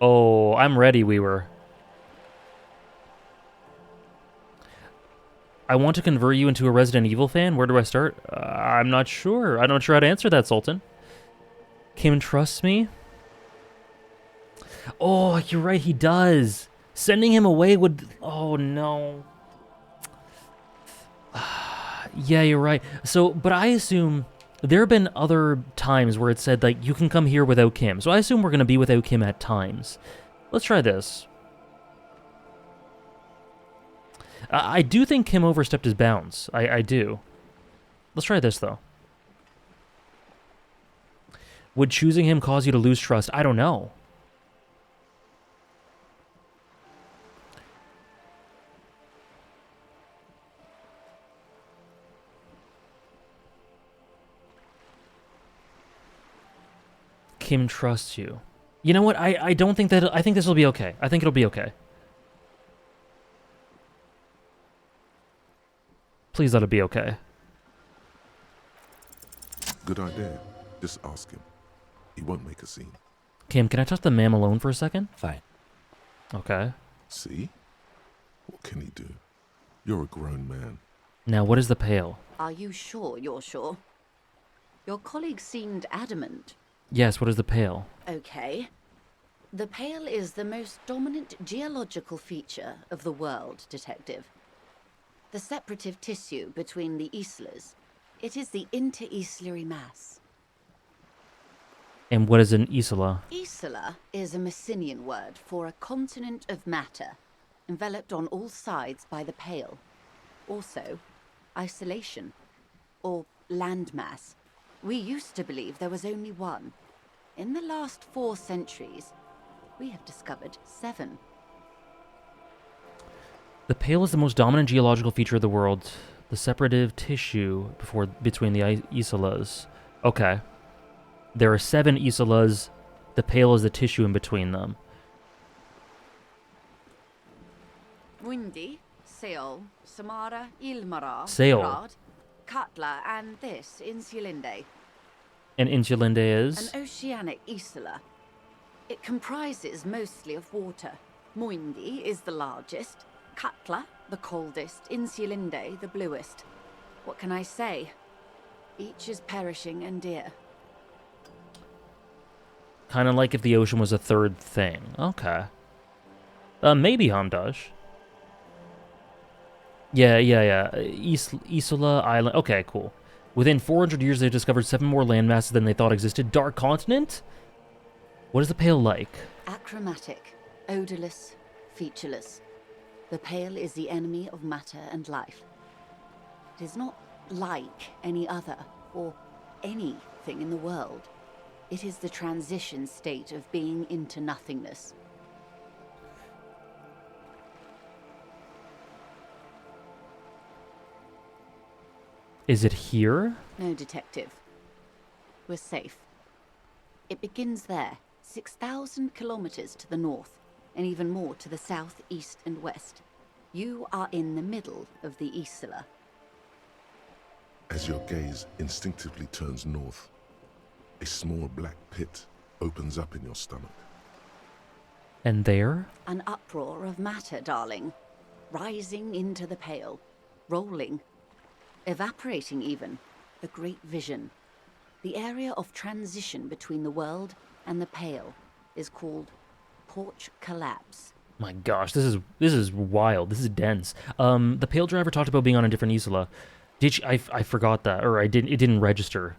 Oh, I'm ready, Weaver. I want to convert you into a Resident Evil fan. Where do I start? I'm not sure. I'm not sure how to answer that, Sultan. Kim trusts me? Oh, you're right, he does. Sending him away would... Oh, no. Yeah, you're right. So, but I assume... There have been other times where it said, like, you can come here without Kim. So I assume we're going to be without Kim at times. Let's try this. I do think Kim overstepped his bounds. I do. Let's try this, though. Would choosing him cause you to lose trust? I don't know. Kim trusts you. You know what? I don't think that... I think this will be okay. I think it'll be okay. Please let it be okay. good idea. Just ask him. He won't make a scene. Kim, can I touch the man alone for a second? Fine. Okay. See? What can he do? You're a grown man. Now, what is the pail? Are you sure you're sure? Your colleague seemed adamant. Yes, what is the pail? Okay. The pale is the most dominant geological feature of the world, Detective. The separative tissue between the islas. It is the inter-islary mass. And what is an isla? Isla is a Messinian word for a continent of matter, enveloped on all sides by the pale. Also, isolation, or landmass. We used to believe there was only one. In the last 4 centuries, we have discovered 7. The pale is the most dominant geological feature of the world. The separative tissue between the islas. Okay. There are 7 islas. The pale is the tissue in between them. Windy, Seol, Samara, Ilmara, Seol. Rad, Katla, and this, Insulinde. And Insulinde is? An oceanic isla. It comprises mostly of water. Muindi is the largest, Katla the coldest, Insulinde the bluest. What can I say? Each is perishing and dear. Kind of like if the ocean was a third thing. Okay. Maybe Hamdash. Yeah. Isola Island. Okay, cool. Within 400 years, they've discovered 7 more landmasses than they thought existed. Dark continent? What is the pale like? Achromatic, odorless, featureless. The pale is the enemy of matter and life. It is not like any other, or anything in the world. It is the transition state of being into nothingness. Is it here? No, Detective. We're safe. It begins there, 6,000 kilometers to the north, and even more to the south, east, and west. You are in the middle of the Isla. As your gaze instinctively turns north, a small black pit opens up in your stomach. And there? An uproar of matter, darling. rising into the pale, rolling, evaporating even, a great vision. The area of transition between the world and the pale is called porch collapse. My gosh, this is wild. This is dense. The Pale Driver talked about being on a different Isla. Did she, I forgot that, or it didn't register.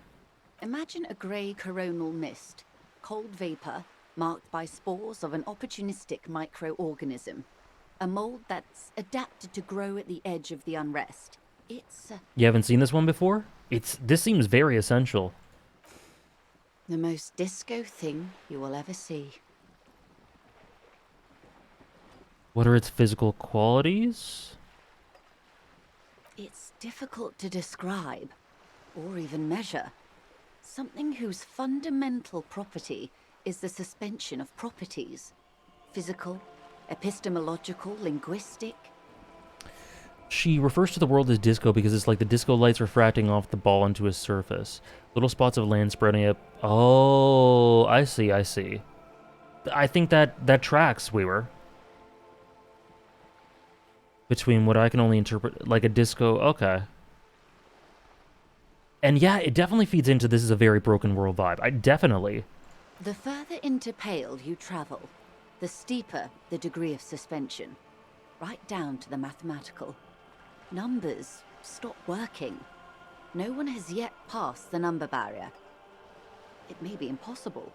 Imagine a grey coronal mist, cold vapor marked by spores of an opportunistic microorganism, a mold that's adapted to grow at the edge of the unrest. It's You haven't seen this one before? This seems very essential. the most disco thing you will ever see. What are its physical qualities? It's difficult to describe, or even measure. Something whose fundamental property is the suspension of properties. Physical, epistemological, linguistic. She refers to the world as disco because it's like the disco lights refracting off the ball into a surface. Little spots of land spreading up. Oh, I see. I think that tracks, Weaver. Between what I can only interpret like a disco. Okay. And yeah, it definitely feeds into this is a very broken world vibe. Definitely. The further into Pale you travel, the steeper the degree of suspension, right down to the mathematical. Numbers stop working. No one has yet passed the number barrier. It may be impossible.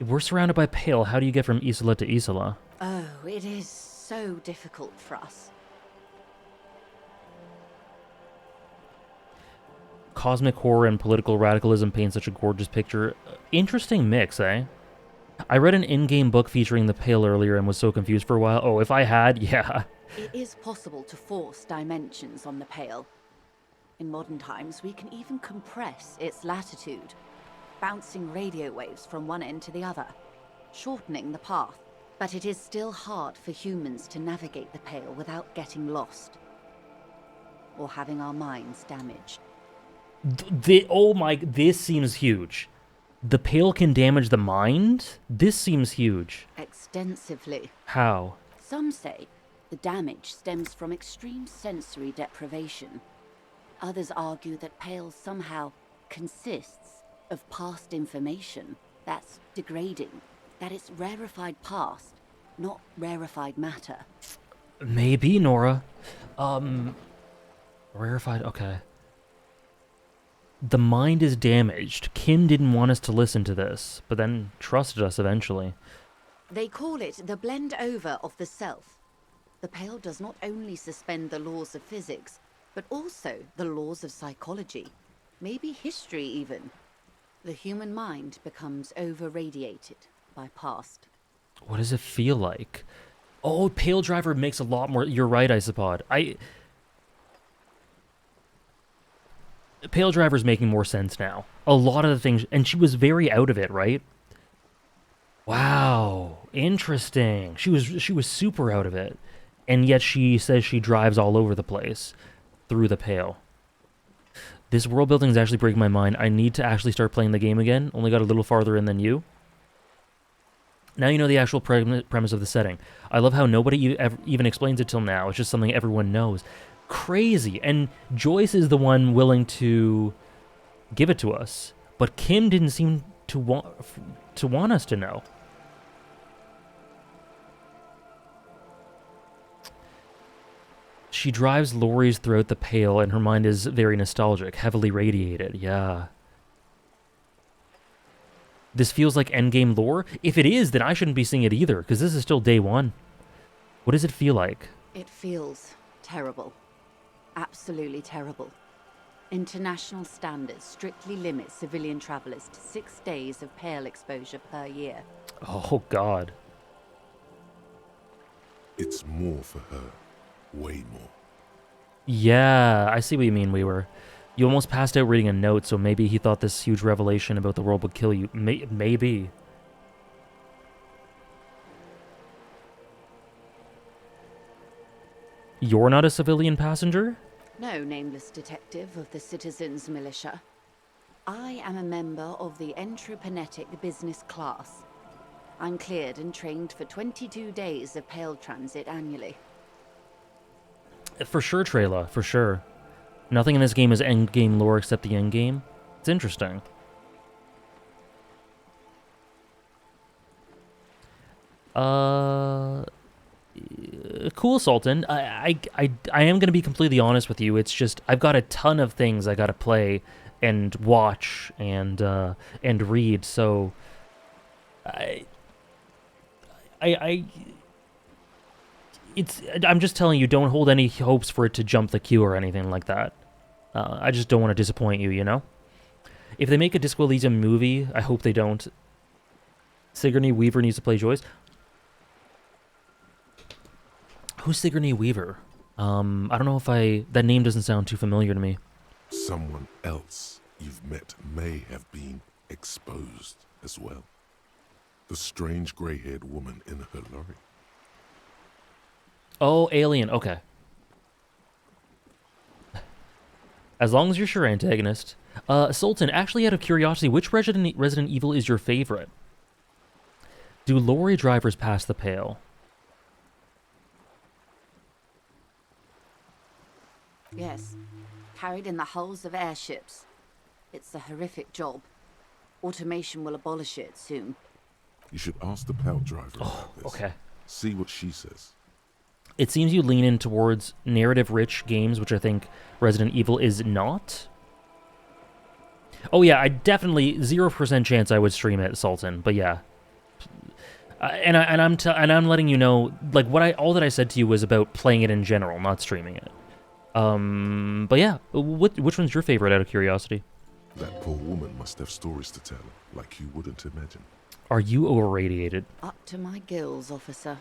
If we're surrounded by Pale, how do you get from Isla to Isla? Oh, it is so difficult for us. Cosmic horror and political radicalism paint such a gorgeous picture. Interesting mix, eh? I read an in-game book featuring the Pale earlier and was so confused for a while. Oh, if I had, yeah. It is possible to force dimensions on the Pale. In modern times, we can even compress its latitude, bouncing radio waves from one end to the other, shortening the path. But it is still hard for humans to navigate the Pale without getting lost, or having our minds damaged. This seems huge. The Pale can damage the mind? This seems huge. Extensively. How? Some say the damage stems from extreme sensory deprivation. Others argue that Pale somehow consists of past information that's degrading, that it's rarefied past, not rarefied matter. Maybe, Nora. Rarefied, okay. The mind is damaged. Kim didn't want us to listen to this, but then trusted us eventually. They call it the blend over of the self. The Pale does not only suspend the laws of physics, but also the laws of psychology, maybe history even. The human mind becomes over-radiated by past. What does it feel like? Oh, Pale Driver makes a lot more... You're right, Isopod. Pale Driver's making more sense now. A lot of the things... And she was very out of it, right? Wow. Interesting. She was super out of it. And yet she says she drives all over the place through the Pale. This world building is actually breaking my mind. I need to actually start playing the game again. Only got a little farther in than you. Now you know the actual premise of the setting. I love how nobody even explains it till now. It's just something everyone knows. Crazy. And Joyce is the one willing to give it to us. But Kim didn't seem to want us to know. She drives lorries throughout the Pale, and her mind is very nostalgic, heavily radiated. Yeah. This feels like endgame lore. If it is, then I shouldn't be seeing it either, because this is still day one. What does it feel like? It feels terrible. Absolutely terrible. International standards strictly limit civilian travelers to 6 days of Pale exposure per year. Oh, God. It's more for her. Way more. Yeah, I see what you mean, Weaver. You almost passed out reading a note, so maybe he thought this huge revelation about the world would kill you. Maybe. You're not a civilian passenger? No, nameless detective of the Citizens Militia. I am a member of the Entropanetic Business Class. I'm cleared and trained for 22 days of Pale transit annually. For sure, Trayla, for sure. Nothing in this game is endgame lore except the endgame. It's interesting. Cool, Sultan. I am gonna be completely honest with you. It's just I've got a ton of things I gotta play and watch and read. So I'm just telling you, don't hold any hopes for it to jump the queue or anything like that. I just don't want to disappoint you, you know? If they make a Disco Elysium movie, I hope they don't. Sigourney Weaver needs to play Joyce. Who's Sigourney Weaver? I don't know if that name doesn't sound too familiar to me. Someone else you've met may have been exposed as well. The strange grey-haired woman in her lorry. Oh, Alien. Okay. As long as you're sure, antagonist. Sultan, actually out of curiosity, which Resident Evil is your favorite? Do lorry drivers pass the pale? Yes. Carried in the hulls of airships. It's a horrific job. Automation will abolish it soon. You should ask the pale driver about this. Okay. See what she says. It seems you lean in towards narrative-rich games, which I think Resident Evil is not. Oh yeah, I definitely 0% chance I would stream it, Sultan. But yeah, and I'm letting you know, like all that I said to you was about playing it in general, not streaming it. But yeah, which one's your favorite out of curiosity? That poor woman must have stories to tell, like you wouldn't imagine. Are you overradiated? Up to my gills, officer.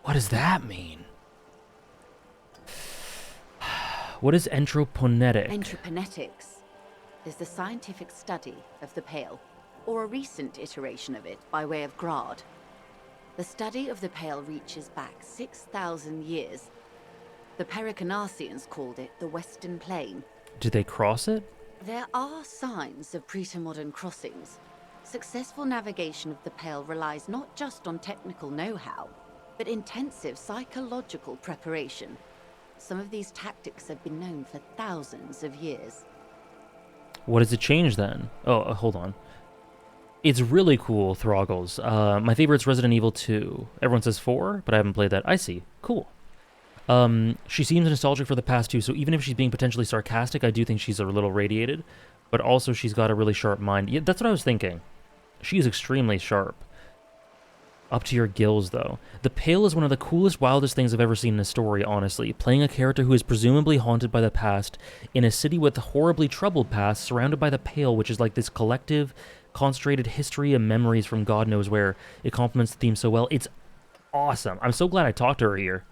What does that mean? What is entroponetic? Entroponetics is the scientific study of the Pale, or a recent iteration of it by way of Grad. The study of the Pale reaches back 6,000 years. The Pericarnassians called it the Western Plain. Did they cross it? There are signs of pretermodern crossings. Successful navigation of the Pale relies not just on technical know-how, but intensive psychological preparation. Some of these tactics have been known for thousands of years. What does it change then? Oh, hold on. It's really cool, Throggles. My favorite's Resident Evil 2. Everyone says 4, but I haven't played that. I see. Cool. She seems nostalgic for the past too, so even if she's being potentially sarcastic, I do think she's a little radiated. But also, she's got a really sharp mind. Yeah, that's what I was thinking. She's extremely sharp. Up to your gills, though. The Pale is one of the coolest, wildest things I've ever seen in a story, honestly. Playing a character who is presumably haunted by the past in a city with a horribly troubled past, surrounded by the Pale, which is like this collective, concentrated history and memories from God knows where. It complements the theme so well. It's awesome. I'm so glad I talked to her here.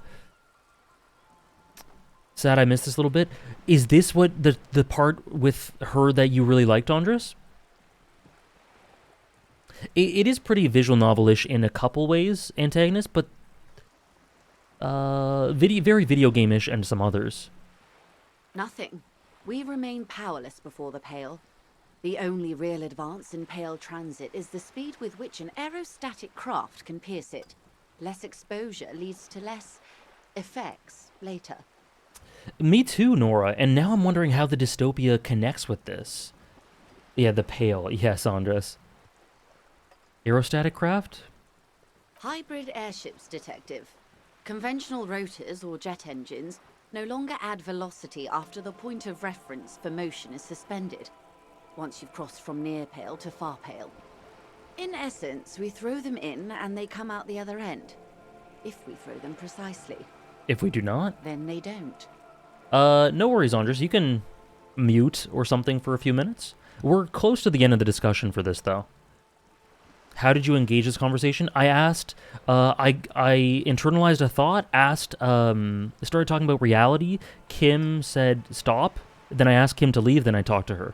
Sad I missed this little bit. Is this what the part with her that you really liked, Andres? It is pretty visual novel-ish in a couple ways, antagonist, but very video game-ish and some others. Nothing. We remain powerless before the Pale. The only real advance in Pale transit is the speed with which an aerostatic craft can pierce it. Less exposure leads to less effects later. Me too, Nora, and now I'm wondering how the dystopia connects with this. Yeah, the Pale. Yes, Andres. Aerostatic craft? Hybrid airships, Detective. Conventional rotors or jet engines no longer add velocity after the point of reference for motion is suspended, once you've crossed from near Pale to far Pale. In essence, we throw them in and they come out the other end. If we throw them precisely. If we do not? Then they don't. No worries, Andres. You can mute or something for a few minutes. We're close to the end of the discussion for this, though. How did you engage this conversation? I asked, I internalized a thought, started talking about reality. Kim said stop. Then I asked Kim to leave, then I talked to her.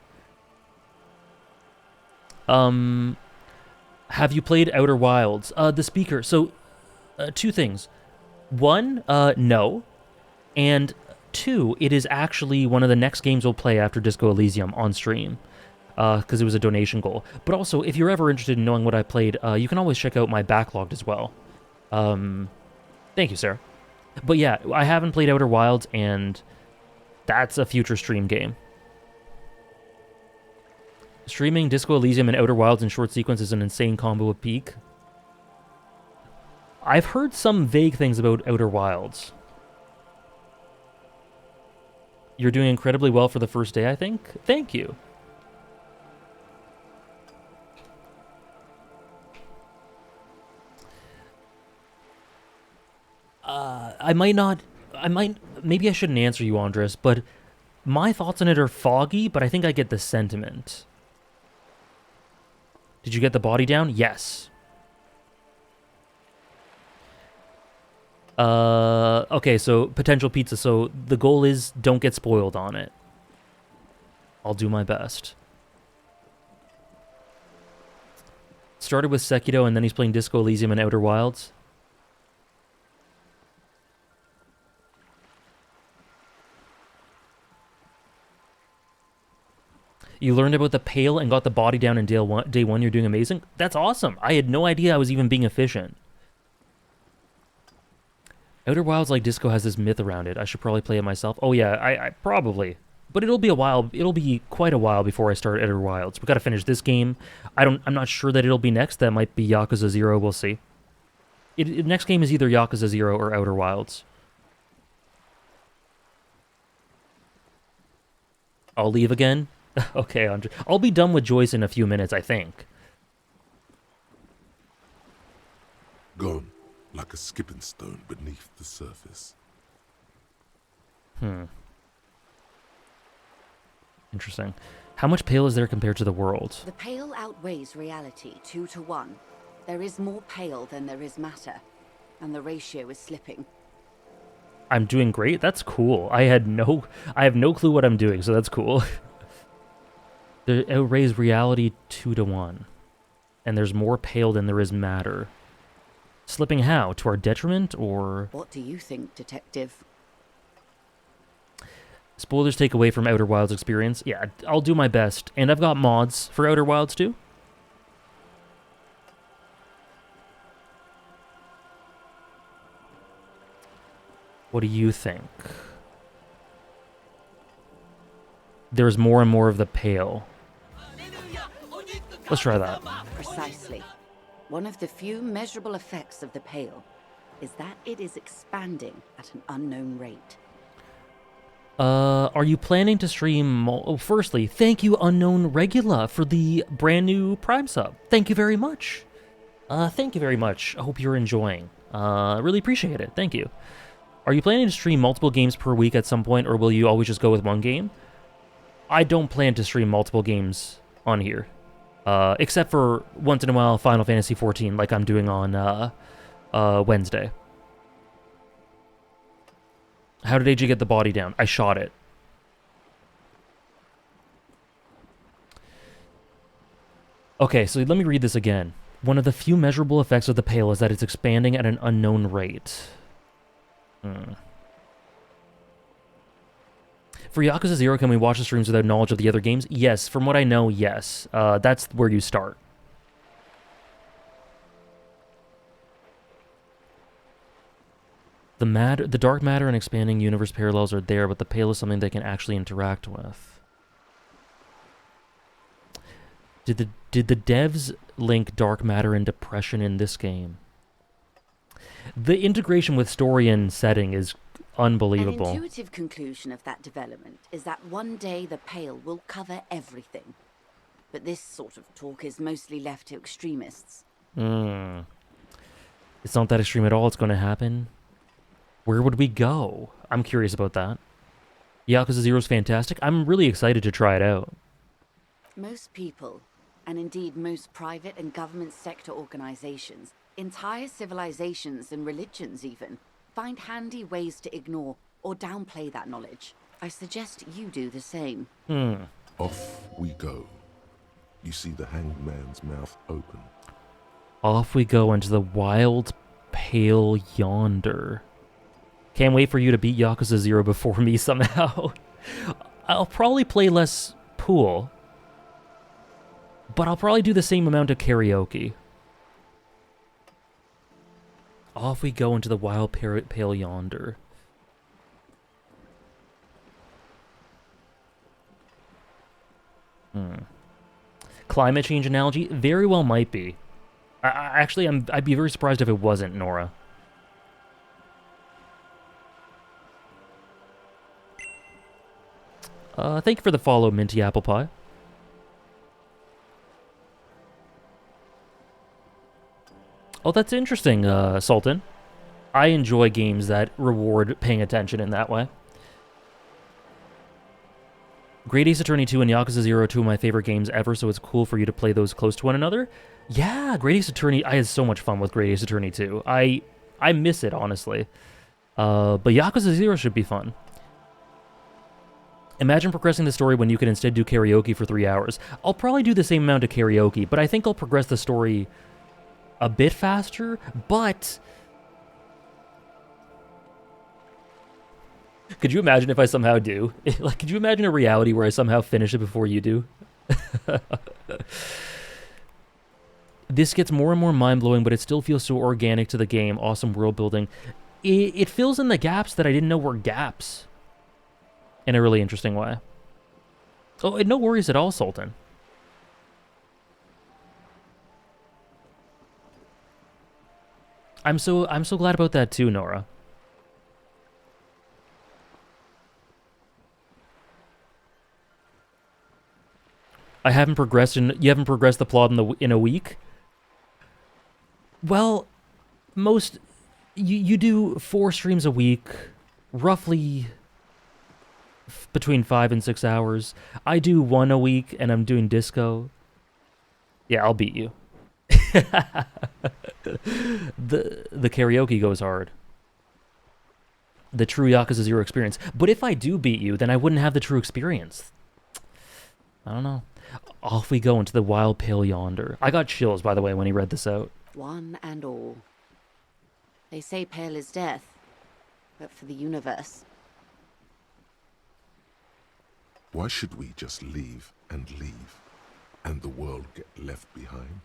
Have you played Outer Wilds? The speaker. So, two things. One, no. And two, it is actually one of the next games we'll play after Disco Elysium on stream. Because it was a donation goal. But also, if you're ever interested in knowing what I played, you can always check out my backlog as well. Thank you, Sarah. But yeah, I haven't played Outer Wilds, and that's a future stream game. Streaming Disco Elysium and Outer Wilds in short sequence is an insane combo of peak. I've heard some vague things about Outer Wilds. You're doing incredibly well for the first day, I think. Thank you. Maybe I shouldn't answer you, Andres, but my thoughts on it are foggy, but I think I get the sentiment. Did you get the body down? Yes. Okay, so potential pizza. So the goal is don't get spoiled on it. I'll do my best. Started with Sekiro, and then he's playing Disco Elysium and Outer Wilds. You learned about the Pale and got the body down in day one. You're doing amazing. That's awesome. I had no idea I was even being efficient. Outer Wilds, like Disco, has this myth around it. I should probably play it myself. Oh yeah, I probably. But it'll be a while. It'll be quite a while before I start Outer Wilds. We got to finish this game. I'm not sure that it'll be next. That might be Yakuza 0. We'll see. Next game is either Yakuza 0 or Outer Wilds. I'll leave again. Okay, Andre. I'll be done with Joyce in a few minutes, I think. Gone, like a skipping stone beneath the surface. Interesting. How much Pale is there compared to the world? The Pale outweighs reality 2 to 1. There is more Pale than there is matter, and the ratio is slipping. I'm doing great? That's cool. I have no clue what I'm doing, so that's cool. It outweighs reality 2 to 1. And there's more Pale than there is matter. Slipping how? To our detriment, or...? What do you think, Detective? Spoilers take away from Outer Wilds experience. Yeah, I'll do my best. And I've got mods for Outer Wilds too. What do you think? There's more and more of the Pale. Let's try that. Precisely. One of the few measurable effects of the Pale is that it is expanding at an unknown rate. Are you planning to stream... firstly, thank you, Unknown Regula, for the brand new Prime sub. Thank you very much. Thank you very much. I hope you're enjoying. Really appreciate it. Thank you. Are you planning to stream multiple games per week at some point, or will you always just go with one game? I don't plan to stream multiple games on here. Except for once in a while Final Fantasy XIV, like I'm doing on Wednesday. How did AJ get the body down? I shot it. Okay, so let me read this again. One of the few measurable effects of the Pale is that it's expanding at an unknown rate. For Yakuza 0, can we watch the streams without knowledge of the other games? Yes, from what I know, yes. That's where you start. The dark matter and expanding universe parallels are there, but the Pale is something they can actually interact with. Did the devs link dark matter and depression in this game? The integration with story and setting is unbelievable. An intuitive conclusion of that development is that one day the Pale will cover everything. But this sort of talk is mostly left to extremists. It's not that extreme at all. It's going to happen. Where would we go? I'm curious about that. Yakuza 0 is fantastic. I'm really excited to try it out. Most people, and indeed most private and government sector organizations, entire civilizations and religions even, find handy ways to ignore or downplay that knowledge. I suggest you do the same. Off we go. You see the hanged man's mouth open. Off we go into the wild Pale yonder. Can't wait for you to beat Yakuza 0 before me somehow. I'll probably play less pool, but I'll probably do the same amount of karaoke. Off we go into the wild pale yonder. Climate change analogy? Very well might be. Actually, I'd be very surprised if it wasn't, Nora. Thank you for the follow, Minty Apple Pie. Oh, that's interesting, Sultan. I enjoy games that reward paying attention in that way. Great Ace Attorney 2 and Yakuza 0 are two of my favorite games ever, so it's cool for you to play those close to one another. Yeah, Great Ace Attorney, I had so much fun with Great Ace Attorney 2. I miss it, honestly. But Yakuza 0 should be fun. Imagine progressing the story when you can instead do karaoke for 3 hours. I'll probably do the same amount of karaoke, but I think I'll progress the story a bit faster, but... Could you imagine if I somehow do? Like, could you imagine a reality where I somehow finish it before you do? This gets more and more mind-blowing, but it still feels so organic to the game. Awesome world building. It fills in the gaps that I didn't know were gaps. In a really interesting way. Oh, and no worries at all, Sultan. I'm so glad about that too, Nora. You haven't progressed the plot in a week? Well, you do 4 streams a week, roughly between 5 and 6 hours. I do 1 a week, and I'm doing disco. Yeah, I'll beat you. The karaoke goes hard. The true Yakuza 0 experience. But if I do beat you, then I wouldn't have the true experience. I don't know. Off we go into the wild pale yonder. I got chills, by the way, when he read this out. One and all. They say pale is death, but for the universe. Why should we just leave, and the world get left behind?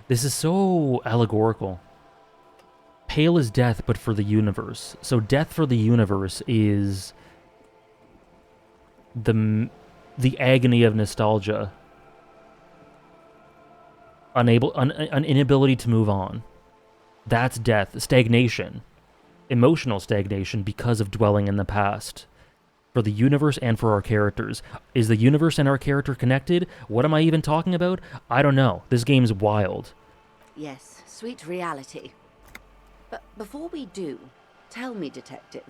This is so allegorical. Pale is death, but for the universe. So death for the universe is the agony of nostalgia. An inability to move on. That's death. Stagnation. Emotional stagnation because of dwelling in the past. For the universe and for our characters. Is the universe and our character connected? What am I even talking about? I don't know. This game's wild. Yes, sweet reality. But before we do, tell me, detective.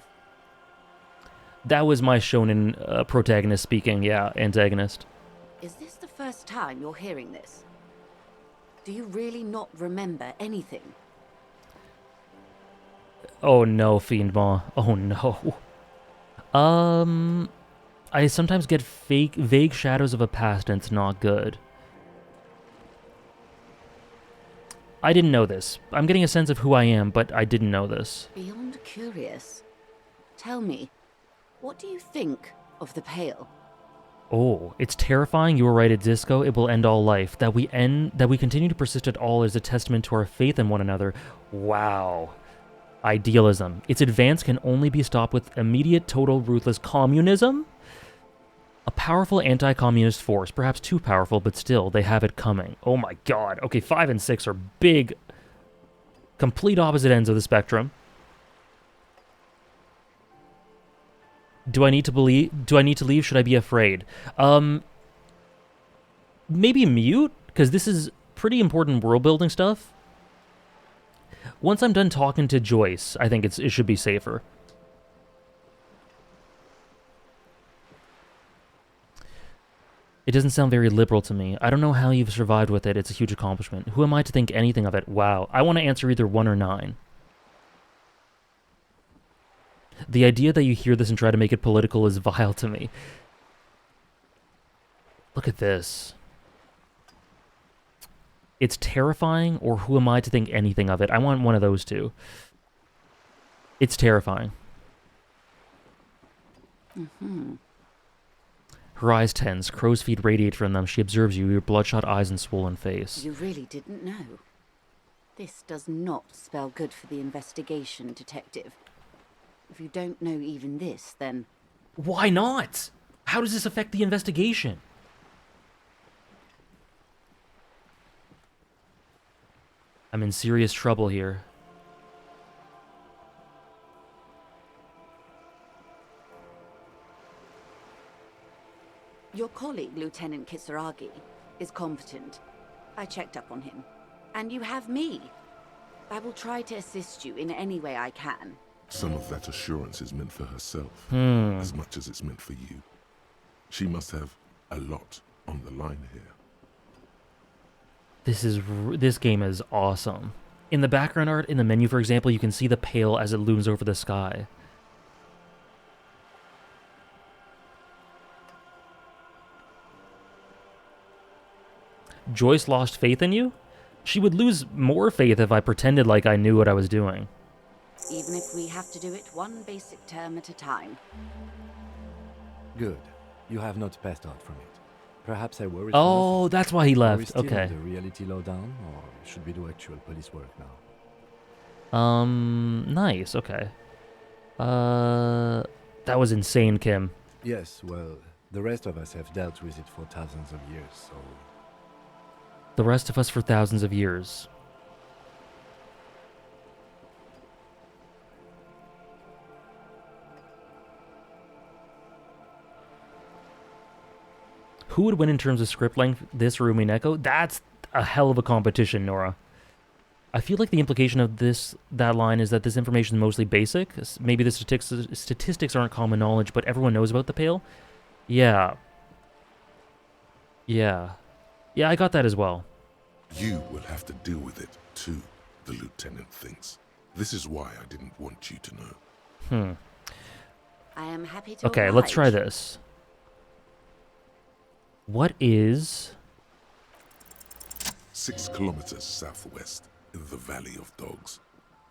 That was my shonen protagonist speaking, yeah, antagonist. Is this the first time you're hearing this? Do you really not remember anything? Oh no, Fiendmaw. Oh no. I sometimes get vague shadows of a past and it's not good. I didn't know this. I'm getting a sense of who I am, but I didn't know this. Beyond curious. Tell me, what do you think of the Pale? Oh, it's terrifying. You were right at Disco. It will end all life. That we continue to persist at all is a testament to our faith in one another. Wow. Idealism. Its advance can only be stopped with immediate, total, ruthless communism? A powerful anti-communist force. Perhaps too powerful, but still, they have it coming. Oh my god. Okay, 5 and 6 are big, complete opposite ends of the spectrum. Do I need to leave? Should I be afraid? Maybe mute? Because this is pretty important world-building stuff. Once I'm done talking to Joyce, I think it should be safer. It doesn't sound very liberal to me. I don't know how you've survived with it. It's a huge accomplishment. Who am I to think anything of it? Wow. I want to answer either 1 or 9. The idea that you hear this and try to make it political is vile to me. Look at this. It's terrifying, or who am I to think anything of it? I want one of those two. It's terrifying. Mm-hmm. Her eyes tense, crow's feet radiate from them. She observes you, your bloodshot eyes and swollen face. You really didn't know. This does not spell good for the investigation, Detective. If you don't know even this, then... Why not? How does this affect the investigation? I'm in serious trouble here. Your colleague, Lieutenant Kisaragi, is competent. I checked up on him. And you have me. I will try to assist you in any way I can. Some of that assurance is meant for herself, Hmm. as much as it's meant for you. She must have a lot on the line here. This game is awesome. In the background art, in the menu, for example, you can see the pale as it looms over the sky. Joyce lost faith in you? She would lose more faith if I pretended like I knew what I was doing. Even if we have to do it one basic term at a time. Good. You have not passed out from it. Perhaps I worried. Oh, that's why he Are we left. still Okay. in the reality lowdown, or should we do actual police work now? Nice. Okay. That was insane, Kim. Yes, well, the rest of us have dealt with it for thousands of years, so... The rest of us for thousands of years. Who would win in terms of script length, this or Umineko? That's a hell of a competition, Nora. I feel like the implication of that line is that this information is mostly basic. Maybe the statistics aren't common knowledge, but everyone knows about the Pale? Yeah. Yeah. Yeah, I got that as well. You will have to deal with it, too, the lieutenant thinks. This is why I didn't want you to know. I am happy to Okay, oblige. let's try this. What is... 6 kilometers southwest, in the Valley of Dogs,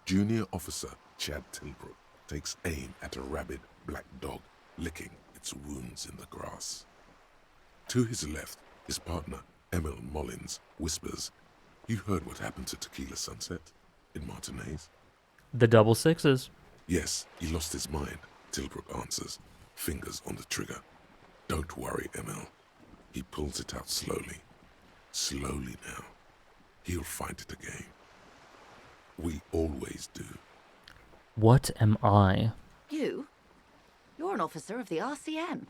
Junior Officer Chad Tilbrook takes aim at a rabid black dog licking its wounds in the grass. To his left, his partner, Emil Mullins, whispers, "You heard what happened to Tequila Sunset in Martinez?" The double sixes. "Yes, he lost his mind," Tilbrook answers, fingers on the trigger. "Don't worry, Emil." He pulls it out slowly. Slowly now. He'll find it again. We always do. What am I? You? You're an officer of the RCM.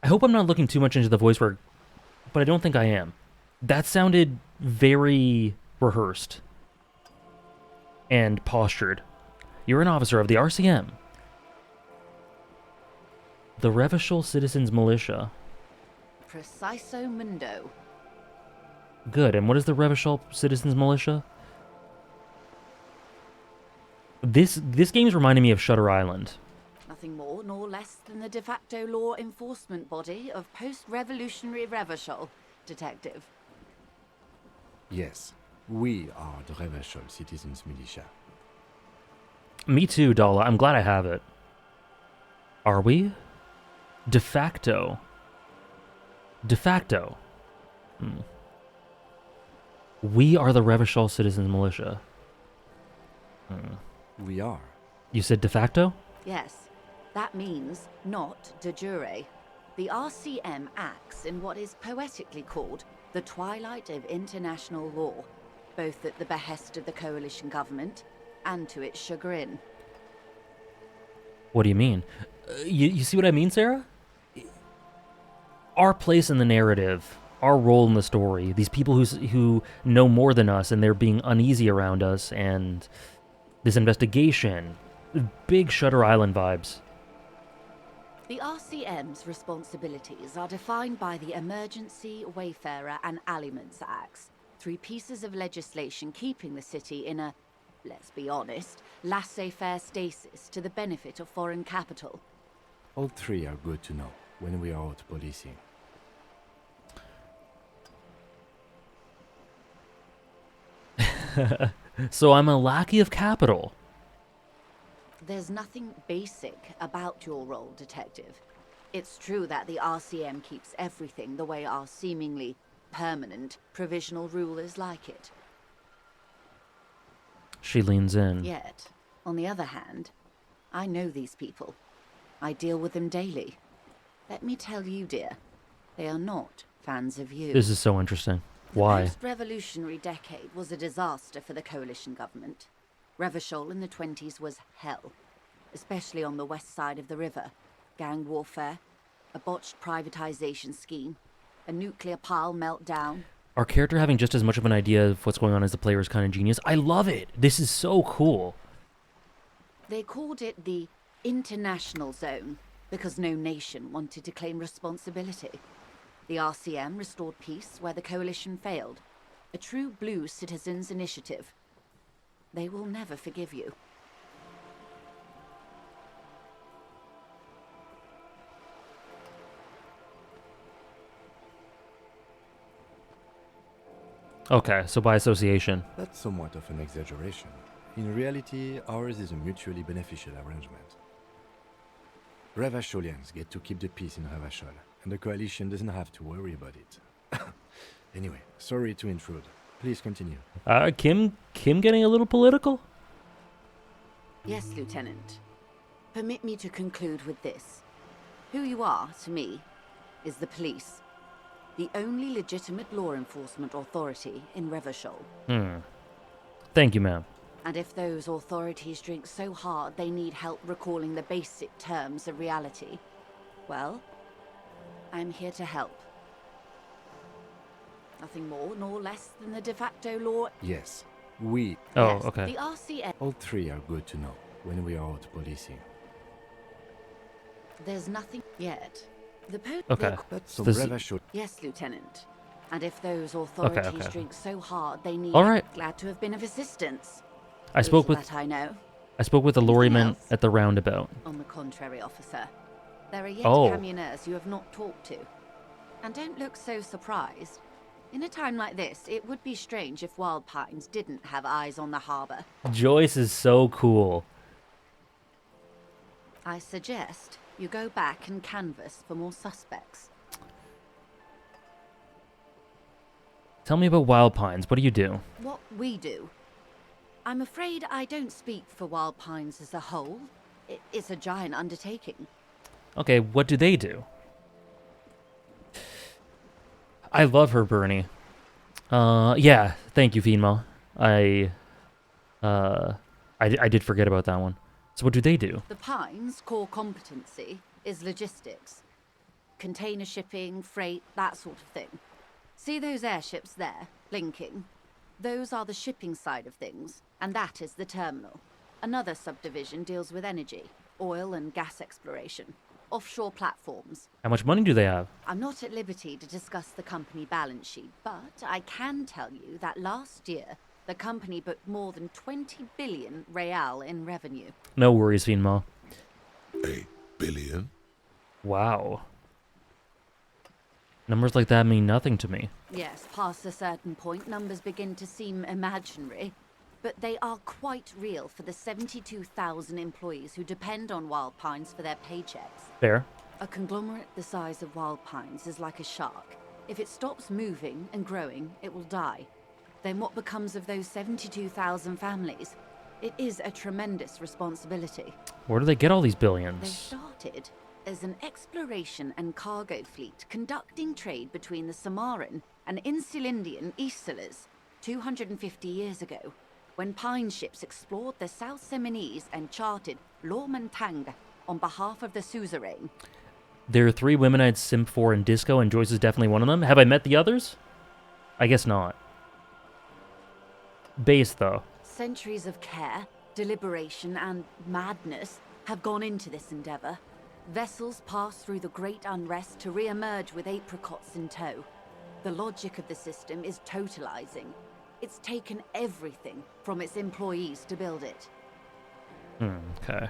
I hope I'm not looking too much into the voice work, but I don't think I am. That sounded very rehearsed and postured. You're an officer of the RCM. The Revachol Citizens Militia. Preciso Mundo. Good, and what is the Revachol Citizens Militia? This game's reminding me of Shutter Island. Nothing more nor less than the de facto law enforcement body of post-revolutionary Revachol, Detective. Yes, we are the Revachol Citizens Militia. Me too, Dala. I'm glad I have it. Are we? De facto. De facto. We are the Revachol Citizens Militia. We are. You said de facto? Yes, that means not de jure. The RCM acts in what is poetically called the twilight of international law, both at the behest of the coalition government and to its chagrin. What do you mean? You see what I mean, Sarah? Our place in the narrative, our role in the story, these people who know more than us and they're being uneasy around us, and this investigation, big Shutter Island vibes. The RCM's responsibilities are defined by the Emergency, Wayfarer and Aliments Acts, 3 pieces of legislation keeping the city in a, let's be honest, laissez-faire stasis to the benefit of foreign capital. All 3 are good to know when we are out policing. So I'm a lackey of capital. There's nothing basic about your role, Detective. It's true that the RCM keeps everything the way our seemingly permanent provisional rulers like it. She leans in. Yet, on the other hand, I know these people. I deal with them daily. Let me tell you, dear, they are not fans of you. This is so interesting. Why? The post-revolutionary decade was a disaster for the coalition government. Revachol in the 20s was hell, especially on the west side of the river. Gang warfare, a botched privatization scheme, a nuclear pile meltdown. Our character having just as much of an idea of what's going on as the player is kind of genius. I love it. This is so cool. They called it the International Zone because no nation wanted to claim responsibility. The RCM restored peace where the coalition failed. A true blue citizens' initiative. They will never forgive you. Okay, so by association. That's somewhat of an exaggeration. In reality, ours is a mutually beneficial arrangement. Revacholians get to keep the peace in Revachol, and the coalition doesn't have to worry about it. Anyway, sorry to intrude. Please continue. Kim getting a little political? Yes, Lieutenant. Permit me to conclude with this. Who you are, to me, is the police. The only legitimate law enforcement authority in Revachol. Thank you, ma'am. And if those authorities drink so hard they need help recalling the basic terms of reality, well, I'm here to help. Nothing more nor less than the de facto law. Yes, we... Oh, Yes, okay. The RCM. All three are good to know when we are out policing. There's nothing yet. The Okay. That's So some this- Revachol. Yes, Lieutenant. And if those authorities okay. drink so hard they need... All right. Glad to have been of assistance. I spoke Little with that I know. the lorryman at the roundabout. On the contrary, officer. There are yet Oh. camionneurs you have not talked to. And don't look so surprised. In a time like this, it would be strange if Wild Pines didn't have eyes on the harbour. Joyce is so cool. I suggest you go back and canvass for more suspects. Tell me about Wild Pines. What do you do? What we do. I'm afraid I don't speak for Wild Pines as a whole. It's a giant undertaking. Okay, what do they do? I love her, Bernie. Yeah, thank you, Fienma. I did forget about that one. So what do they do? The Pines' core competency is logistics. Container shipping, freight, that sort of thing. See those airships there, blinking? Those are the shipping side of things, and that is the terminal. Another subdivision deals with energy, oil and gas exploration, offshore platforms. How much money do they have? I'm not at liberty to discuss the company balance sheet, but I can tell you that last year, the company booked more than 20 billion real in revenue. No worries, Fienma. $1 billion? Wow. Numbers like that mean nothing to me. Yes, past a certain point, numbers begin to seem imaginary, but they are quite real for the 72,000 employees who depend on Wild Pines for their paychecks. Fair. A conglomerate the size of Wild Pines is like a shark. If it stops moving and growing, it will die. Then what becomes of those 72,000 families? It is a tremendous responsibility. Where do they get all these They billions? started as an exploration and cargo fleet conducting trade between the Samaran and Insulindian Isolas 250 years ago, when pine ships explored the South Seminese and charted Lomantang on behalf of the suzerain. There are 3 women I'd simp for in disco, and Joyce is definitely one of them. Have I met the others? I guess not. Base, though. Centuries of care, deliberation, and madness have gone into this endeavor. Vessels pass through the great unrest to re-emerge with apricots in tow. The logic of the system is totalizing. It's taken everything from its employees to build it. Okay.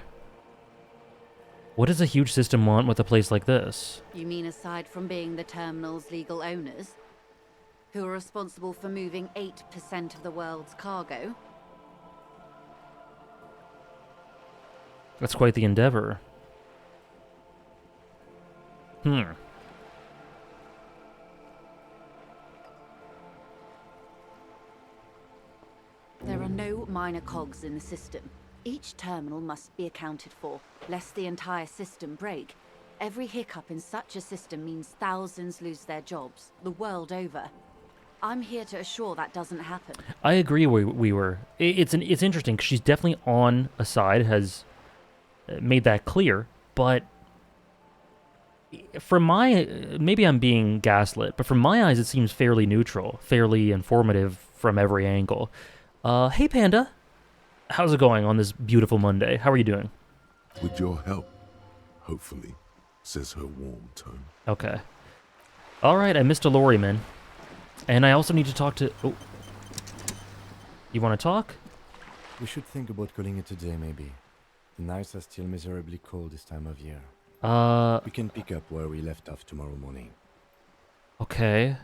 What does a huge system want with a place like this? You mean aside from being the terminal's legal owners? Who are responsible for moving 8% of the world's cargo? That's quite the endeavor. There are no minor cogs in the system. Each terminal must be accounted for, lest the entire system break. Every hiccup in such a system means thousands lose their jobs, the world over. I'm here to assure that doesn't happen. I agree. We were. It's interesting because she's definitely on a side, has made that clear. But from maybe I'm being gaslit, but from my eyes, it seems fairly neutral, fairly informative from every angle. Hey, Panda. How's it going on this beautiful Monday? How are you doing? With your help, hopefully, says her warm tone. Okay. All right, I missed a lorry, man. And I also need to talk to... Oh. You want to talk? We should think about calling it a day, maybe. The nights are still miserably cold this time of year. We can pick up where we left off tomorrow morning. Okay.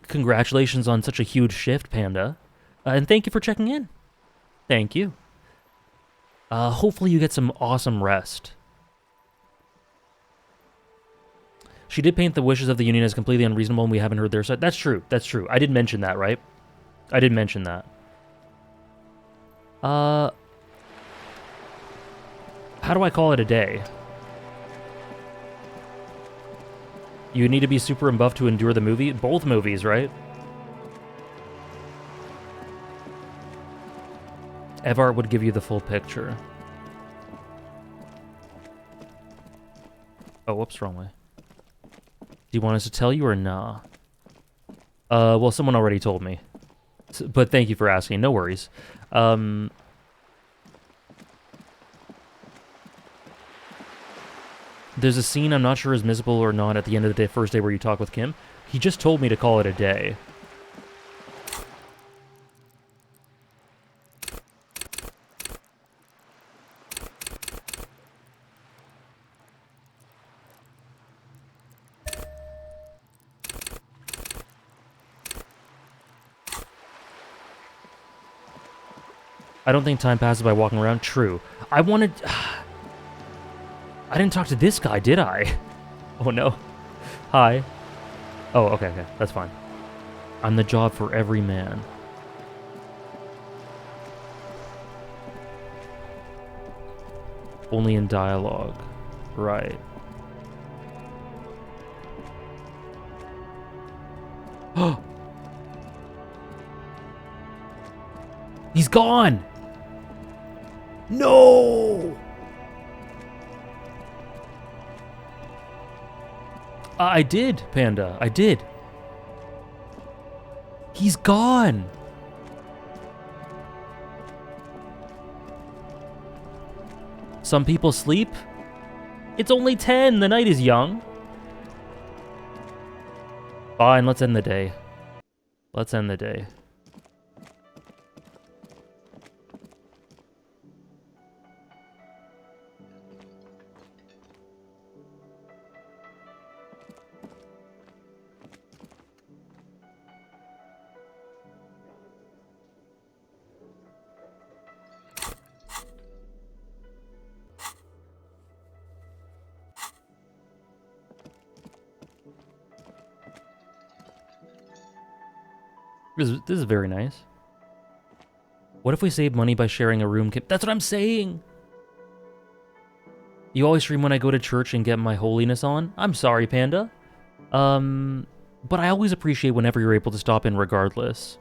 Congratulations on such a huge shift, Panda. And thank you for checking in. Thank you. Hopefully you get some awesome rest. She did paint the wishes of the Union as completely unreasonable, and we haven't heard their side. That's true. That's true. I did mention that, right? I did mention that. How do I call it a day? You need to be super and buff to endure the movie? Both movies, right? Evart would give you the full picture. Oh, whoops, wrong way. Do you want us to tell you or nah? Well, someone already told me. But thank you for asking, no worries. There's a scene I'm not sure is missable or not at the end of the day, first day where you talk with Kim. He just told me to call it a day. I don't think time passes by walking around. True. I wanted... I didn't talk to this guy, did I? Oh, no. Hi. Oh, okay. That's fine. I'm the job for every man. Only in dialogue. Right. Oh! He's gone! No! I did, Panda. I did. He's gone! Some people sleep. It's only 10. The night is young. Fine, let's end the day. Let's end the day. This is very nice. What if we save money by sharing a room? That's what I'm saying! You always stream when I go to church and get my holiness on? I'm sorry, Panda. But I always appreciate whenever you're able to stop in regardless.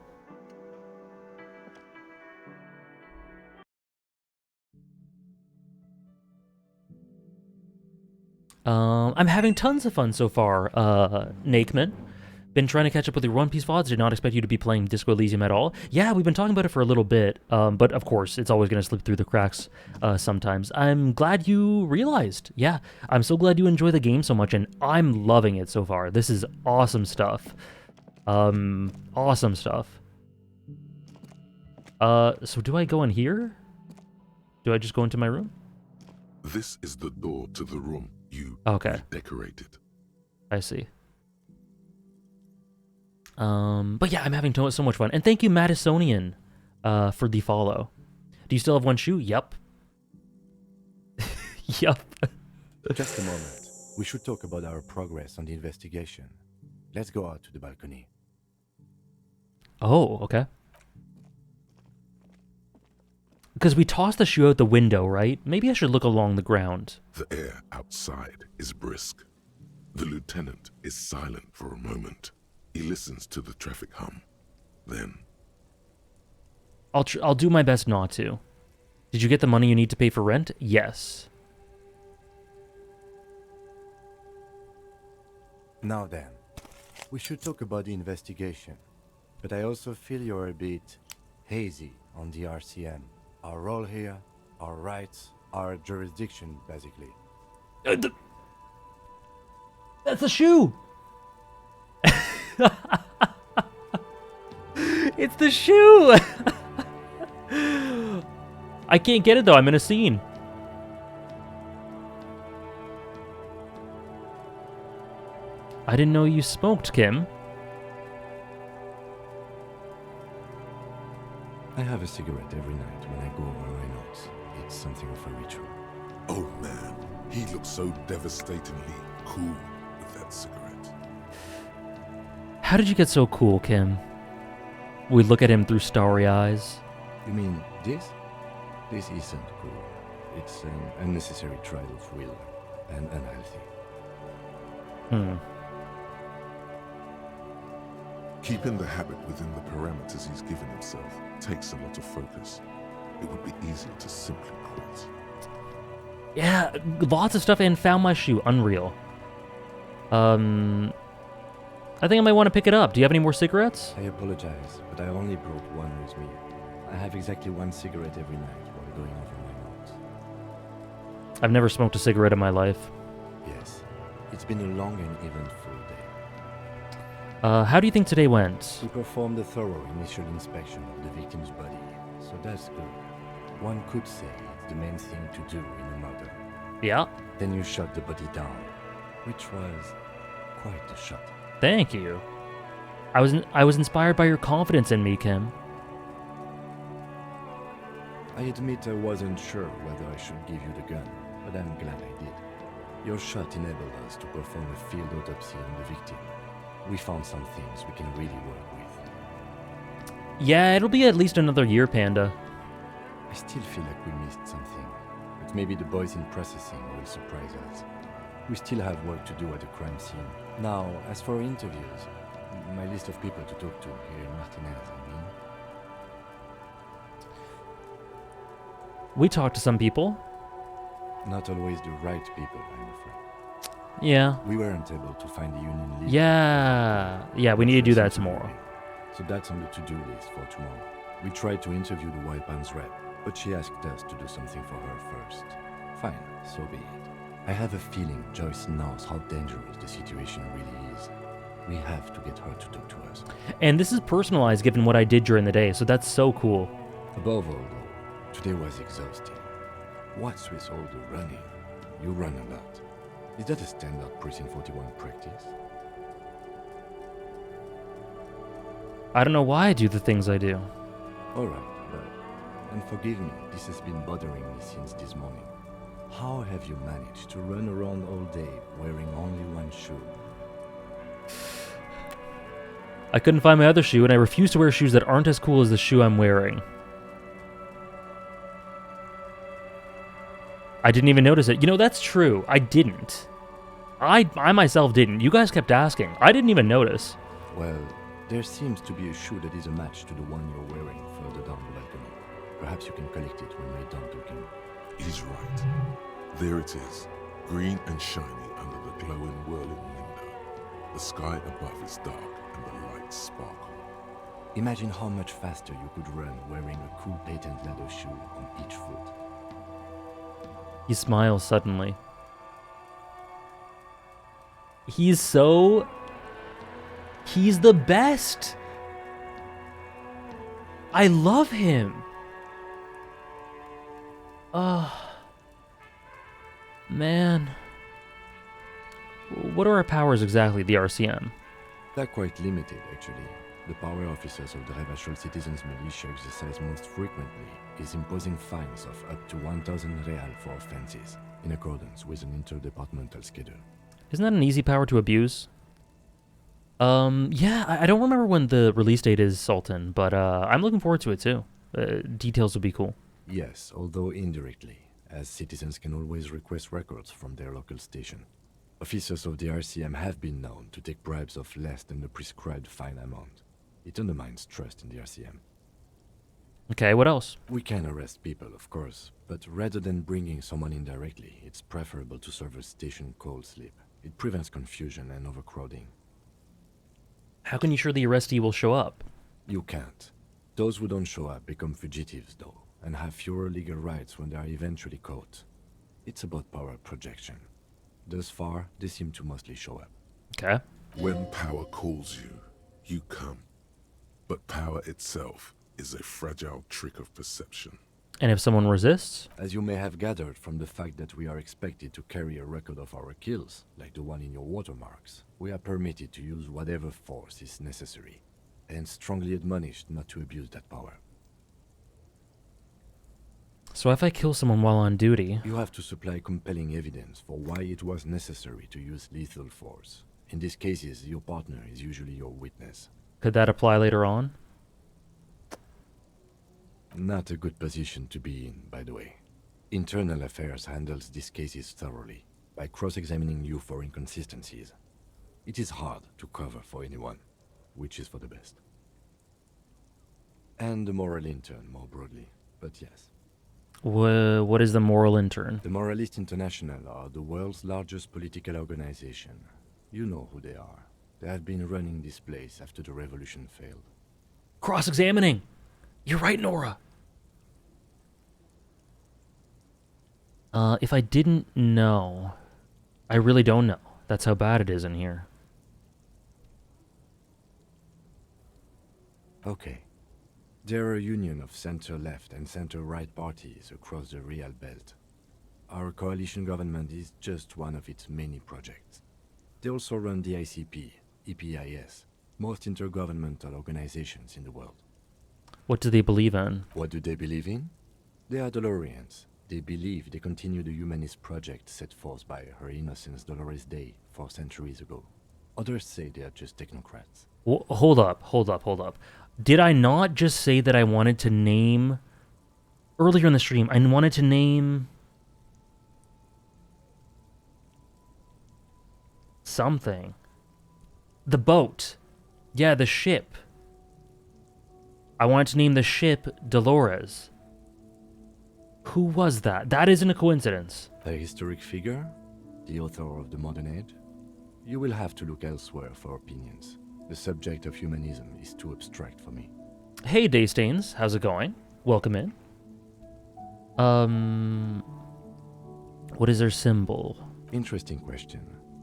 I'm having tons of fun so far, Nakeman. Been trying to catch up with your One Piece VODs. Did not expect you to be playing Disco Elysium at all. Yeah, we've been talking about it for a little bit, but of course, it's always going to slip through the cracks sometimes. I'm glad you realized. Yeah, I'm so glad you enjoy the game so much, and I'm loving it so far. This is awesome stuff. Awesome stuff. So do I go in here? Do I just go into my room? This is the door to the room you decorated. I see. But yeah, I'm having so much fun. And thank you, Madisonian, for the follow. Do you still have one shoe? Yup. Yup. Just a moment. We should talk about our progress on the investigation. Let's go out to the balcony. Oh, okay. Because we tossed the shoe out the window, right? Maybe I should look along the ground. The air outside is brisk. The lieutenant is silent for a moment. He listens to the traffic hum. Then... I'll do my best not to. Did you get the money you need to pay for rent? Yes. Now then, we should talk about the investigation. But I also feel you're a bit hazy on the RCM. Our role here, our rights, our jurisdiction, basically. That's a shoe! It's the shoe! I can't get it though, I'm in a scene. I didn't know you smoked, Kim. I have a cigarette every night when I go over my notes. It's something of a ritual. Oh man, he looks so devastatingly cool with that cigarette. How did you get so cool, Kim? We look at him through starry eyes. You mean this? This isn't cool. It's an unnecessary trial of will and unhealthy. Keeping the habit within the parameters he's given himself takes a lot of focus. It would be easier to simply quit. Yeah, lots of stuff and found my shoe. Unreal. I think I might want to pick it up. Do you have any more cigarettes? I apologize, but I only brought one with me. I have exactly one cigarette every night while going over my notes. I've never smoked a cigarette in my life. Yes, it's been a long and eventful day. How do you think today went? We performed a thorough initial inspection of the victim's body, so that's good. One could say it's the main thing to do in a murder. Yeah. Then you shot the body down, which was quite a shot. Thank you. I was inspired by your confidence in me, Kim. I admit I wasn't sure whether I should give you the gun, but I'm glad I did. Your shot enabled us to perform a field autopsy on the victim. We found some things we can really work with. Yeah, it'll be at least another year, Panda. I still feel like we missed something, but maybe the boys in processing will surprise us. We still have work to do at the crime scene. Now, as for interviews, my list of people to talk to here in Martinez, I mean. We talked to some people. Not always the right people, I'm afraid. Yeah. We weren't able to find the union leader. Yeah, we need to do that tomorrow. So that's on the to-do list for tomorrow. We tried to interview the White Pants rep, but she asked us to do something for her first. Fine, so be it. I have a feeling Joyce knows how dangerous the situation really is. We have to get her to talk to us. And this is personalized given what I did during the day, so that's so cool. Above all, though, today was exhausting. What's with all the running? You run a lot. Is that a standard Precinct 41 practice? I don't know why I do the things I do. Alright, but... And forgive me, this has been bothering me since this morning. How have you managed to run around all day wearing only one shoe? I couldn't find my other shoe, and I refuse to wear shoes that aren't as cool as the shoe I'm wearing. I didn't even notice it. You know, that's true. I didn't. I myself didn't. You guys kept asking. I didn't even notice. Well, there seems to be a shoe that is a match to the one you're wearing further down the balcony. Perhaps you can collect it when we're done talking. He's right. There it is, green and shiny under the glowing, whirling window. The sky above is dark and the lights sparkle. Imagine how much faster you could run wearing a cool patent leather shoe on each foot. He smiles suddenly. He's the best! I love him! Man. What are our powers exactly, the RCM? They're quite limited, actually. The power officers of the Revachol Citizens Militia exercise most frequently is imposing fines of up to 1,000 real for offenses, in accordance with an interdepartmental schedule. Isn't that an easy power to abuse? Yeah, I don't remember when the release date is, Sultan, but I'm looking forward to it too. Details would be cool. Yes, although indirectly, as citizens can always request records from their local station. Officers of the RCM have been known to take bribes of less than the prescribed fine amount. It undermines trust in the RCM. Okay, what else? We can arrest people, of course, but rather than bringing someone in directly, it's preferable to serve a station cold sleep. It prevents confusion and overcrowding. How can you sure the arrestee will show up? You can't. Those who don't show up become fugitives, though, and have fewer legal rights when they are eventually caught. It's about power projection. Thus far, they seem to mostly show up. Okay. When power calls you, you come. But power itself is a fragile trick of perception. And if someone resists? As you may have gathered from the fact that we are expected to carry a record of our kills, like the one in your watermarks, we are permitted to use whatever force is necessary, and strongly admonished not to abuse that power. So if I kill someone while on duty... You have to supply compelling evidence for why it was necessary to use lethal force. In these cases, your partner is usually your witness. Could that apply later on? Not a good position to be in, by the way. Internal Affairs handles these cases thoroughly, by cross-examining you for inconsistencies. It is hard to cover for anyone, which is for the best. And the moral intern, more broadly, but yes. What is the moral intern? The Moralist International are the world's largest political organization. You know who they are. They have been running this place after the revolution failed. Cross-examining! You're right, Nora! If I didn't know... I really don't know. That's how bad it is in here. Okay. There are a union of center-left and center-right parties across the Real Belt. Our coalition government is just one of its many projects. They also run the ICP, EPIS, most intergovernmental organizations in the world. What do they believe in? What do they believe in? They are Dolorians. They believe they continue the humanist project set forth by Her Innocence Dolores Day 4 centuries ago. Others say they are just technocrats. Well, hold up. Did I not just say that I wanted to name... Earlier in the stream, I wanted to name... something. The boat. Yeah, the ship. I wanted to name the ship Dolores. Who was that? That isn't a coincidence. A historic figure? The author of the modern age? You will have to look elsewhere for opinions. The subject of humanism is too abstract for me. Hey, Daystains. How's it going? Welcome in. What is their symbol? Interesting question.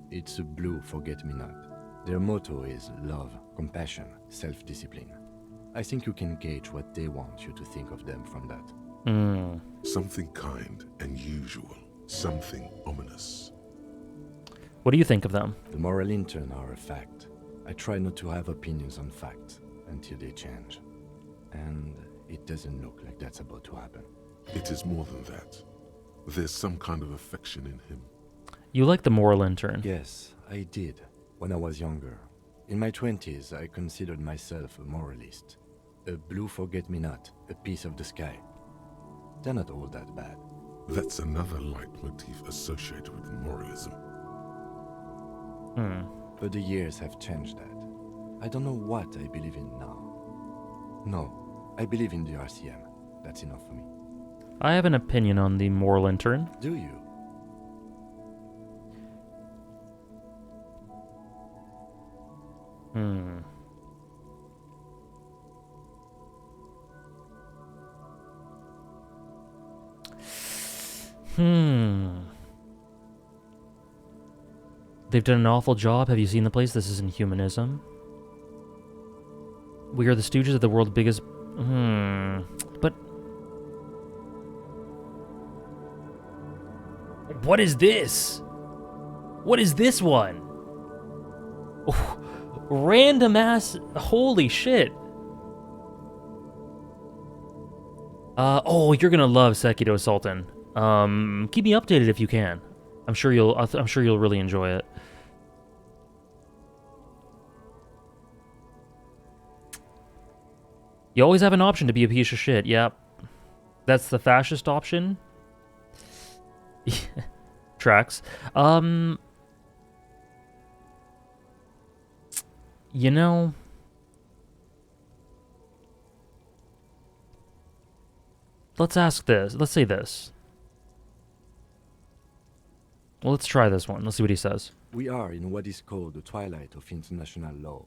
It's a blue forget-me-not. Their motto is love, compassion, self-discipline. I think you can gauge what they want you to think of them from that. Something kind and usual. Something ominous. What do you think of them? The moral intern are a fact. I try not to have opinions on facts until they change. And it doesn't look like that's about to happen. It is more than that. There's some kind of affection in him. You like the moral intern? Yes, I did. When I was younger. In my 20s, I considered myself a moralist. A blue forget-me-not, a piece of the sky. They're not all that bad. That's another leitmotif associated with moralism. But the years have changed that. I don't know what I believe in now. No, I believe in the RCM. That's enough for me. I have an opinion on the moral intern. Do you? They've done an awful job. Have you seen the place? This isn't humanism. We are the stooges of the world's biggest... But... What is this? What is this one? Random ass. Holy shit. Oh, you're gonna love Sekido Sultan. Keep me updated if you can. I'm sure you'll really enjoy it. You always have an option to be a piece of shit. Yep. That's the fascist option. Tracks. You know, let's ask this. Let's say this. Well, let's try this one. Let's see what he says. We are in what is called the twilight of international law.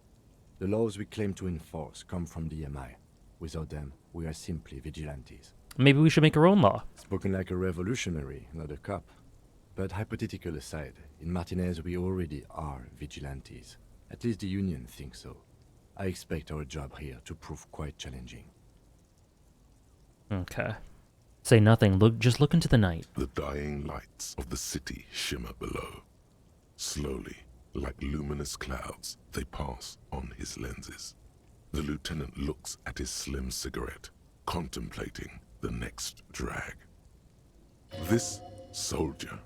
The laws we claim to enforce come from the MI. Without them, we are simply vigilantes. Maybe we should make our own law. Spoken like a revolutionary, not a cop. But hypothetical aside, in Martinez we already are vigilantes. At least the Union thinks so. I expect our job here to prove quite challenging. Okay. Say nothing. Just look into the night. The dying lights of the city shimmer below. Slowly, like luminous clouds, they pass on his lenses. The lieutenant looks at his slim cigarette, contemplating the next drag. This soldier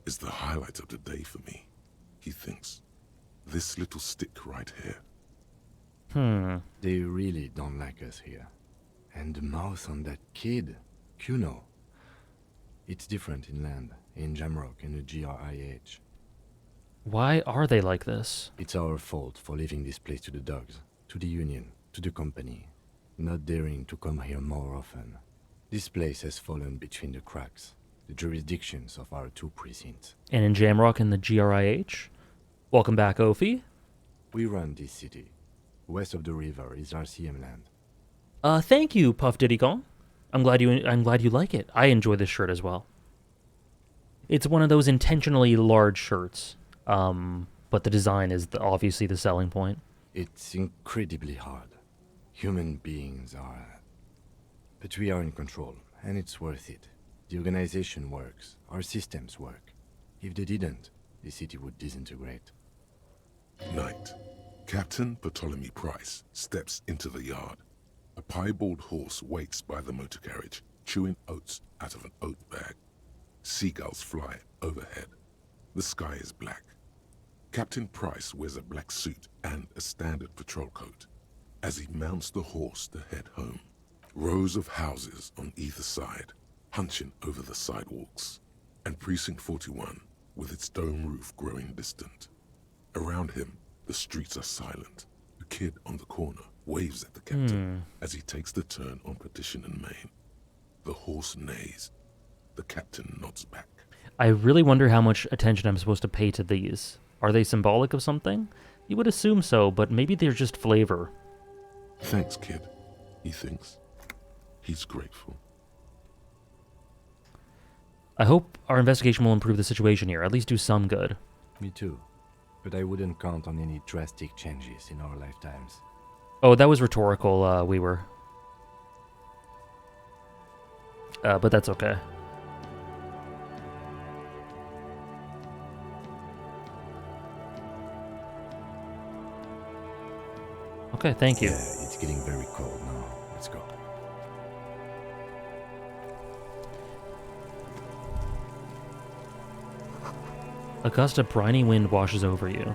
is the highlight of the day for me, he thinks. This little stick right here. They really don't like us here. And the mouth on that kid, Kuno. It's different inland, in Jamrock and the GRIH. Why are they like this? It's our fault for leaving this place to the dogs, to the Union, to the company. Not daring to come here more often. This place has fallen between the cracks, the jurisdictions of our two precincts. And in Jamrock and the GRIH? Welcome back, Ophi. We run this city. West of the river is RCM land. Thank you, Puff Diddy Kong. I'm glad you like it. I enjoy this shirt as well. It's one of those intentionally large shirts, but the design is obviously the selling point. It's incredibly hard. Human beings are... But we are in control, and it's worth it. The organization works. Our systems work. If they didn't, the city would disintegrate. Night. Captain Ptolemy Price steps into the yard. A piebald horse waits by the motor carriage, chewing oats out of an oat bag. Seagulls fly overhead. The sky is black. Captain Price wears a black suit and a standard patrol coat. As he mounts the horse to head home, rows of houses on either side, hunching over the sidewalks, and Precinct 41, with its dome roof growing distant. Around him, the streets are silent. The kid on the corner waves at the captain as he takes the turn on Petition and Main. The horse neighs. The captain nods back. I really wonder how much attention I'm supposed to pay to these. Are they symbolic of something? You would assume so, but maybe they're just flavor. Thanks, kid, he thinks. He's grateful. I hope our investigation will improve the situation here, at least do some good. Me too. But I wouldn't count on any drastic changes in our lifetimes. Oh, that was rhetorical, we were. But that's okay. Okay, thank you. Yeah, it's getting very cold now. Let's go. A gust of briny wind washes over you.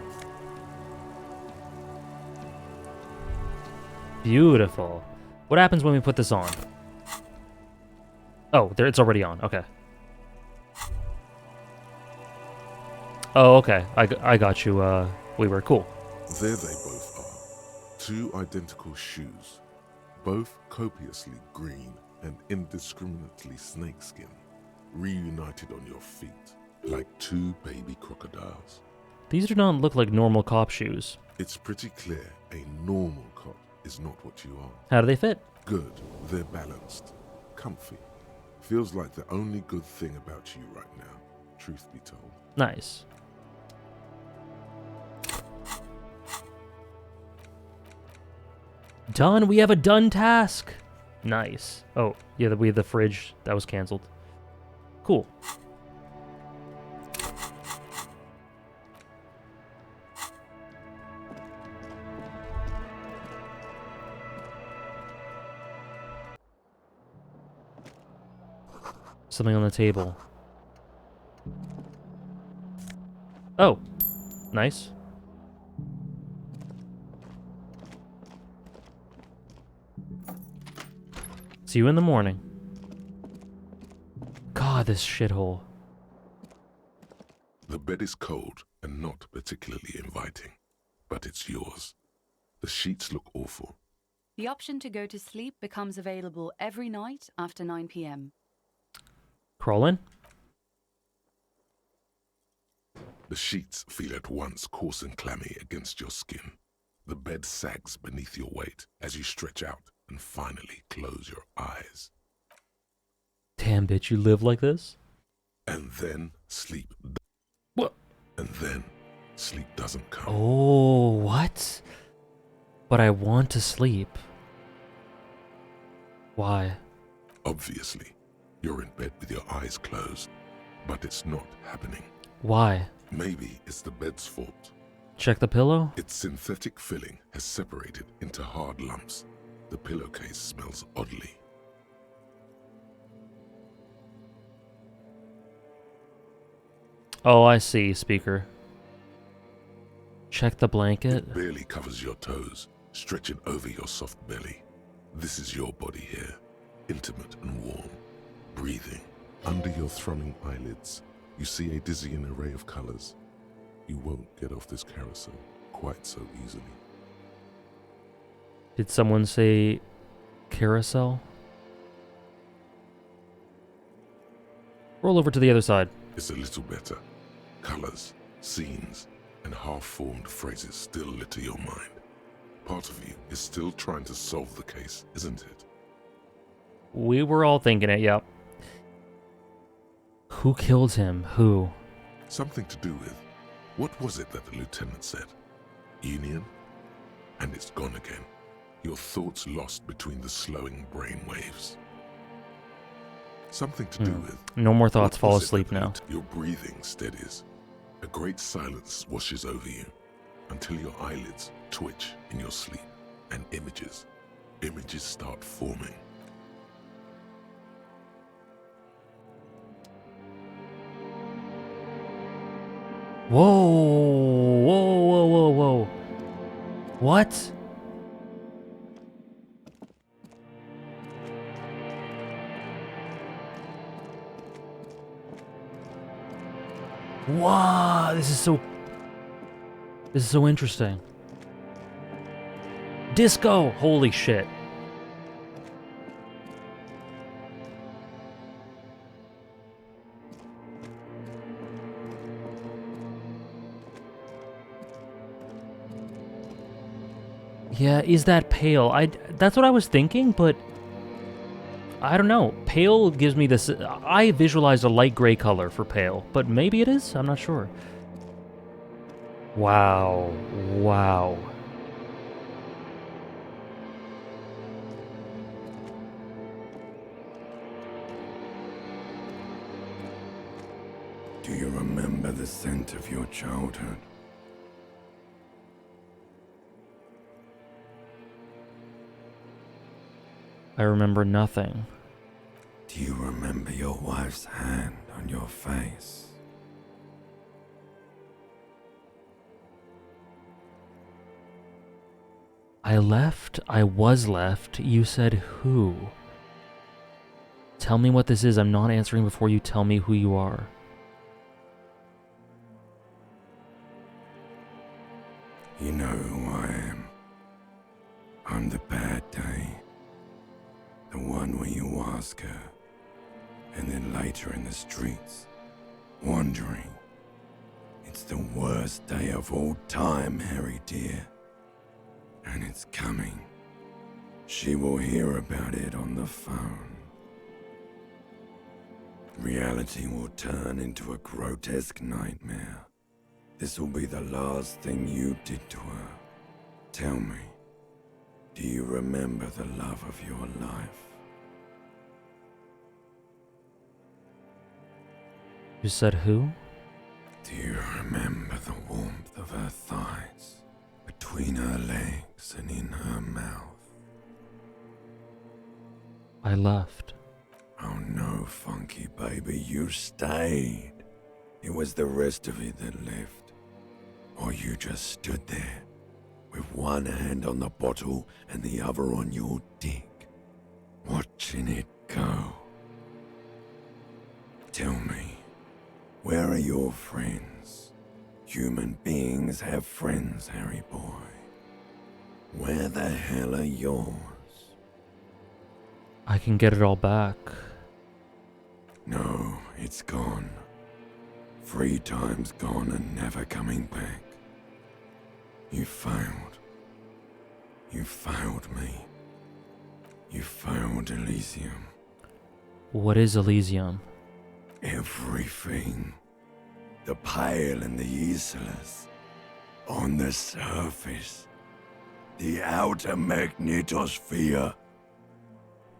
Beautiful. What happens when we put this on? Oh, there, it's already on. Okay. Oh, okay. I got you. We were cool. There they both are. Two identical shoes. Both copiously green and indiscriminately snakeskin. Reunited on your feet. Like two baby crocodiles. These do not look like normal cop shoes. It's pretty clear a normal cop is not what you are. How do they fit? Good. They're balanced. Comfy. Feels like the only good thing about you right now, truth be told. Nice. Done. We have a done task. Nice. Oh, yeah, we have the fridge. That was canceled. Cool. Something on the table. Oh, nice. See you in the morning. God, this shithole. The bed is cold and not particularly inviting, but it's yours. The sheets look awful. The option to go to sleep becomes available every night after 9 p.m. Crawl in. The sheets feel at once coarse and clammy against your skin. The bed sags beneath your weight as you stretch out and finally close your eyes. Damn, bitch, you live like this? And then sleep. What? And then sleep doesn't come. Oh, what? But I want to sleep. Why? Obviously, you're in bed with your eyes closed, but it's not happening. Why? Maybe it's the bed's fault. Check the pillow? Its synthetic filling has separated into hard lumps. The pillowcase smells oddly. Oh, I see, speaker. Check the blanket. It barely covers your toes, stretching over your soft belly. This is your body here, intimate and warm, breathing. Under your thrumming eyelids, you see a dizzying array of colors. You won't get off this carousel quite so easily. Did someone say carousel? Roll over to the other side. It's a little better. Colors, scenes, and half-formed phrases still litter your mind. Part of you is still trying to solve the case, isn't it? We were all thinking it, yep. Who killed him? Who? Something to do with, what was it that the lieutenant said? Union? And it's gone again. Your thoughts lost between the slowing brain waves. Something to do with... No more thoughts, fall asleep now. Your breathing steadies. A great silence washes over you until your eyelids twitch in your sleep and images start forming. Whoa, whoa, whoa, whoa, whoa. What? Wow, this is so interesting. Disco! Holy shit. Yeah, is that pale? That's what I was thinking, but I don't know. Pale gives me this... I visualized a light gray color for pale, but maybe it is? I'm not sure. Wow. Wow. Do you remember the scent of your childhood? I remember nothing. Do you remember your wife's hand on your face? I left. I was left. You said who? Tell me what this is. I'm not answering before you tell me who you are. You know who I am. I'm the bad day. The one where you ask her, and then later in the streets, wandering. It's the worst day of all time, Harry dear. And it's coming. She will hear about it on the phone. Reality will turn into a grotesque nightmare. This will be the last thing you did to her. Tell me, do you remember the love of your life? You said who? Do you remember the warmth of her thighs, between her legs and in her mouth? I left. Oh no, Funky baby, you stayed. It was the rest of it that left. Or you just stood there, with one hand on the bottle and the other on your dick, watching it go. Tell me, where are your friends? Human beings have friends, Harry boy. Where the hell are yours? I can get it all back. No, it's gone. 3 times gone and never coming back. You failed. You failed me. You failed Elysium. What is Elysium? Everything. The Pale and the Islas. On the surface. The outer magnetosphere.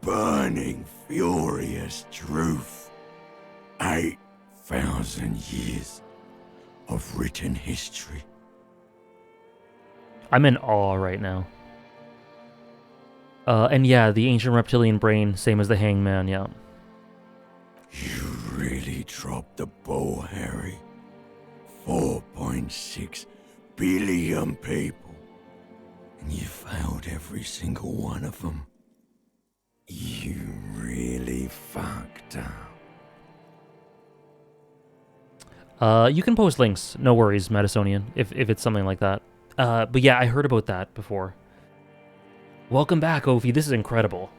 Burning, furious truth. 8,000 years of written history. I'm in awe right now. And yeah, the ancient reptilian brain, same as the hangman, yeah. You really dropped the ball, Harry. 4.6 billion people. And you failed every single one of them. You really fucked up. You can post links, no worries, Madisonian, if it's something like that. But yeah, I heard about that before. Welcome back, Ophi. This is incredible.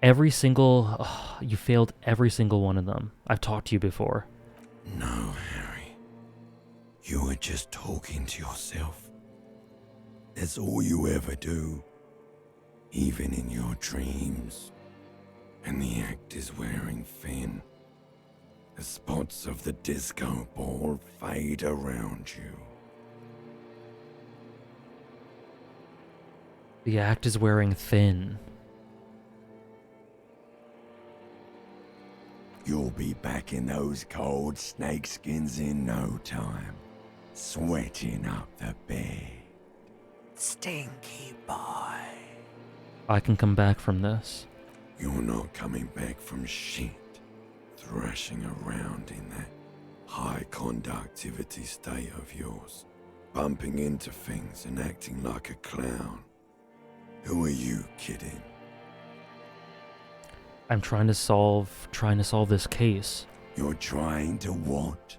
Every single... Oh, you failed every single one of them. I've talked to you before. No, Harry. You were just talking to yourself. That's all you ever do. Even in your dreams. And the act is wearing thin. The spots of the disco ball fade around you. The act is wearing thin. You'll be back in those cold snakeskins in no time. Sweating up the bed. Stinky boy. I can come back from this. You're not coming back from shit. Thrashing around in that high conductivity state of yours. Bumping into things and acting like a clown. Who are you kidding? I'm trying to solve this case. You're trying to what?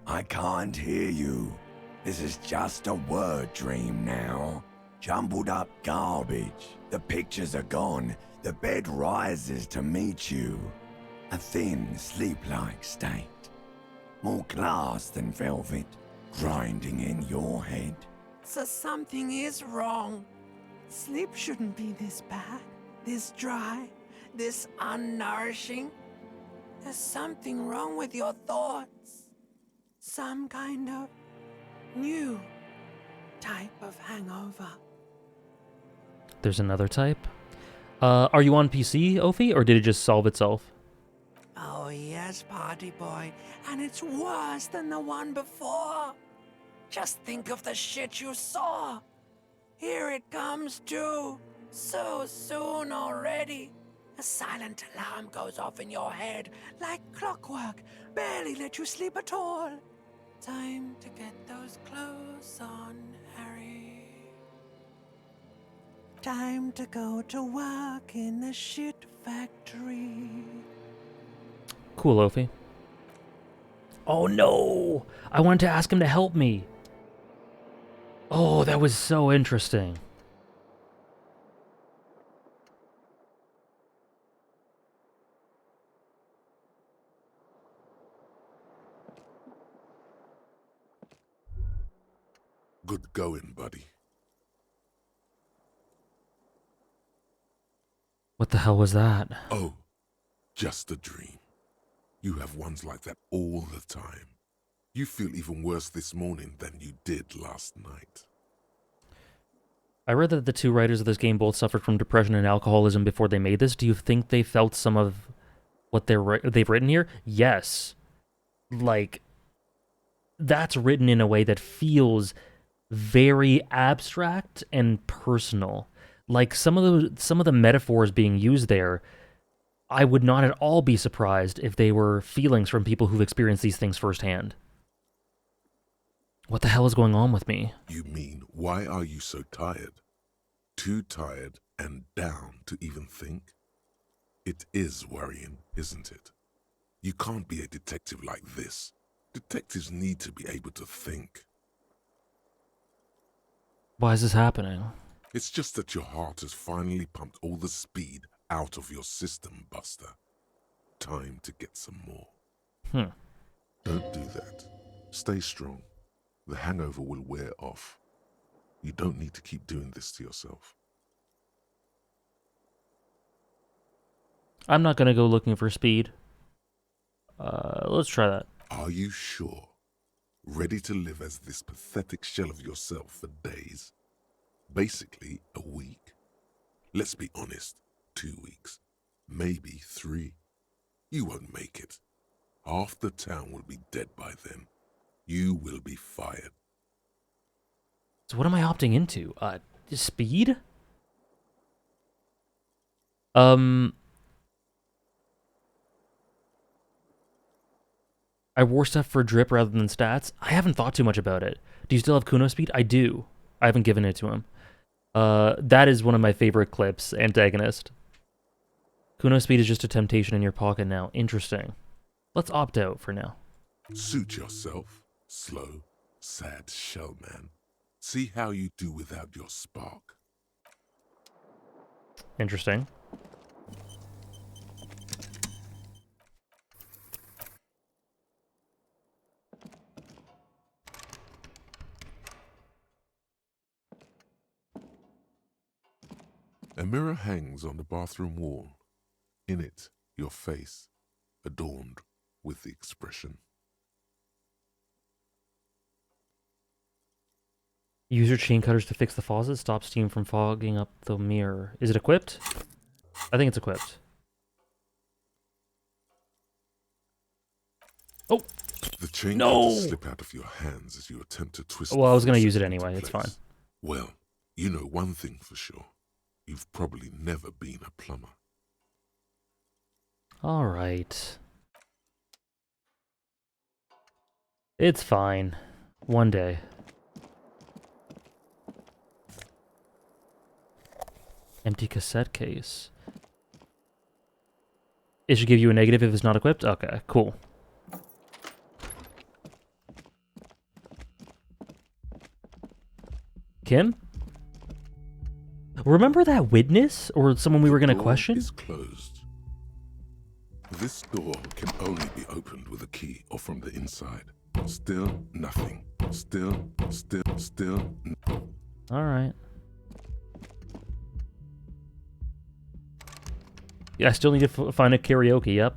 I can't hear you. This is just a word dream now. Jumbled up garbage. The pictures are gone. The bed rises to meet you. A thin, sleep-like state. More glass than velvet, grinding in your head. So something is wrong. Sleep shouldn't be this bad, this dry, this unnourishing. There's something wrong with your thoughts. Some kind of new type of hangover. There's another type? Are you on PC, Ophi, or did it just solve itself? Oh yes, party boy, and it's worse than the one before. Just think of the shit you saw. Here it comes too, so soon already. A silent alarm goes off in your head, like clockwork, barely let you sleep at all. Time to get those clothes on, Harry. Time to go to work in the shit factory. Cool, Ophi. Oh no! I wanted to ask him to help me. Oh, that was so interesting. Good going, buddy. What the hell was that? Oh, just a dream. You have ones like that all the time. You feel even worse this morning than you did last night. I read that the two writers of this game both suffered from depression and alcoholism before they made this. Do you think they felt some of what they've written here? Yes. Like, that's written in a way that feels very abstract and personal. Like some of the metaphors being used there I would not at all be surprised if they were feelings from people who've experienced these things firsthand. What the hell is going on with me? You mean, why are you so tired? Too tired and down to even think? It is worrying, isn't it? You can't be a detective like this. Detectives need to be able to think. Why is this happening? It's just that your heart has finally pumped all the speed out of your system, Buster. Time to get some more. Don't do that. Stay strong. The hangover will wear off. You don't need to keep doing this to yourself. I'm not gonna go looking for speed. Let's try that. Are you sure? Ready to live as this pathetic shell of yourself for days? Basically, a week. Let's be honest, 2 weeks. Maybe 3. You won't make it. Half the town will be dead by then. You will be fired. So what am I opting into? Speed? I wore stuff for drip rather than stats. I haven't thought too much about it. Do you still have Kuno speed? I do. I haven't given it to him. That is one of my favorite clips, Antagonist. Kuno speed is just a temptation in your pocket now. Interesting. Let's opt out for now. Suit yourself, slow, sad shell man. See how you do without your spark. Interesting. A mirror hangs on the bathroom wall. In it, your face, adorned with the expression. Use your chain cutters to fix the faucet. Stop steam from fogging up the mirror. Is it equipped? I think it's equipped. Oh! The chain No! cutters slip out of your hands as you attempt to twist. Well, I was going to use it into anyway. It's place. fine. Well, you know one thing for sure. You've probably never been a plumber. All right. It's fine. One day. Empty cassette case. It should give you a negative if it's not equipped? Okay, cool. Kim? Remember that witness? Or someone we were going to question? The door is closed. This door can only be opened with a key or from the inside. Still nothing. Still. Alright. Yeah, I still need to find a karaoke, yep.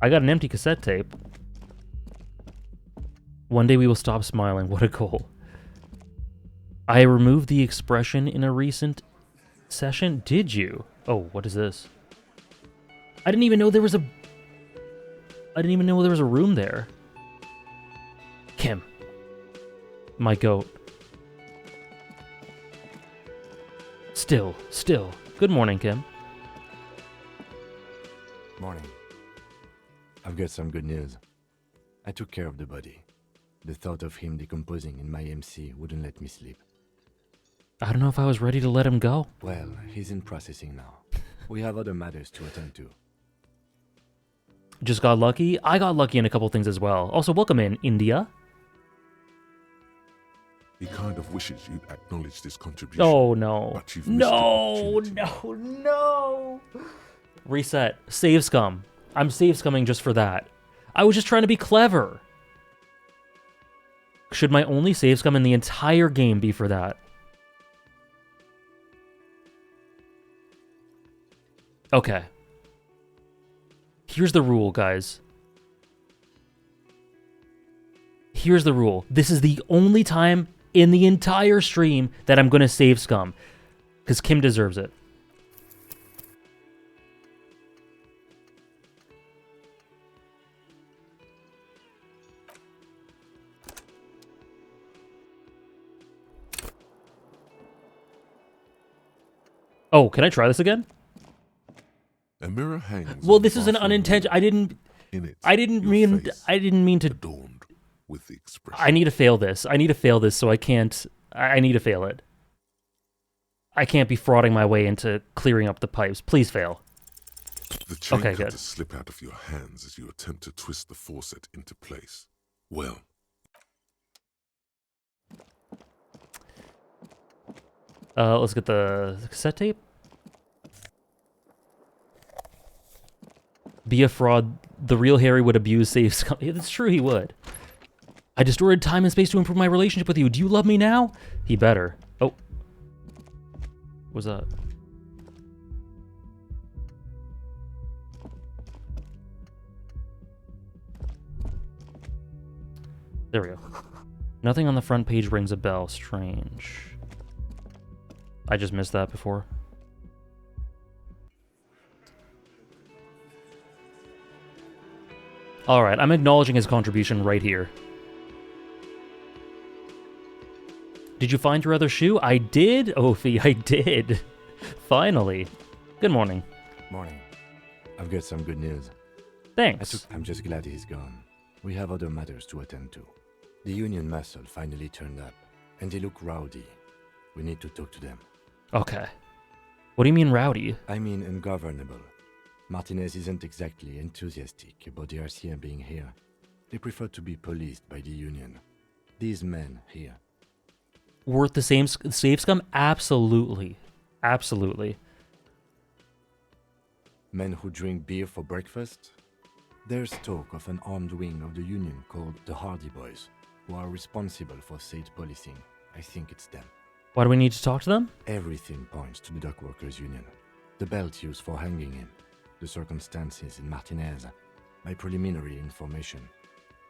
I got an empty cassette tape. One day we will stop smiling. What a goal. I removed the expression in a recent session. Did you? Oh, what is this? I didn't even know there was a room there. Kim. My goat. Still. Good morning, Kim. Morning. I've got some good news. I took care of the body. The thought of him decomposing in my MC wouldn't let me sleep. I don't know if I was ready to let him go. Well, he's in processing now. We have other matters to attend to. Just got lucky? I got lucky in a couple things as well. Also, welcome in, India. He kind of wishes you'd acknowledge this contribution. Oh, no. But you've missed the opportunity. No. Reset. Save scum. I'm save scumming just for that. I was just trying to be clever. Should my only save scum in the entire game be for that? Okay. Here's the rule, guys. Here's the rule. This is the only time in the entire stream that I'm going to save scum. Because Kim deserves it. Oh, can I try this again? A mirror hangs. Well, on the this is an bathroom unintentional. wall. In it, I didn't mean to. Adorned with the expression. I need to fail this. I need to fail this, so I can't. I need to fail it. I can't be frauding my way into clearing up the pipes. Please fail. The chain okay, had good. to slip out of your hands as you attempt to twist the faucet into place. Well. Let's get the cassette tape. Be a fraud. The real Harry would abuse safe scum. Yeah, that's true, he would. I destroyed time and space to improve my relationship with you. Do you love me now? He better. Oh. What's that? There we go. Nothing on the front page rings a bell. Strange. I just missed that before. Alright, I'm acknowledging his contribution right here. Did you find your other shoe? I did, Ophi, I did. Finally. Good morning. Morning. I've got some good news. Thanks. I'm just glad he's gone. We have other matters to attend to. The Union muscle finally turned up, and they look rowdy. We need to talk to them. Okay. What do you mean rowdy? I mean ungovernable. Martinez isn't exactly enthusiastic about the RCM being here. They prefer to be policed by the Union. These men here. Worth the same safe scum? Absolutely. Absolutely. Men who drink beer for breakfast? There's talk of an armed wing of the Union called the Hardy Boys, who are responsible for state policing. I think it's them. Why do we need to talk to them? Everything points to the Dock Workers Union. The belt used for hanging him, the circumstances in Martinez, my preliminary information,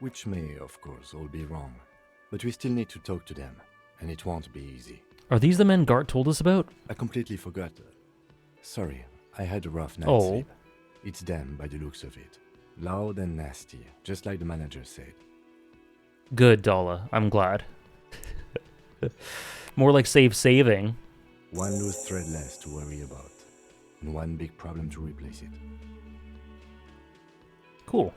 which may, of course, all be wrong. But we still need to talk to them, and it won't be easy. Are these the men Gart told us about? I completely forgot. Sorry, I had a rough night's sleep. It's them by the looks of it. Loud and nasty, just like the manager said. Good, Dala. I'm glad. More like saving. One loose thread less to worry about, and one big problem to replace it. Cool.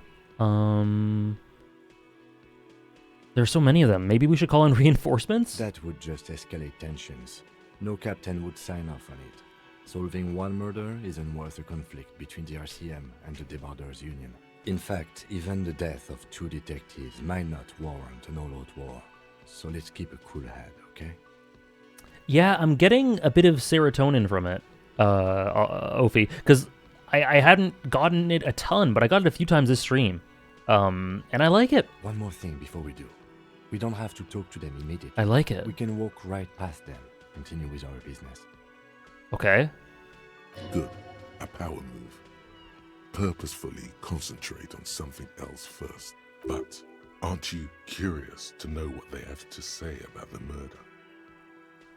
There's so many of them. Maybe we should call in reinforcements? That would just escalate tensions. No captain would sign off on it. Solving one murder isn't worth a conflict between the RCM and the Debarders Union. In fact, even the death of 2 detectives might not warrant an all-out war. So let's keep a cool head, okay? Yeah, I'm getting a bit of serotonin from it, Ophi, because I hadn't gotten it a ton, but I got it a few times this stream, and I like it. One more thing before we do. We don't have to talk to them immediately. I like it. We can walk right past them, continue with our business. Okay. Good. A power move. Purposefully concentrate on something else first. But aren't you curious to know what they have to say about the murder?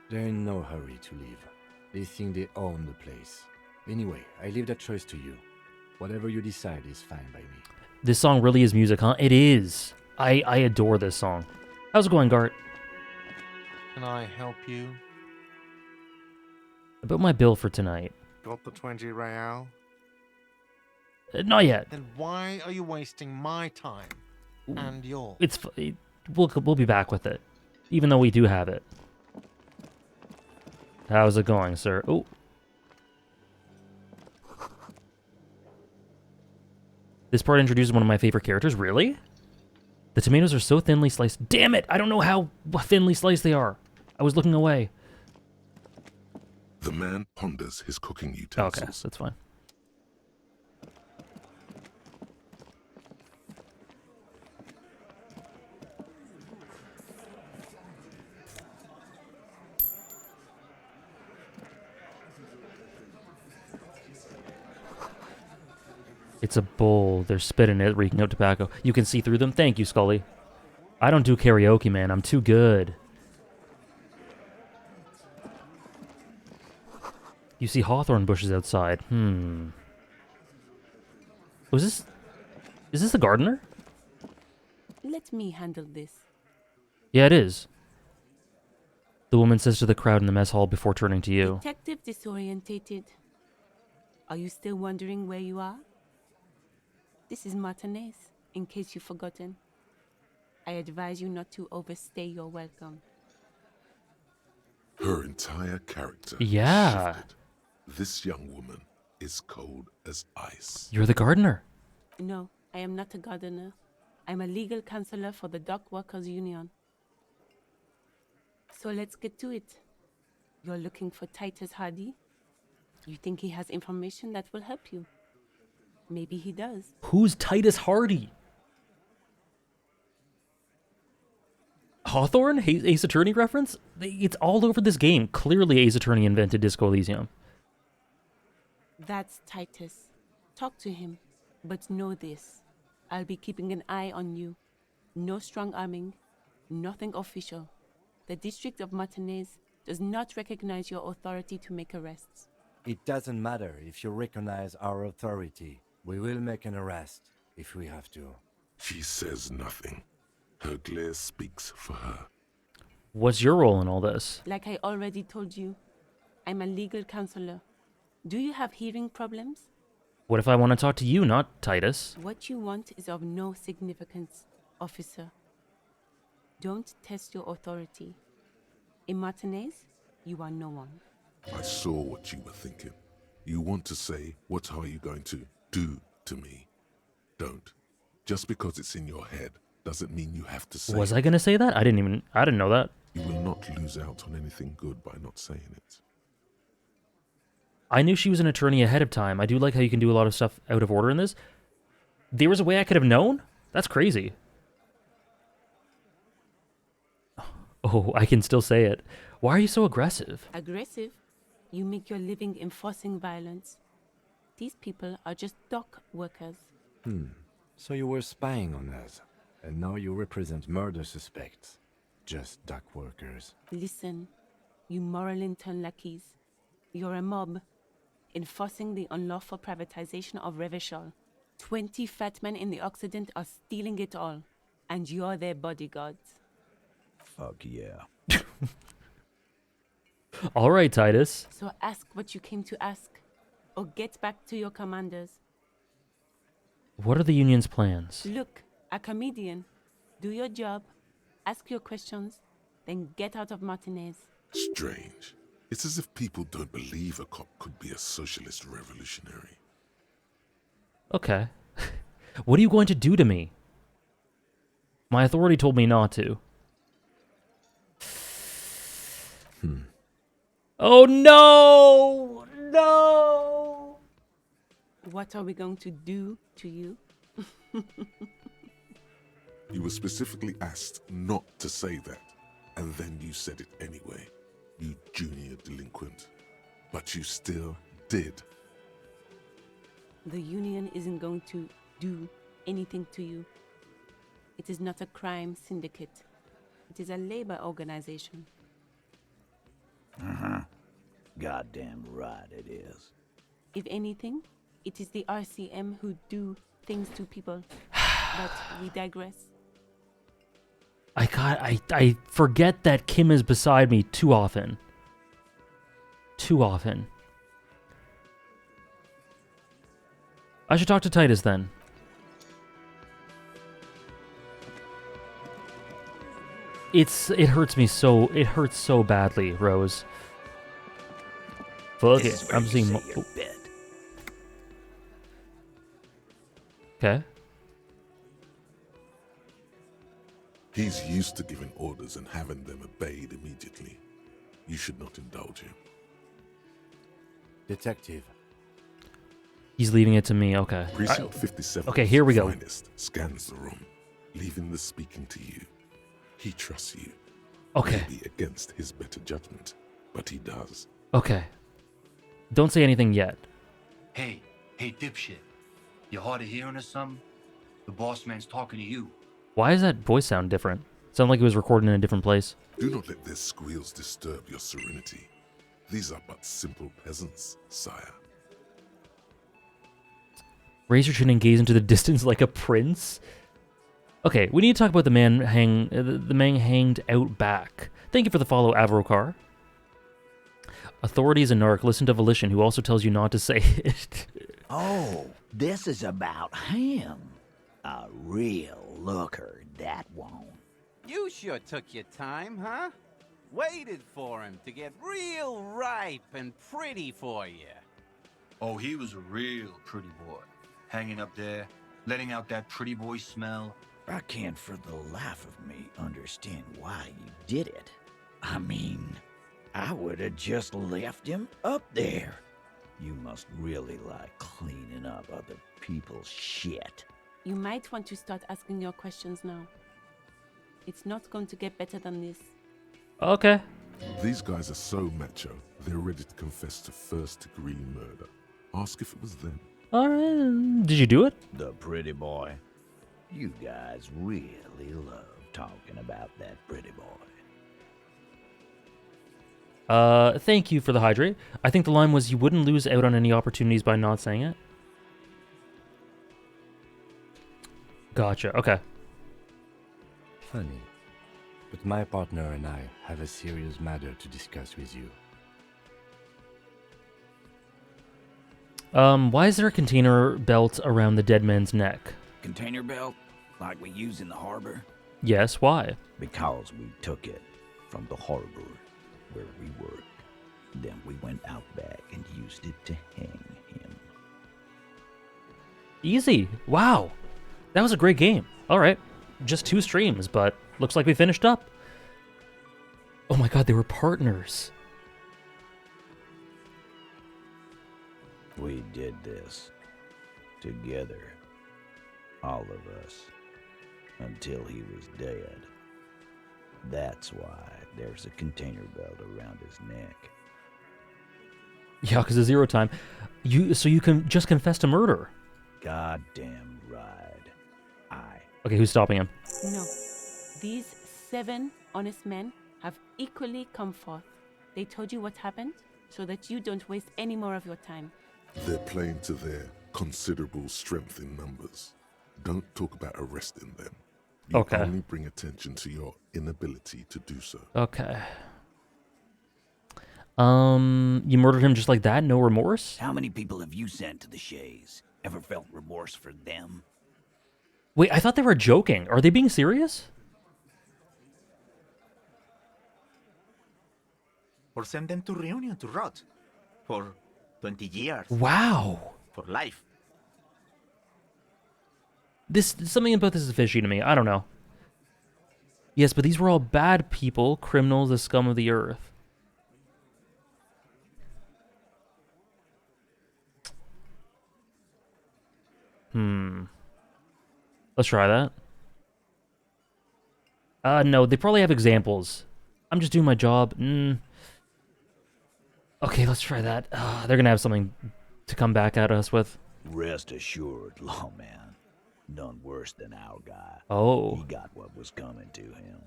They're in no hurry to leave. They think they own the place. Anyway, I leave that choice to you. Whatever you decide is fine by me. This song really is music, huh? It is. I adore this song. How's it going, Gart? Can I help you? About my bill for tonight. Got the 20 real? Not yet. Then why are you wasting my time and yours? We'll be back with it, even though we do have it. How's it going, sir? Oh. This part introduces one of my favorite characters. Really? The tomatoes are so thinly sliced. Damn it! I don't know how thinly sliced they are. I was looking away. The man ponders his cooking utensils. Okay, that's fine. It's a bowl. There's spit in it, reeking of tobacco. You can see through them. Thank you, Scully. I don't do karaoke, man. I'm too good. You see hawthorn bushes outside. Is this the gardener? Let me handle this. Yeah, it is. The woman says to the crowd in the mess hall before turning to you. Detective disorientated. Are you still wondering where you are? This is Martinez, in case you've forgotten. I advise you not to overstay your welcome. Her entire character Yeah. shifted. This young woman is cold as ice. You're the gardener. No, I am not a gardener. I'm a legal counselor for the Dock Workers Union. So let's get to it. You're looking for Titus Hardy? You think he has information that will help you? Maybe he does. Who's Titus Hardy? Hawthorne? Ace Attorney reference? It's all over this game. Clearly Ace Attorney invented Disco Elysium. That's Titus. Talk to him. But know this. I'll be keeping an eye on you. No strong arming. Nothing official. The District of Martinez does not recognize your authority to make arrests. It doesn't matter if you recognize our authority. We will make an arrest if we have to. She says nothing. Her glare speaks for her. What's your role in all this? Like I already told you, I'm a legal counselor. Do you have hearing problems? What if I want to talk to you, not Titus? What you want is of no significance, officer. Don't test your authority. In Martinez, you are no one. I saw what you were thinking. You want to say, what are you going to do to me? Don't. Just because it's in your head doesn't mean you have to say Was I going to say that? I didn't know that. You will not lose out on anything good by not saying it. I knew she was an attorney ahead of time. I do like how you can do a lot of stuff out of order in this. There was a way I could have known? That's crazy. Oh, I can still say it. Why are you so aggressive? Aggressive? You make your living enforcing violence. These people are just dock workers. So you were spying on us, and now you represent murder suspects. Just dock workers. Listen, you moral intern lackeys. You're a mob, enforcing the unlawful privatization of Revachol. 20 fat men in the Occident are stealing it all, and you're their bodyguards. Fuck yeah. All right, Titus. So ask what you came to ask, or get back to your commanders. What are the union's plans? Look, a comedian. Do your job, ask your questions, then get out of Martinez. Strange. It's as if people don't believe a cop could be a socialist revolutionary. Okay. What are you going to do to me? My authority told me not to. Oh no! No! What are we going to do to you? You were specifically asked not to say that, and then you said it anyway, you junior delinquent. But you still did. The union isn't going to do anything to you. It is not a crime syndicate. It is a labor organization. Goddamn right it is. If anything, it is the RCM who do things to people. But we digress. I forget that Kim is beside me too often. Too often. I should talk to Titus then. It hurts me so, it hurts so badly, Rose. Fuck it. I'm seeing Okay. He's used to giving orders and having them obeyed immediately. You should not indulge him. Detective. He's leaving it to me, okay. Precinct 57. Okay, here we go. Finest scans the room, leaving the speaking to you. He trusts you. Okay. Maybe against his better judgment, but he does. Okay. Don't say anything yet. Hey, dipshit. You hard of hearing or something? The boss man's talking to you. Why does that voice sound different? Sound like it was recorded in a different place. Do not let their squeals disturb your serenity. These are but simple peasants, sire. Raise your chin and gaze into the distance like a prince? Okay, we need to talk about the man hanged out back. Thank you for the follow, Avrokar. Authorities and narc listen to Volition, who also tells you not to say it. Oh, this is about him. A real looker, that won't. You sure took your time, huh? Waited for him to get real ripe and pretty for you. Oh, he was a real pretty boy. Hanging up there, letting out that pretty boy smell. I can't for the life of me understand why you did it. I mean, I would have just left him up there. You must really like cleaning up other people's shit. You might want to start asking your questions now. It's not going to get better than this. Okay. These guys are so macho, they're ready to confess to first-degree murder. Ask if it was them. Alright, did you do it? The pretty boy. You guys really love talking about that pretty boy. Thank you for the hydrate. I think the line was you wouldn't lose out on any opportunities by not saying it. Gotcha, okay. Funny, but my partner and I have a serious matter to discuss with you. Why is there a container belt around the dead man's neck? Container belt? Like we use in the harbor? Yes, why? Because we took it from the harbor where we worked. Then we went out back and used it to hang him. Easy. Wow. That was a great game. Alright. Just 2 streams, but looks like we finished up. Oh my god, they were partners. We did this together, all of us, until he was dead. That's why there's a container belt around his neck. Yeah, because of zero time. So you can just confess to murder. Goddamn right. Okay, who's stopping him? No. These 7 honest men have equally come forth. They told you what happened so that you don't waste any more of your time. They're playing to their considerable strength in numbers. Don't talk about arresting them. You Okay. only bring attention to your inability to do so. Okay. You murdered him just like that? No remorse? How many people have you sent to the Shays? Ever felt remorse for them? Wait, I thought they were joking. Are they being serious? Or send them to Reunion to rot. For 20 years. Wow. For life. Something about this is fishy to me. I don't know. Yes, but these were all bad people, criminals, the scum of the earth. Let's try that. No, they probably have examples. I'm just doing my job. Okay, let's try that. They're gonna have something to come back at us with. Rest assured, lawman. None worse than our guy. Oh. He got what was coming to him.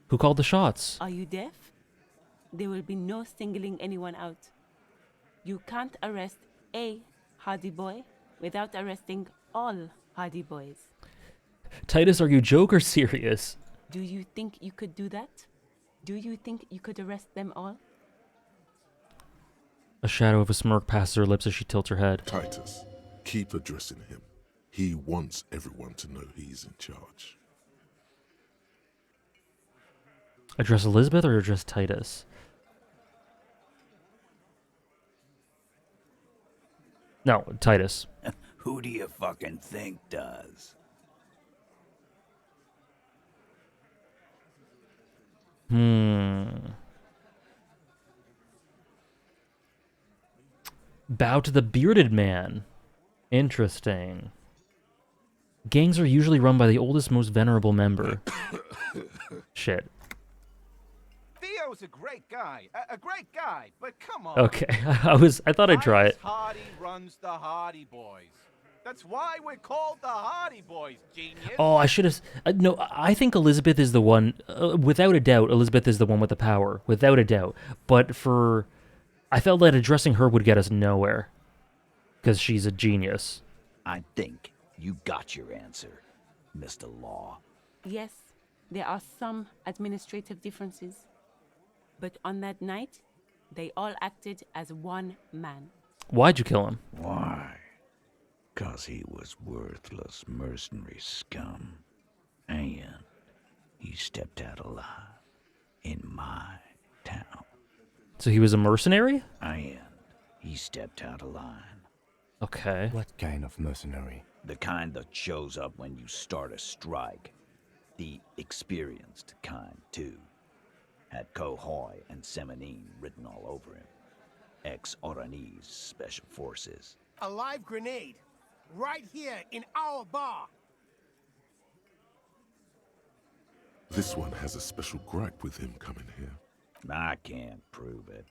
Who called the shots? Are you deaf? There will be no singling anyone out. You can't arrest a hardy boy without arresting all hardy boys. Titus, are you joke or serious? Do you think you could do that? Do you think you could arrest them all? A shadow of a smirk passes her lips as she tilts her head. Titus, keep addressing him. He wants everyone to know he's in charge. Address Elizabeth or address Titus? No, Titus. Who do you fucking think does? Bow to the bearded man. Interesting. Gangs are usually run by the oldest, most venerable member. Shit. Theo's a great guy. A great guy, but come on. Okay, I thought I'd try it. Hardy runs the Hardy Boys. That's why we're called the Hardy Boys, genius. Oh, I should have... no, I think Elizabeth is the one... without a doubt, Elizabeth is the one with the power. Without a doubt. But for... I felt that addressing her would get us nowhere. Because she's a genius. I think you got your answer, Mr. Law. Yes, there are some administrative differences. But on that night, They all acted as one man. Why'd you kill him? Why? 'Cause he was worthless mercenary scum. And he stepped out alive in my town. So he was a mercenary? And he stepped out of line. Okay. What kind of mercenary? The kind that shows up when you start a strike. The experienced kind, too. Had Kohoy and Semenine written all over him. Ex-Oranese Special Forces. A live grenade. Right here in our bar. This one has a special gripe with him coming here. I can't prove it,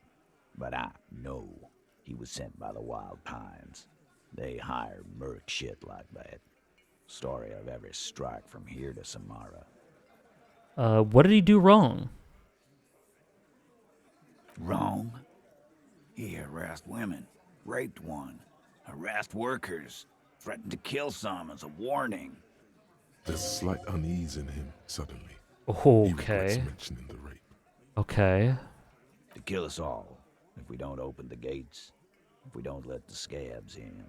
but I know he was sent by the Wild Pines. They hire merc shit like that. Story of every strike from here to Samara. What did he do wrong? Wrong? He harassed women, raped one, harassed workers, threatened to kill some as a warning. There's a slight unease in him suddenly. Okay. He regrets mentioning the rape. Okay. To kill us all, if we don't open the gates, if we don't let the scabs in,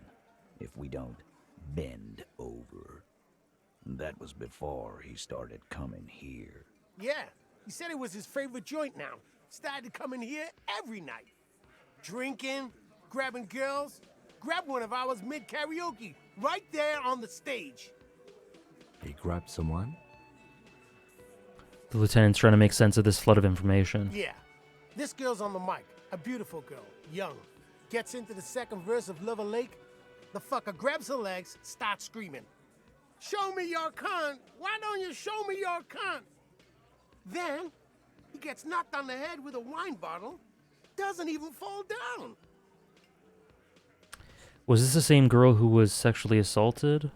if we don't bend over. That was before he started coming here. Yeah, he said it was his favorite joint now. Started to come in here every night. Drinking, grabbing girls. Grabbed one of ours mid-karaoke, right there on the stage. He grabbed someone? The lieutenant's trying to make sense of this flood of information. Yeah. This girl's on the mic. A beautiful girl. Young. Gets into the second verse of Lover Lake. The fucker grabs her legs, starts screaming. Show me your cunt! Why don't you show me your cunt? Then, he gets knocked on the head with a wine bottle. Doesn't even fall down. Was this the same girl who was sexually assaulted?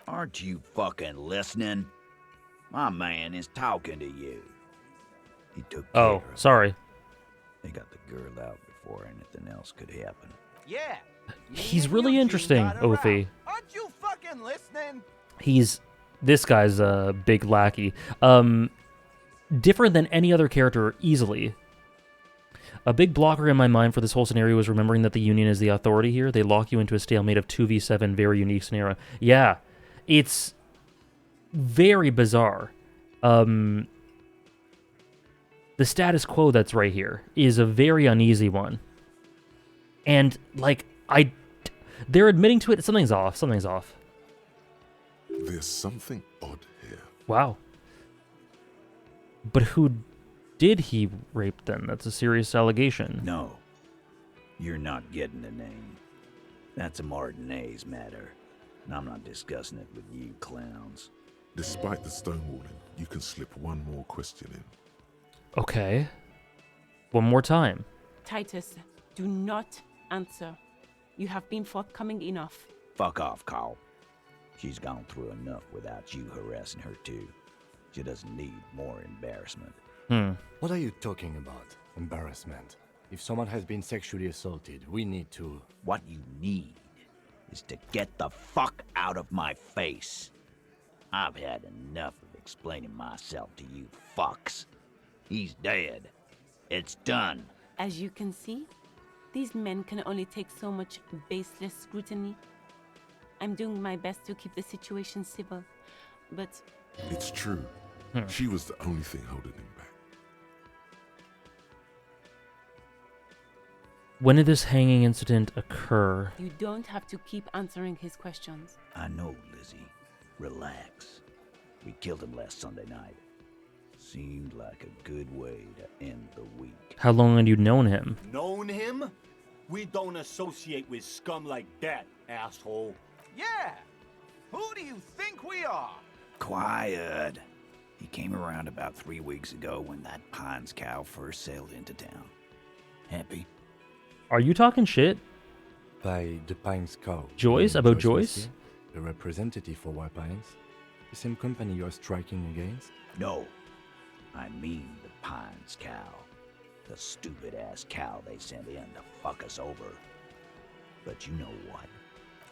Aren't you fucking listening? My man is talking to you. He took care of her. Sorry. They got the girl out before anything else could happen. Yeah. He's really interesting, Ophi. Aren't you fucking listening? This guy's a big lackey. Different than any other character, easily. A big blocker in my mind for this whole scenario was remembering that the Union is the authority here. They lock you into a stalemate of 2v7, very unique scenario. Yeah, it's very bizarre. The status quo that's right here is a very uneasy one. And, like, they're admitting to it. Something's off. Something's off. There's something odd here. Wow. But who did he rape then? That's a serious allegation. No. You're not getting the name. That's a Martinez matter. And I'm not discussing it with you clowns. Despite the stonewalling, you can slip one more question in. Okay. One more time. Titus, do not answer. You have been forthcoming enough. Fuck off, Carl. She's gone through enough without you harassing her too. She doesn't need more embarrassment. What are you talking about? Embarrassment. If someone has been sexually assaulted, we need to... What you need is to get the fuck out of my face. I've had enough of explaining myself to you fucks. He's dead. It's done. As you can see, these men can only take so much baseless scrutiny. I'm doing my best to keep the situation civil, but... It's true. She was the only thing holding him back. When did this hanging incident occur? You don't have to keep answering his questions. I know, Lizzie. Relax. We killed him last Sunday night. Seemed like a good way to end the week. How long had you known him? Known him? We don't associate with scum like that, asshole. Yeah. Who do you think we are? Quiet. He came around about 3 weeks ago when that Pines cow first sailed into town. Happy? Are you talking shit? By the Pines cow. Joyce? About Joyce? Messier, the representative for White Pines? The same company you are striking against? No. I mean the Pines cow. The stupid-ass cow they sent in to fuck us over. But you know what?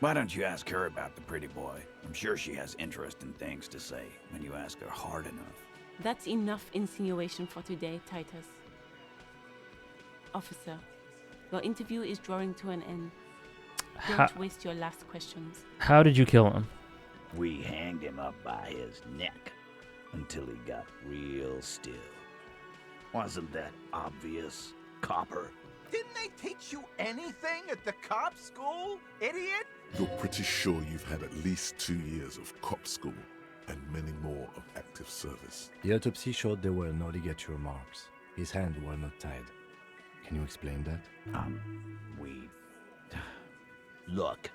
Why don't you ask her about the pretty boy? I'm sure she has interesting things to say when you ask her hard enough. That's enough insinuation for today, Titus. Officer, Your interview is drawing to an end. Don't waste your last questions. How did you kill him? We hanged him up by his neck until he got real still. Wasn't that obvious, copper? Didn't they teach you anything at the cop school, idiot? You're pretty sure you've had at least 2 years of cop school and many more of active service. The autopsy showed there were no ligature marks. His hands were not tied. Can you explain that? Look,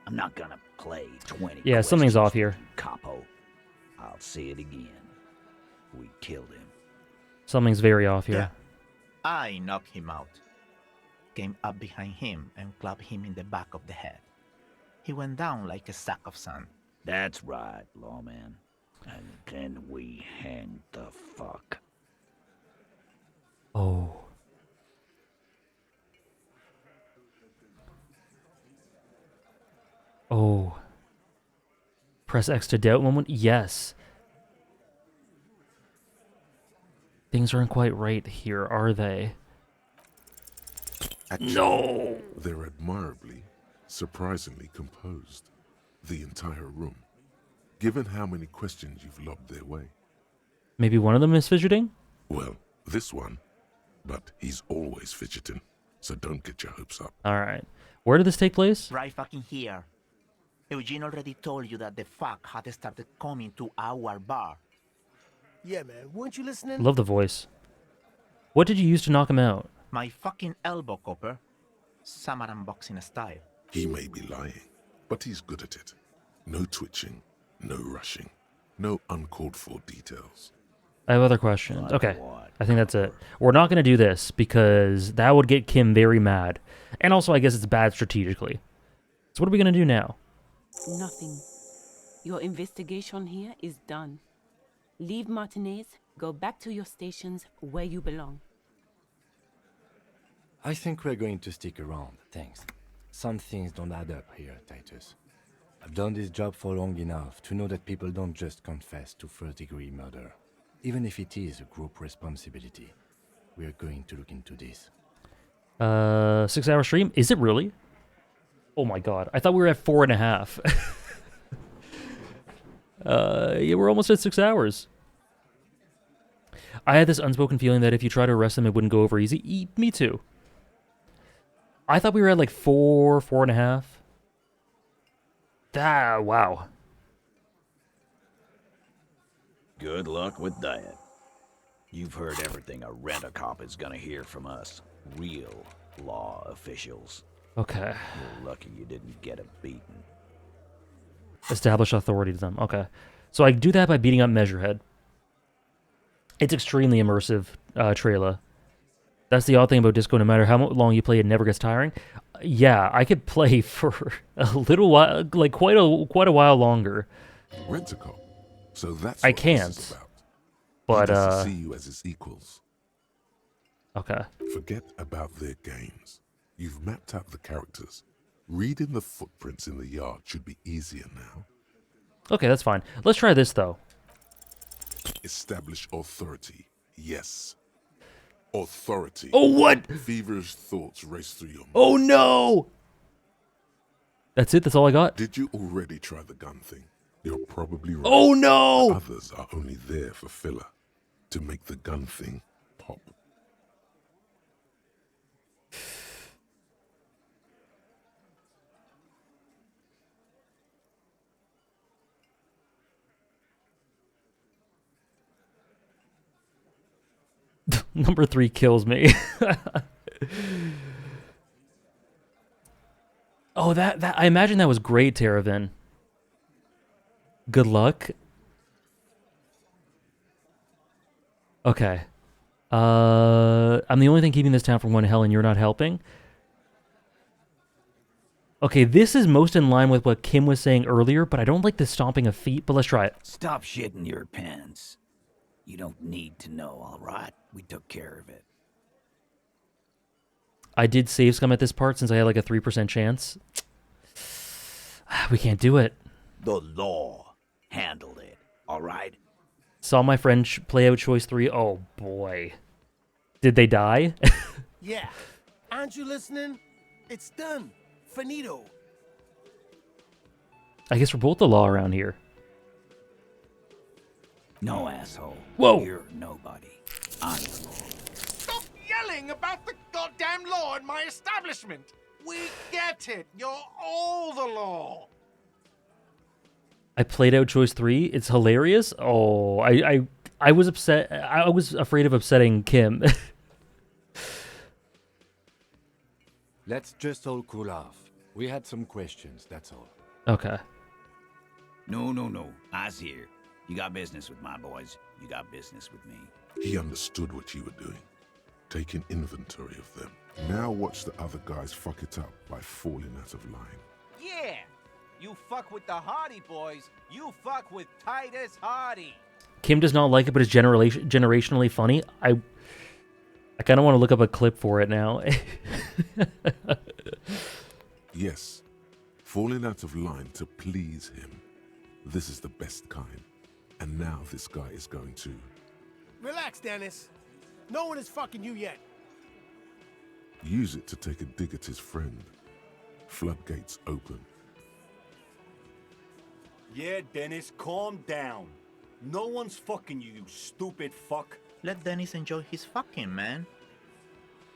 I'm not gonna play 20 Yeah, something's off here. Capo. I'll say it again. We killed him. Something's very off here. Yeah. I knocked him out. Came up behind him and clapped him in the back of the head. He went down like a sack of sand. That's right, lawman. And then we hanged the fuck. Oh. Oh. Press X to doubt moment? Yes. Things aren't quite right here, are they? Actually, no! They're admirably, surprisingly composed. The entire room. Given how many questions you've lobbed their way. Maybe one of them is fidgeting? Well, this one. But he's always fidgeting. So don't get your hopes up. Alright. Where did this take place? Right fucking here. Eugene already told you that the fuck had started coming to our bar. Yeah, man. Weren't you listening? Love the voice. What did you use to knock him out? My fucking elbow, copper. Samaran boxing style. He may be lying, but he's good at it. No twitching, no rushing, no uncalled for details. I have other questions. Okay, I think that's it. We're not going to do this because that would get Kim very mad. And also, I guess it's bad strategically. So what are we going to do now? Nothing. Your investigation here is done. Leave Martinez, go back to your stations where you belong. I think we're going to stick around, thanks. Some things don't add up here, Titus. I've done this job for long enough to know that people don't just confess to first-degree murder. Even if it is a group responsibility, we're going to look into this. 6-hour stream? Is it really? Oh my god. I thought we were at 4.5. Yeah, we're almost at 6 hours. I had this unspoken feeling that if you try to arrest them, it wouldn't go over easy. Me too. I thought we were at like 4.5. Wow. Good luck with that. You've heard everything a rent-a-cop is gonna hear from us. Real law officials. Okay. You're lucky you didn't get a beating. Establish authority to them. Okay. So I do that by beating up Measurehead. It's extremely immersive, Trayla. That's the odd thing about Disco. No matter how long you play, it never gets tiring. Yeah, I could play for a little while, like quite a while longer. Rent-a-cop. So that's I what can't. This is about. But He doesn't see you as his equals. Okay. Forget about their games. You've mapped out the characters. Reading the footprints in the yard should be easier now. Okay, that's fine. Let's try this though. Establish authority. Yes. Authority. Oh, what? Feverish thoughts race through your mind. Oh no! That's it? That's all I got? Did you already try the gun thing? You're probably right. Oh no! Others are only there for filler. To make the gun thing pop. Number 3 kills me. Oh, that I imagine that was great, Teravin. Good luck. Okay. I'm the only thing keeping this town from going to hell, and you're not helping? Okay, this is most in line with what Kim was saying earlier, but I don't like the stomping of feet, but let's try it. Stop shitting your pants. You don't need to know, all right? We took care of it. I did save scum at this part since I had like a 3% chance. We can't do it. The law handled it, all right? Saw my friend play out choice 3. Oh boy. Did they die? Yeah. Aren't you listening? It's done. Finito. I guess we're both the law around here. No, asshole. Whoa. You're nobody. I'm the law. Stop yelling about the goddamn law in my establishment. We get it. You're all the law. I played out Joyce 3. It's hilarious. Oh, I was upset. I was afraid of upsetting Kim. Let's just all cool off. We had some questions, that's all. Okay. No. I's here. You got business with my boys. You got business with me. He understood what you were doing, taking inventory of them. Now watch the other guys fuck it up by falling out of line. Yeah! You fuck with the Hardy boys, you fuck with Titus Hardy. Kim does not like it, but it's generationally funny. I kind of want to look up a clip for it now. Yes, falling out of line to please him. This is the best kind. And now this guy is going to... Relax, Dennis. No one is fucking you yet. use it to take a dig at his friend. Floodgates open. Yeah, Dennis, calm down. No one's fucking you, you stupid fuck. Let Dennis enjoy his fucking, man.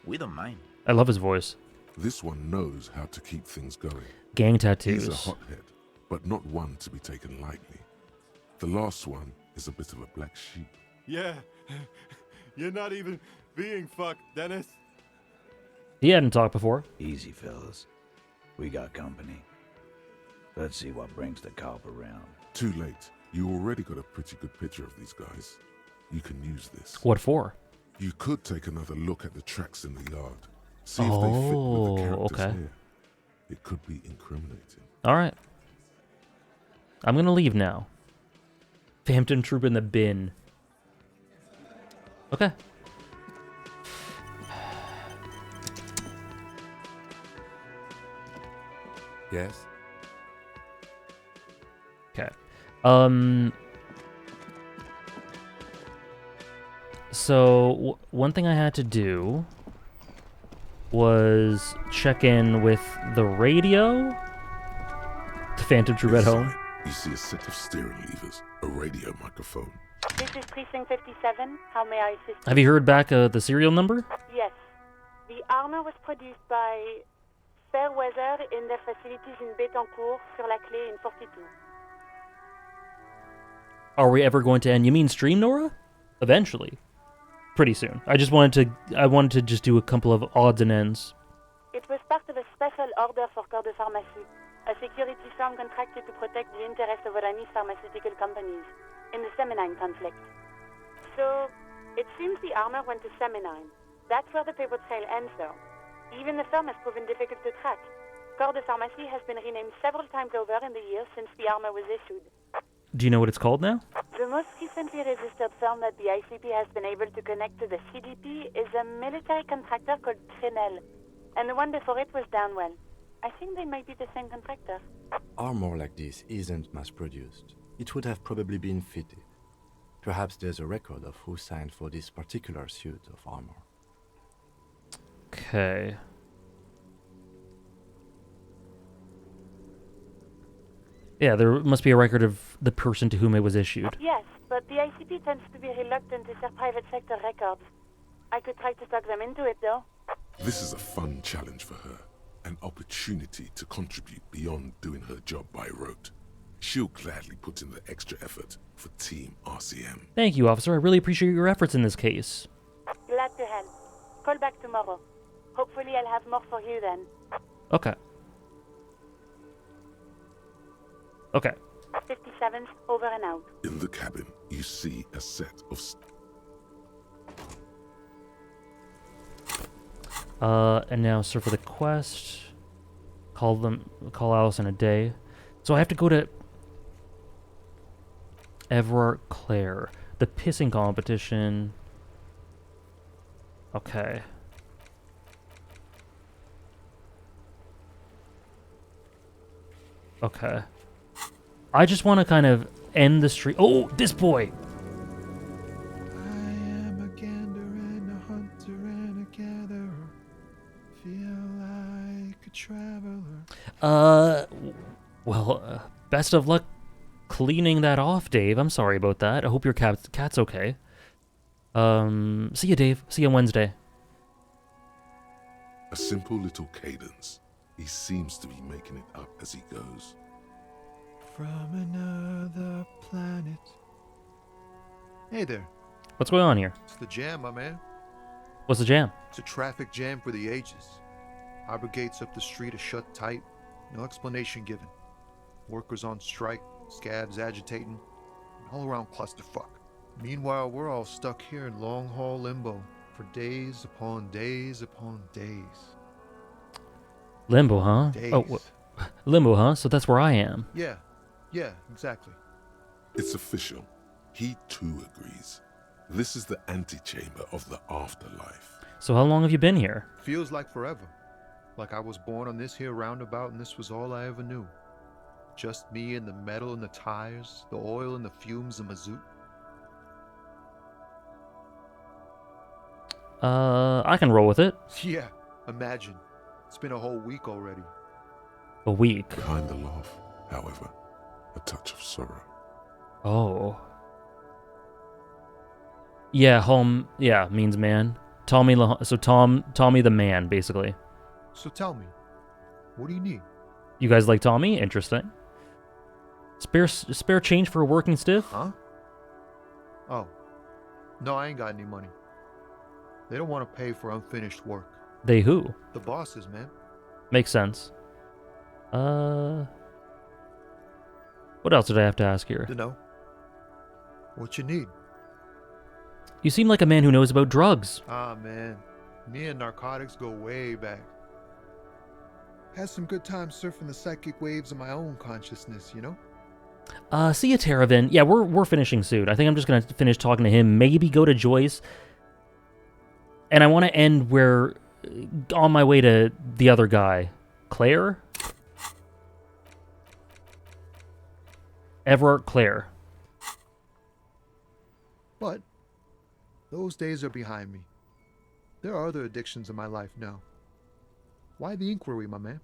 We don't mind. I love his voice. This one knows how to keep things going. Gang tattoos. He's a hothead, but not one to be taken lightly. The last one is a bit of a black sheep. Yeah, you're not even being fucked, Dennis. He hadn't talked before. Easy, fellas. We got company. Let's see what brings the cop around. Too late. You already got a pretty good picture of these guys. You can use this. What for? You could take another look at the tracks in the yard. See if they fit with the characters here. It could be incriminating. All right. I'm going to leave now. Phantom Troop in the bin. Okay. Yes? Okay. So one thing I had to do was check in with the radio. The Phantom Troop at home. You see a set of steering levers, a radio microphone. This is Precinct 57. How may I assist you? Have you heard back the serial number? Yes. The armor was produced by Fairweather in their facilities in Betancourt, sur la Clé in 42. Are we ever going to end? You mean stream, Nora? Eventually. Pretty soon. I wanted to just do a couple of odds and ends. It was part of a special order for Corps de Pharmacie, a security firm contracted to protect the interests of Oranese pharmaceutical companies in the Semenine conflict. So, it seems the armor went to Semenine. That's where the paper trail ends, though. Even the firm has proven difficult to track. Corps de Pharmacie has been renamed several times over in the years since the armor was issued. Do you know what it's called now? The most recently registered firm that the ICP has been able to connect to the CDP is a military contractor called Trinell, and the one before it was Downwell. I think they might be the same contractor. Armor like this isn't mass-produced. It would have probably been fitted. Perhaps there's a record of who signed for this particular suit of armor. Okay. Yeah, there must be a record of the person to whom it was issued. Yes, but the ICP tends to be reluctant to share private sector records. I could try to talk them into it, though. This is a fun challenge for her. An opportunity to contribute beyond doing her job by rote. She'll gladly put in the extra effort for Team RCM. Thank you, officer. I really appreciate your efforts in this case. Glad to help. Call back tomorrow. Hopefully I'll have more for you then. Okay. Okay. 57's over and out. In the cabin, you see a set of... And now, sir, for the quest, call Alice in a day. So I have to go to Everard Clare, the pissing competition. Okay. Okay. I just want to kind of end the stream. Oh, this boy! traveler. Well, best of luck cleaning that off, Dave. I'm sorry about that. I hope your cat's okay. See you, Dave. See you Wednesday. A simple little cadence. He seems to be making it up as he goes. From another planet. Hey there. What's going on here? It's the jam, my man. What's the jam? It's a traffic jam for the ages. Harbor gates up the street are shut tight. No explanation given. Workers on strike, scabs agitating, an all-around clusterfuck. Meanwhile, we're all stuck here in long-haul limbo for days upon days upon days. Limbo, huh? Days. Oh, limbo, huh? So that's where I am. Yeah, exactly. It's official. He too agrees. This is the antechamber of the afterlife. So how long have you been here? Feels like forever. Like I was born on this here roundabout and this was all I ever knew. Just me and the metal and the tires, the oil and the fumes of mazout. I can roll with it. Yeah, imagine. It's been a whole week already. A week? Behind the laugh, however, a touch of sorrow. Oh. Yeah, home, yeah, means man. Tommy the man, basically. So tell me, what do you need? You guys like Tommy? Interesting. Spare change for a working stiff? Huh? Oh. No, I ain't got any money. They don't want to pay for unfinished work. They who? The bosses, man. Makes sense. What else did I have to ask here? Dunno. What you need? You seem like a man who knows about drugs. Ah, man. Me and narcotics go way back. Had some good times surfing the psychic waves of my own consciousness, you know? See you, Teravin. Yeah, we're finishing soon. I think I'm just gonna finish talking to him, maybe go to Joyce. And I want to end where... on my way to the other guy. Claire? Everard Claire. But those days are behind me. There are other addictions in my life now. Why the inquiry, my man?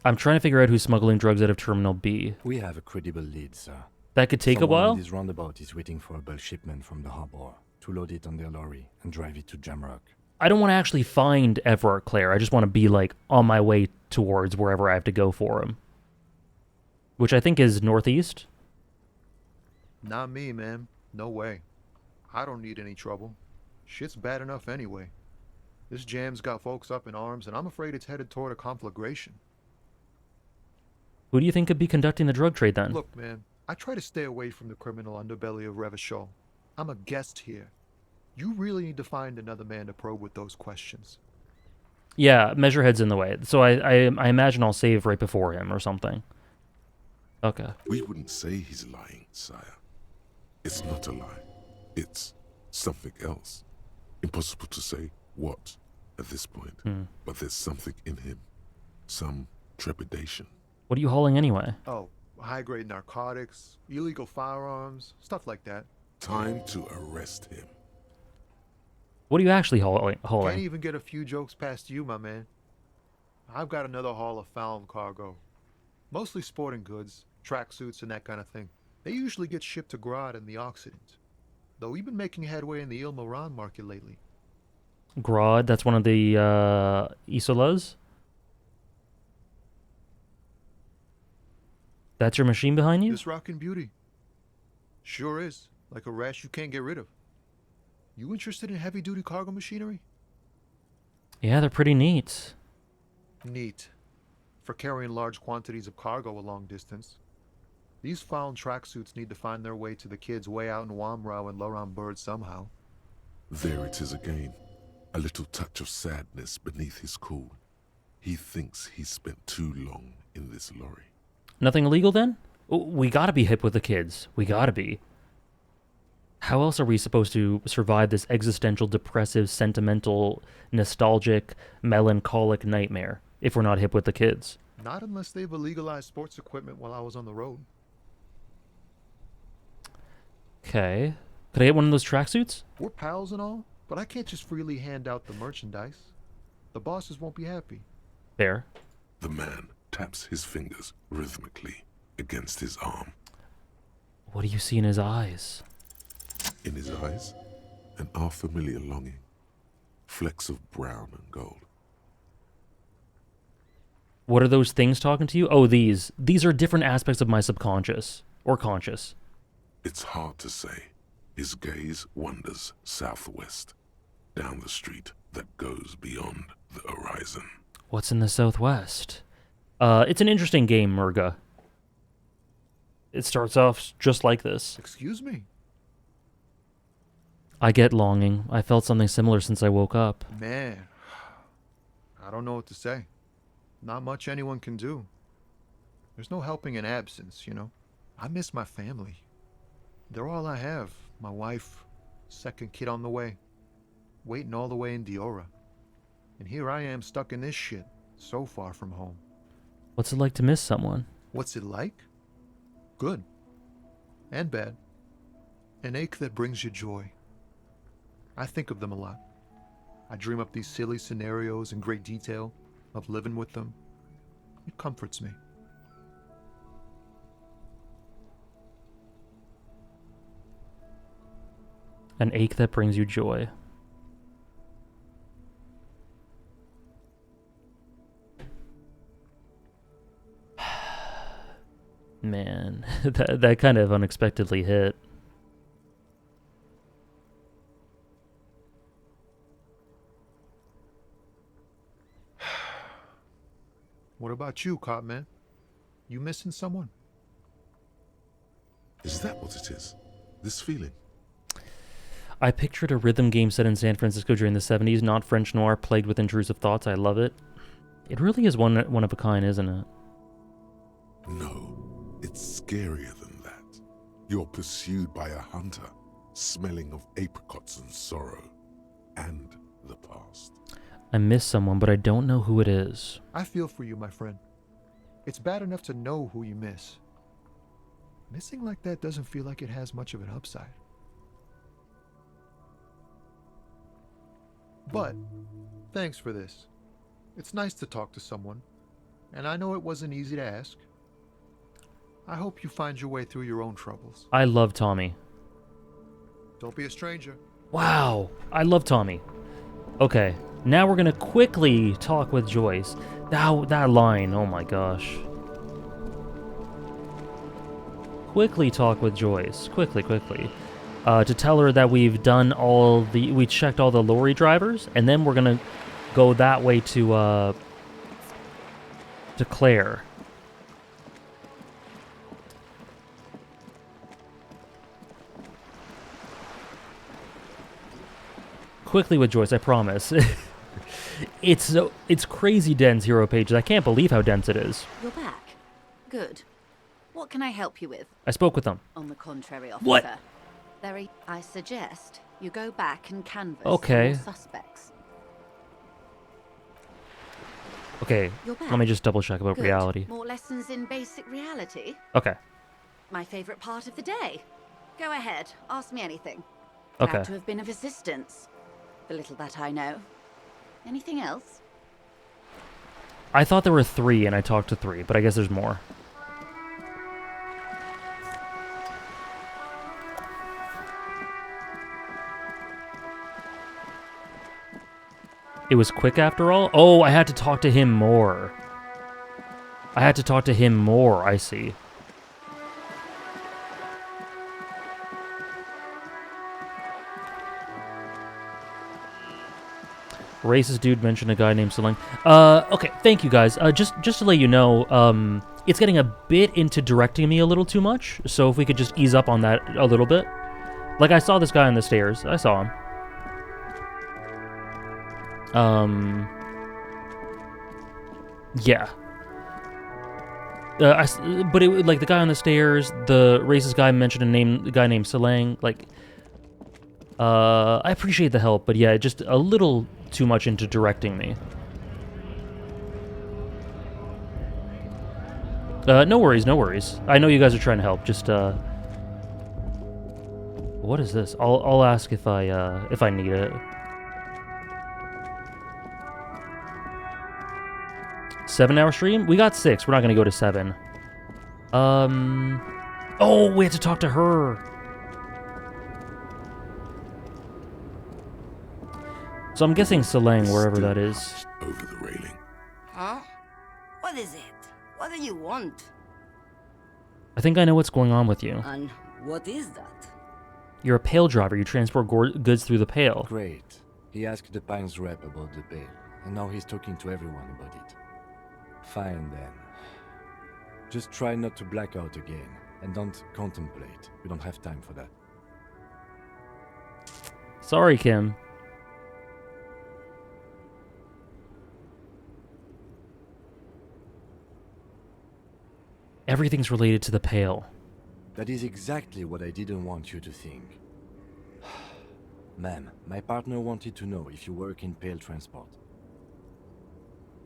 I'm trying to figure out who's smuggling drugs out of Terminal B. We have a credible lead, sir. That could take a Someone while? in this roundabout is waiting for a bulk shipment from the harbor to load it on their lorry and drive it to Jamrock. I don't want to actually find Everard Claire. I just want to be, like, on my way towards wherever I have to go for him. Which I think is northeast? Not me, man. No way. I don't need any trouble. Shit's bad enough anyway. This jam's got folks up in arms, and I'm afraid it's headed toward a conflagration. Who do you think could be conducting the drug trade, then? Look, man, I try to stay away from the criminal underbelly of Revachol. I'm a guest here. You really need to find another man to probe with those questions. Yeah, Measurehead's in the way. So I imagine I'll save right before him or something. Okay. We wouldn't say he's lying, sire. It's not a lie. It's something else. Impossible to say what at this point. But there's something in him. Some trepidation. What are you hauling anyway? Oh, high-grade narcotics, illegal firearms, stuff like that. Time to arrest him. What are you actually hauling? Can't even get a few jokes past you, my man. I've got another haul of found cargo. Mostly sporting goods, tracksuits, and that kind of thing. They usually get shipped to Grad and the Occident. Though we've been making headway in the Il Moran market lately. Grad, that's one of the Isolas? That's your machine behind you? This rockin' beauty. Sure is. Like a rash you can't get rid of. You interested in heavy-duty cargo machinery? Yeah, they're pretty neat. Neat. For carrying large quantities of cargo a long distance. These found tracksuits need to find their way to the kids way out in Wamrau and Laurent Bird somehow. There it is again. A little touch of sadness beneath his cool. He thinks he's spent too long in this lorry. Nothing illegal then? We gotta be hip with the kids. We gotta be. How else are we supposed to survive this existential, depressive, sentimental, nostalgic, melancholic nightmare if we're not hip with the kids? Not unless they've illegalized sports equipment while I was on the road. Okay. Could I get one of those tracksuits? We're pals and all, but I can't just freely hand out the merchandise. the bosses won't be happy. Fair. The man taps his fingers rhythmically against his arm. What do you see in his eyes? In his eyes, an unfamiliar longing. Flecks of brown and gold. What are those things talking to you? Oh, these. These are different aspects of my subconscious. Or conscious. It's hard to say. His gaze wanders southwest, down the street that goes beyond the horizon. What's in the southwest? It's an interesting game, Murga. It starts off just like this. Excuse me? I get longing. I felt something similar since I woke up. Man, I don't know what to say. Not much anyone can do. There's no helping in absence, you know. I miss my family. They're all I have. My wife, second kid on the way, waiting all the way in Diora. And here I am stuck in this shit, so far from home. What's it like to miss someone? What's it like? Good. And bad. An ache that brings you joy. I think of them a lot. I dream up these silly scenarios in great detail of living with them. It comforts me. An ache that brings you joy. Man, that kind of unexpectedly hit. What about you, Cop Man? You missing someone? Is that what it is? This feeling? I pictured a rhythm game set in San Francisco during the 70s, not French noir, plagued with intrusive thoughts. I love it. It really is one of a kind, isn't it? No, it's scarier than that. You're pursued by a hunter, smelling of apricots and sorrow, and the past. I miss someone, but I don't know who it is. I feel for you, my friend. It's bad enough to know who you miss. Missing like that doesn't feel like it has much of an upside. But, thanks for this. It's nice to talk to someone, and I know it wasn't easy to ask. I hope you find your way through your own troubles. I love Tommy. Don't be a stranger. Wow, I love Tommy. Okay, now we're gonna quickly talk with Joyce. That line, oh my gosh. Quickly talk with Joyce, quickly. To tell her that we checked all the lorry drivers, and then we're gonna go that way to Claire. Quickly with Joyce, I promise. It's crazy dense, Hero Pages. I can't believe how dense it is. You're back. Good. What can I help you with? I spoke with them. On the contrary, officer. What? I suggest you go back and canvass Okay. more suspects. Okay, You're back. let me just double check about Good. reality. More lessons in basic reality? Okay. My favorite part of the day. Go ahead, ask me anything. Okay. Glad to have been of assistance. The little that I know. Anything else? I thought there were 3 and I talked to 3, but I guess there's more. It was quick after all? Oh, I had to talk to him more. I see. Racist dude mentioned a guy named Seleng. Okay, thank you guys. Just to let you know, it's getting a bit into directing me a little too much, so if we could just ease up on that a little bit. Like, I saw this guy on the stairs. I saw him. Yeah. But like the guy on the stairs, the racist guy mentioned a guy named Seleng. Like, I appreciate the help, but yeah, just a little too much into directing me. No worries. I know you guys are trying to help. Just what is this? I'll ask if I need it. 7-hour stream? We got 6. We're not going to go to 7. Oh, we had to talk to her. So I'm guessing Seleng, wherever that is. Over the railing. Huh? What is it? What do you want? I think I know what's going on with you. And what is that? You're a pail driver. You transport goods through the pail. Great. He asked the Pines rep about the pail, and now he's talking to everyone about it. Fine then. Just try not to black out again, and don't contemplate. We don't have time for that. Sorry, Kim. Everything's related to the pail. That is exactly what I didn't want you to think. Ma'am, my partner wanted to know if you work in pail transport.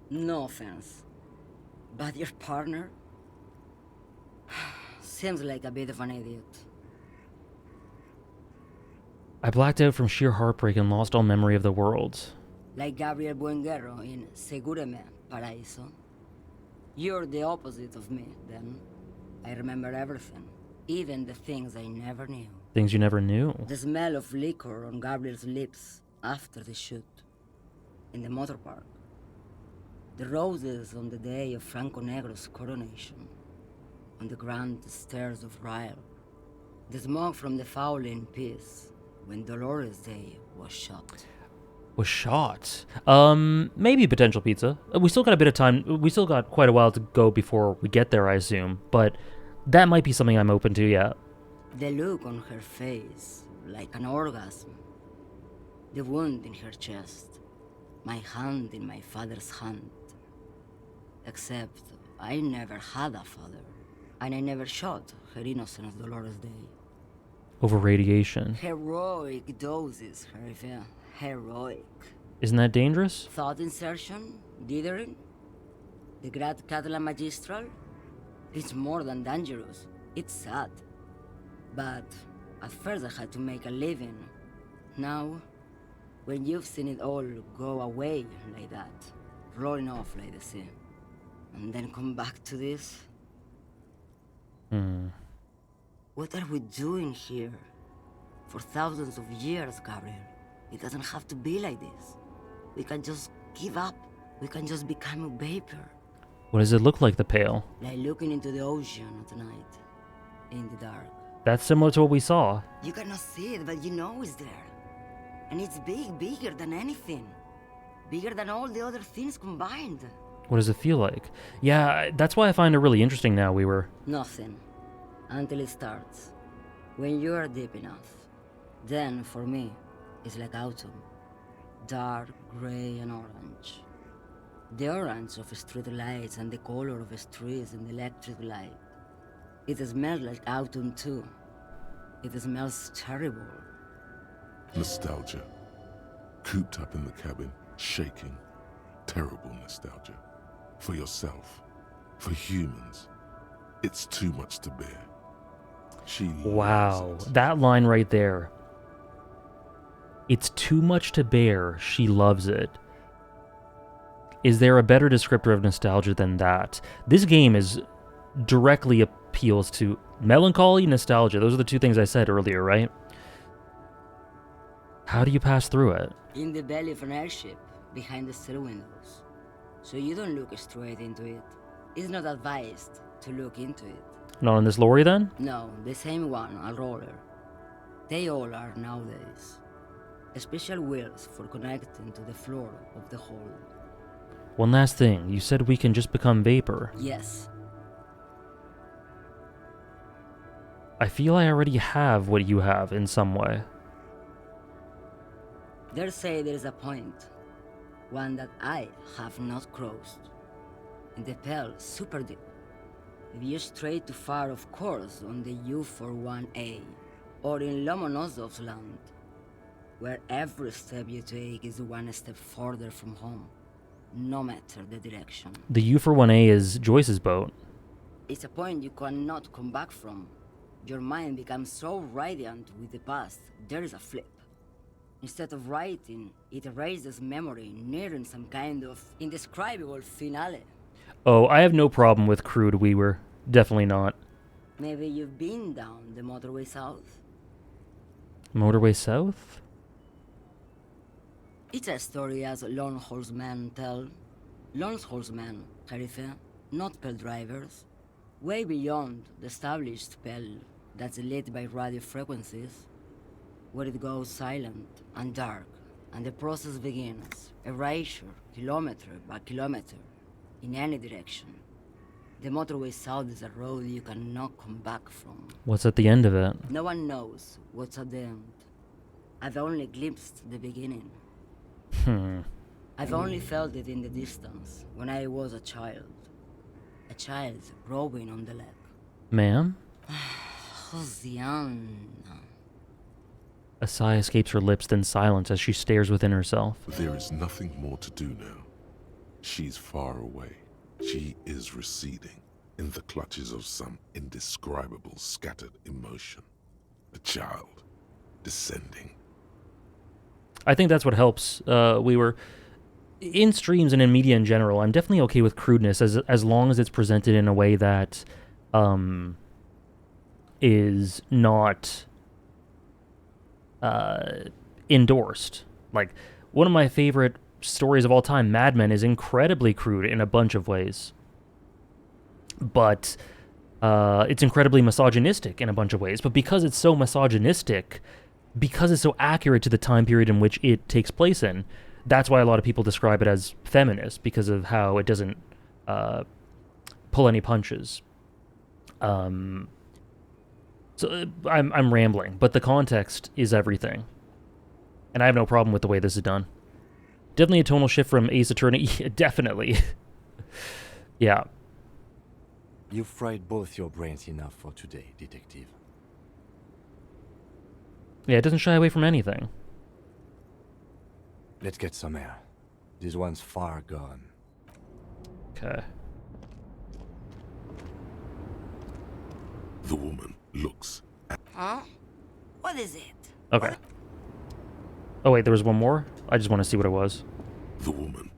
No offense. But your partner? Seems like a bit of an idiot. I blacked out from sheer heartbreak and lost all memory of the world. Like Gabriel Buenguerro in Segúreme, Paraíso. You're the opposite of me, then. I remember everything. Even the things I never knew. Things you never knew. The smell of liquor on Gabriel's lips after the shoot. In the motor park. The roses on the day of Franco Negro's coronation. On the grand stairs of Ryle. The smoke from the Fowling piece when Dolores Day was shot. Was shot? Maybe potential pizza. We still got a bit of time. We still got quite a while to go before we get there, I assume. But that might be something I'm open to, yeah. The look on her face, like an orgasm. The wound in her chest. My hand in my father's hand. Except, I never had a father. And I never shot her innocent as Dolores Day. Over radiation. Heroic doses, Hervé. Heroic. Isn't that dangerous? Thought insertion? Dithering? The Grad Catalan Magistral? It's more than dangerous. It's sad. But at first I had to make a living. Now, when you've seen it all go away like that, rolling off like the sea, and then come back to this? What are we doing here? For thousands of years, Gabriel. It doesn't have to be like this. We can just give up. We can just become a vapor. What does it look like, the pail? Like looking into the ocean at night, in the dark. That's similar to what we saw. You cannot see it, but you know it's there. And it's big, bigger than anything. Bigger than all the other things combined. What does it feel like? Yeah, that's why I find it really interesting now. Nothing. Until it starts. When you are deep enough. Then, for me, it's like autumn. Dark, gray, and orange. The orange of street lights and the color of streets in the electric light. It smells like autumn too. It smells terrible. Nostalgia. Cooped up in the cabin, shaking. Terrible nostalgia. For yourself. For humans. It's too much to bear. Wow, that line right there. It's too much to bear. She loves it. Is there a better descriptor of nostalgia than that? This game directly appeals to melancholy, nostalgia. Those are the two things I said earlier, right? How do you pass through it? In the belly of an airship, behind the steel windows. So you don't look straight into it. It's not advised to look into it. Not on this lorry, then? No, the same one, a roller. They all are nowadays. Special wheels for connecting to the floor of the hold. One last thing. You said we can just become vapor. Yes. I feel I already have what you have in some way. They say there is a point. One that I have not crossed. In the Pale, super deep. If you stray too far, of course, on the U41A, or in Lomonosov's land, where every step you take is one step further from home, no matter the direction. The U41A is Joyce's boat. It's a point you cannot come back from. Your mind becomes so radiant with the past, there is a flip. Instead of writing, it erases memory, nearing some kind of indescribable finale. Oh, I have no problem with crude Weaver. Definitely not. Maybe you've been down the motorway south? Motorway south? It's a story as lone horsemen tell. Lone horsemen, Sheriff, not pale drivers. Way beyond the established spell that's lit by radio frequencies, where it goes silent and dark, and the process begins, erasure, kilometer by kilometer, in any direction. The motorway south is a road you cannot come back from. What's at the end of it? No one knows what's at the end. I've only glimpsed the beginning. I've only felt it in the distance, when I was a child. A child growing on the lake. Ma'am? Josiane. A sigh escapes her lips, then silence as she stares within herself. There is nothing more to do now. She's far away. She is receding in the clutches of some indescribable scattered emotion. A child descending. I think that's what helps. We were in streams and in media in general. I'm definitely okay with crudeness as long as it's presented in a way that is not endorsed. Like, one of my favorite stories of all time, Mad Men, is incredibly crude in a bunch of ways. But it's incredibly misogynistic in a bunch of ways. But because it's so misogynistic, because it's so accurate to the time period in which it takes place in, that's why a lot of people describe it as feminist, because of how it doesn't pull any punches. So I'm rambling, but the context is everything. And I have no problem with the way this is done. Definitely a tonal shift from Ace Attorney. Definitely. Yeah. You've fried both your brains enough for today, detective. Yeah, it doesn't shy away from anything. Let's get some air. This one's far gone. Okay. The woman looks at... Huh? What is it? Okay. Oh wait, there was one more? I just want to see what it was. The woman.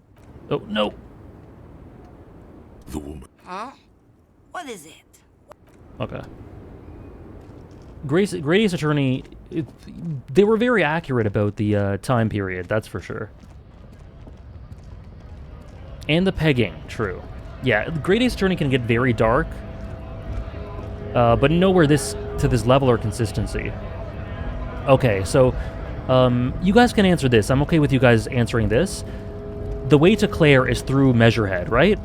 Oh, no! The woman. Huh? What is it? Okay. Great Ace Attorney, they were very accurate about the time period, that's for sure. And the pegging, true. Yeah, Great Ace Attorney can get very dark, but nowhere to this level or consistency. Okay, so you guys can answer this. I'm okay with you guys answering this. The way to Claire is through Measurehead, right?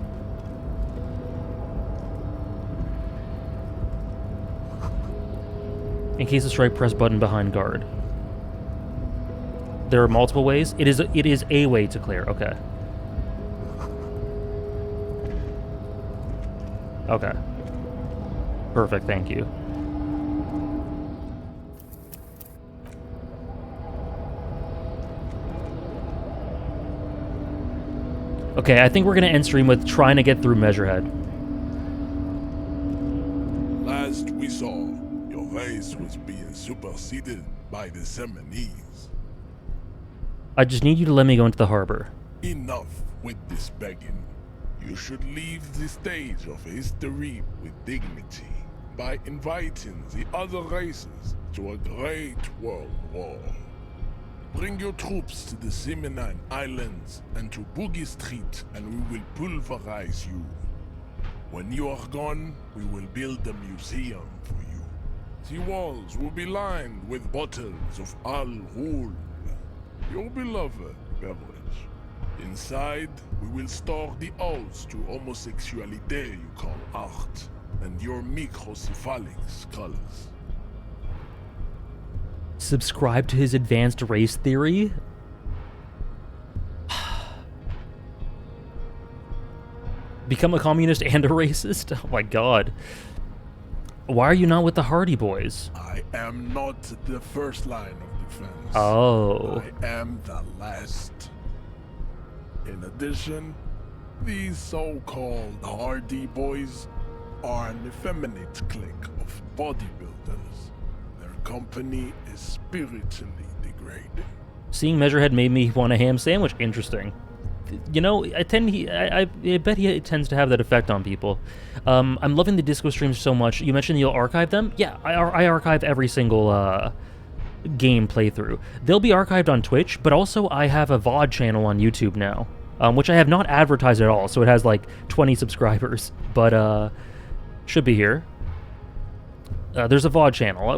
In case of strike, press button behind guard. There are multiple ways. It is a way to Claire. Okay. Okay. Perfect. Thank you. Okay, I think we're gonna end stream with trying to get through Measurehead. Last we saw, your race was being superseded by the Seminese. I just need you to let me go into the harbor. Enough with this begging. You should leave the stage of history with dignity by inviting the other races to a great world war. Bring your troops to the Seminine Islands and to Boogie Street, and we will pulverize you. When you are gone, we will build a museum for you. The walls will be lined with bottles of Al Ghul, your beloved beverage. Inside, we will store the odes to homosexuality you call art, and your microcephalic skulls. Subscribe to his advanced race theory? Become a communist and a racist? Oh my god. Why are you not with the Hardy Boys? I am not the first line of defense. Oh. I am the last. In addition, these so-called Hardy Boys are an effeminate clique of bodybuilders. Their company is spiritually degrading. Seeing Measurehead made me want a ham sandwich. Interesting. you know, I bet he tends to have that effect on people. I'm loving the disco streams so much. You mentioned you'll archive them. Yeah, I archive every single game playthrough. They'll be archived on Twitch, but also I have a VOD channel on YouTube now, which I have not advertised at all, so it has like 20 subscribers, but should be here. There's a VOD channel.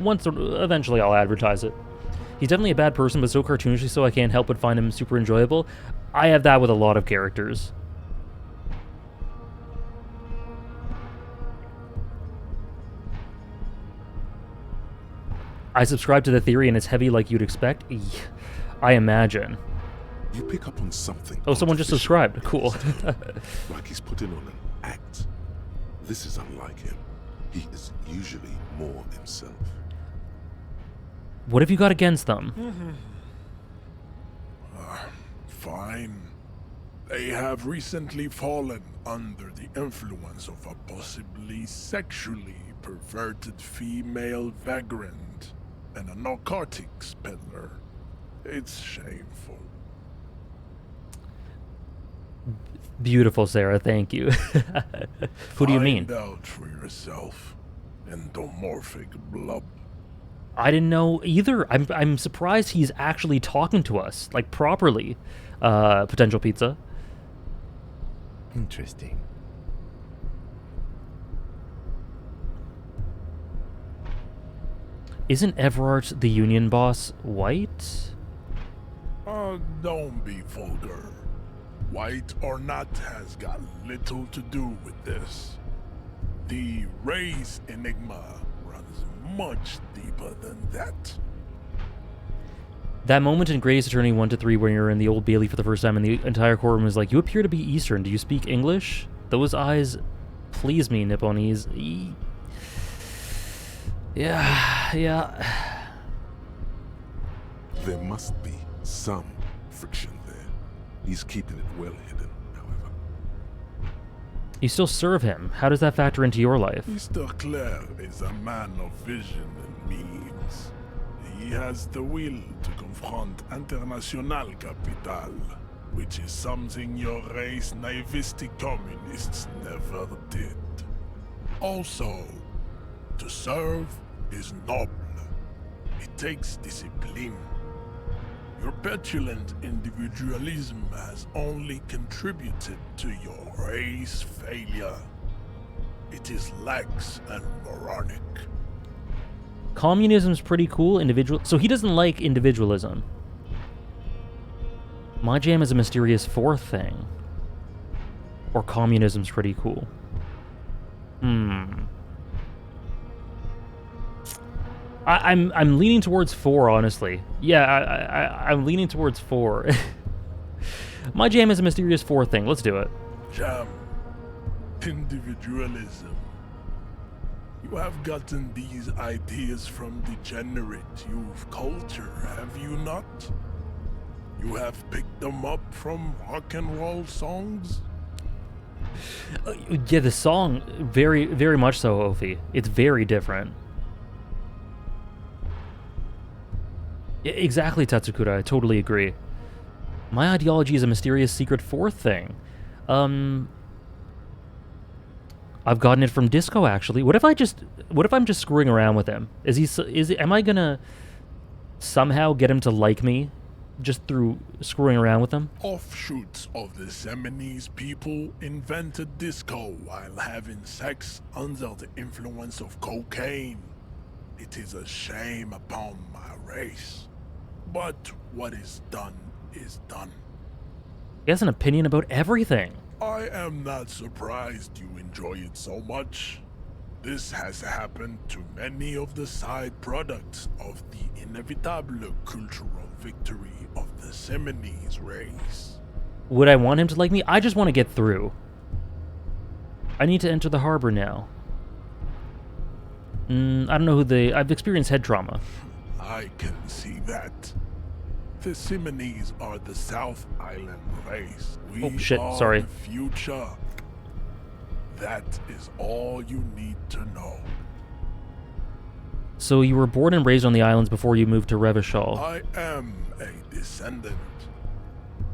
Eventually I'll advertise it. He's definitely a bad person, but so cartoonishly so I can't help but find him super enjoyable. I have that with a lot of characters. I subscribe to the theory and it's heavy like you'd expect. I imagine. You pick up on something. Oh, someone just subscribed. Cool. Like he's putting on an act. This is unlike him. He is usually more himself. What have you got against them? Fine. They have recently fallen under the influence of a possibly sexually perverted female vagrant and a narcotics peddler. It's shameful. Beautiful, Sarah. Thank you. Who do you mean? Find out for yourself. Endomorphic blub. I didn't know either. I'm surprised he's actually talking to us, like, properly. Potential pizza. Interesting. Isn't Everart the union boss white? Don't be vulgar. White or not has got little to do with this. The race enigma runs much deeper than that. That moment in Grey's Attorney 1 to 3 when you're in the Old Bailey for the first time and the entire courtroom is like, you appear to be Eastern. Do you speak English? Those eyes please me, Nipponese. Yeah. There must be some friction there. He's keeping it well hidden, however. You still serve him. How does that factor into your life? Mr. Clare is a man of vision and means. He has the will to confront International Capital, which is something your race naivistic communists never did. Also, to serve is noble. It takes discipline. Your petulant individualism has only contributed to your race failure. It is lax and moronic. Communism's pretty cool. So he doesn't like individualism. My jam is a mysterious fourth thing. Or communism's pretty cool. I'm leaning towards 4, honestly. Yeah, I'm leaning towards 4. My jam is a mysterious 4 thing. Let's do it. Jam. Individualism. You have gotten these ideas from degenerate youth culture, have you not? You have picked them up from rock and roll songs? Yeah, the song, very, very much so, Ophi. It's very different. Exactly, Tatsukura, I totally agree. My ideology is a mysterious secret 4th thing. I've gotten it from Disco, actually. What if I'm just screwing around with him? Am I gonna somehow get him to like me just through screwing around with him? Offshoots of the Seminese people invented disco while having sex under the influence of cocaine. It is a shame upon my race. But what is done is done. He has an opinion about everything. I am not surprised you enjoy it so much. This has happened to many of the side products of the inevitable cultural victory of the Seminese race. Would I want him to like me? I just want to get through. I need to enter the harbor now. I don't know I've experienced head trauma. I can see that. The Seminese are the South Island race. We are sorry. the future. That is all you need to know. So you were born and raised on the islands before you moved to Revachol. I am a descendant.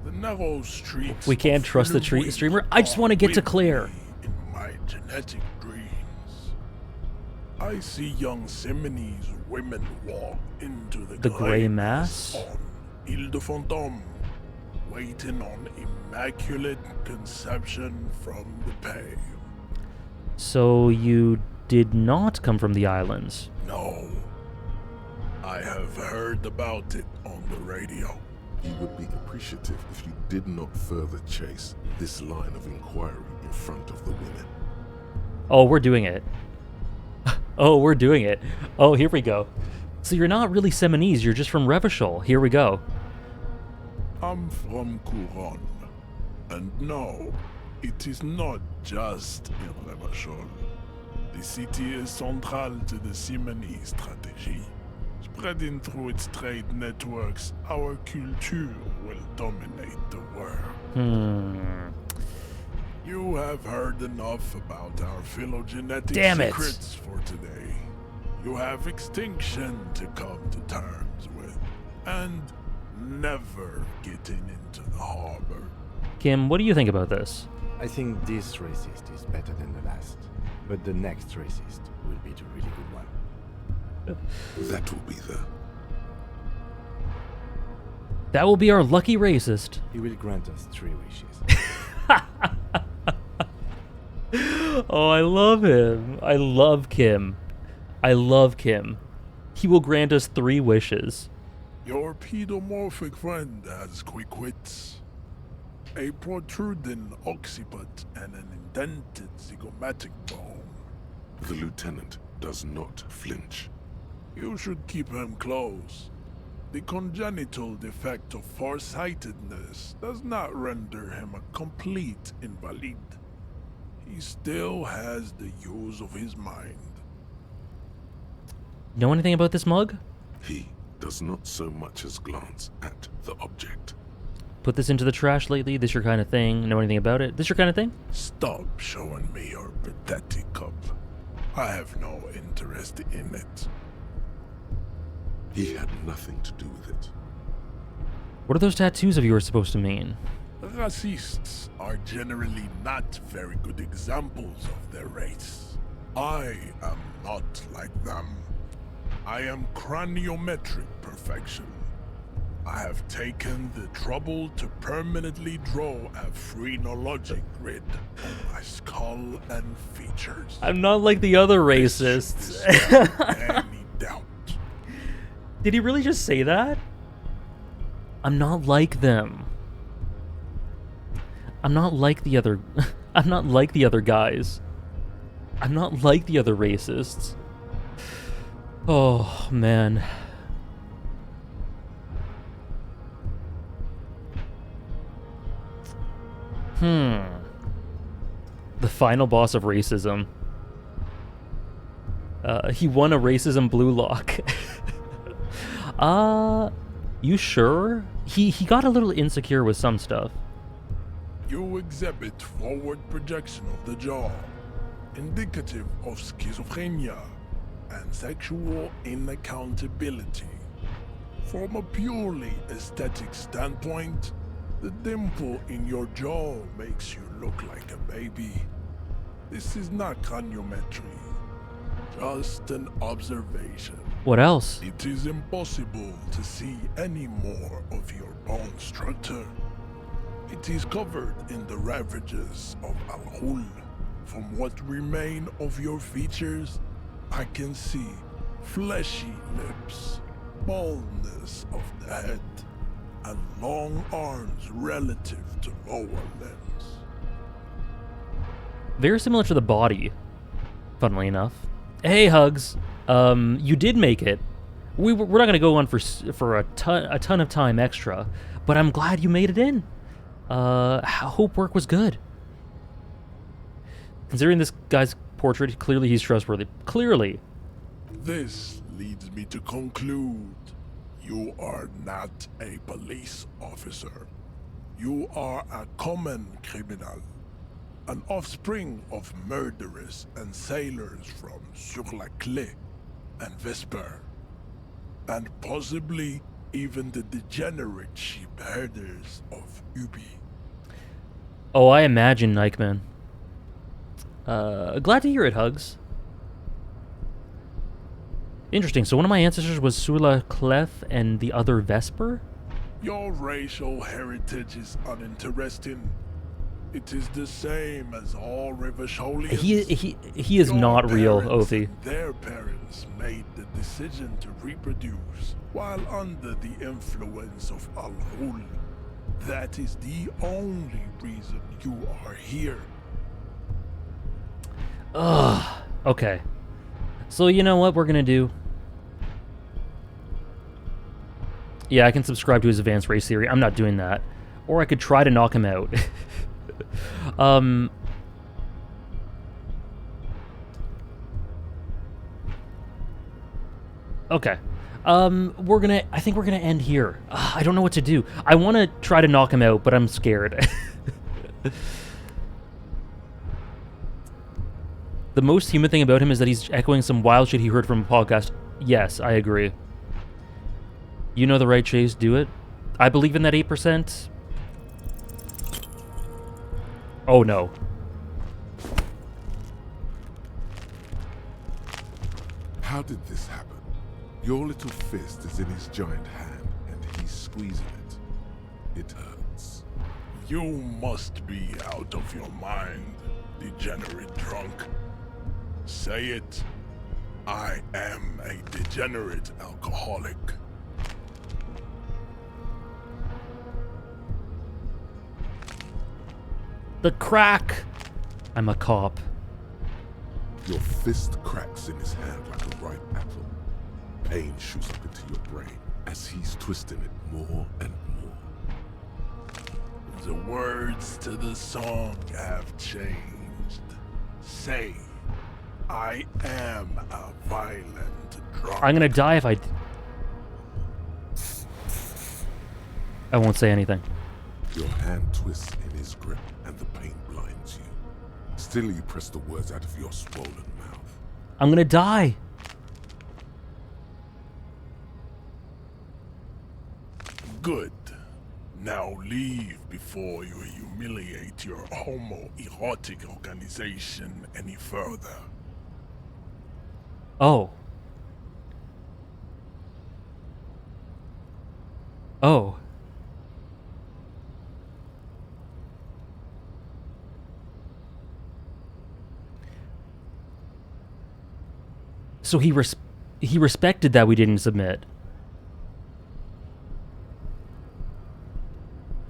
The narrow streets. We can't trust the streamer. I just want to get to Claire. In my genetic dreams, I see young Simonese women walk into the Grey Mass on Ile de Fantôme, waiting on immaculate conception from the pale. So you did not come from the islands? No. I have heard about it on the radio. He would be appreciative if you did not further chase this line of inquiry in front of the women. Oh, we're doing it. Oh, we're doing it. Oh, here we go. So you're not really Seminese, you're just from Revachol. Here we go. I'm from Couronne. And no, it is not just in Revachol. The city is central to the Simonese strategy. Spreading through its trade networks, our culture will dominate the world. You have heard enough about our phylogenetic secrets for today. You have extinction to come to terms with, and never getting into the harbor. Kim, what do you think about this? I think this racist is better than the last, but the next racist will be the really good one. That will be That will be our lucky racist. He will grant us 3 wishes. Oh, I love him. I love Kim. I love Kim. He will grant us 3 wishes. Your pedomorphic friend has quick wits, a protruding occiput, and an indented zygomatic bone. The lieutenant does not flinch. You should keep him close. The congenital defect of farsightedness does not render him a complete invalid. He still has the use of his mind. Know anything about this mug? He does not so much as glance at the object. Put this into the trash lately? This your kind of thing? Know anything about it? This your kind of thing? Stop showing me your pathetic cup. I have no interest in it. He had nothing to do with it. What are those tattoos of yours supposed to mean? Racists are generally not very good examples of their race. I am not like them. I am craniometric perfection. I have taken the trouble to permanently draw a phrenologic grid on my skull and features. I'm not like the other racists. Any doubt. Did he really just say that? I'm not like them. I'm not like the other... I'm not like the other guys. I'm not like the other racists. Oh, man. The final boss of racism. He won a racism blue lock. You sure? He got a little insecure with some stuff. You exhibit forward projection of the jaw, indicative of schizophrenia and sexual inaccountability. From a purely aesthetic standpoint, the dimple in your jaw makes you look like a baby. This is not craniometry, just an observation. What else? It is impossible to see any more of your bone structure. It is covered in the ravages of Al-Hul. From what remain of your features, I can see fleshy lips, baldness of the head, and long arms relative to lower limbs. Very similar to the body, funnily enough. Hey, Hugs. You did make it. We're not going to go on for a ton of time extra, but I'm glad you made it in. Hope work was good. Considering this guy's portrait, clearly he's trustworthy. Clearly. This leads me to conclude you are not a police officer. You are a common criminal, an offspring of murderers and sailors from Sur-la-Clé and Vesper, and possibly even the degenerate sheep herders of Ubi. Oh, I imagine, Nikeman. Glad to hear it, Hugs. Interesting. So one of my ancestors was Sula Clef and the other Vesper? Your racial heritage is uninteresting. It is the same as all Rivisholians. He is not real, Ophie. Their parents made the decision to reproduce while under the influence of Al-Hul. That is the only reason you are here. Ugh. Okay. So you know what we're gonna do? Yeah, I can subscribe to his advanced race theory. I'm not doing that. Or I could try to knock him out. Okay. I think we're gonna end here. I don't know what to do. I want to try to knock him out, but I'm scared. The most human thing about him is that he's echoing some wild shit he heard from a podcast. Yes, I agree. You know the right, Chase. Do it. I believe in that 8%. Oh, no. How did this happen? Your little fist is in his giant hand, and he's squeezing it. It hurts. You must be out of your mind, degenerate drunk. Say it. I am a degenerate alcoholic. The crack! I'm a cop. Your fist cracks in his hand like a ripe apple. Pain shoots up into your brain as he's twisting it more and more. The words to the song have changed. Say, I am a violent drunk. I'm gonna die if I won't say anything. Your hand twists in his grip and the pain blinds you. Still you press the words out of your swollen mouth. I'm gonna die. Good. Now leave before you humiliate your homoerotic organization any further. Oh. Oh. So he respected that we didn't submit.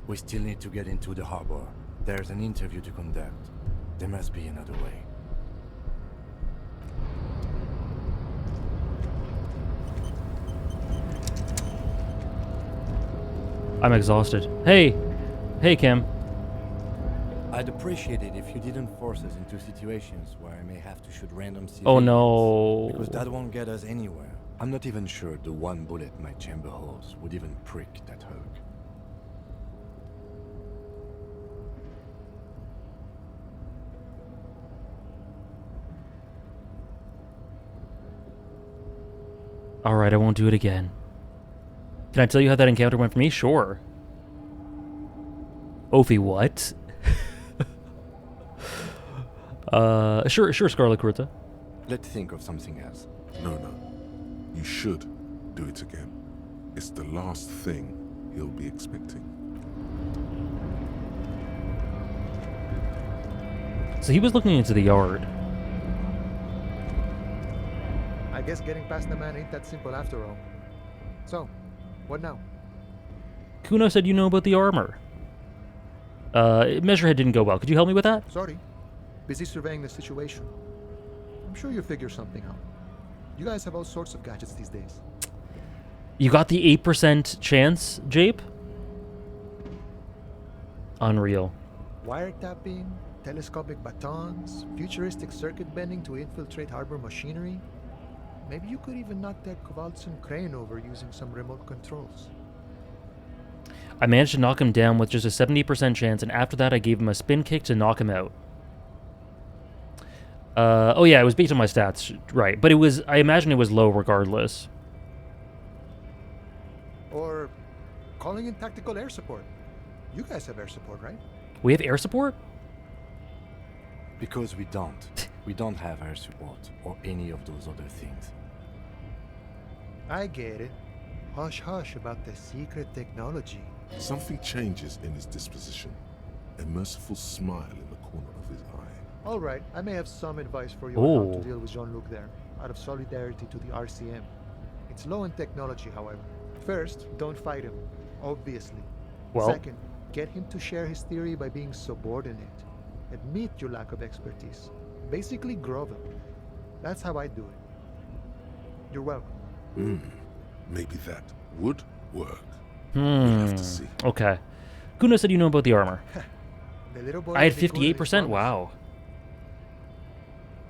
We still need to get into the harbor. There's an interview to conduct. There must be another way. I'm exhausted. Hey! Hey, Kim. I'd appreciate it if you didn't force us into situations where I may have to shoot random civilians. Oh no. Because that won't get us anywhere. I'm not even sure the one bullet my chamber holds would even prick that Hulk. Alright, I won't do it again. Can I tell you how that encounter went for me? Sure. Ophie, what? Sure, Scarlet Kurta. Let's think of something else. No. You should do it again. It's the last thing he'll be expecting. So he was looking into the yard. I guess getting past the man ain't that simple after all. So, what now? Kuno said you know about the armor. Measurehead didn't go well. Could you help me with that? Sorry. Busy surveying the situation. I'm sure you'll figure something out. You guys have all sorts of gadgets these days. You got the 8% chance, Jape? Unreal. Wiretapping, telescopic batons, futuristic circuit bending to infiltrate harbor machinery. Maybe you could even knock that Kowalson crane over using some remote controls. I managed to knock him down with just a 70% chance, and after that I gave him a spin kick to knock him out. Oh yeah, it was based on my stats, right. But it was, I imagine it was low regardless. Or calling in tactical air support. You guys have air support, right? We have air support? Because we don't. We don't have air support or any of those other things. I get it. Hush hush about the secret technology. Something changes in his disposition. A merciful smile in the corner of his eye. All right, I may have some advice for you on how Oh. to deal with Jean-Luc there, out of solidarity to the RCM. It's low in technology, however. First, don't fight him, obviously. Well. Second, get him to share his theory by being subordinate. Admit your lack of expertise. Basically grovel. That's how I do it. You're welcome. Maybe that would work. We'll have to see. Okay. Kuno said you know about the armor. The little boy I had in the corner is 58%? promised. Wow.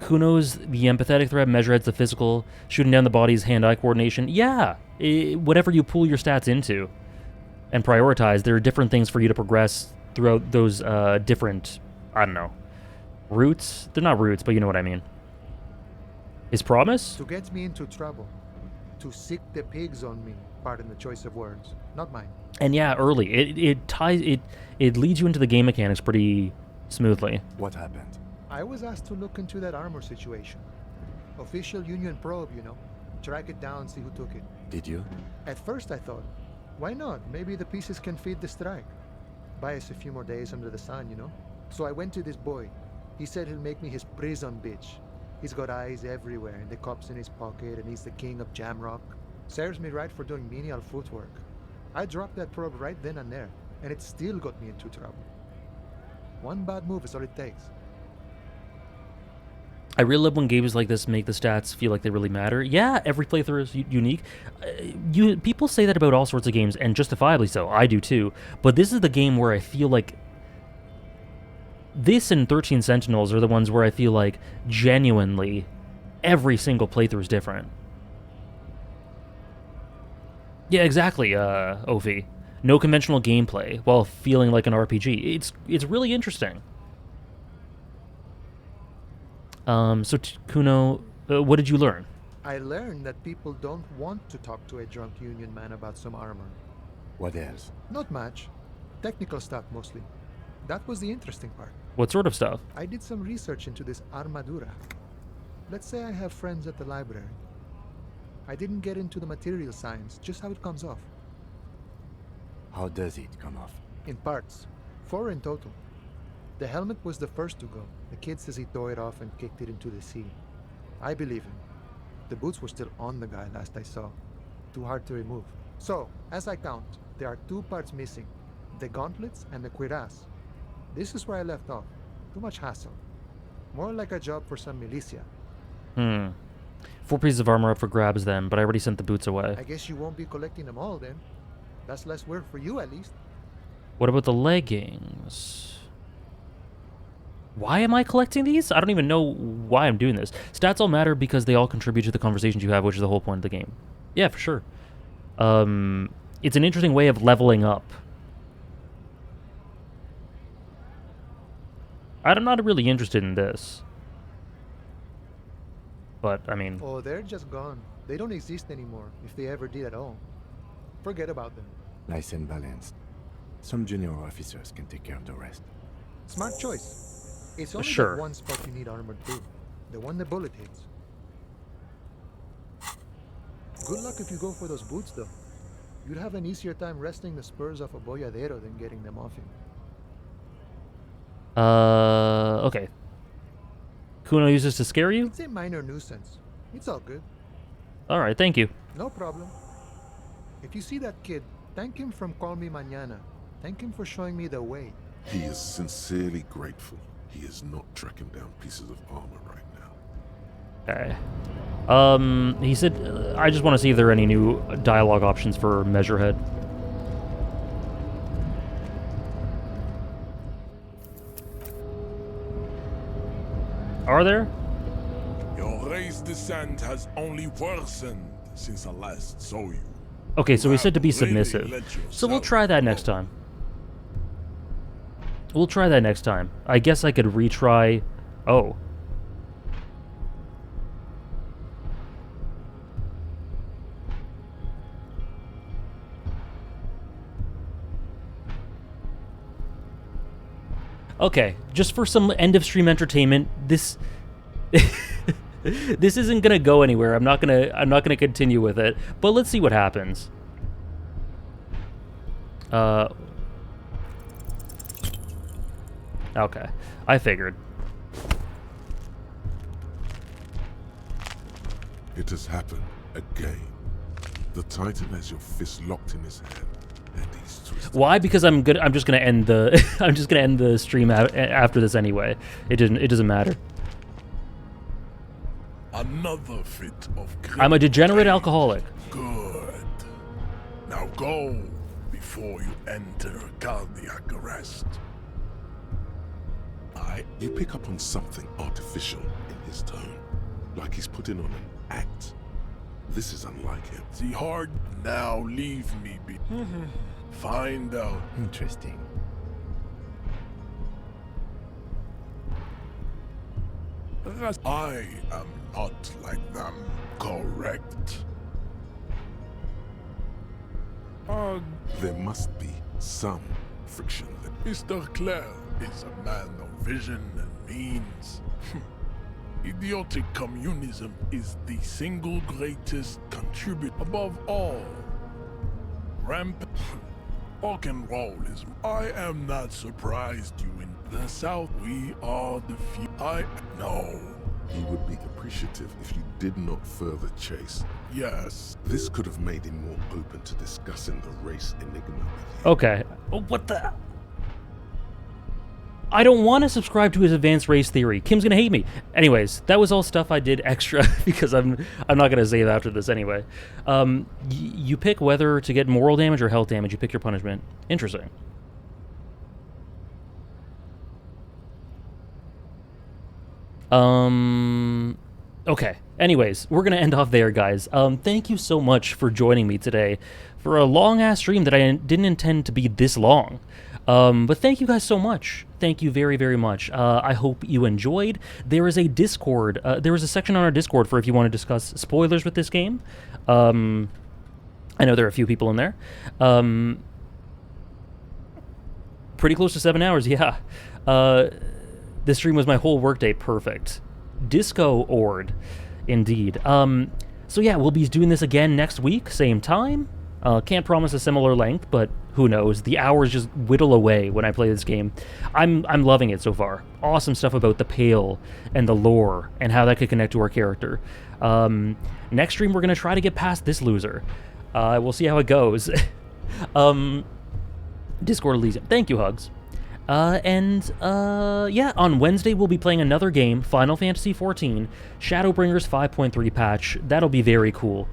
Kuno's the empathetic threat, Measurehead's the physical, shooting down the body's hand-eye coordination. Yeah, whatever you pull your stats into and prioritize, there are different things for you to progress throughout those different, I don't know, routes? They're not routes, but you know what I mean. His promise? To get me into trouble. To sick the pigs on me. Pardon the choice of words. Not mine. And yeah, early. It leads you into the game mechanics pretty smoothly. What happened? I was asked to look into that armor situation. Official Union probe, you know. Track it down, see who took it. Did you? At first I thought, why not? Maybe the pieces can feed the strike. Buy us a few more days under the sun, you know? So I went to this boy. He said he'll make me his prison bitch. He's got eyes everywhere, and the cop's in his pocket, and he's the king of Jamrock. Serves me right for doing menial footwork. I dropped that probe right then and there, and it still got me into trouble. One bad move is all it takes. I really love when games like this make the stats feel like they really matter. Yeah, every playthrough is unique. People say that about all sorts of games, and justifiably so. I do too. But this is the game where I feel like this and 13 Sentinels are the ones where I feel like genuinely every single playthrough is different. Yeah, exactly, Ovi. No conventional gameplay while feeling like an RPG. It's really interesting. So Kuno, what did you learn? I learned that people don't want to talk to a drunk Union man about some armor. What else? Not much. Technical stuff mostly. That was the interesting part. What sort of stuff? I did some research into this armadura. Let's say I have friends at the library. I didn't get into the material science, just how it comes off. How does it come off? In parts. 4 in total. The helmet was the first to go. The kid says he tore it off and kicked it into the sea. I believe him. The boots were still on the guy last I saw. Too hard to remove. So, as I count, there are 2 parts missing. The gauntlets and the cuirass. This is where I left off. Too much hassle. More like a job for some militia. 4 pieces of armor up for grabs then, but I already sent the boots away. I guess you won't be collecting them all then. That's less work for you at least. What about the leggings? Why am I collecting these? I don't even know why I'm doing this. Stats all matter because they all contribute to the conversations you have, which is the whole point of the game. Yeah, for sure. It's an interesting way of leveling up. I'm not really interested in this. But, I mean... Oh, they're just gone. They don't exist anymore, if they ever did at all. Forget about them. Nice and balanced. Some junior officers can take care of the rest. Smart choice. It's only Sure. that one spot you need armored too. The one the bullet hits. Good luck if you go for those boots though. You'd have an easier time wresting the spurs off a boyadero than getting them off him. Okay. Kuno uses to scare you? It's a minor nuisance. It's all good. Alright, thank you. No problem. If you see that kid, thank him from Call Me Mañana. Thank him for showing me the way. He is sincerely grateful. He is not tracking down pieces of armor right now. Okay. He said, I just want to see if there are any new dialogue options for Measurehead. Are there? Your race descent has only worsened since I last saw you. Okay, so he said to be Really submissive. let So we'll yourself try that next time. We'll try that next time. I guess I could retry... Oh. Okay, just for some end of stream entertainment, this this isn't gonna go anywhere. I'm not gonna continue with it. But let's see what happens. Okay, I figured. It has happened again. The Titan has your fist locked in his hand, and he's twisted. Why? Because I'm just gonna end the. I'm just gonna end the stream after this anyway. It doesn't matter. Another fit of. I'm a degenerate alcoholic. Good. Now go before you enter cardiac arrest. You pick up on something artificial in his tone, like he's putting on an act. This is unlike him. The hard now leave me be. Find out. Interesting. I am not like them. Correct. There must be some friction there. Mr. Clare is a man of vision and means. Idiotic communism is the single greatest contributor above all. Rock and roll is. I am not surprised you in the South. We are the few. I know. He would be appreciative if you did not further chase. Yes. This could have made him more open to discussing the race enigma with you. Okay. What the? I don't want to subscribe to his advanced race theory. Kim's gonna hate me. Anyways, that was all stuff I did extra because I'm not gonna save after this anyway. You pick whether to get moral damage or health damage. You pick your punishment. Interesting. Okay. Anyways, we're gonna end off there, guys. Thank you so much for joining me today for a long-ass stream that I didn't intend to be this long. But thank you guys so much. Thank you very, very much. I hope you enjoyed. There is a Discord. There is a section on our Discord for if you want to discuss spoilers with this game. I know there are a few people in there. Pretty close to 7 hours, yeah. This stream was my whole workday. Perfect. Disco-ord, indeed. So yeah, we'll be doing this again next week, same time. Can't promise a similar length, but who knows? The hours just whittle away when I play this game. I'm loving it so far. Awesome stuff about the Pale and the lore and how that could connect to our character. Next stream, we're going to try to get past this loser. We'll see how it goes. Discord Elysium. Thank you, Hugs. Yeah, on Wednesday we'll be playing another game, Final Fantasy XIV, Shadowbringers 5.3 patch. That'll be very cool.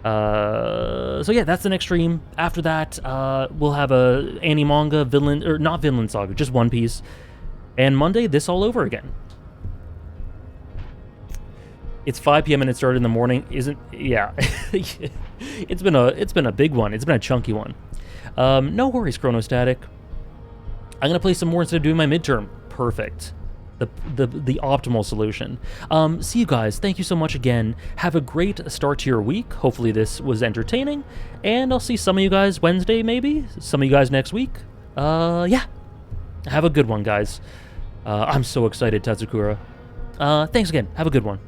So yeah, that's the next stream. After that, we'll have a anime-manga, not Vinland Saga, just One Piece. And Monday, this all over again. It's 5 p.m. and it started in the morning. Yeah. It's been a big one. It's been a chunky one. No worries, Chronostatic. I'm gonna play some more instead of doing my midterm. Perfect. The optimal solution. See you guys. Thank you so much again. Have a great start to your week. Hopefully this was entertaining. And I'll see some of you guys Wednesday, maybe. Some of you guys next week. Yeah. Have a good one, guys. I'm so excited, Tatsukura. Thanks again. Have a good one.